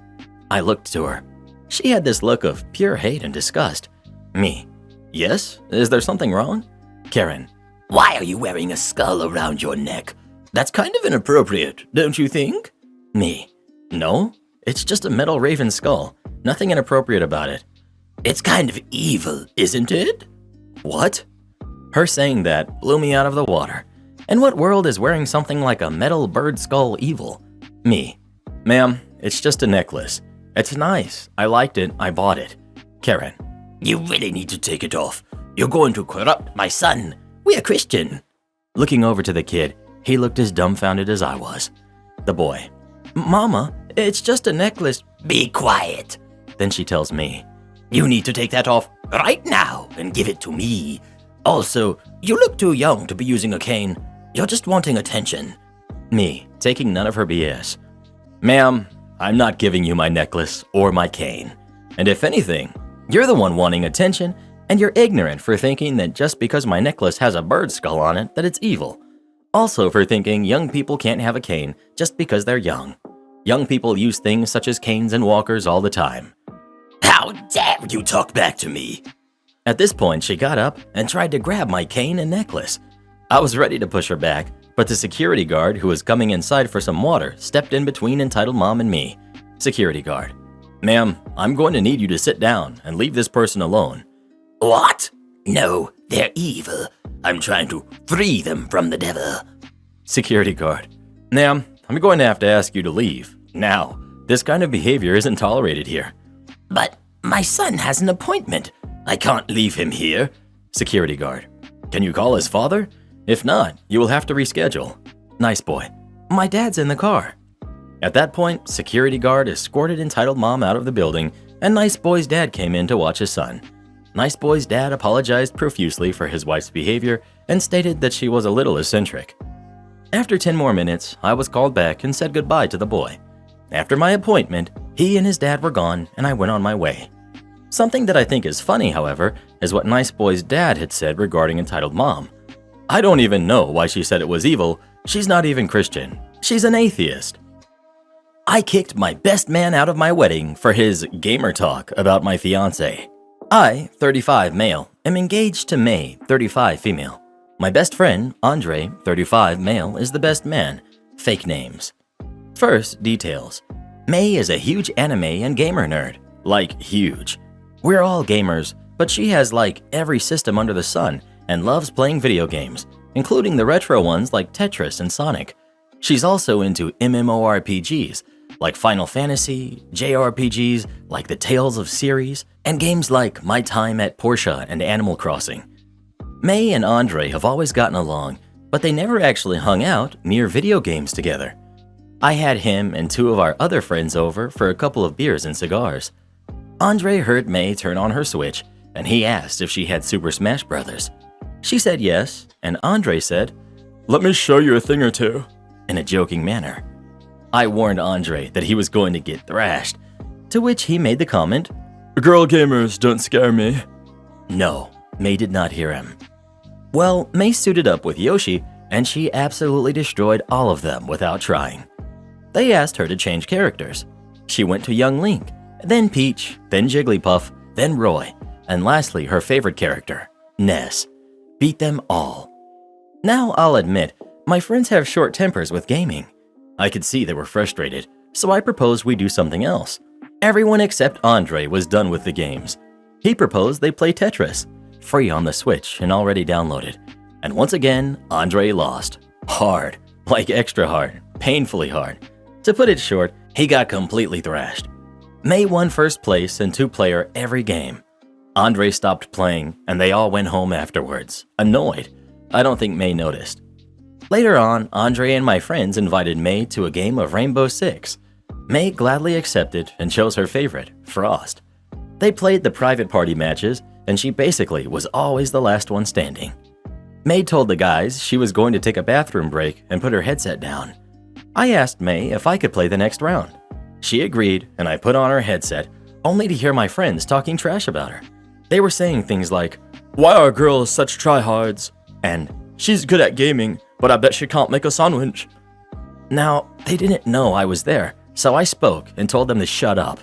I looked to her. She had this look of pure hate and disgust. Me. "Yes? Is there something wrong?" Karen. Why are you wearing a skull around your neck? That's kind of inappropriate, don't you think? Me. "No, it's just a metal raven skull. Nothing inappropriate about it." It's kind of evil, isn't it? What? Her saying that blew me out of the water. In what world is wearing something like a metal bird skull evil? Me. "Ma'am, it's just a necklace. It's nice. I liked it. I bought it." Karen. You really need to take it off. You're going to corrupt my son. We're Christian. Looking over to the kid, he looked as dumbfounded as I was. The boy, Mama, it's just a necklace. Be quiet. Then she tells me, You need to take that off right now and give it to me. Also, you look too young to be using a cane. You're just wanting attention. Me, taking none of her BS. Ma'am, I'm not giving you my necklace or my cane. And if anything, you're the one wanting attention, and you're ignorant for thinking that just because my necklace has a bird skull on it, that it's evil. Also for thinking young people can't have a cane just because they're young. Young people use things such as canes and walkers all the time. How dare you talk back to me? At this point, she got up and tried to grab my cane and necklace. I was ready to push her back, but the security guard who was coming inside for some water stepped in between entitled mom and me. Security guard, ma'am, I'm going to need you to sit down and leave this person alone. What? No, they're evil. I'm trying to free them from the devil. Security guard, ma'am, I'm going to have to ask you to leave. Now, this kind of behavior isn't tolerated here. But my son has an appointment. I can't leave him here. Security guard, can you call his father? If not, you will have to reschedule. Nice boy, my dad's in the car. At that point, security guard escorted entitled mom out of the building, and nice boy's dad came in to watch his son. Nice boy's dad apologized profusely for his wife's behavior and stated that she was a little eccentric. After 10 more minutes, I was called back and said goodbye to the boy. After my appointment, he and his dad were gone and I went on my way. Something that I think is funny, however, is what nice boy's dad had said regarding entitled mom. I don't even know why she said it was evil. She's not even Christian. She's an atheist. I kicked my best man out of my wedding for his gamer talk about my fiance. I, 35 male, am engaged to May, 35 female. My best friend, Andre, 35 male, is the best man. Fake names. First, details. May is a huge anime and gamer nerd. Like, huge. We're all gamers, but she has like every system under the sun and loves playing video games, including the retro ones like Tetris and Sonic. She's also into MMORPGs, like Final Fantasy, JRPGs like the Tales of series, and games like My Time at Portia and Animal Crossing. May and Andre have always gotten along, but they never actually hung out near video games together. I had him and 2 of our other friends over for a couple of beers and cigars. Andre heard May turn on her Switch, and he asked if she had Super Smash Bros. She said yes, and Andre said, "Let me show you a thing or two," in a joking manner. I warned Andre that he was going to get thrashed, to which he made the comment, "Girl gamers don't scare me." No, May did not hear him. Well, May suited up with Yoshi, and she absolutely destroyed all of them without trying. They asked her to change characters. She went to young Link, then Peach, then Jigglypuff, then Roy, and lastly her favorite character, Ness. Beat them all. Now I'll admit, my friends have short tempers with gaming. I could see they were frustrated, so I proposed we do something else. Everyone except Andre was done with the games. He proposed they play Tetris, free on the Switch and already downloaded. And once again, Andre lost. Hard, like extra hard, painfully hard. To put it short, he got completely thrashed. May won first place and 2-player every game. Andre stopped playing and they all went home afterwards, annoyed. I don't think May noticed. Later on, Andre and my friends invited May to a game of Rainbow Six. May gladly accepted and chose her favorite, Frost. They played the private party matches, and she basically was always the last one standing. May told the guys she was going to take a bathroom break and put her headset down. I asked May if I could play the next round. She agreed, and I put on her headset, only to hear my friends talking trash about her. They were saying things like, "Why are girls such tryhards?" and "She's good at gaming, but I bet she can't make a sandwich." Now, they didn't know I was there, so I spoke and told them to shut up.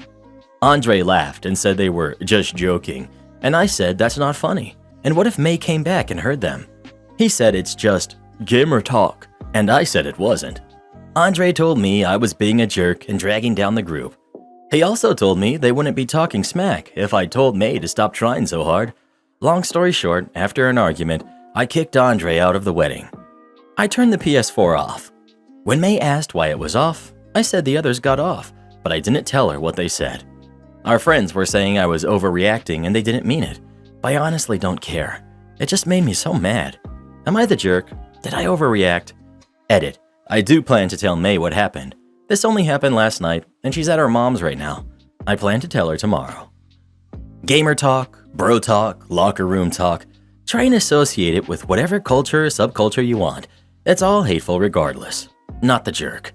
Andre laughed and said they were just joking, and I said that's not funny, and what if May came back and heard them? He said it's just gamer talk, and I said it wasn't. Andre told me I was being a jerk and dragging down the group. He also told me they wouldn't be talking smack if I told May to stop trying so hard. Long story short, after an argument, I kicked Andre out of the wedding. I turned the PS4 off. When May asked why it was off, I said the others got off, but I didn't tell her what they said. Our friends were saying I was overreacting and they didn't mean it, but I honestly don't care. It just made me so mad. Am I the jerk? Did I overreact? Edit. I do plan to tell May what happened. This only happened last night, and she's at her mom's right now. I plan to tell her tomorrow. Gamer talk, bro talk, locker room talk. Try and associate it with whatever culture or subculture you want. It's all hateful regardless. Not the jerk.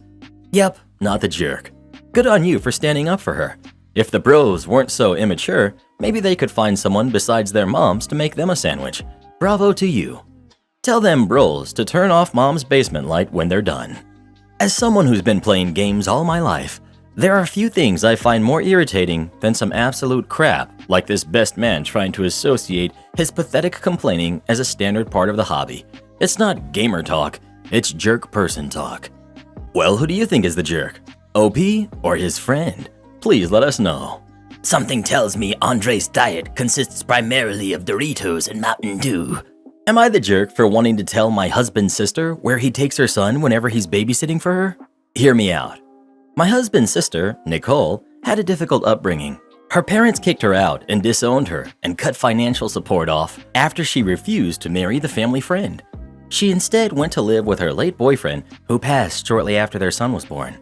Yep, not the jerk. Good on you for standing up for her. If the bros weren't so immature, maybe they could find someone besides their moms to make them a sandwich. Bravo to you. Tell them bros to turn off mom's basement light when they're done. As someone who's been playing games all my life, there are few things I find more irritating than some absolute crap like this best man trying to associate his pathetic complaining as a standard part of the hobby. It's not gamer talk, it's jerk person talk. Well, who do you think is the jerk? OP or his friend? Please let us know. Something tells me Andre's diet consists primarily of Doritos and Mountain Dew. Am I the jerk for wanting to tell my husband's sister where he takes her son whenever he's babysitting for her? Hear me out. My husband's sister, Nicole, had a difficult upbringing. Her parents kicked her out and disowned her and cut financial support off after she refused to marry the family friend. She instead went to live with her late boyfriend, who passed shortly after their son was born.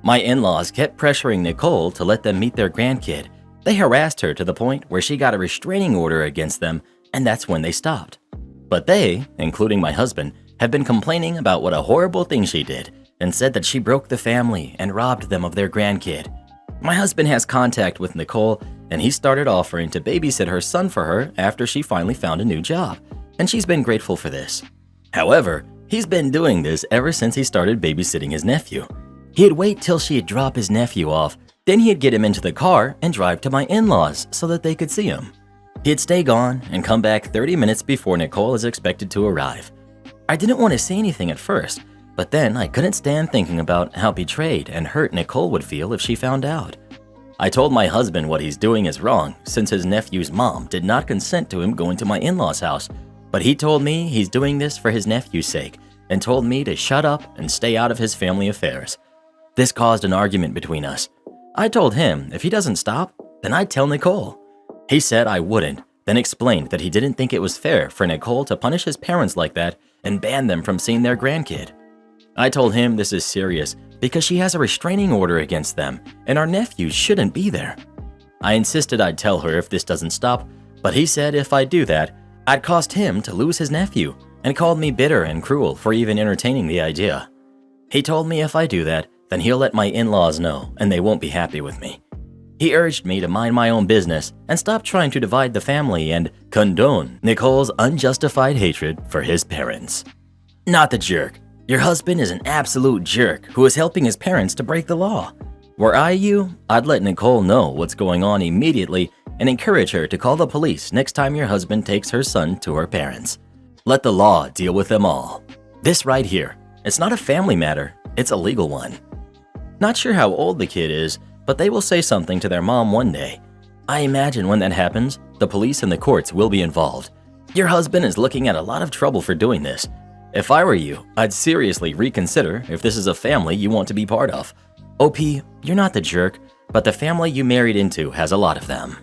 My in-laws kept pressuring Nicole to let them meet their grandkid. They harassed her to the point where she got a restraining order against them, and that's when they stopped. But they, including my husband, have been complaining about what a horrible thing she did and said that she broke the family and robbed them of their grandkid. My husband has contact with Nicole, and he started offering to babysit her son for her after she finally found a new job, and she's been grateful for this. However, he's been doing this ever since he started babysitting his nephew. He'd wait till she'd drop his nephew off, then he'd get him into the car and drive to my in-laws so that they could see him. He'd stay gone and come back 30 minutes before Nicole is expected to arrive. I didn't want to say anything at first, but then I couldn't stand thinking about how betrayed and hurt Nicole would feel if she found out. I told my husband what he's doing is wrong since his nephew's mom did not consent to him going to my in-laws' house, but he told me he's doing this for his nephew's sake and told me to shut up and stay out of his family affairs. This caused an argument between us. I told him if he doesn't stop, then I'd tell Nicole. He said I wouldn't, then explained that he didn't think it was fair for Nicole to punish his parents like that and ban them from seeing their grandkid. I told him this is serious because she has a restraining order against them and our nephew shouldn't be there. I insisted I'd tell her if this doesn't stop, but he said if I do that, I'd cost him to lose his nephew and called me bitter and cruel for even entertaining the idea. He told me if I do that, then he'll let my in-laws know and they won't be happy with me. He urged me to mind my own business and stop trying to divide the family and condone Nicole's unjustified hatred for his parents. Not the jerk. Your husband is an absolute jerk who is helping his parents to break the law. Were I you, I'd let Nicole know what's going on immediately and encourage her to call the police next time your husband takes her son to her parents. Let the law deal with them all. This right here, it's not a family matter, it's a legal one. Not sure how old the kid is, but they will say something to their mom one day. I imagine when that happens, the police and the courts will be involved. Your husband is looking at a lot of trouble for doing this. If I were you, I'd seriously reconsider if this is a family you want to be part of. OP, you're not the jerk, but the family you married into has a lot of them.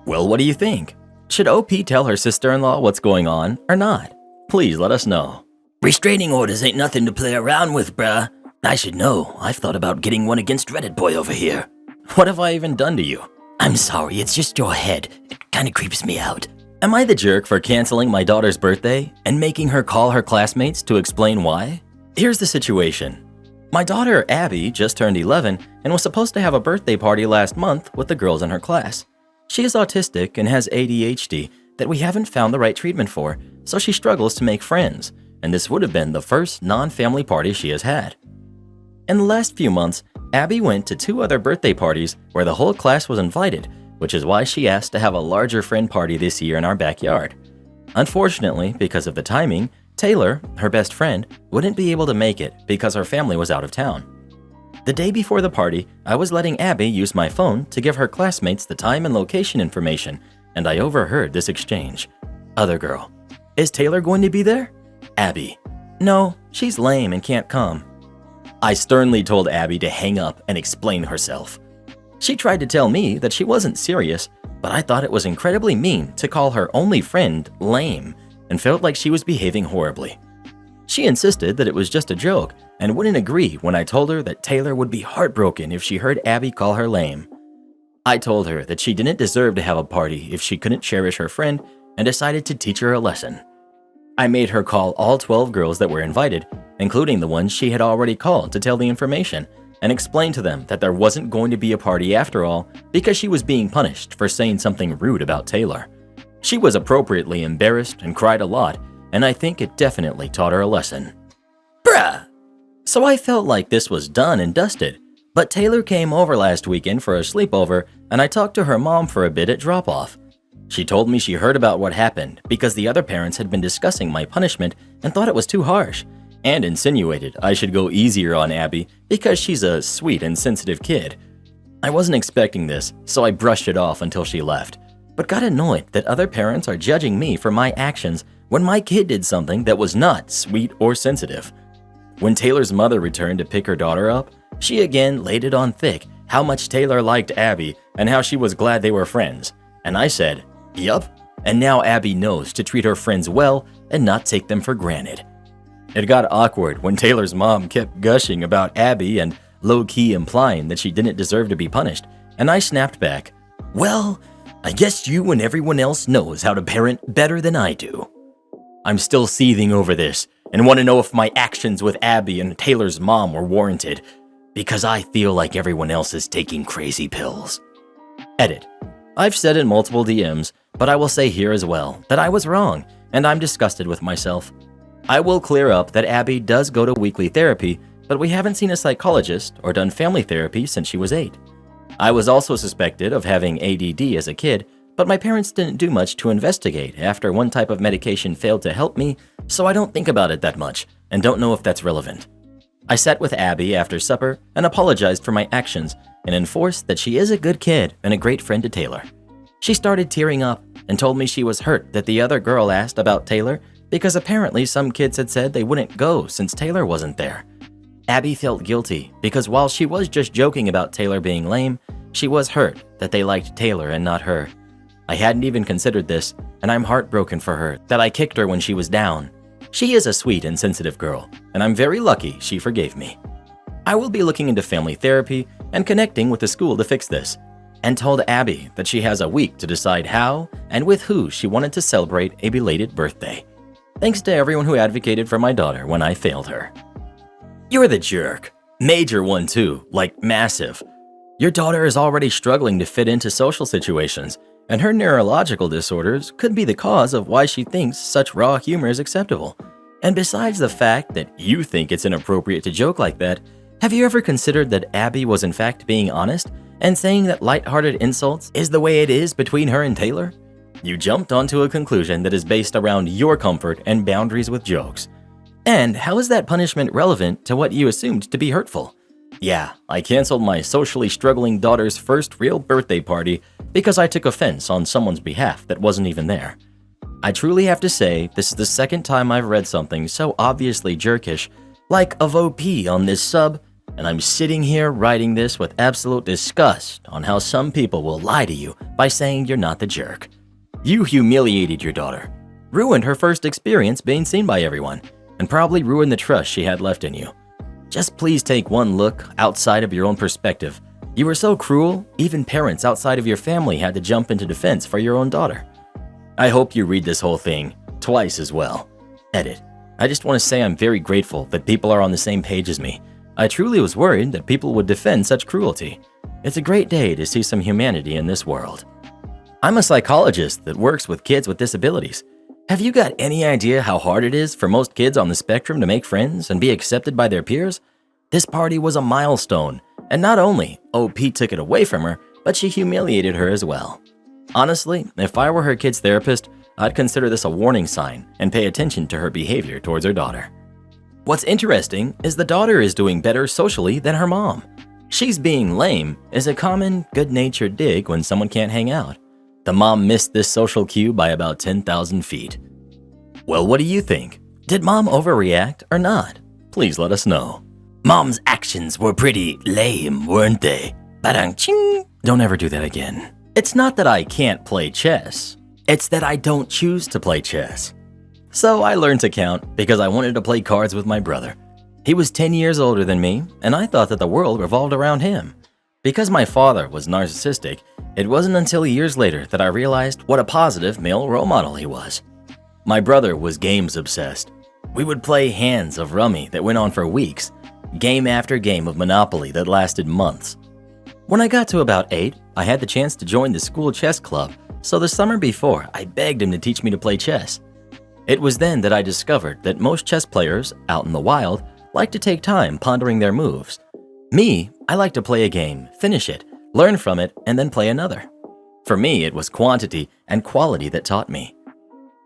Well, what do you think? Should OP tell her sister-in-law what's going on or not? Please let us know. Restraining orders ain't nothing to play around with, bruh. I should know. I've thought about getting one against Reddit boy over here. What have I even done to you? I'm sorry, it's just your head. It kinda creeps me out. Am I the jerk for canceling my daughter's birthday and making her call her classmates to explain why? Here's the situation. My daughter, Abby, just turned 11 and was supposed to have a birthday party last month with the girls in her class. She is autistic and has ADHD that we haven't found the right treatment for, so she struggles to make friends, and this would have been the first non-family party she has had. In the last few months, Abby went to 2 other birthday parties where the whole class was invited, which is why she asked to have a larger friend party this year in our backyard. Unfortunately, because of the timing, Taylor, her best friend, wouldn't be able to make it because her family was out of town. The day before the party, I was letting Abby use my phone to give her classmates the time and location information, and I overheard this exchange. Other girl: "Is Taylor going to be there?" Abby: "No, she's lame and can't come." I sternly told Abby to hang up and explain herself. She tried to tell me that she wasn't serious, but I thought it was incredibly mean to call her only friend lame and felt like she was behaving horribly. She insisted that it was just a joke and wouldn't agree when I told her that Taylor would be heartbroken if she heard Abby call her lame. I told her that she didn't deserve to have a party if she couldn't cherish her friend and decided to teach her a lesson. I made her call all 12 girls that were invited, including the ones she had already called to tell the information, and explain to them that there wasn't going to be a party after all because she was being punished for saying something rude about Taylor. She was appropriately embarrassed and cried a lot, and I think it definitely taught her a lesson. Bruh! So I felt like this was done and dusted, but Taylor came over last weekend for a sleepover and I talked to her mom for a bit at drop-off. She told me she heard about what happened because the other parents had been discussing my punishment and thought it was too harsh, and insinuated I should go easier on Abby because she's a sweet and sensitive kid. I wasn't expecting this, so I brushed it off until she left, but got annoyed that other parents are judging me for my actions when my kid did something that was not sweet or sensitive. When Taylor's mother returned to pick her daughter up, she again laid it on thick how much Taylor liked Abby and how she was glad they were friends, and I said, "Yup," and now Abby knows to treat her friends well and not take them for granted. It got awkward when Taylor's mom kept gushing about Abby and low-key implying that she didn't deserve to be punished, and I snapped back, "Well, I guess you and everyone else knows how to parent better than I do." I'm still seething over this and want to know if my actions with Abby and Taylor's mom were warranted, because I feel like everyone else is taking crazy pills. Edit. I've said in multiple DMs, but I will say here as well that I was wrong and I'm disgusted with myself. I will clear up that Abby does go to weekly therapy, but we haven't seen a psychologist or done family therapy since she was 8. I was also suspected of having ADD as a kid, but my parents didn't do much to investigate after one type of medication failed to help me, so I don't think about it that much and don't know if that's relevant. I sat with Abby after supper and apologized for my actions and enforced that she is a good kid and a great friend to Taylor. She started tearing up and told me she was hurt that the other girl asked about Taylor because apparently some kids had said they wouldn't go since Taylor wasn't there. Abby felt guilty because while she was just joking about Taylor being lame, she was hurt that they liked Taylor and not her. I hadn't even considered this, and I'm heartbroken for her that I kicked her when she was down. She is a sweet and sensitive girl, and I'm very lucky she forgave me. I will be looking into family therapy and connecting with the school to fix this, and told Abby that she has a week to decide how and with who she wanted to celebrate a belated birthday. Thanks to everyone who advocated for my daughter when I failed her. You're the jerk. Major one too, like massive. Your daughter is already struggling to fit into social situations, and her neurological disorders could be the cause of why she thinks such raw humor is acceptable. And besides the fact that you think it's inappropriate to joke like that, have you ever considered that Abby was in fact being honest and saying that lighthearted insults is the way it is between her and Taylor? You jumped onto a conclusion that is based around your comfort and boundaries with jokes. And how is that punishment relevant to what you assumed to be hurtful? Yeah, I canceled my socially struggling daughter's first real birthday party because I took offense on someone's behalf that wasn't even there. I truly have to say this is the second time I've read something so obviously jerkish, like of OP on this sub, and I'm sitting here writing this with absolute disgust on how some people will lie to you by saying you're not the jerk. You humiliated your daughter, ruined her first experience being seen by everyone, and probably ruined the trust she had left in you. Just please take one look outside of your own perspective. You were so cruel, even parents outside of your family had to jump into defense for your own daughter. I hope you read this whole thing twice as well. Edit. I just want to say I'm very grateful that people are on the same page as me. I truly was worried that people would defend such cruelty. It's a great day to see some humanity in this world. I'm a psychologist that works with kids with disabilities. Have you got any idea how hard it is for most kids on the spectrum to make friends and be accepted by their peers? This party was a milestone, and not only OP took it away from her, but she humiliated her as well. Honestly, if I were her kid's therapist, I'd consider this a warning sign and pay attention to her behavior towards her daughter. What's interesting is the daughter is doing better socially than her mom. She's being lame is a common, good-natured dig when someone can't hang out. The mom missed this social cue by about 10,000 feet. Well, what do you think? Did mom overreact or not? Please let us know. Mom's actions were pretty lame, weren't they? Ba-dang-ching. Don't ever do that again. It's not that I can't play chess. It's that I don't choose to play chess. So I learned to count because I wanted to play cards with my brother. He was 10 years older than me, and I thought that the world revolved around him. Because my father was narcissistic, it wasn't until years later that I realized what a positive male role model he was. My brother was games obsessed. We would play hands of rummy that went on for weeks, game after game of Monopoly that lasted months. When I got to about 8, I had the chance to join the school chess club, so the summer before, I begged him to teach me to play chess. It was then that I discovered that most chess players, out in the wild, like to take time pondering their moves. Me, I like to play a game, finish it, learn from it, and then play another. For me, it was quantity and quality that taught me.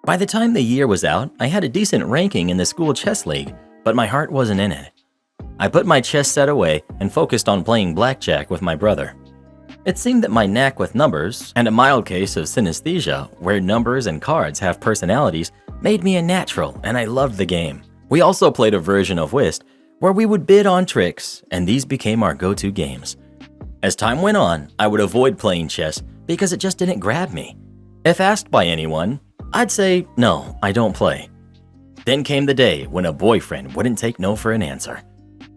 By the time the year was out, I had a decent ranking in the school chess league, but my heart wasn't in it. I put my chess set away and focused on playing blackjack with my brother. It seemed that my knack with numbers, and a mild case of synesthesia, where numbers and cards have personalities, made me a natural, and I loved the game. We also played a version of whist, where we would bid on tricks, and these became our go-to games. As time went on, I would avoid playing chess because it just didn't grab me. If asked by anyone, I'd say, no, I don't play. Then came the day when a boyfriend wouldn't take no for an answer.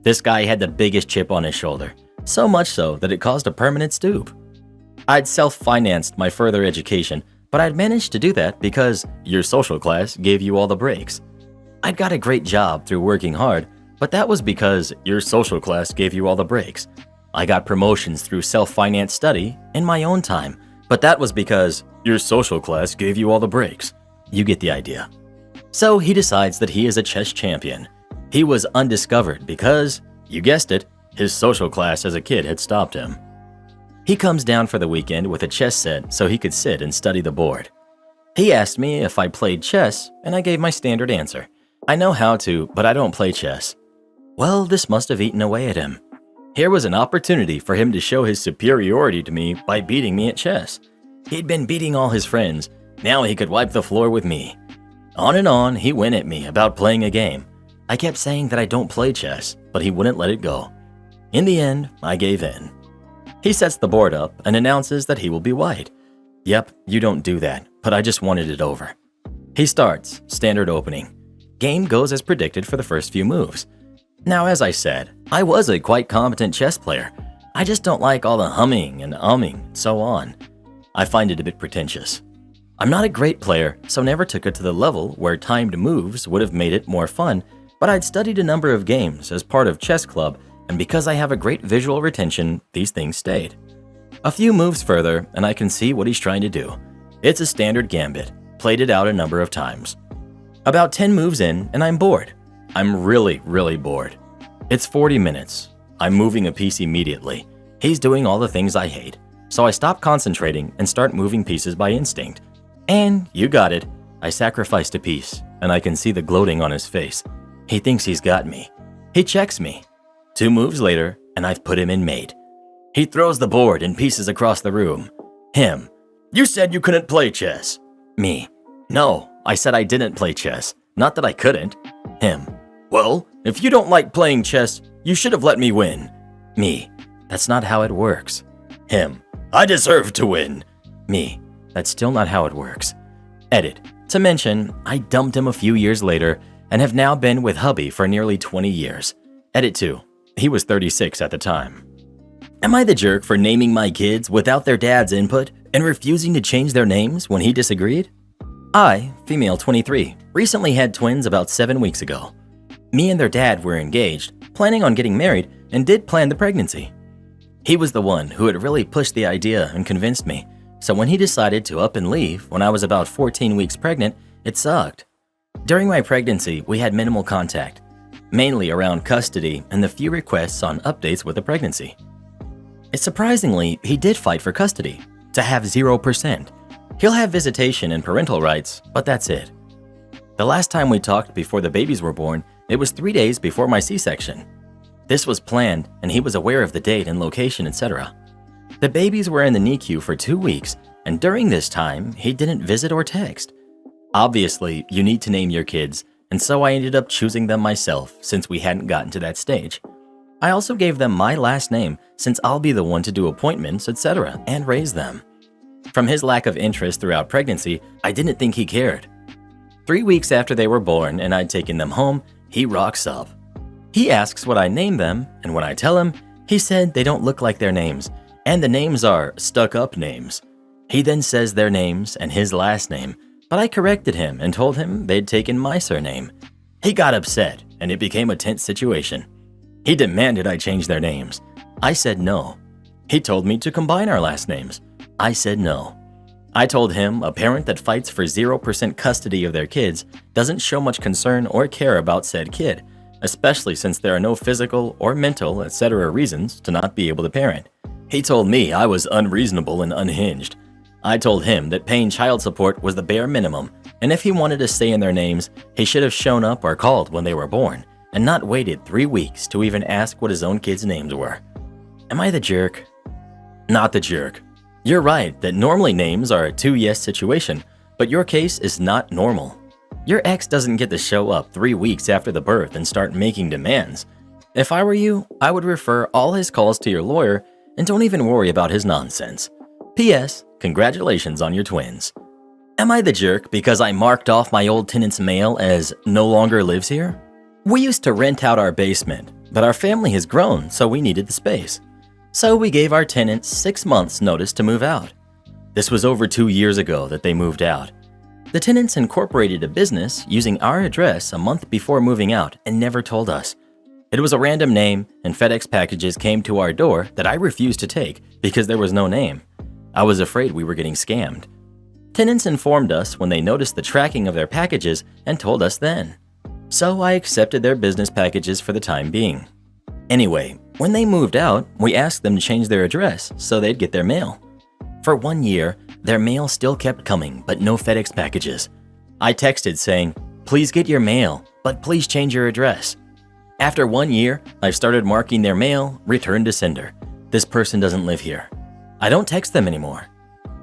This guy had the biggest chip on his shoulder, so much so that it caused a permanent stoop. I'd self-financed my further education, but I'd managed to do that because your social class gave you all the breaks. I'd got a great job through working hard, but that was because your social class gave you all the breaks. I got promotions through self-financed study in my own time, but that was because your social class gave you all the breaks. You get the idea. So he decides that he is a chess champion. He was undiscovered because, you guessed it, his social class as a kid had stopped him. He comes down for the weekend with a chess set so he could sit and study the board. He asked me if I played chess, and I gave my standard answer. I know how to, but I don't play chess. Well, this must have eaten away at him. Here was an opportunity for him to show his superiority to me by beating me at chess. He'd been beating all his friends. Now he could wipe the floor with me. On and on, he went at me about playing a game. I kept saying that I don't play chess, but he wouldn't let it go. In the end, I gave in. He sets the board up and announces that he will be white. Yep, you don't do that, but I just wanted it over. He starts, standard opening. Game goes as predicted for the first few moves. Now, as I said, I was a quite competent chess player. I just don't like all the humming and umming and so on. I find it a bit pretentious. I'm not a great player, so never took it to the level where timed moves would have made it more fun, but I'd studied a number of games as part of chess club, and because I have a great visual retention, these things stayed. A few moves further, and I can see what he's trying to do. It's a standard gambit, played it out a number of times. About 10 moves in, and I'm bored. I'm really bored. It's 40 minutes. I'm moving a piece immediately. He's doing all the things I hate. So I stop concentrating and start moving pieces by instinct. And you got it. I sacrificed a piece, and I can see the gloating on his face. He thinks he's got me. He checks me. 2 moves later, and I've put him in mate. He throws the board in pieces across the room. Him. You said you couldn't play chess. Me. No, I said I didn't play chess. Not that I couldn't. Him. Well, if you don't like playing chess, you should have let me win. Me. That's not how it works. Him. I deserve to win. Me. That's still not how it works. Edit. To mention, I dumped him a few years later and have now been with hubby for nearly 20 years. Edit 2. He was 36 at the time. Am I the jerk for naming my kids without their dad's input and refusing to change their names when he disagreed? I, female 23, recently had twins about 7 weeks ago. Me and their dad were engaged, planning on getting married, and did plan the pregnancy. He was the one who had really pushed the idea and convinced me, so when he decided to up and leave when I was about 14 weeks pregnant, it sucked. During my pregnancy, we had minimal contact, mainly around custody and the few requests on updates with the pregnancy. Surprisingly, he did fight for custody, to have 0%. He'll have visitation and parental rights, but that's it. The last time we talked before the babies were born, it was 3 days before my C-section. This was planned, and he was aware of the date and location, etc. The babies were in the NICU for 2 weeks, and during this time, he didn't visit or text. Obviously, you need to name your kids, and so I ended up choosing them myself since we hadn't gotten to that stage. I also gave them my last name since I'll be the one to do appointments, etc., and raise them. From his lack of interest throughout pregnancy, I didn't think he cared. 3 weeks after they were born and I'd taken them home, he rocks up. He asks what I name them, and when I tell him, he said they don't look like their names, and the names are stuck-up names. He then says their names and his last name, but I corrected him and told him they'd taken my surname. He got upset, and it became a tense situation. He demanded I change their names. I said no. He told me to combine our last names. I said no. I told him a parent that fights for 0% custody of their kids doesn't show much concern or care about said kid, especially since there are no physical or mental, etc. reasons to not be able to parent. He told me I was unreasonable and unhinged. I told him that paying child support was the bare minimum, and if he wanted to stay in their names, he should have shown up or called when they were born, and not waited 3 weeks to even ask what his own kids' names were. Am I the jerk? Not the jerk. You're right that normally names are a 2-yes situation, but your case is not normal. Your ex doesn't get to show up 3 weeks after the birth and start making demands. If I were you, I would refer all his calls to your lawyer and don't even worry about his nonsense. P.S. Congratulations on your twins. Am I the jerk because I marked off my old tenant's mail as no longer lives here? We used to rent out our basement, but our family has grown, so we needed the space. So we gave our tenants 6 months notice to move out. This was over 2 years ago that they moved out. The tenants incorporated a business using our address a month before moving out and never told us. It was a random name, and FedEx packages came to our door that I refused to take because there was no name. I was afraid we were getting scammed. Tenants informed us when they noticed the tracking of their packages and told us then. So I accepted their business packages for the time being. Anyway, when they moved out, we asked them to change their address so they'd get their mail. For 1 year, their mail still kept coming, but no FedEx packages. I texted saying, "Please get your mail, but please change your address." After 1 year, I've started marking their mail, "Return to sender." This person doesn't live here. I don't text them anymore.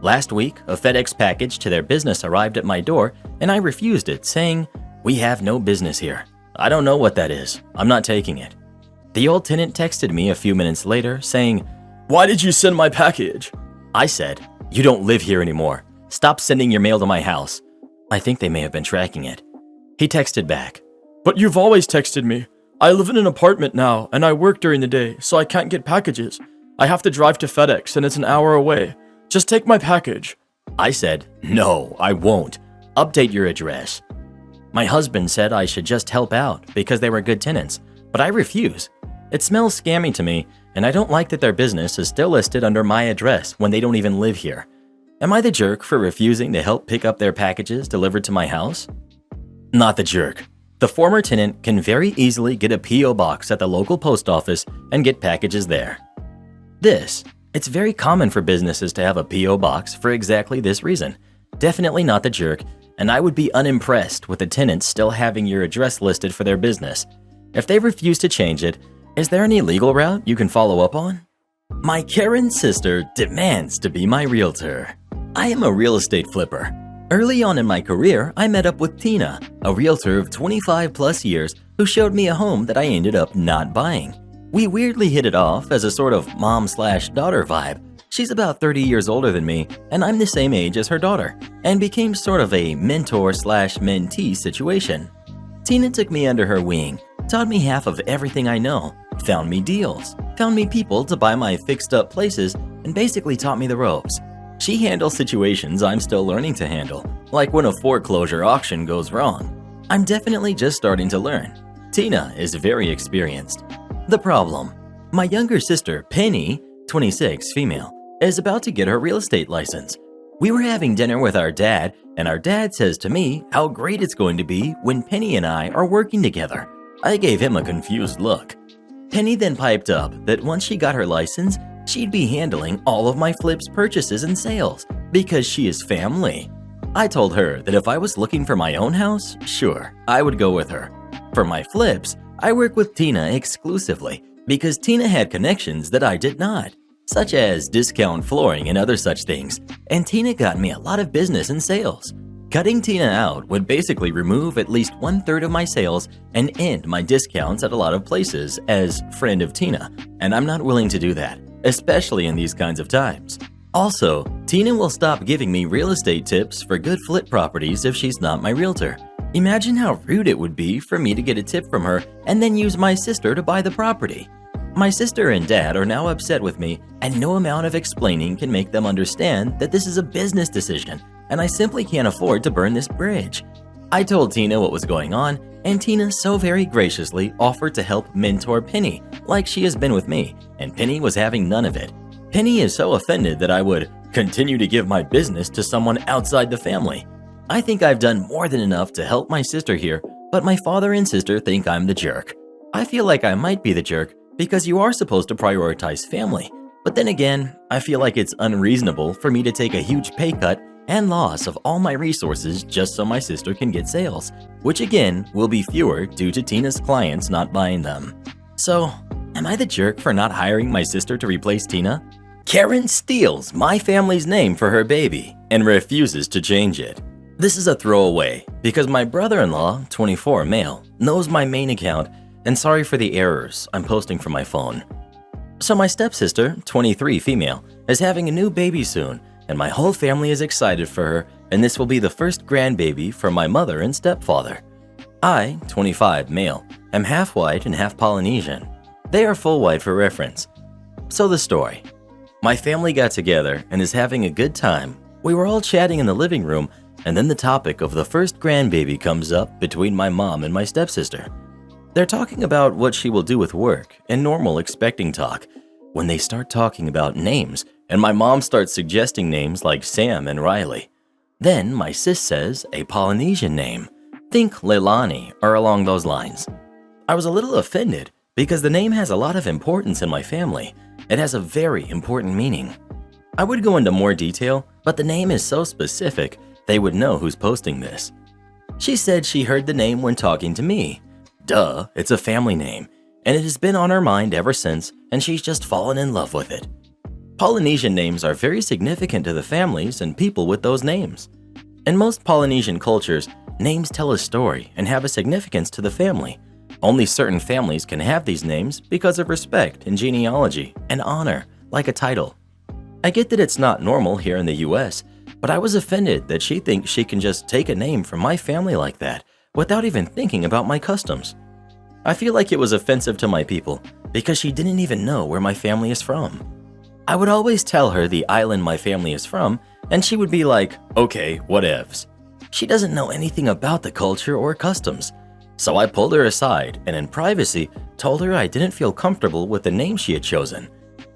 Last week, a FedEx package to their business arrived at my door, and I refused it, saying, "We have no business here. I don't know what that is. I'm not taking it." The old tenant texted me a few minutes later, saying, "Why did you send my package?" I said, "You don't live here anymore. Stop sending your mail to my house." I think they may have been tracking it. He texted back, "But you've always texted me. I live in an apartment now, and I work during the day, so I can't get packages. I have to drive to FedEx, and it's an hour away. Just take my package." I said, "No, I won't. Update your address." My husband said I should just help out because they were good tenants, but I refuse. It smells scammy to me, and I don't like that their business is still listed under my address when they don't even live here. Am I the jerk for refusing to help pick up their packages delivered to my house? Not the jerk. The former tenant can very easily get a P.O. box at the local post office and get packages there. It's very common for businesses to have a P.O. box for exactly this reason. Definitely not the jerk, and I would be unimpressed with the tenants still having your address listed for their business. If they refuse to change it, is there any legal route you can follow up on? My Karen sister demands to be my realtor. I am a real estate flipper. Early on in my career, I met up with Tina, a realtor of 25 plus years who showed me a home that I ended up not buying. We weirdly hit it off as a sort of mom/daughter vibe. She's about 30 years older than me, and I'm the same age as her daughter, and became sort of a mentor/mentee situation. Tina took me under her wing, taught me half of everything I know, found me deals, found me people to buy my fixed-up places, and basically taught me the ropes. She handles situations I'm still learning to handle, like when a foreclosure auction goes wrong. I'm definitely just starting to learn. Tina is very experienced. The problem: my younger sister, Penny, 26, female, is about to get her real estate license. We were having dinner with our dad, and our dad says to me how great it's going to be when Penny and I are working together. I gave him a confused look. Penny then piped up that once she got her license, she'd be handling all of my flips purchases and sales because she is family. I told her that if I was looking for my own house, sure, I would go with her. For my flips, I work with Tina exclusively because Tina had connections that I did not, such as discount flooring and other such things, and Tina got me a lot of business and sales. Cutting Tina out would basically remove at least 1/3 of my sales and end my discounts at a lot of places as friend of Tina, and I'm not willing to do that, especially in these kinds of times. Also, Tina will stop giving me real estate tips for good flip properties if she's not my realtor. Imagine how rude it would be for me to get a tip from her and then use my sister to buy the property. My sister and dad are now upset with me, and no amount of explaining can make them understand that this is a business decision, and I simply can't afford to burn this bridge. I told Tina what was going on, and Tina so very graciously offered to help mentor Penny, like she has been with me, and Penny was having none of it. Penny is so offended that I would continue to give my business to someone outside the family. I think I've done more than enough to help my sister here, but my father and sister think I'm the jerk. I feel like I might be the jerk because you are supposed to prioritize family, but then again, I feel like it's unreasonable for me to take a huge pay cut and loss of all my resources just so my sister can get sales, which again will be fewer due to Tina's clients not buying them. So, am I the jerk for not hiring my sister to replace Tina? Karen steals my family's name for her baby and refuses to change it. This is a throwaway because my brother-in-law, 24 male, knows my main account, and sorry for the errors I'm posting from my phone. So my stepsister, 23 female, is having a new baby soon, and my whole family is excited for her, and this will be the first grandbaby for my mother and stepfather. I, 25 male, am half white and half Polynesian. They are full white for reference. So the story. My family got together and is having a good time. We were all chatting in the living room, and then the topic of the first grandbaby comes up between my mom and my stepsister. They're talking about what she will do with work and normal expecting talk when they start talking about names, and my mom starts suggesting names like Sam and Riley. Then my sis says a Polynesian name. Think Leilani or along those lines. I was a little offended because the name has a lot of importance in my family. It has a very important meaning. I would go into more detail, but the name is so specific they would know who's posting this. She said she heard the name when talking to me. Duh, it's a family name, and it has been on her mind ever since, and she's just fallen in love with it. Polynesian names are very significant to the families and people with those names. In most Polynesian cultures, names tell a story and have a significance to the family. Only certain families can have these names because of respect and genealogy and honor, like a title. I get that it's not normal here in the US, but I was offended that she thinks she can just take a name from my family like that without even thinking about my customs. I feel like it was offensive to my people because she didn't even know where my family is from. I would always tell her the island my family is from, and she would be like, okay, whatevs. She doesn't know anything about the culture or customs. So I pulled her aside and in privacy told her I didn't feel comfortable with the name she had chosen.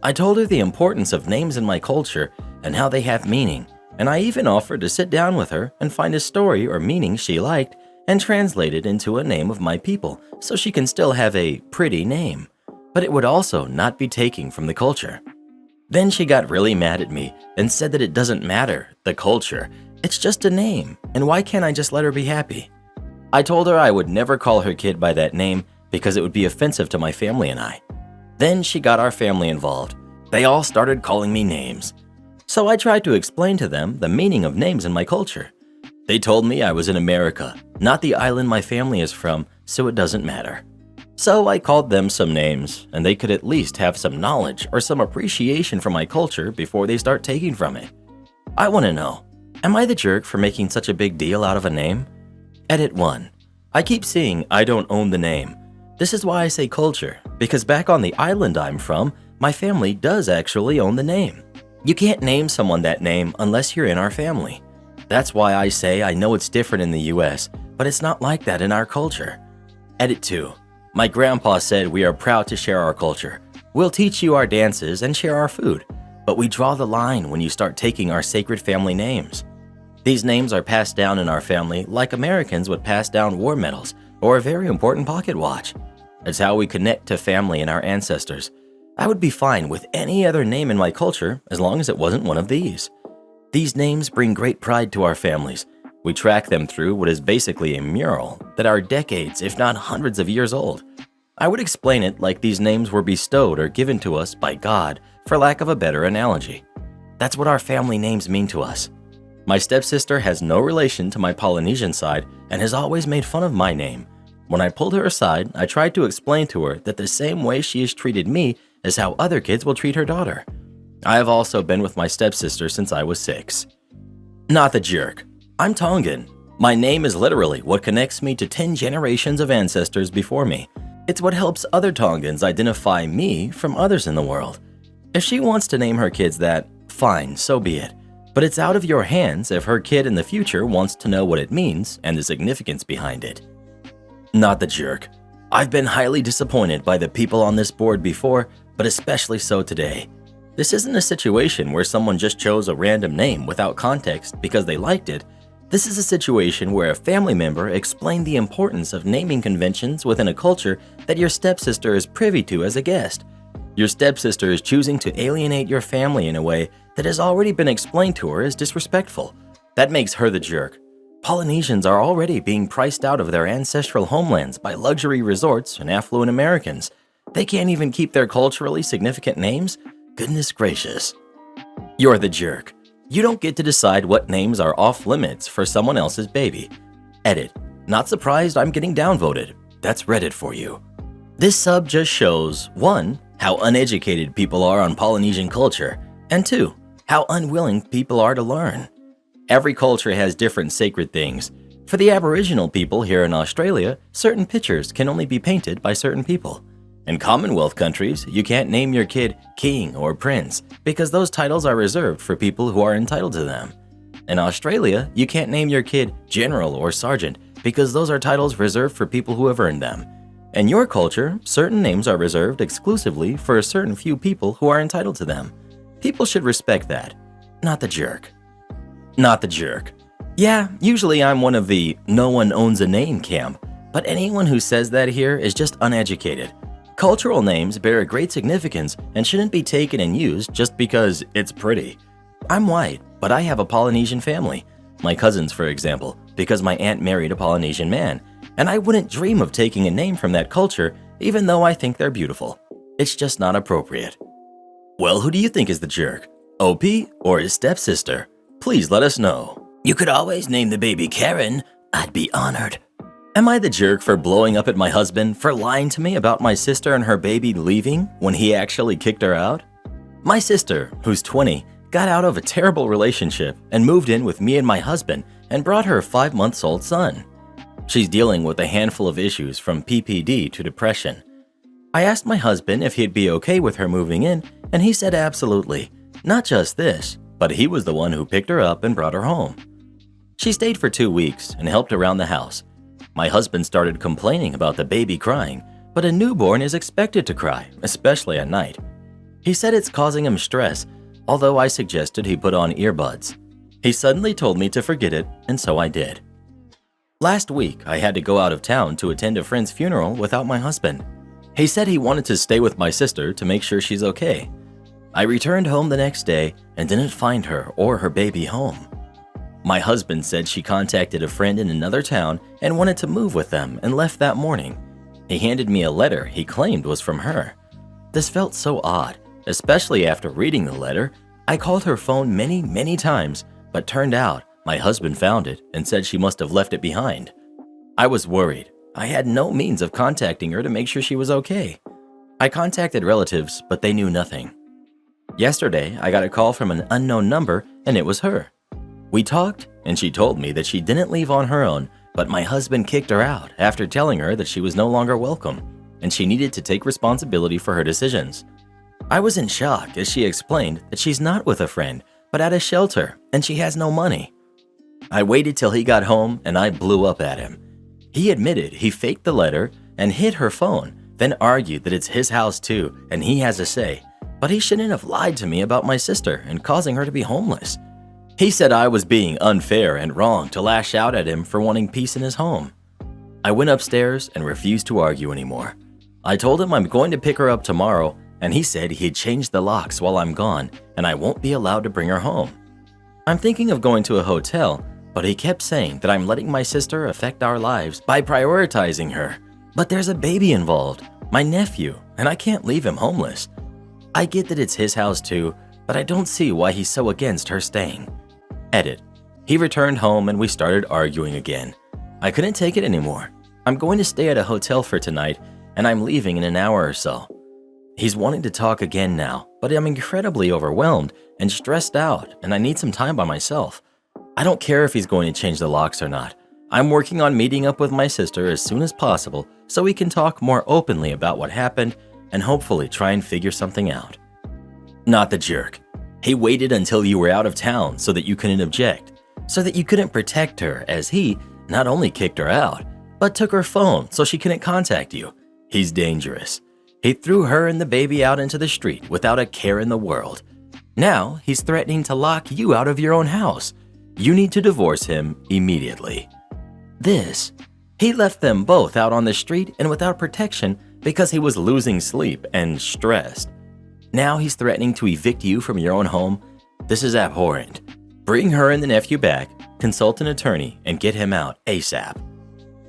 I told her the importance of names in my culture and how they have meaning, and I even offered to sit down with her and find a story or meaning she liked and translate it into a name of my people so she can still have a pretty name, but it would also not be taken from the culture. Then she got really mad at me and said that it doesn't matter, the culture, it's just a name, and why can't I just let her be happy? I told her I would never call her kid by that name because it would be offensive to my family and I. Then she got our family involved. They all started calling me names. So I tried to explain to them the meaning of names in my culture. They told me I was in America, not the island my family is from, so it doesn't matter. So I called them some names, and they could at least have some knowledge or some appreciation for my culture before they start taking from it. I want to know, am I the jerk for making such a big deal out of a name? Edit 1. I keep seeing I don't own the name. This is why I say culture, because back on the island I'm from, my family does actually own the name. You can't name someone that name unless you're in our family. That's why I say I know it's different in the US, but it's not like that in our culture. Edit 2. My grandpa said we are proud to share our culture. We'll teach you our dances and share our food, but we draw the line when you start taking our sacred family names. These names are passed down in our family like Americans would pass down war medals or a very important pocket watch. It's how we connect to family and our ancestors. I would be fine with any other name in my culture as long as it wasn't one of these. These names bring great pride to our families. We track them through what is basically a mural that are decades, if not hundreds of years old. I would explain it like these names were bestowed or given to us by God, for lack of a better analogy. That's what our family names mean to us. My stepsister has no relation to my Polynesian side and has always made fun of my name. When I pulled her aside, I tried to explain to her that the same way she has treated me is how other kids will treat her daughter. I have also been with my stepsister since I was 6. Not the jerk. I'm Tongan. My name is literally what connects me to 10 generations of ancestors before me. It's what helps other Tongans identify me from others in the world. If she wants to name her kids that, fine, so be it. But it's out of your hands if her kid in the future wants to know what it means and the significance behind it. Not the jerk. I've been highly disappointed by the people on this board before, but especially so today. This isn't a situation where someone just chose a random name without context because they liked it. This is a situation where a family member explained the importance of naming conventions within a culture that your stepsister is privy to as a guest. Your stepsister is choosing to alienate your family in a way that has already been explained to her as disrespectful. That makes her the jerk. Polynesians are already being priced out of their ancestral homelands by luxury resorts and affluent Americans. They can't even keep their culturally significant names? Goodness gracious. You're the jerk. You don't get to decide what names are off limits for someone else's baby. Edit. Not surprised I'm getting downvoted. That's Reddit for you. This sub just shows 1. How uneducated people are on Polynesian culture, and 2. How unwilling people are to learn. Every culture has different sacred things. For the Aboriginal people here in Australia, certain pictures can only be painted by certain people. In Commonwealth countries, you can't name your kid king or prince because those titles are reserved for people who are entitled to them. In Australia, you can't name your kid general or sergeant because those are titles reserved for people who have earned them. In your culture, certain names are reserved exclusively for a certain few people who are entitled to them. People should respect that. Not the jerk. Not the jerk. Yeah, usually I'm one of the no one owns a name camp, but anyone who says that here is just uneducated. Cultural names bear a great significance and shouldn't be taken and used just because it's pretty. I'm white, but I have a Polynesian family. My cousins, for example, because my aunt married a Polynesian man, and I wouldn't dream of taking a name from that culture even though I think they're beautiful. It's just not appropriate. Well, who do you think is the jerk? OP or his stepsister? Please let us know. You could always name the baby Karen. I'd be honored. Am I the jerk for blowing up at my husband for lying to me about my sister and her baby leaving when he actually kicked her out? My sister, who's 20, got out of a terrible relationship and moved in with me and my husband and brought her 5-month-old son. She's dealing with a handful of issues from PPD to depression. I asked my husband if he'd be okay with her moving in, and he said absolutely. Not just this, but he was the one who picked her up and brought her home. She stayed for 2 weeks and helped around the house. My husband started complaining about the baby crying, but a newborn is expected to cry, especially at night. He said it's causing him stress, although I suggested he put on earbuds. He suddenly told me to forget it, and so I did. Last week, I had to go out of town to attend a friend's funeral without my husband. He said he wanted to stay with my sister to make sure she's okay. I returned home the next day and didn't find her or her baby home. My husband said she contacted a friend in another town and wanted to move with them and left that morning. He handed me a letter he claimed was from her. This felt so odd, especially after reading the letter. I called her phone many times, but turned out my husband found it and said she must have left it behind. I was worried. I had no means of contacting her to make sure she was okay. I contacted relatives, but they knew nothing. Yesterday, I got a call from an unknown number and it was her. We talked and she told me that she didn't leave on her own, but my husband kicked her out after telling her that she was no longer welcome and she needed to take responsibility for her decisions. I was in shock as she explained that she's not with a friend, but at a shelter and she has no money. I waited till he got home and I blew up at him. He admitted he faked the letter and hid her phone, then argued that it's his house too and he has a say, but he shouldn't have lied to me about my sister and causing her to be homeless. He said I was being unfair and wrong to lash out at him for wanting peace in his home. I went upstairs and refused to argue anymore. I told him I'm going to pick her up tomorrow, and he said he'd change the locks while I'm gone and I won't be allowed to bring her home. I'm thinking of going to a hotel, but he kept saying that I'm letting my sister affect our lives by prioritizing her. But there's a baby involved, my nephew, and I can't leave him homeless. I get that it's his house too, but I don't see why he's so against her staying. Edit. He returned home and we started arguing again. I couldn't take it anymore. I'm going to stay at a hotel for tonight and I'm leaving in an hour or so. He's wanting to talk again now, but I'm incredibly overwhelmed and stressed out and I need some time by myself. I don't care if he's going to change the locks or not. I'm working on meeting up with my sister as soon as possible so we can talk more openly about what happened and hopefully try and figure something out. Not the jerk. He waited until you were out of town so that you couldn't object, so that you couldn't protect her as he not only kicked her out, but took her phone so she couldn't contact you. He's dangerous. He threw her and the baby out into the street without a care in the world. Now he's threatening to lock you out of your own house. You need to divorce him immediately. He left them both out on the street and without protection because he was losing sleep and stressed. Now he's threatening to evict you from your own home. This is abhorrent. Bring her and the nephew back, consult an attorney, and get him out ASAP.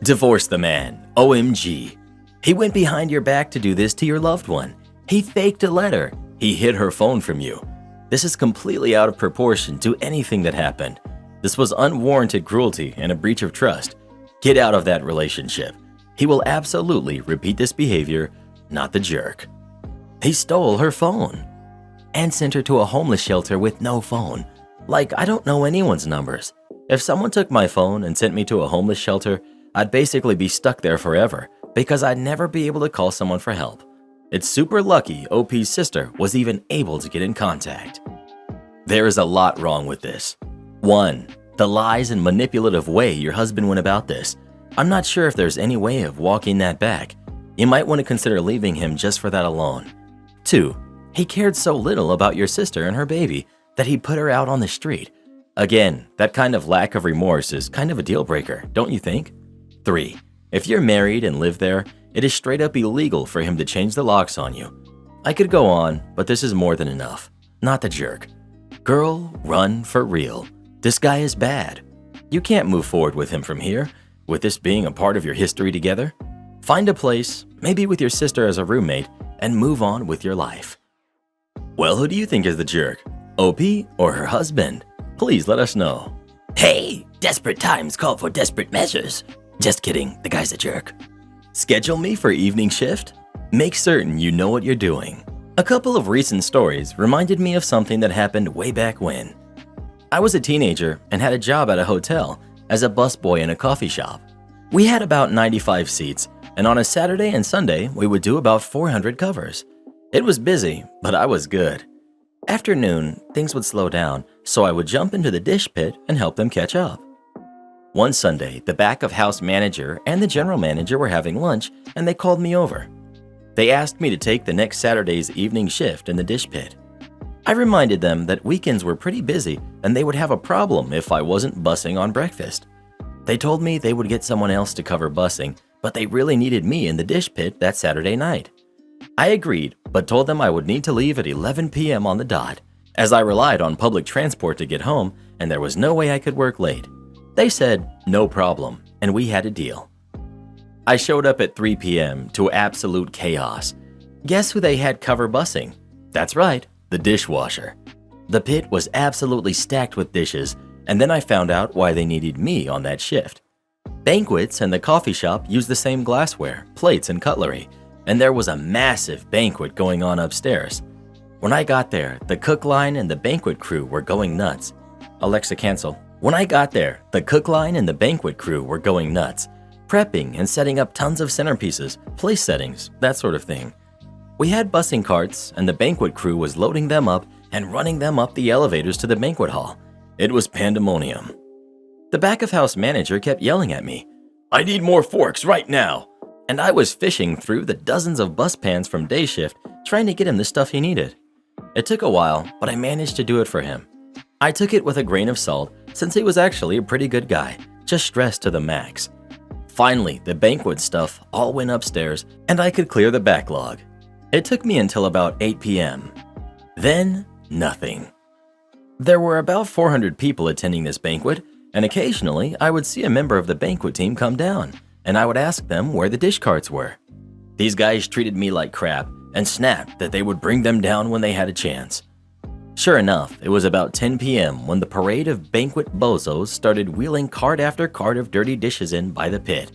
Divorce the man. OMG. He went behind your back to do this to your loved one. He faked a letter. He hid her phone from you. This is completely out of proportion to anything that happened. This was unwarranted cruelty and a breach of trust. Get out of that relationship. He will absolutely repeat this behavior, not the jerk. He stole her phone and sent her to a homeless shelter with no phone. Like, I don't know anyone's numbers. If someone took my phone and sent me to a homeless shelter, I'd basically be stuck there forever because I'd never be able to call someone for help. It's super lucky OP's sister was even able to get in contact. There is a lot wrong with this. 1. The lies and manipulative way your husband went about this. I'm not sure if there's any way of walking that back. You might want to consider leaving him just for that alone. 2. He cared so little about your sister and her baby that he put her out on the street. Again, that kind of lack of remorse is kind of a deal breaker, don't you think? 3. If you're married and live there, it is straight up illegal for him to change the locks on you. I could go on, but this is more than enough. Not the jerk. Girl, run for real. This guy is bad. You can't move forward with him from here, with this being a part of your history together. Find a place, maybe with your sister as a roommate, and move on with your life. Well, who do you think is the jerk? OP or her husband? Please let us know. Hey, desperate times call for desperate measures. Just kidding, the guy's a jerk. Schedule me for evening shift? Make certain you know what you're doing. A couple of recent stories reminded me of something that happened way back when. I was a teenager and had a job at a hotel as a busboy in a coffee shop. We had about 95 seats, and on a Saturday and Sunday, we would do about 400 covers. It was busy, but I was good. After noon, things would slow down, so I would jump into the dish pit and help them catch up. One Sunday, the back of house manager and the general manager were having lunch, and they called me over. They asked me to take the next Saturday's evening shift in the dish pit. I reminded them that weekends were pretty busy and they would have a problem if I wasn't bussing on breakfast. They told me they would get someone else to cover bussing, but they really needed me in the dish pit that Saturday night. I agreed, but told them I would need to leave at 11 p.m. on the dot, as I relied on public transport to get home and there was no way I could work late. They said, no problem, and we had a deal. I showed up at 3 p.m. to absolute chaos. Guess who they had cover bussing? That's right, the dishwasher. The pit was absolutely stacked with dishes, and then I found out why they needed me on that shift. Banquets and the coffee shop use the same glassware, plates, and cutlery, and there was a massive banquet going on upstairs. When I got there, the cook line and the banquet crew were going nuts. Alexa, cancel. When I got there, the cook line and the banquet crew were going nuts, prepping and setting up tons of centerpieces, place settings, that sort of thing. We had bussing carts, and the banquet crew was loading them up and running them up the elevators to the banquet hall. It was pandemonium. The back-of-house manager kept yelling at me, "I need more forks right now!" And I was fishing through the dozens of bus pans from day shift, trying to get him the stuff he needed. It took a while, but I managed to do it for him. I took it with a grain of salt, since he was actually a pretty good guy, just stressed to the max. Finally, the banquet stuff all went upstairs, and I could clear the backlog. It took me until about 8 p.m. Then, nothing. There were about 400 people attending this banquet, and occasionally I would see a member of the banquet team come down, and I would ask them where the dish carts were. These guys treated me like crap and snapped that they would bring them down when they had a chance. Sure enough, it was about 10 p.m. when the parade of banquet bozos started wheeling cart after cart of dirty dishes in by the pit.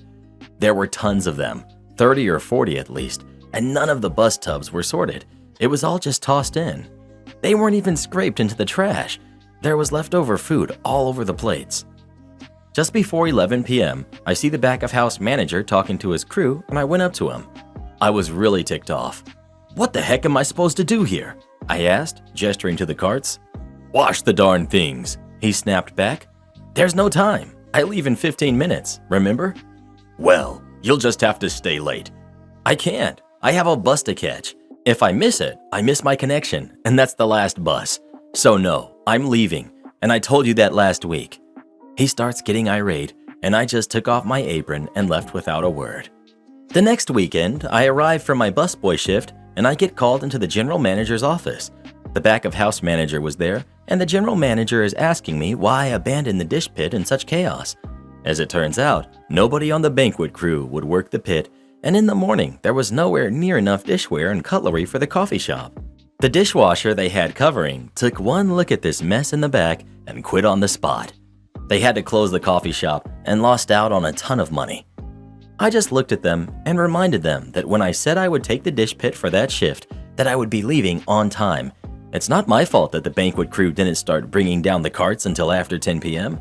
There were tons of them, 30 or 40 at least, and none of the bus tubs were sorted. It was all just tossed in. They weren't even scraped into the trash. There was leftover food all over the plates. Just before 11 p.m., I see the back-of-house manager talking to his crew, and I went up to him. I was really ticked off. "What the heck am I supposed to do here?" I asked, gesturing to the carts. "Wash the darn things," he snapped back. "There's no time. I leave in 15 minutes, remember?" "Well, you'll just have to stay late." "I can't. I have a bus to catch. If I miss it, I miss my connection, and that's the last bus. So no, I'm leaving, and I told you that last week." He starts getting irate, and I just took off my apron and left without a word. The next weekend, I arrive for my busboy shift, and I get called into the general manager's office. The back-of-house manager was there, and the general manager is asking me why I abandoned the dish pit in such chaos. As it turns out, nobody on the banquet crew would work the pit, and in the morning, there was nowhere near enough dishware and cutlery for the coffee shop. The dishwasher they had covering took one look at this mess in the back and quit on the spot. They had to close the coffee shop and lost out on a ton of money. I just looked at them and reminded them that when I said I would take the dish pit for that shift, that I would be leaving on time. It's not my fault that the banquet crew didn't start bringing down the carts until after 10 p.m.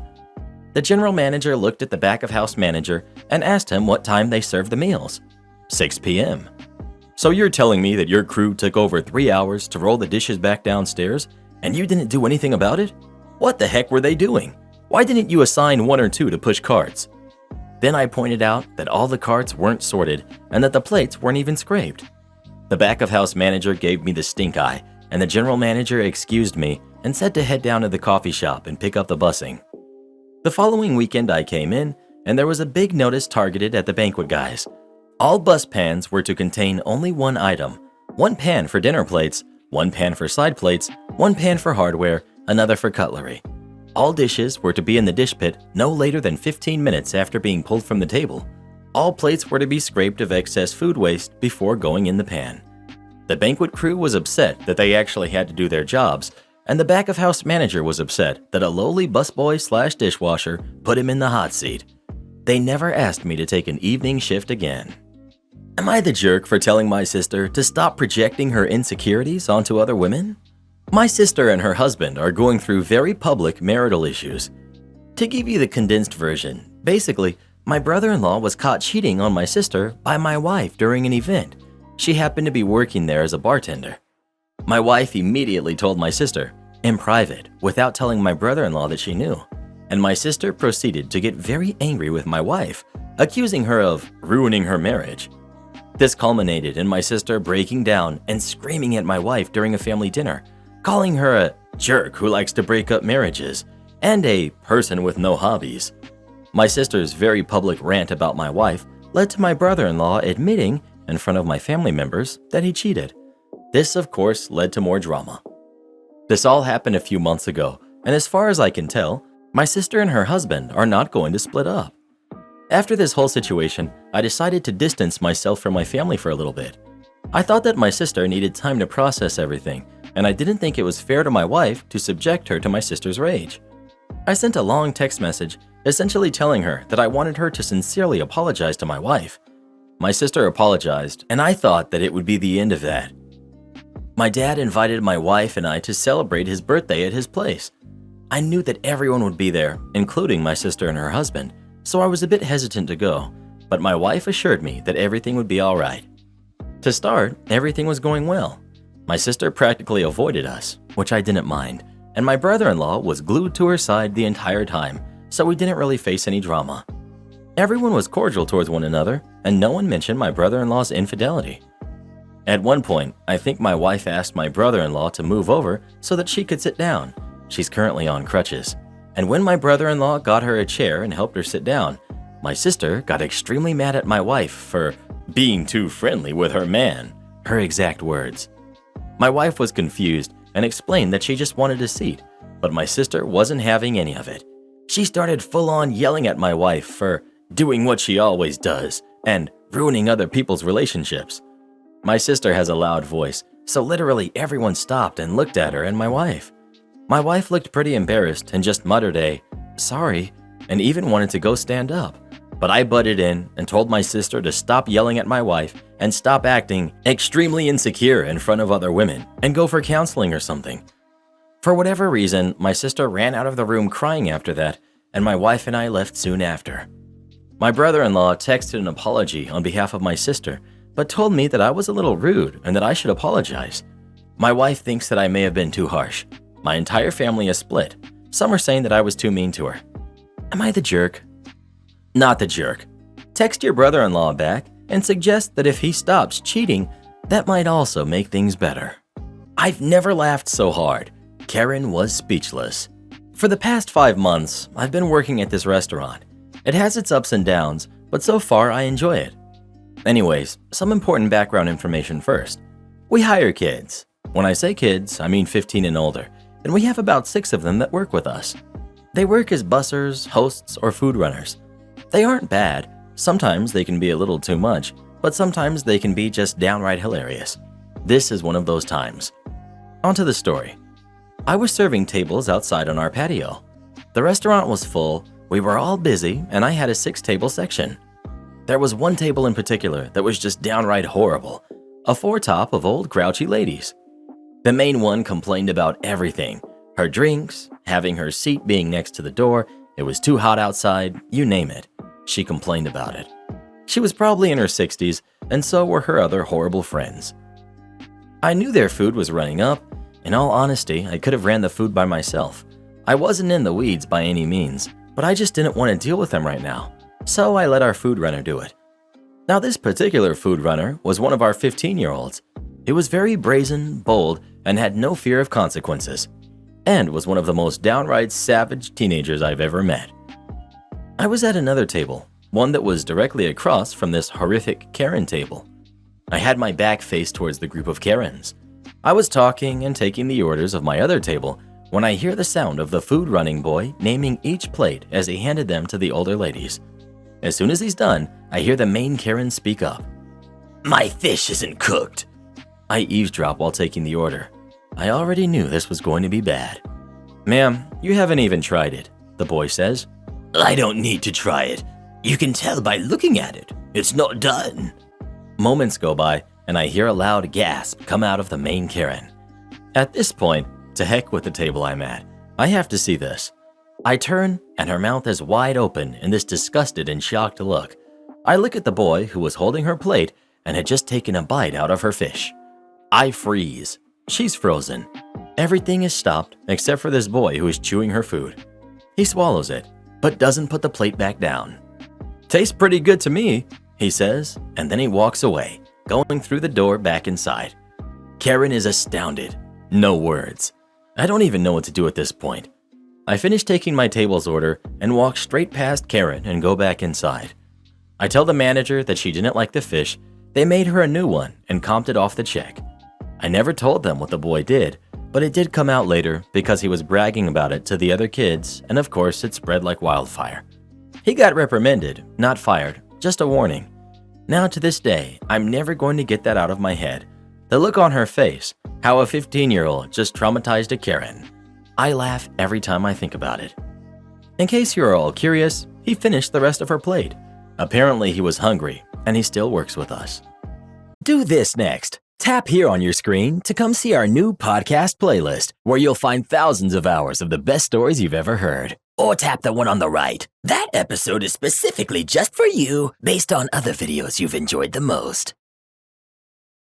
The general manager looked at the back-of-house manager and asked him what time they served the meals. 6 p.m. "So you're telling me that your crew took over 3 hours to roll the dishes back downstairs, and you didn't do anything about it? What the heck were they doing? Why didn't you assign 1 or 2 to push carts?" Then I pointed out that all the carts weren't sorted and that the plates weren't even scraped. The back-of-house manager gave me the stink eye, and the general manager excused me and said to head down to the coffee shop and pick up the busing. The following weekend I came in, and there was a big notice targeted at the banquet guys. All bus pans were to contain only one item: 1 pan for dinner plates, 1 pan for side plates, 1 pan for hardware, another for cutlery. All dishes were to be in the dish pit no later than 15 minutes after being pulled from the table. All plates were to be scraped of excess food waste before going in the pan. The banquet crew was upset that they actually had to do their jobs, and the back-of-house manager was upset that a lowly busboy/dishwasher put him in the hot seat. They never asked me to take an evening shift again. Am I the jerk for telling my sister to stop projecting her insecurities onto other women? My sister and her husband are going through very public marital issues. To give you the condensed version, basically, my brother-in-law was caught cheating on my sister by my wife during an event. She happened to be working there as a bartender. My wife immediately told my sister, in private, without telling my brother-in-law that she knew. And my sister proceeded to get very angry with my wife, accusing her of ruining her marriage. This culminated in my sister breaking down and screaming at my wife during a family dinner, calling her a jerk who likes to break up marriages and a person with no hobbies. My sister's very public rant about my wife led to my brother-in-law admitting, in front of my family members, that he cheated. This, of course, led to more drama. This all happened a few months ago, and as far as I can tell, my sister and her husband are not going to split up. After this whole situation, I decided to distance myself from my family for a little bit. I thought that my sister needed time to process everything, and I didn't think it was fair to my wife to subject her to my sister's rage. I sent a long text message, essentially telling her that I wanted her to sincerely apologize to my wife. My sister apologized, and I thought that it would be the end of that. My dad invited my wife and I to celebrate his birthday at his place. I knew that everyone would be there, including my sister and her husband, so I was a bit hesitant to go, but my wife assured me that everything would be all right. To start, everything was going well. My sister practically avoided us, which I didn't mind, and my brother-in-law was glued to her side the entire time, so we didn't really face any drama. Everyone was cordial towards one another, and no one mentioned my brother-in-law's infidelity. At one point, I think my wife asked my brother-in-law to move over so that she could sit down. She's currently on crutches. And when my brother-in-law got her a chair and helped her sit down, my sister got extremely mad at my wife for being too friendly with her man, her exact words. My wife was confused and explained that she just wanted a seat, but my sister wasn't having any of it. She started full-on yelling at my wife for doing what she always does and ruining other people's relationships. My sister has a loud voice, So literally everyone stopped and looked at her and my wife. My wife looked pretty embarrassed and just muttered a, "Sorry," and even wanted to go stand up. But I butted in and told my sister to stop yelling at my wife and stop acting extremely insecure in front of other women and go for counseling or something. For whatever reason, my sister ran out of the room crying after that, and my wife and I left soon after. My brother-in-law texted an apology on behalf of my sister, but told me that I was a little rude and that I should apologize. My wife thinks that I may have been too harsh. My entire family is split. Some are saying that I was too mean to her. Am I the jerk? Not the jerk. Text your brother-in-law back and suggest that if he stops cheating, that might also make things better. I've never laughed so hard. Karen was speechless. For the past 5 months, I've been working at this restaurant. It has its ups and downs, but so far I enjoy it. Anyways, some important background information first. We hire kids. When I say kids, I mean 15 and older, and we have about 6 of them that work with us. They work as bussers, hosts, or food runners. They aren't bad. Sometimes they can be a little too much, but sometimes they can be just downright hilarious. This is one of those times. On to the story. I was serving tables outside on our patio. The restaurant was full, we were all busy, and I had a 6-table section. There was one table in particular that was just downright horrible, a foretop of old grouchy ladies. The main one complained about everything, her drinks, having her seat being next to the door, it was too hot outside, you name it. She complained about it. She was probably in her 60s, and so were her other horrible friends. I knew their food was running up. In all honesty, I could have ran the food by myself. I wasn't in the weeds by any means, but I just didn't want to deal with them right now. So I let our food runner do it. Now this particular food runner was one of our 15-year-olds. He was very brazen, bold, and had no fear of consequences, and was one of the most downright savage teenagers I've ever met. I was at another table, one that was directly across from this horrific Karen table. I had my back faced towards the group of Karens. I was talking and taking the orders of my other table when I hear the sound of the food running boy naming each plate as he handed them to the older ladies. As soon as he's done, I hear the main Karen speak up. "My fish isn't cooked." I eavesdrop while taking the order. I already knew this was going to be bad. "Ma'am, you haven't even tried it," the boy says. I don't need to try it. You can tell by looking at it. It's not done. Moments go by, and I hear a loud gasp come out of the main Karen. At this point, to heck with the table I'm at. I have to see this. I turn, and her mouth is wide open in this disgusted and shocked look. I look at the boy who was holding her plate and had just taken a bite out of her fish. I freeze. She's frozen. Everything is stopped except for this boy who is chewing her food. He swallows it, but doesn't put the plate back down. "Tastes pretty good to me," he says, and then he walks away, going through the door back inside. Karen is astounded. No words. I don't even know what to do at this point. I finish taking my table's order and walk straight past Karen and go back inside. I tell the manager that she didn't like the fish. They made her a new one and comped it off the check. I never told them what the boy did, but it did come out later because he was bragging about it to the other kids, and of course it spread like wildfire. He got reprimanded, not fired, just a warning. Now to this day, I'm never going to get that out of my head. The look on her face, how a 15-year-old just traumatized a Karen. I laugh every time I think about it. In case you're all curious, he finished the rest of her plate. Apparently he was hungry, and he still works with us. Do this next. Tap here on your screen to come see our new podcast playlist, where you'll find thousands of hours of the best stories you've ever heard. Or tap the one on the right. That episode is specifically just for you, based on other videos you've enjoyed the most.